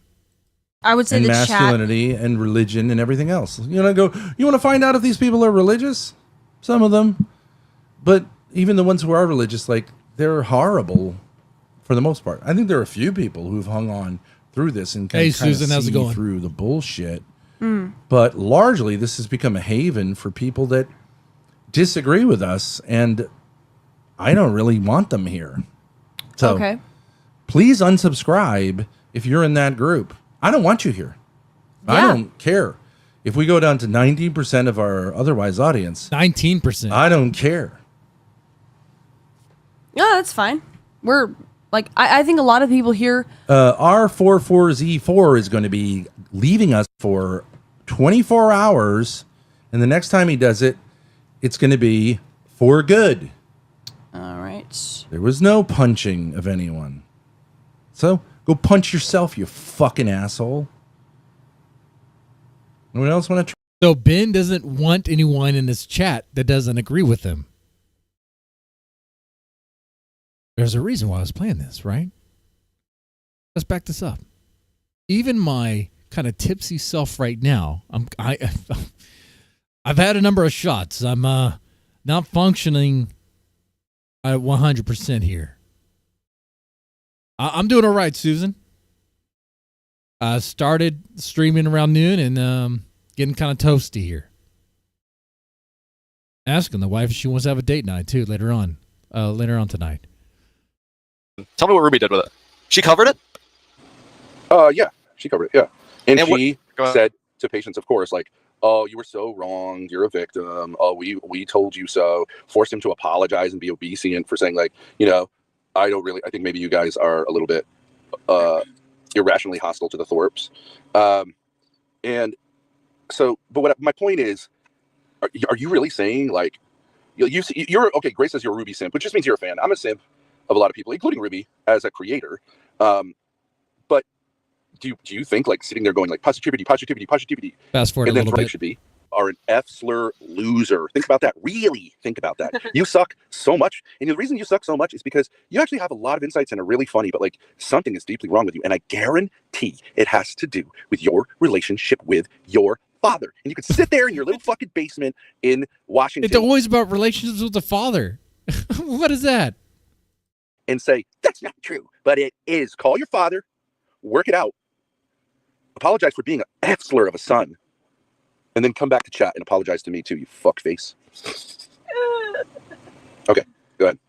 I would say and the masculinity and religion and everything else. You want to find out if these people are religious? Some of them. But even the ones who are religious, they're horrible for the most part. I think there are a few people who've hung on through this and can Susan, how's it going? through the bullshit. But largely, this has become a haven for people that disagree with us, and I don't really want them here. So okay. Please unsubscribe if you're in that group. I don't want you here. Yeah. I don't care. If we go down to 19% of our otherwise audience. 19%. I don't care. Yeah, that's fine. We're I think a lot of people here. R44Z4 is going to be leaving us for 24 hours. And the next time he does it, it's going to be for good. All right. There was no punching of anyone. So go punch yourself, you fucking asshole. Anyone else want to try? So Ben doesn't want anyone in this chat that doesn't agree with him. There's a reason why I was playing this, right? Let's back this up. Even my kind of tipsy self right now, I've had a number of shots. I'm not functioning at 100% here. I'm doing all right, Susan. I started streaming around noon and getting kind of toasty here. Asking the wife if she wants to have a date night too later on tonight. Tell me what Ruby did with it. She covered it? Yeah, she covered it, yeah. And she what, said to patients, of course, oh, you were so wrong. You're a victim. Oh, we told you so. Forced him to apologize and be obedient for saying, I think maybe you guys are a little bit irrationally hostile to the Thorpes. And so, but my point is, are you really saying, you're okay, Grace says you're a Ruby simp, which just means you're a fan. I'm a simp of a lot of people, including Ruby as a creator. But do you think sitting there going positivity, fast forward and a then little bit, should be are an F-slur loser? Think about that. Really think about that. You suck so much, and the reason you suck so much is because you actually have a lot of insights and are really funny, but something is deeply wrong with you, and I guarantee it has to do with your relationship with your father. And you could sit there in your little fucking basement in Washington. It's always about relationships with the father. What is that? And say, that's not true, but it is. Call your father, work it out, apologize for being an F-slur of a son, and then come back to chat and apologize to me too, you fuckface. Okay, go ahead.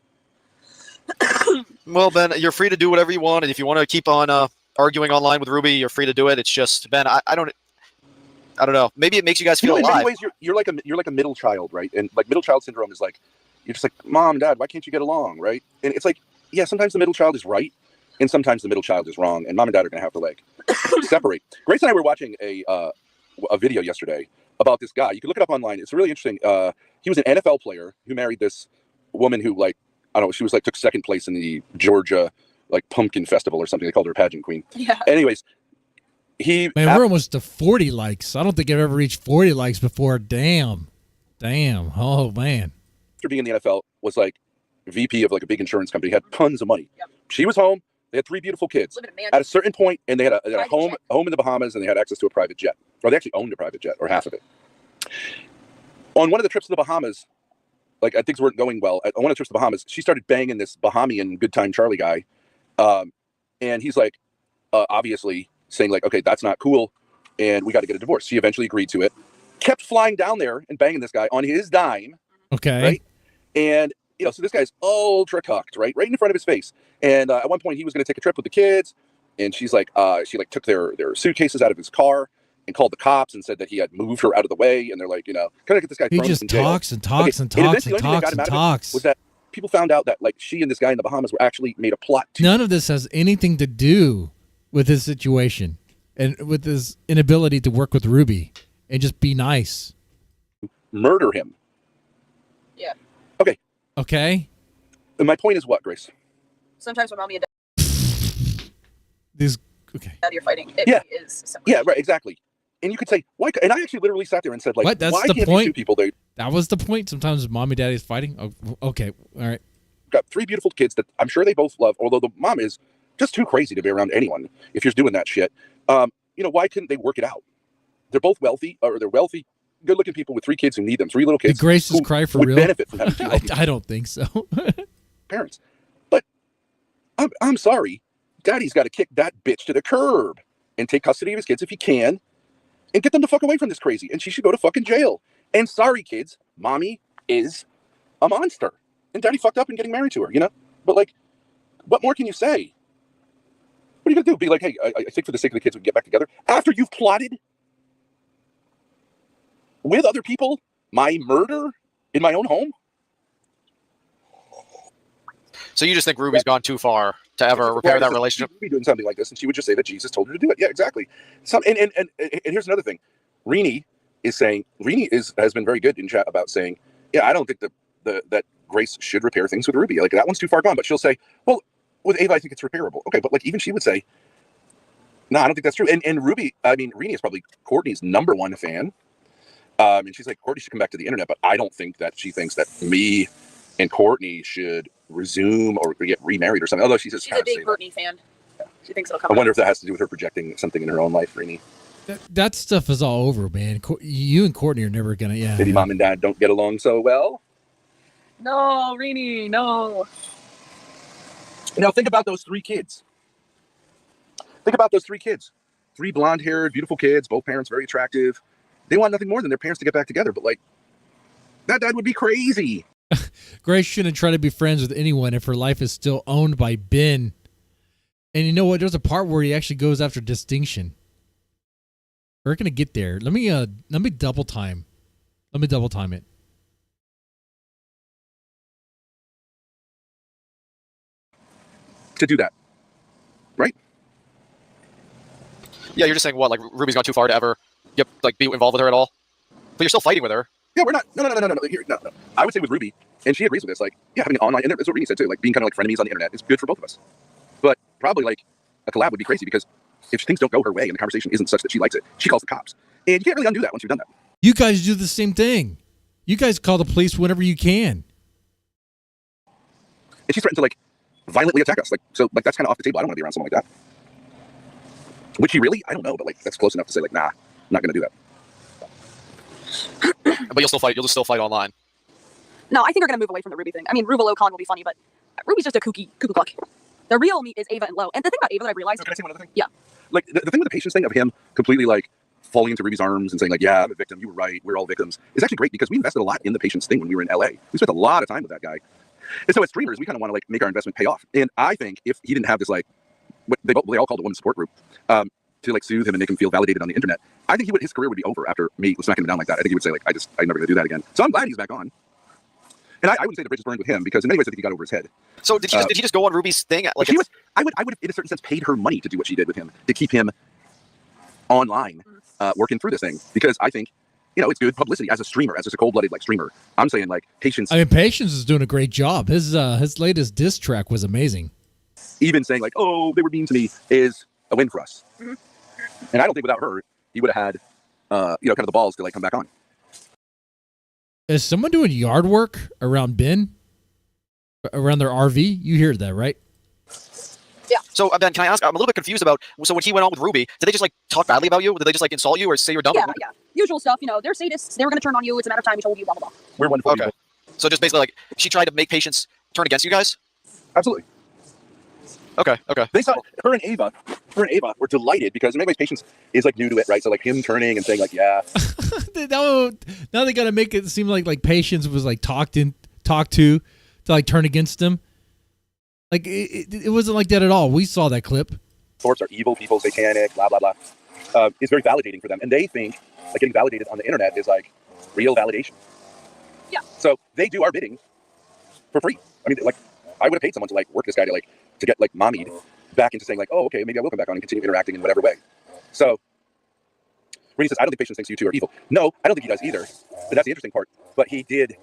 Well, Ben, you're free to do whatever you want, and if you want to keep on arguing online with Ruby, you're free to do it. It's just, Ben, I don't know. Maybe it makes you guys feel in alive. many ways, you're like a middle child, right? And like middle child syndrome is like, you're just like, Mom, Dad, why can't you get along, right? And it's like, yeah, sometimes the middle child is right, and sometimes the middle child is wrong, and Mom and Dad are going to have to like separate. Grace and I were watching a video yesterday about this guy. You can look it up online. It's really interesting. He was an NFL player who married this woman who, like, I don't know, she was like took second place in the Georgia like pumpkin festival or something. They called her a pageant queen. Yeah. Anyways, we're almost to 40 likes. I don't think I've ever reached 40 likes before. Damn. Oh man. After being in the NFL, was like VP of like a big insurance company. Had tons of money. Yep. She was home. They had 3 beautiful kids. At a certain point, and they had a home in the Bahamas, and they had access to a private jet. Or they actually owned a private jet, or half of it. On one of the trips to the Bahamas, like things weren't going well. On one of the trips to the Bahamas, she started banging this Bahamian good time Charlie guy, and he's like, obviously saying like, okay, that's not cool, and we got to get a divorce. She eventually agreed to it. Kept flying down there and banging this guy on his dime. Okay. Right, and so this guy's ultra cucked, right in front of his face. And at one point, he was going to take a trip with the kids, and she's like, she like took their suitcases out of his car and called the cops and said that he had moved her out of the way. And they're like, kind of get this guy. He just talks and talks and talks and talks and talks. Was that people found out that like she and this guy in the Bahamas were actually made a plot. None of this has anything to do with his situation and with his inability to work with Ruby and just be nice. Murder him. Yeah. Okay. And my point is what, Grace? Sometimes when mommy and dad you're fighting, it really is separate. Yeah, right, exactly. And you could say, why? And I actually literally sat there and said, like, what? That's why the can't point. These 2 people? That was the point. Sometimes mom and daddy's fighting. Oh, okay, all right. Got 3 beautiful kids that I'm sure they both love. Although the mom is just too crazy to be around anyone if you're doing that shit. Why couldn't they work it out? They're both wealthy, or they're wealthy, good-looking people with 3 kids who need them. 3 little kids. Did Grace just cry for would real? Benefit from having I don't think so. Parents, but I'm sorry, Daddy's got to kick that bitch to the curb and take custody of his kids if he can, and get them to fuck away from this crazy. And she should go to fucking jail. And sorry, kids, mommy is a monster, and Daddy fucked up in getting married to her. But like, what more can you say? What are you gonna do? Be like, hey, I think for the sake of the kids, we can get back together after you've plotted with other people my murder in my own home? So you just think Ruby's gone too far to ever repair that relationship? She would be doing something like this, and she would just say that Jesus told her to do it. Yeah, exactly. And here's another thing. Rini has been very good in chat about saying, yeah, I don't think that Grace should repair things with Ruby. Like, that one's too far gone. But she'll say, well, with Ava, I think it's repairable. Okay, but like even she would say, no, I don't think that's true. And Rini is probably Courtney's #1 fan. And she's like, Courtney should come back to the internet, but I don't think that she thinks that me and Courtney should resume or get remarried or something. Although she's a big Courtney fan. She thinks it'll come. I wonder if that has to do with her projecting something in her own life, Rini. That stuff is all over, man. You and Courtney are never gonna. Yeah. Maybe mom and dad don't get along so well. No, Rini, no. Now think about those 3 kids. 3 blonde-haired, beautiful kids, both parents very attractive. They want nothing more than their parents to get back together. But like, that dad would be crazy. Grace shouldn't try to be friends with anyone if her life is still owned by Ben. And you know what? There's a part where he actually goes after distinction. We're gonna get there. Let me double time. Let me double time it. To do that, right? Yeah, you're just saying what? Like Ruby's gone too far to ever be involved with her at all, but you're still fighting with her. Yeah, we're not. No. I would say with Ruby, and she agrees with this. Like, yeah, having an online, and that's what Rini said too. Like, being kind of like frenemies on the internet is good for both of us. But probably like a collab would be crazy because if things don't go her way and the conversation isn't such that she likes it, she calls the cops, and you can't really undo that once you've done that. You guys do the same thing. You guys call the police whenever you can. And she's threatened to like violently attack us. Like, so like that's kind of off the table. I don't want to be around someone like that. Would she really? I don't know, but like that's close enough to say like, nah, I'm not going to do that. But you'll still fight. You'll just still fight online. No, I think we're gonna move away from the Ruby thing. I mean, Ruval Ocon will be funny, but Ruby's just a cuckoo cluck. The real meat is Ava and Lo. And the thing about Ava that I realized. Can I say one other thing? Yeah. Like the thing with the patience thing of him completely like falling into Ruby's arms and saying like, yeah, I'm a victim. You were right. We're all victims. Is actually great because we invested a lot in the patience thing when we were in LA. We spent a lot of time with that guy. And so as streamers, we kind of want to like make our investment pay off. And I think if he didn't have this like, what they all called a women's support group, to like soothe him and make him feel validated on the internet, I think his career would be over after me smacking him down like that. I think he would say like, I'm never gonna do that again. So I'm glad he's back on. And I wouldn't say the bridge is burned with him because in many ways I think he got over his head. So did he just go on Ruby's thing? Like I would have in a certain sense paid her money to do what she did with him to keep him online, working through this thing, because I think, it's good publicity as a streamer, as just a cold-blooded like streamer. I'm saying like Patience. I mean, Patience is doing a great job. His latest diss track was amazing. Even saying like, oh, they were mean to me is a win for us. Mm-hmm. And I don't think without her, he would have had, kind of the balls to like come back on. Is someone doing yard work around Ben? Around their RV? You hear that, right? Yeah. So Ben, can I ask? I'm a little bit confused about. So when he went on with Ruby, did they just like talk badly about you? Did they just like insult you or say you're dumb? Yeah. Usual stuff. They're sadists. They were going to turn on you. It's a matter of time. We told you. Blah blah blah. We're wonderful people. So just basically like she tried to make Patience turn against you guys. Absolutely. Okay. They saw her and Ava were delighted because in many ways Patience is like new to it, right? So like him turning and saying like, yeah. Now they got to make it seem like Patience was like talked to like turn against him. Like it wasn't like that at all. We saw that clip. Thorps are evil people, satanic, blah blah blah. It's very validating for them, and they think like getting validated on the internet is like real validation. Yeah. So they do our bidding for free. I mean, like I would have paid someone to like work this guy to get like mommied back into saying like, oh, okay, maybe I will come back on and continue interacting in whatever way. So when he says, I don't think Patience thinks you two are evil. No, I don't think he does either. But that's the interesting part. But he did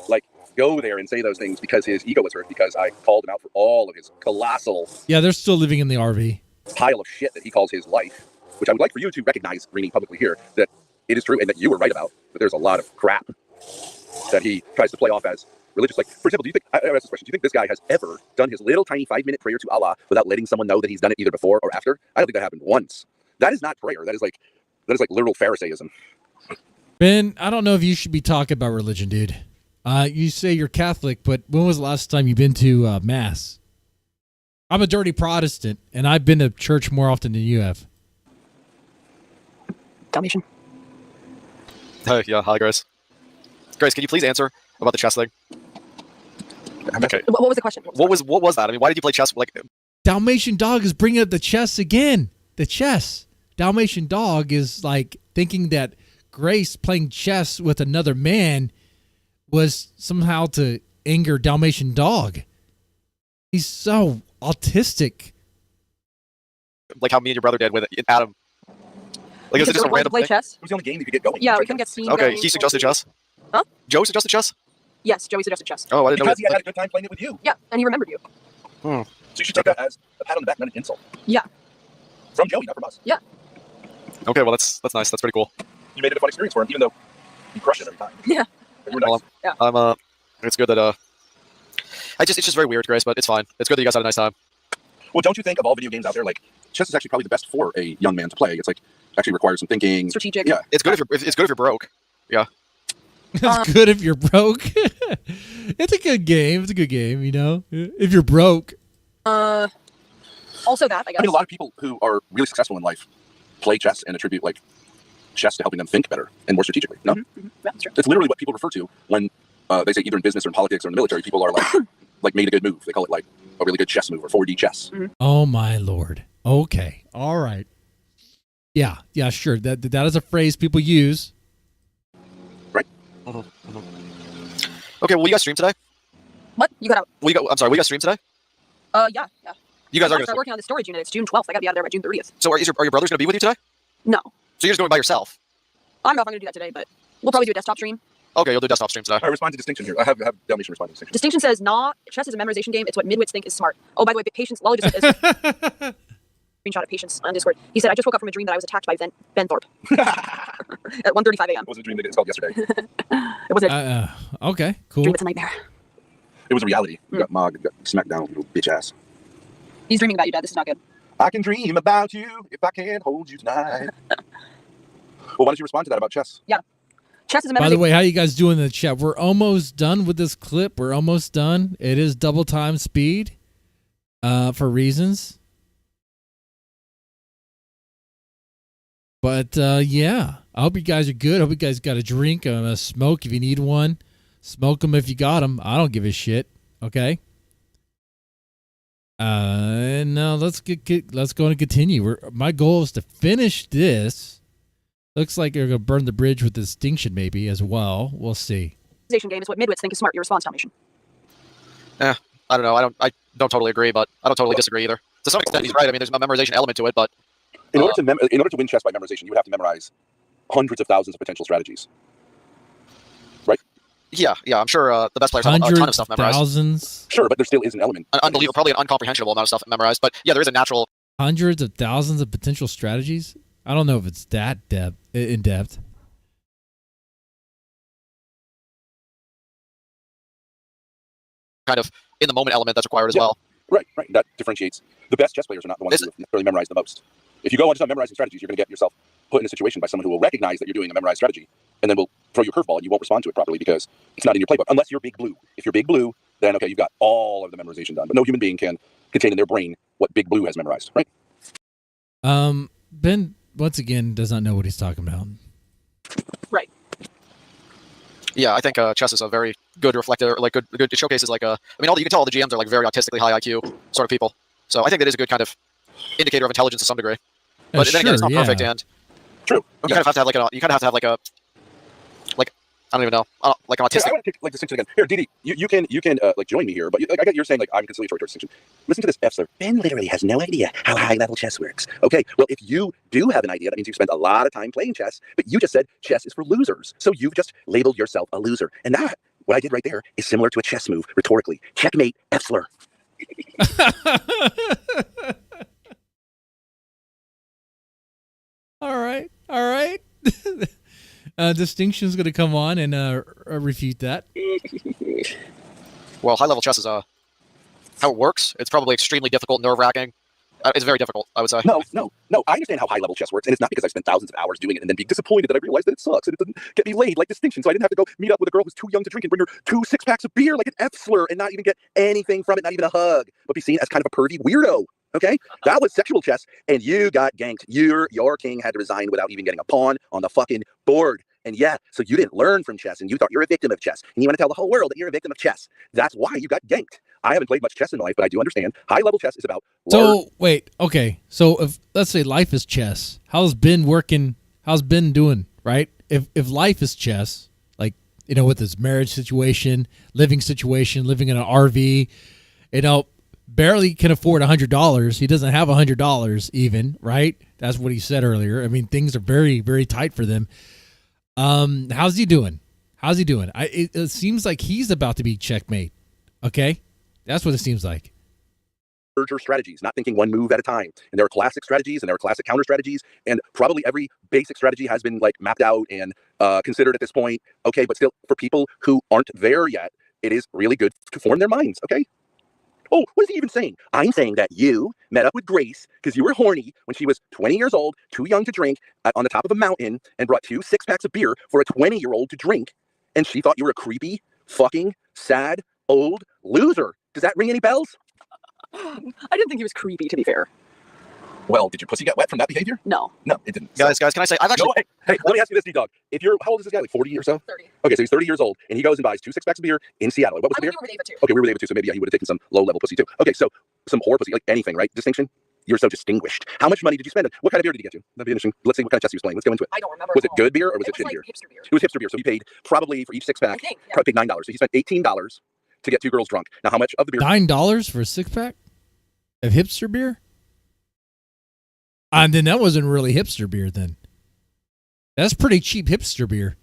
like go there and say those things because his ego was hurt, because I called him out for all of his colossal they're still living in the RV pile of shit that he calls his life, which I would like for you to recognize, Rini, publicly here, that it is true and that you were right about, but there's a lot of crap that he tries to play off as religious. Like, for example, I asked this question, do you think this guy has ever done his little tiny 5-minute prayer to Allah without letting someone know that he's done it either before or after? I don't think that happened once. That is not prayer. That is like literal Pharisaism. Ben, I don't know if you should be talking about religion, dude. You say you're Catholic, but when was the last time you've been to Mass? I'm a dirty Protestant, and I've been to church more often than you have. Dalmatian. Yeah, hi, Grace. Grace, can you please answer about the chess thing? Okay. What was the question? What was that? I mean, why did you play chess? Like, Dalmatian Dog is bringing up the chess again. The chess. Dalmatian Dog is like thinking that Grace playing chess with another man was somehow to anger Dalmatian Dog. He's so autistic. Like how me and your brother did with Adam. Like, is it just a random play chess? It was the only game you could get going. Yeah, we couldn't get Steam. Okay, he suggested chess? Huh? Joe suggested chess? Yes, Joey suggested chess. Oh, I didn't know. Because he had a good time playing it with you. Yeah, and he remembered you. So you should take that as a pat on the back, not an insult. Yeah. From Joey, not from us. Yeah. Okay, well, that's nice. That's pretty cool. You made it a fun experience for him, even though you crushed it every time. Yeah. You were nice. Yeah. It's good that, it's just very weird, Grace, but it's fine. It's good that you guys had a nice time. Well, don't you think of all video games out there, like, chess is actually probably the best for a young man to play. It's like, actually requires some thinking. Strategic. Yeah. It's good if you're broke. Yeah. It's good if you're broke. It's a good game. It's a good game, if you're broke. Also that, I guess. I mean, a lot of people who are really successful in life play chess and attribute, like, chess to helping them think better and more strategically. No? Mm-hmm. Yeah, that's true. It's literally what people refer to when they say either in business or in politics or in the military, people are like made a good move. They call it like a really good chess move or 4D chess. Mm-hmm. Oh my Lord. Okay. All right. Yeah, sure. That is a phrase people use. Right. Okay, will you guys stream today? What? You got out. I'm sorry, will you guys stream today? Yeah. You guys are going to start working on the storage unit. It's June 12th. I got to be out of there by June 30th. So are your brothers going to be with you today? No. So you're just going by yourself? I don't know if I'm going to do that today, but we'll probably do a desktop stream. Okay, you'll do desktop stream today. I respond to Distinction here. I have Dalmatian respond to Distinction. Distinction says, chess is a memorization game. It's what midwits think is smart. Oh, by the way, Patience, Lolly just said this. Screenshot of Patience on Discord. He said, I just woke up from a dream that I was attacked by Ben Thorpe. At 1:35 a.m. It was a dream that it's called yesterday. It was a okay, cool. dream that's a nightmare. It was a reality. You got mogged, got smacked down, little bitch ass. He's dreaming about you, Dad. This is not good. I can dream about you if I can't hold you tonight. Well, why don't you respond to that about chess? Yeah. Chess is a By the way, how you guys doing in the chat? We're almost done with this clip. We're almost done. It is double time speed for reasons. But, yeah, I hope you guys are good. I hope you guys got a drink, a smoke if you need one. Smoke them if you got them. I don't give a shit. Okay. Now let's go and continue. My goal is to finish this. Looks like you're gonna burn the bridge with distinction, maybe as well. We'll see. Game is what midwits think is smart. Your response, Dalmatian. I don't know. I don't totally agree, but I don't totally disagree either. To some extent, he's right. I mean, there's a memorization element to it, but in order to win chess by memorization, you would have to memorize hundreds of thousands of potential strategies. Right? Yeah. I'm sure the best players have a ton of stuff memorized. Thousands. Sure, but there still is an element. Unbelievable, probably an incomprehensible amount of stuff memorized. But yeah, there is a natural. Hundreds of thousands of potential strategies. I don't know if it's that in depth. Kind of in the moment element that's required as well. Right. That differentiates. The best chess players are not the ones who necessarily memorize the most. If you go on just on memorizing strategies, you're going to get yourself put in a situation by someone who will recognize that you're doing a memorized strategy and then will throw you a curveball and you won't respond to it properly because it's not in your playbook. Unless you're big blue. If you're big blue, then okay, you've got all of the memorization done. But no human being can contain in their brain what big blue has memorized, right? Ben, once again, does not know what he's talking about. Right. Yeah, I think chess is a very good reflector, like good. It showcases like I mean, you can tell all the GMs are like very autistically high IQ sort of people. So I think that is a good kind of indicator of intelligence to some degree. But then again, it's not perfect, and true. Okay. You kind of have to have like I don't even know, like an autistic. I want to pick like distinction again. Here, Didi, you can like join me here, but I get you're saying like I'm conciliatory towards distinction. Listen to this, F sir. Ben literally has no idea how high level chess works. Okay, well if you do have an idea, that means you spent a lot of time playing chess, but you just said chess is for losers, so you've just labeled yourself a loser, and that what I did right there is similar to a chess move rhetorically. Checkmate, F slur. All right. Distinction's going to come on and refute that. Well, high-level chess is how it works. It's probably extremely difficult, nerve-wracking. It's very difficult, I would say. No. I understand how high-level chess works, and it's not because I spent thousands of hours doing it and then being disappointed that I realized that it sucks and it doesn't get me laid like distinction, so I didn't have to go meet up with a girl who's too young to drink and bring her 2 6-packs of beer like an F slur and not even get anything from it, not even a hug, but be seen as kind of a pervy weirdo. Okay, that was sexual chess, and you got ganked. Your king had to resign without even getting a pawn on the fucking board. And yeah, so you didn't learn from chess, and you thought you're a victim of chess, and you want to tell the whole world that you're a victim of chess. That's why you got ganked. I haven't played much chess in my life, but I do understand. High-level chess is about. So wait, okay. So if let's say life is chess, how's Ben working? How's Ben doing? Right? If life is chess, like with his marriage situation, living in an RV, barely can afford $100. He doesn't have $100 even, right? That's what he said earlier. I mean, things are very, very tight for them. How's he doing? It seems like he's about to be checkmate. Okay? That's what it seems like. Strategies, not thinking one move at a time. And there are classic strategies and there are classic counter strategies. And probably every basic strategy has been like mapped out and considered at this point. Okay, but still, for people who aren't there yet, it is really good to form their minds. Okay? Oh, what is he even saying? I'm saying that you met up with Grace because you were horny when she was 20 years old, too young to drink, on the top of a mountain, and brought 2 6-packs of beer for a 20-year-old to drink. And she thought you were a creepy, fucking, sad, old loser. Does that ring any bells? I didn't think he was creepy, to be fair. Well, did your pussy get wet from that behavior? No. No, it didn't. Guys, can I say, I've actually... No, hey, let me ask you this, D-Dog. How old is this guy, like 40 or so? 30. Okay, so he's 30 years old, and he goes and buys 2 6-packs of beer in Seattle. What was the beer? We were with Ava, too. Okay, we were with Ava, too, so maybe he would have taken some low-level pussy, too. Okay, so some whore pussy, like anything, right? Distinction? You're so distinguished. How much money did you spend? What kind of beer did he get you? That'd be interesting. Let's see what kind of chess he was playing. Let's go into it. I don't remember. Was it good beer or was it shitty like beer? Hipster beer? It was hipster beer, so he paid probably for each 6-pack, probably paid $9. So he spent $18 to get 2 girls drunk. Now, how much of the beer? $9 for a 6-pack of hipster beer? And then that wasn't really hipster beer then. That's pretty cheap hipster beer.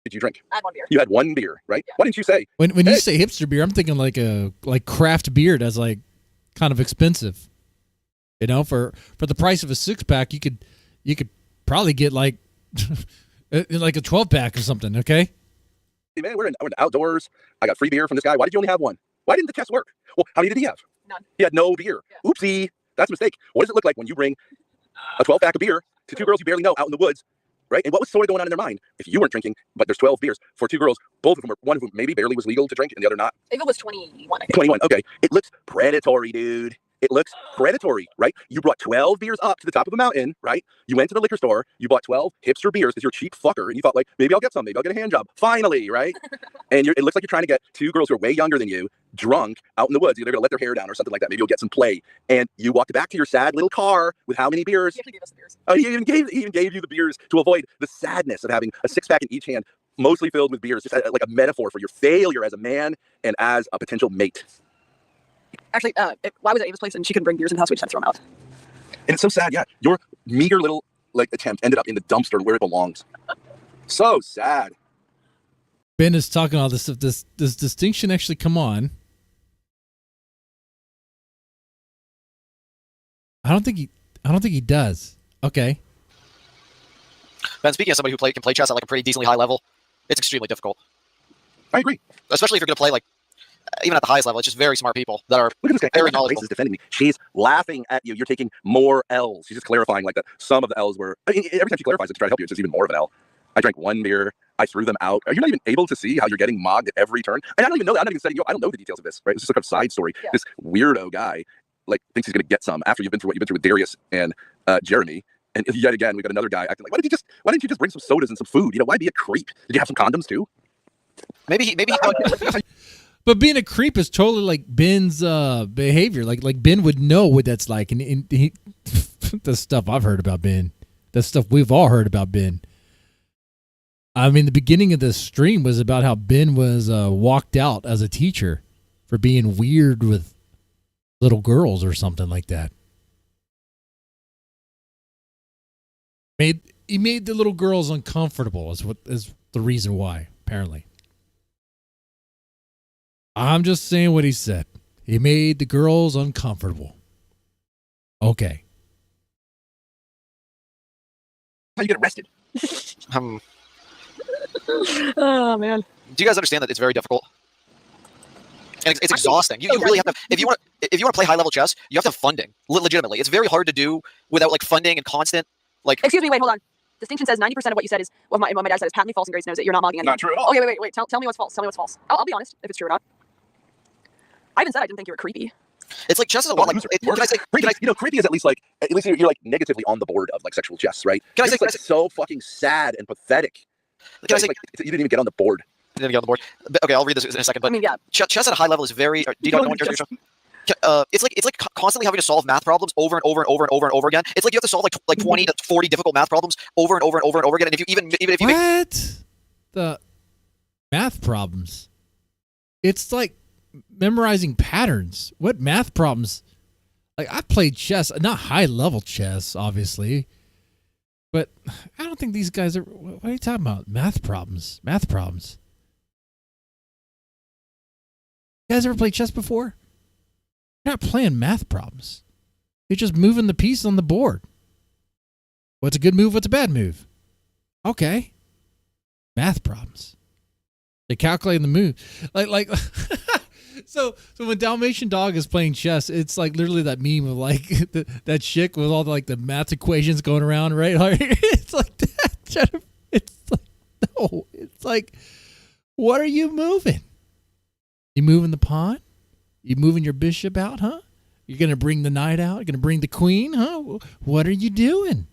Did you drink? I had 1 beer. You had 1 beer, right? Yeah. Why didn't you say? When you say hipster beer, I'm thinking like craft beer that's like kind of expensive. For the price of a 6-pack, you could probably get like like a 12-pack or something, okay? Hey man, we're in the outdoors. I got free beer from this guy. Why did you only have 1? Why didn't the test work? Well, how many did he have? None. He had no beer. Yeah. Oopsie. That's a mistake. What does it look like when you bring a 12-pack of beer to 2 girls you barely know out in the woods, right? And what was sort of going on in their mind? If you weren't drinking, but there's 12 beers for 2 girls, one of whom maybe barely was legal to drink and the other not. Ava was 21, I think. 21, okay. It looks predatory, dude. It looks predatory, right? You brought 12 beers up to the top of a mountain, right? You went to the liquor store, you bought 12 hipster beers because you're a cheap fucker, and you thought, like, maybe I'll get some, maybe I'll get a hand job. Finally, right? And it looks like you're trying to get two girls who are way younger than you, drunk, out in the woods. They're going to let their hair down or something like that. Maybe you'll get some play. And you walked back to your sad little car with how many beers? He actually gave us the beers. Oh, he even gave you the beers to avoid the sadness of having a six-pack in each hand, mostly filled with beers, just like a metaphor for your failure as a man and as a potential mate. Actually, why was at Ava's place and she couldn't bring beers in the house? We just had to throw them out. And it's so sad, yeah. Your meager little attempt ended up in the dumpster where it belongs. So sad. Ben is talking all this stuff. Does distinction actually come on? I don't think he does. Okay. Ben, speaking of somebody who can play chess at like a pretty decently high level, it's extremely difficult. I agree. Especially if you're going to play like even at the highest level, it's just very smart people that are Look at this guy. very knowledgeable. Grace is defending me. She's laughing at you. You're taking more L's. She's just clarifying like that some of the L's were. I mean, every time she clarifies it to try to help you, it's just even more of an L. I drank one beer. I threw them out. Are you not even able to see how you're getting mogged at every turn? And I don't even know that. I'm not even saying, I don't know the details of this, right? It's just like a side story. Yeah. This weirdo guy like thinks he's going to get some after you've been through what you've been through with Darius and Jeremy. And yet again, we got another guy acting like, why didn't you just bring some sodas and some food? Why be a creep? Did you have some condoms too? Maybe. But being a creep is totally like Ben's behavior. Like Ben would know what that's like, and he, the stuff I've heard about Ben, the stuff we've all heard about Ben. I mean, the beginning of the stream was about how Ben was walked out as a teacher for being weird with little girls or something like that. He made the little girls uncomfortable is the reason why, apparently. I'm just saying what he said. He made the girls uncomfortable. Okay. How you get arrested? Oh man. Do you guys understand that it's very difficult? And it's exhausting. You really have to if you want to play high level chess, you have to have funding. Legitimately. It's very hard to do without like funding and constant like Excuse me, wait, hold on. Distinction says 90% of what you said is what my dad said is patently false and Grace knows it. You're not mogging anyone. Not true at all. Okay, wait. Tell me what's false. Tell me what's false. I'll be honest if it's true or not. I even said I didn't think you were creepy. It's like chess is a lot like. Creepy is at least you're like negatively on the board of like sexual chess, right? Can I say so fucking sad and pathetic? Can I say you didn't even get on the board? You didn't get on the board. Okay, I'll read this in a second. But I mean, yeah. Chess at a high level is very. Do you know what you're it's like constantly having to solve math problems over and over and over and over and over again. It's like you have to solve like 20 to 40 difficult math problems over and over and over and over again. And if you even if you the math problems, it's like memorizing patterns. What math problems? Like I played chess, not high level chess, obviously, but I don't think these guys are. What are you talking about? Math problems. You guys ever played chess before? You're not playing math problems. You're just moving the piece on the board. What's a good move? What's a bad move? Okay. Math problems. They're calculating the move. Like so when Dalmatian Dog is playing chess, it's like literally that meme of like that chick with all the math equations going around, right? It's like that. It's like, no. It's like, what are you moving? You moving the pawn? You moving your bishop out, huh? You're going to bring the knight out? You're going to bring the queen, huh? What are you doing?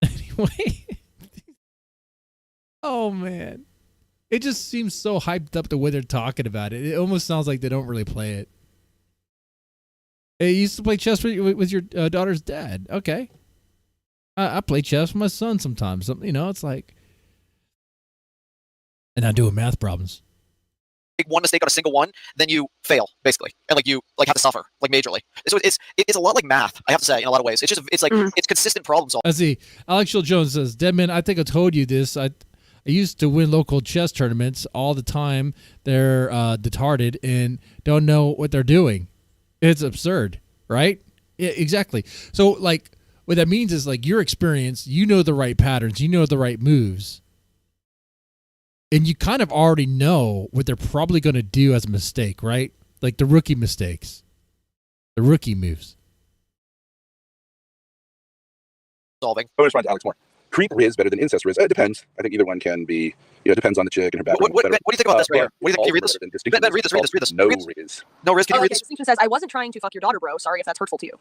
Anyway. Oh, man. It just seems so hyped up the way they're talking about it. It almost sounds like they don't really play it. Hey, you used to play chess with your daughter's dad. Okay. I play chess with my son sometimes. It's like... And I'm doing math problems. Make one mistake on a single one, then you fail basically, and you have to suffer majorly. So it's a lot like math. I have to say, in a lot of ways, it's consistent problem solving. I see. Alex Shield Jones says, Deadman, I think I told you this. I used to win local chess tournaments all the time. They're retarded and don't know what they're doing. It's absurd, right? Yeah, exactly. So what that means is your experience. You know the right patterns. You know the right moves. And you kind of already know what they're probably going to do as a mistake, right? Like the rookie mistakes. The rookie moves. Solving. I'm going to respond to Alex more. creep is better than incest is. It depends. I think either one can be. It depends on the chick and her background. What do you think about this right here? What do you think? Can you read this? Ben, read this. No riz. No riz. Can you read this? Distinction says, I wasn't trying to fuck your daughter, bro. Sorry if that's hurtful to you.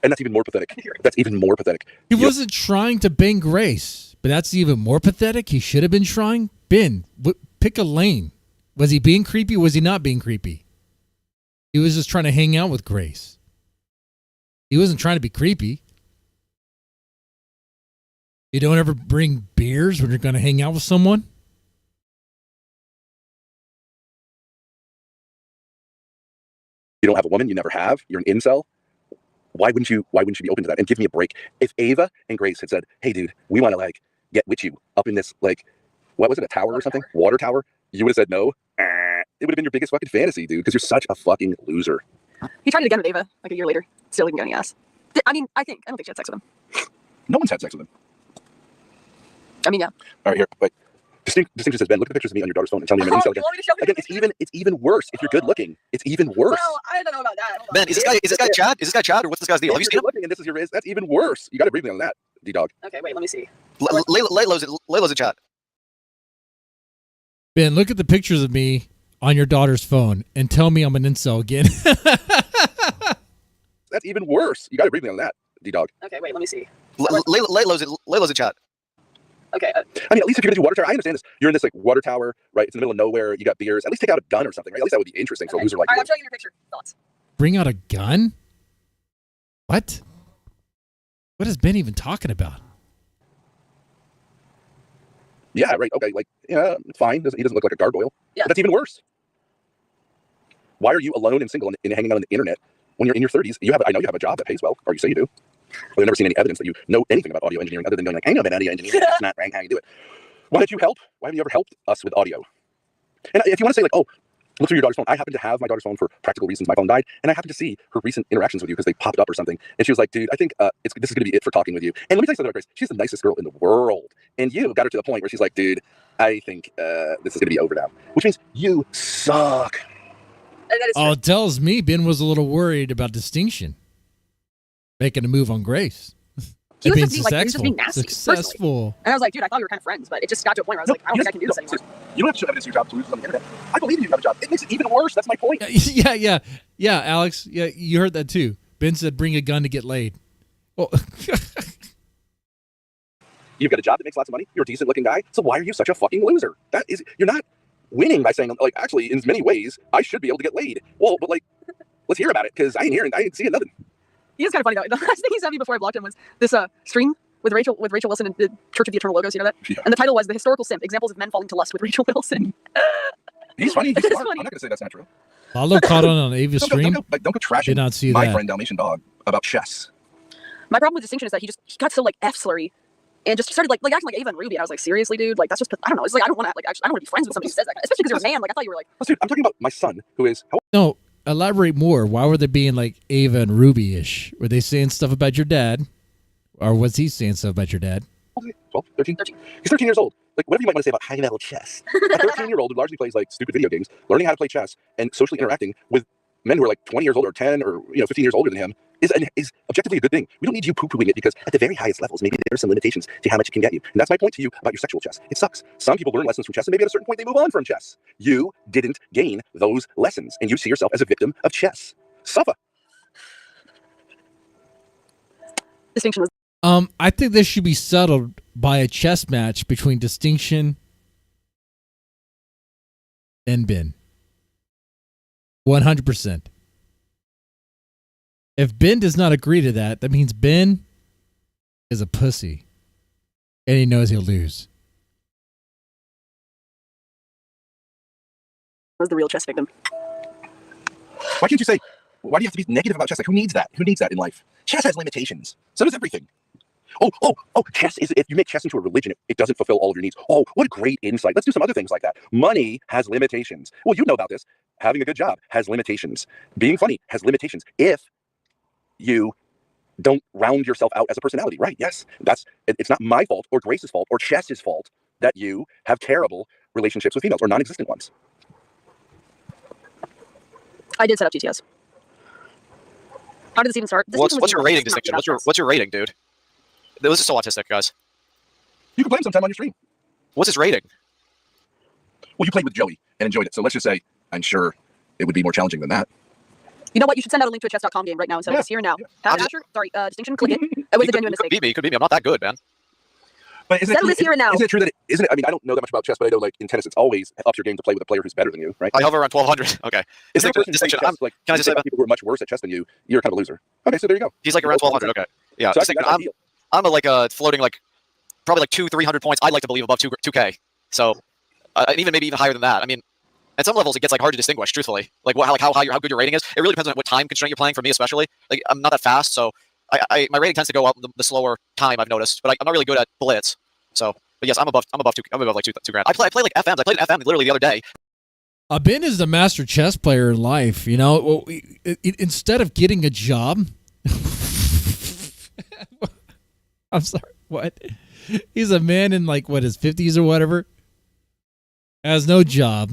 And that's even more pathetic. That's even more pathetic. He wasn't trying to bang Grace, but that's even more pathetic. He should have been trying. Ben, pick a lane. Was he being creepy? Was he not being creepy? He was just trying to hang out with Grace. He wasn't trying to be creepy. You don't ever bring beers when you're going to hang out with someone? You don't have a woman, you never have, you're an incel. Why wouldn't you be open to that? And give me a break. If Ava and Grace had said, hey dude, we want to like get with you up in this like, what was it, a tower or something? Water tower? You would have said no. It would have been your biggest fucking fantasy, dude, because you're such a fucking loser. He tried it again with Ava, like a year later. Still didn't get any ass. I don't think she had sex with him. No one's had sex with him. I mean, yeah. All right, here, but Distinction says, Ben, look at the pictures of me on your daughter's phone and tell me I'm an incel again. Again, it's even worse if you're good looking. It's even worse. Well, I don't know about that. Ben, is this guy Chad? Is this guy Chad, or what's this guy's deal? Have you seen him? Looking and this is your riz. That's even worse. You got to brief me on that, D-Dog. Okay, wait, let me see. Layla's in chat. Ben, look at the pictures of me on your daughter's phone and tell me I'm an incel again. That's even worse. You got to brief me on that, D-Dog. Okay, wait, let me see. Layla's in chat. Okay. I mean, at least if you're gonna do water tower, I understand this. You're in this like water tower, right? It's in the middle of nowhere. You got beers. At least take out a gun or something, right? At least that would be interesting for a loser like All right, you. I'm showing you your picture. Thoughts? Bring out a gun? What? What is Ben even talking about? Yeah, right. Okay, like, yeah, it's fine. He doesn't look like a gargoyle. Yeah. But that's even worse. Why are you alone and single and hanging out on the internet when you're in your 30s? I know you have a job that pays well, or you say you do. But I've never seen any evidence that you know anything about audio engineering other than going like, I know about audio engineering. That's not right how you do it. Why did you help? Why have you ever helped us with audio? And if you want to say like, oh, look through your daughter's phone. I happen to have my daughter's phone for practical reasons. My phone died, and I happened to see her recent interactions with you because they popped up or something. And she was like, dude, I think this is going to be it for talking with you. And let me tell you something about Grace. She's the nicest girl in the world. And you got her to the point where she's like, dude, I think this is going to be over now. Which means you suck. Oh, it tells me Ben was a little worried about Distinction making a move on Grace. He was just being nasty. Successful. And I was like, dude, I thought we were kind of friends, but it just got to a point where I was like, I don't think I can do this anymore. You don't have to show evidence of your job to lose on the internet. I believe you have a job. It makes it even worse. That's my point. Yeah, Alex. Yeah, you heard that too. Ben said, bring a gun to get laid. Well, you've got a job that makes lots of money. You're a decent looking guy. So why are you such a fucking loser? You're not winning by saying, like, actually, in many ways, I should be able to get laid. Well, but like, let's hear about it, because I ain't seeing nothing. He is kind of funny though. The last thing he sent me before I blocked him was this stream with Rachel Wilson and the Church of the Eternal Logos. You know that? Yeah. And the title was "The Historical Simp: Examples of Men Falling to Lust with Rachel Wilson." He's funny. He's smart. I'm not gonna say that's not true. Lalo caught on Ava's stream. Don't go trashing Did not see my that. friend Dalmatian Dog about chess. My problem with Distinction is that he got so like F slurry and just started like acting like Ava and Ruby. And I was like, seriously, dude, like that's just I don't know. It's like I don't want to be friends with somebody who says that, especially because you're a man. Like I thought you were like. Dude, I'm talking about my son who is. No. Elaborate more. Why were they being like Ava and Ruby-ish? Were they saying stuff about your dad? Or was he saying stuff about your dad? 12, 13? He's 13 years old. Like, whatever you might want to say about high level chess. A 13-year-old who largely plays like stupid video games, learning how to play chess and socially interacting with men who are like 20 years old or 10 or 15 years older than him is objectively a good thing. We don't need you poo-pooing it because at the very highest levels, maybe there are some limitations to how much it can get you. And that's my point to you about your sexual chess. It sucks. Some people learn lessons from chess and maybe at a certain point they move on from chess. You didn't gain those lessons and you see yourself as a victim of chess. Suffer. Distinction was. I think this should be settled by a chess match between Distinction and Ben. 100%. If Ben does not agree to that, that means Ben is a pussy. And he knows he'll lose. Was the real chess victim. Why can't you say, why do you have to be negative about chess? Like, who needs that? Who needs that in life? Chess has limitations. So does everything. Oh, chess is, if you make chess into a religion, it doesn't fulfill all of your needs. Oh, what a great insight. Let's do some other things like that. Money has limitations. Well, you know about this. Having a good job has limitations. Being funny has limitations. If you don't round yourself out as a personality, right? Yes, it's not my fault or Grace's fault or chess's fault that you have terrible relationships with females or non-existent ones. I did set up GTS. How did this even start? What's your rating, Distinction? What's your rating, dude? This is so autistic, guys. You can play him sometime on your stream. What's his rating? Well, you played with Joey and enjoyed it. So let's just say, I'm sure it would be more challenging than that. You know what? You should send out a link to a chess.com game right now instead of just here and now. Asher, sorry, distinction, click it. It was a genuine mistake. He could beat me. I'm not that good, man. But Settle this here and now. Isn't it true that isn't it? I mean, I don't know that much about chess, but I know like in tennis, it's always up your game to play with a player who's better than you, right? I hover around 1200. Okay. Is there a person playing chess, like, can I just say people who are much worse at chess than you? You're kind of a loser. Okay, so there you go. He's like around 1200. Okay. Yeah. So actually, I'm a, like floating like probably like 200-300 points. I'd like to believe above 2K. So and even maybe even higher than that. I mean, at some levels it gets like hard to distinguish. Truthfully, like how good your rating is. It really depends on what time constraint you're playing. For me, especially, like I'm not that fast, so my rating tends to go up the slower time I've noticed. But I'm not really good at blitz. So, but yes, I'm above like two grand. I play like FMs. I played an FM literally the other day. Ben is the master chess player in life. You know, instead of getting a job, I'm sorry, what? He's a man in like his 50s or whatever. Has no job,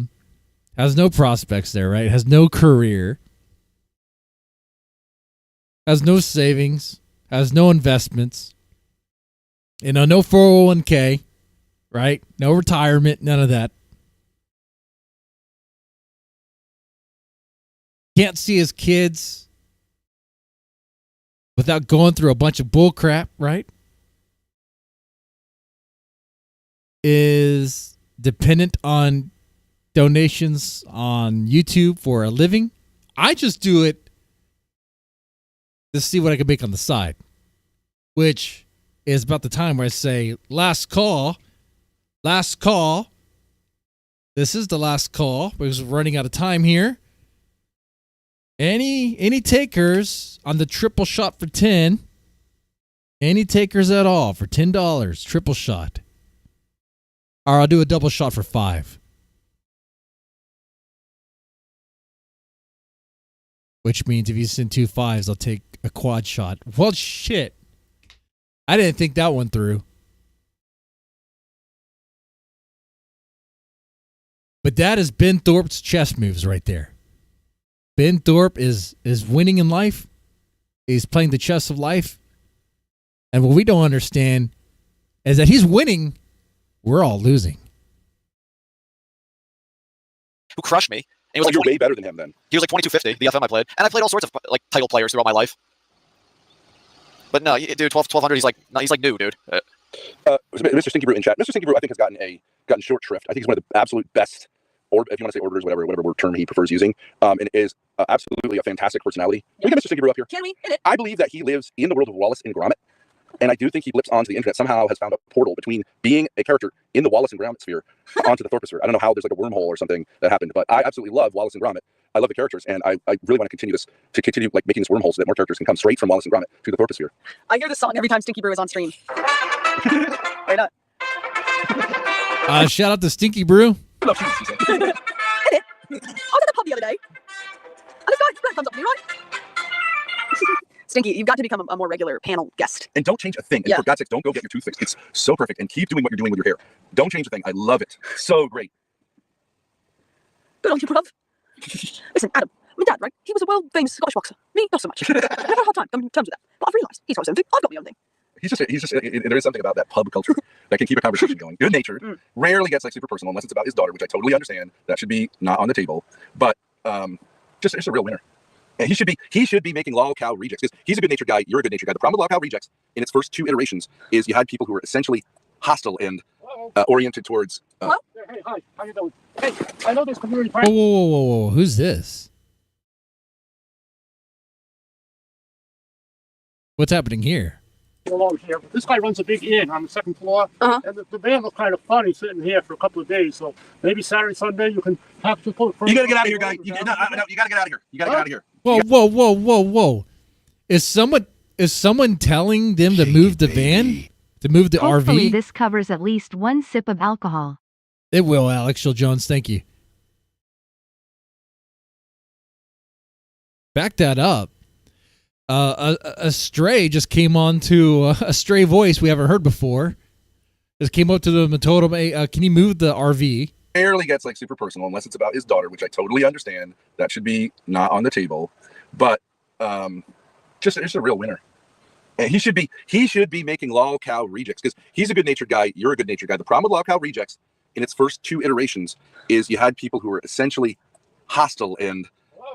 has no prospects there, right? Has no career, has no savings, has no investments. You know, no 401k, right? No retirement, none of that. Can't see his kids without going through a bunch of bull crap, right? Is dependent on donations on YouTube for a living. I just do it to see what I can make on the side, which is about the time where I say, last call. This is the last call because we're running out of time here. Any takers on the triple shot for 10? Any takers at all for $10? Triple shot. Or I'll do a double shot for 5. Which means if you send 2 5s, I'll take a quad shot. Well, shit. I didn't think that one through. But that is Ben Thorpe's chess moves right there. Ben Thorpe is winning in life. He's playing the chess of life. And what we don't understand is that he's winning. We're all losing. Who crushed me? And he was you're way better than him then. He was like 2250, the FM I played. And I played all sorts of like title players throughout my life. But no, dude, 1200, he's like new, dude. Mr. Stinky Brew in chat. Mr. Stinky Brew, I think, has gotten short shrift. I think he's one of the absolute best, or if you want to say orders, whatever word term he prefers using, and is absolutely a fantastic personality. Can we get Mr. Stinky Brew up here? Can we? Hit it. I believe that he lives in the world of Wallace and Gromit, and I do think he blips onto the internet, somehow has found a portal between being a character in the Wallace and Gromit sphere onto the Thorposphere. I don't know how there's like a wormhole or something that happened, but I absolutely love Wallace and Gromit. I love the characters, and I really want to continue like making this wormhole so that more characters can come straight from Wallace and Gromit to the Thorposphere. I hear this song every time Stinky Brew is on stream. Right up. Shout out to Stinky Brew. I love cheese, Hit it. I was at the pub the other day, and this guy comes up to me, right? Stinky, you've got to become a more regular panel guest. And don't change a thing. And for God's sakes, don't go get your tooth fixed. It's so perfect. And keep doing what you're doing with your hair. Don't change a thing. I love it. So great. Good on you, bruv. Listen, Adam, my dad, right? He was a world-famous Scottish boxer. Me, not so much. I've had a hard time coming to terms with that. But I've realised he's got his own thing. I've got my own thing. He's just there is something about that pub culture that can keep a conversation going. Good natured, rarely gets like super personal unless it's about his daughter, which I totally understand. That should be not on the table. But just a real winner. And he should be making Lol Cow rejects because he's a good natured guy. You're a good natured guy. The problem with Lol Cow rejects in its first 2 iterations is you had people who were essentially hostile and oriented towards. Hey, hi, how you doing? Hey, I know this community. Whoa! Who's this? What's happening here? Along here. This guy runs a big inn on the 2nd floor, and the van looks kind of funny sitting here for a couple of days. So maybe Saturday, Sunday, you can have to pull. You gotta get out of here, guy. You gotta get out of here. You gotta get out of here. Whoa! Is someone telling them to move the van? To move the Hopefully RV? This covers at least 1 sip of alcohol. It will, Alex Shield Jones. Thank you. Back that up. A stray just came on to a stray voice we haven't heard before. Just came up to them and told him, "Hey, can you move the RV?" Rarely gets like super personal unless it's about his daughter, which I totally understand. That should be not on the table. But just a real winner. And he should be making lol cow rejects because he's a good natured guy. You're a good natured guy. The problem with lol cow rejects in its first 2 iterations is you had people who were essentially hostile and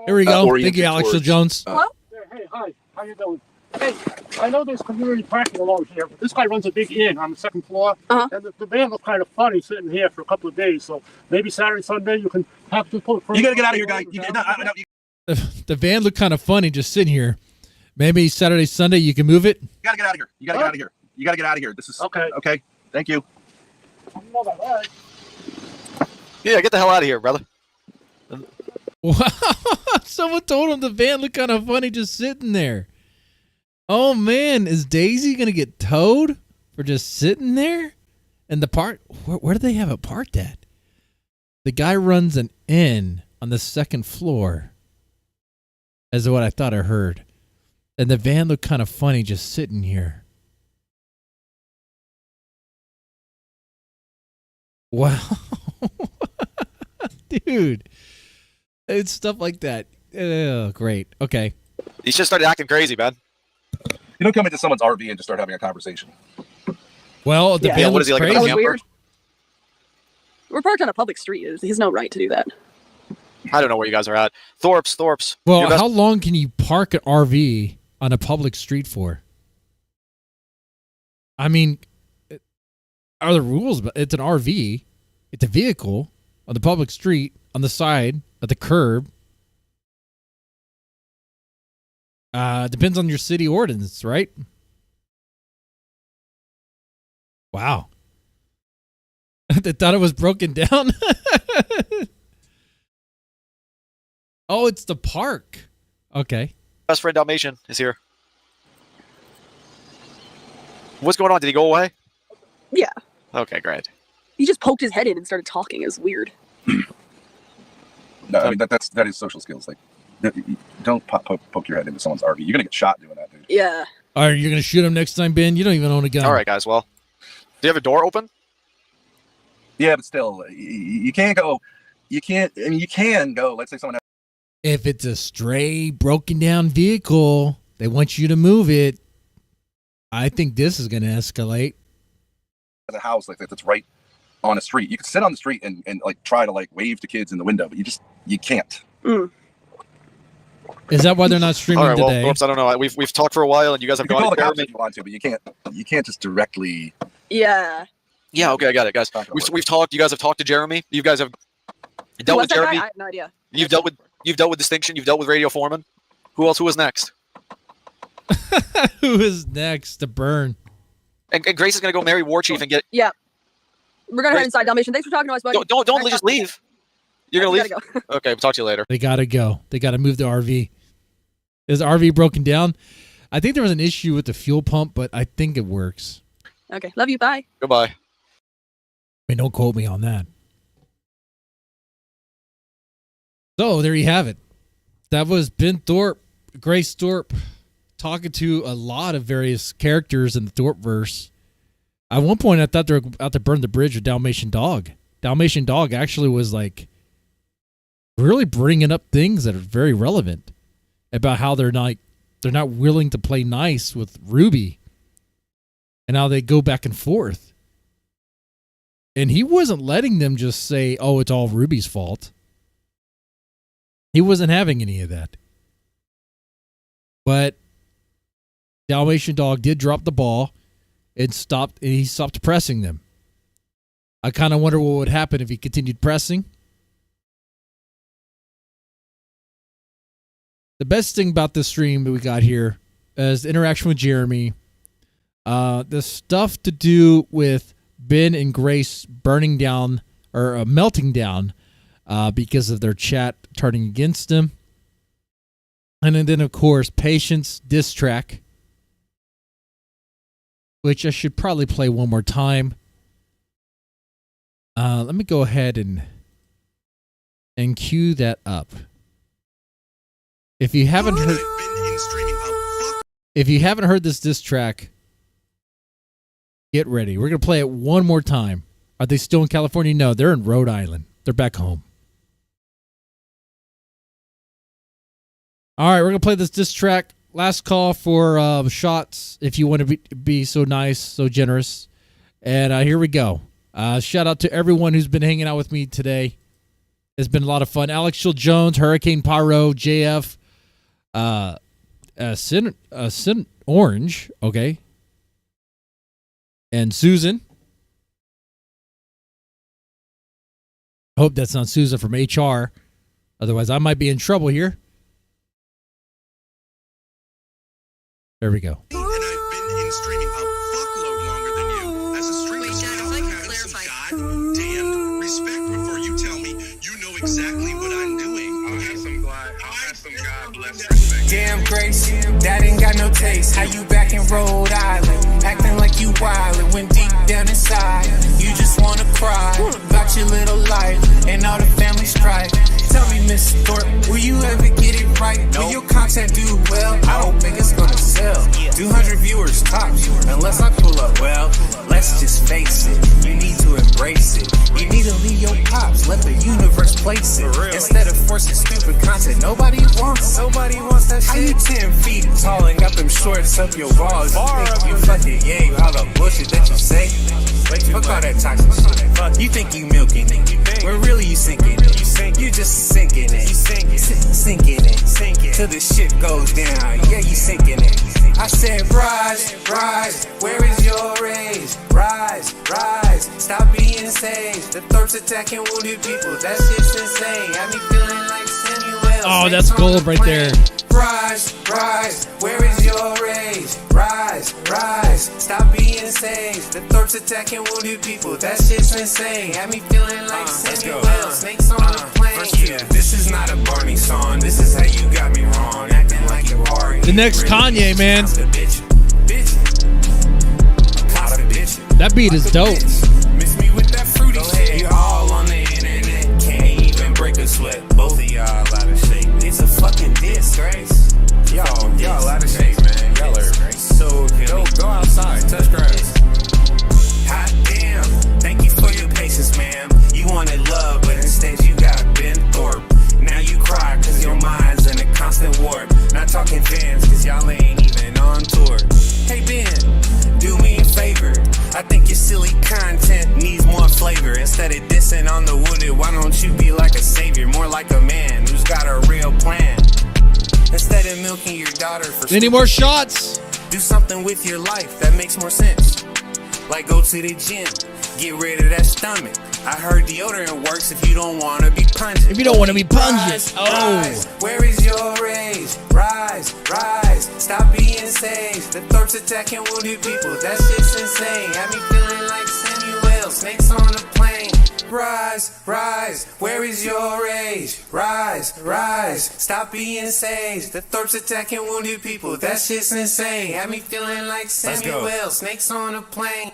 here we go. Thank you, Alex Jones. Hello? Hey, hi. How you doing? Hey, I know there's community parking along here, but this guy runs a big inn on the 2nd floor, and the van looks kind of funny sitting here for a couple of days. So maybe Saturday, Sunday, you can have to put. You got to get out of here, guy. The van looked kind of funny just sitting here. Maybe Saturday, Sunday, you can move it. You got to get out of here. You got to get out of here. You got to get out of here. This is okay. Okay. Thank you. Yeah, get the hell out of here, brother. Wow. Someone told him the van looked kind of funny just sitting there. Oh, man. Is Daisy going to get towed for just sitting there? And the park, where do they have it parked at? The guy runs an inn on the 2nd floor, is what I thought I heard. And the van looked kind of funny just sitting here. Wow. Dude. It's stuff like that. Oh, great. Okay. He's just started acting crazy, man. You don't come into someone's RV and just start having a conversation. Well, the van looks crazy. That was weird. We're parked on a public street. He has no right to do that. I don't know where you guys are at. Thorps. Well, how long can you park an RV on a public street for? I mean, are the rules? But it's an RV. It's a vehicle on the public street, on the side, at the curb. Depends on your city ordinance, right? Wow. They thought it was broken down. Oh, it's the park. Okay. Best friend Dalmatian is here. What's going on? Did he go away? Yeah. Okay, great. He just poked his head in and started talking. It was weird. No, I mean that is social skills. Like, don't poke your head into someone's RV. You're gonna get shot doing that, dude. Yeah. All right, you're gonna shoot him next time, Ben. You don't even own a gun. All right, guys. Well, do you have a door open? Yeah, but still, you can't go. You can't. I mean, you can go. Let's say someone. If it's a stray, broken down vehicle, they want you to move it. I think this is gonna escalate. A house like that that's right on a street. You can sit on the street and like try to like wave to kids in the window, but you can't. Mm. Is that why they're not streaming All right, today? Well, Thorps, I don't know. We've talked for a while, and you guys have You can gone call the to cops Jeremy. if you want to, but you can't just directly. Yeah. Yeah, okay, I got it, guys. We've talked. You guys have talked to Jeremy. You guys have dealt with that guy? Jeremy. I have no idea. You've dealt with Distinction. You've dealt with Radio Foreman. Who else? Who was next? Who is next to burn? And Grace is gonna go marry War Chief and get. Yeah. We're gonna head inside, Dalmatian. Thanks for talking to us, buddy. Don't just leave. You're gonna leave. Go. Okay, we'll talk to you later. They gotta go. They gotta move the RV. Is the RV broken down? I think there was an issue with the fuel pump, but I think it works. Okay. Love you. Bye. Goodbye. I mean, don't quote me on that. So there you have it. That was Ben Thorpe, Grace Thorpe, talking to a lot of various characters in the Thorpeverse. At one point, I thought they were out to burn the bridge with Dalmatian Dog. Dalmatian Dog actually was like really bringing up things that are very relevant about how they're not willing to play nice with Ruby and how they go back and forth. And he wasn't letting them just say, oh, it's all Ruby's fault. He wasn't having any of that. But Dalmatian Dog did drop the ball and he stopped pressing them. I kind of wonder what would happen if he continued pressing. The best thing about this stream that we got here is the interaction with Jeremy. The stuff to do with Ben and Grace burning down or melting down because of their chat turning against them. And then, of course, Patience diss track, which I should probably play one more time. Let me go ahead and cue that up. If you haven't heard this diss track, get ready. We're gonna play it one more time. Are they still in California? No, they're in Rhode Island. They're back home. All right, we're gonna play this diss track last call for shots if you want to be so nice, so generous. And here we go. Shout out to everyone who's been hanging out with me today. It's been a lot of fun. Alex Shield Jones, Hurricane Pyro, JF, Sin Orange, okay, and Susan. Hope that's not Susan from HR. Otherwise, I might be in trouble here. There we go. And I've been in streaming a fuckload longer than you. As a streamer, have some goddamn respect before you tell me you know exactly what I'm doing. I'll have some God bless respect. Damn Grace, that ain't got no taste. How you back in Rhode Island, acting like you wildin', when deep down inside you just wanna cry about your little life and all the family strife. Tell me, Miss Thorpe, will you ever get it right? Will your content do well? I don't think it's gonna sell. 200 viewers tops, unless I pull up. Well, let's just face it, you need to embrace it. You need to leave your pops, let the universe place it. Instead of forcing stupid content, nobody wants that shit. How you 10 feet tall and got them shorts up your balls? You fucking yay, all the bullshit that you say. Fuck all that toxic shit. You think you milking it, when really you sinking it. You just sinking it, sinking it, till the shit goes down. Yeah, you sinking it. I said rise, rise, where is your rage? Rise, rise, stop being sage. The Thorps attacking wounded people, that shit's insane. Got me feeling like Samuel. Oh, that's gold right there. Rise, rise, where is your rage? Rise, rise, stop being sage. The Thorps attacking wounded people, that shit's insane. Had me feeling like Samuel, snakes on the plane. Yeah, this is not a Barney song, this is how you got me wrong. Acting like you are. The next Kanye, man. That beat is dope. Miss me with that fruity shit. You all on the internet, can't even break a sweat. Both of y'all out of shape. It's a fucking disgrace. Y'all out of shape, man. Y'all are so go outside, touch grass. Hot damn, thank you for your patience, ma'am. You wanted love, but instead you got Ben Thorpe. Now you cry cause your mind's in a constant warp. Not talking fans cause y'all ain't even on tour. Hey Ben, do me a favor. I think your silly content needs more flavor. Instead of dissing on the wooded, why don't you be like a savior? More like a man who's got a real plan. Instead of milking your daughter for any more shots, do something with your life that makes more sense. Like go to the gym, get rid of that stomach. I heard deodorant works if you don't want to be pungent. If you don't want to be pungent. Rise, where is your rage? Rise, rise, stop being sage. The Thorps attacking wounded people, that shit's insane. Got me feeling like Samuel, snakes on a plane. Rise, rise, where is your rage? Rise, rise, stop being sage. The Thorps attacking wounded people, that shit's insane. Had me feeling like Samuel, snakes on a plane.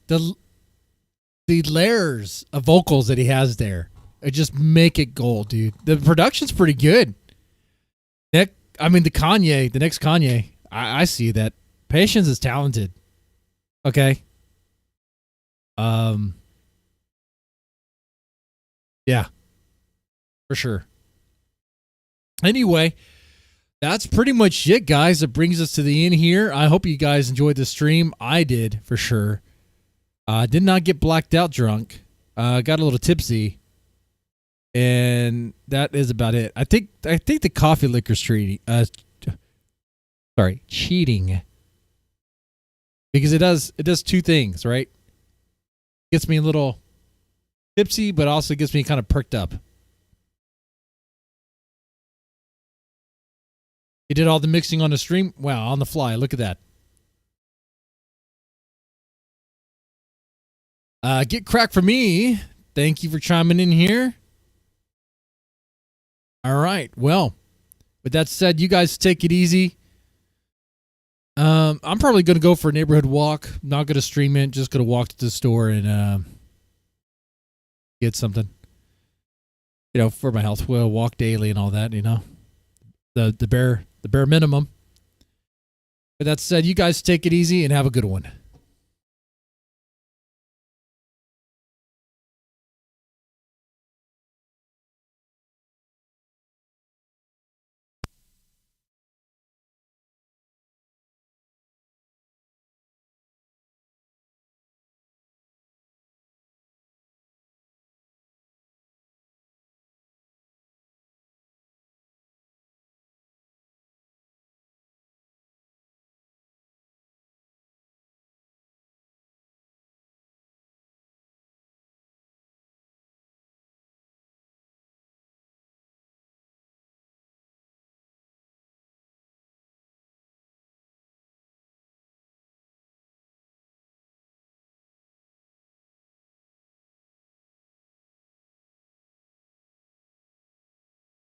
The layers of vocals that he has there, it just make it gold, dude. The production's pretty good. The next Kanye, I see that. Patience is talented. Okay. Yeah, for sure. Anyway, that's pretty much it, guys. It brings us to the end here. I hope you guys enjoyed the stream. I did, for sure. Did not get blacked out drunk. Got a little tipsy. And that is about it. I think the coffee liquor's cheating. Cheating. Because it does two things, right? Gets me a little tipsy, but also gets me kind of perked up. He did all the mixing on the stream. Wow, on the fly. Look at that. Get cracked for me. Thank you for chiming in here. All right. Well, with that said, you guys take it easy. I'm probably going to go for a neighborhood walk. Not going to stream it. Just going to walk to the store and get something. You know, for my health. We'll walk daily and all that, you know. The bare minimum. With that said, you guys take it easy and have a good one.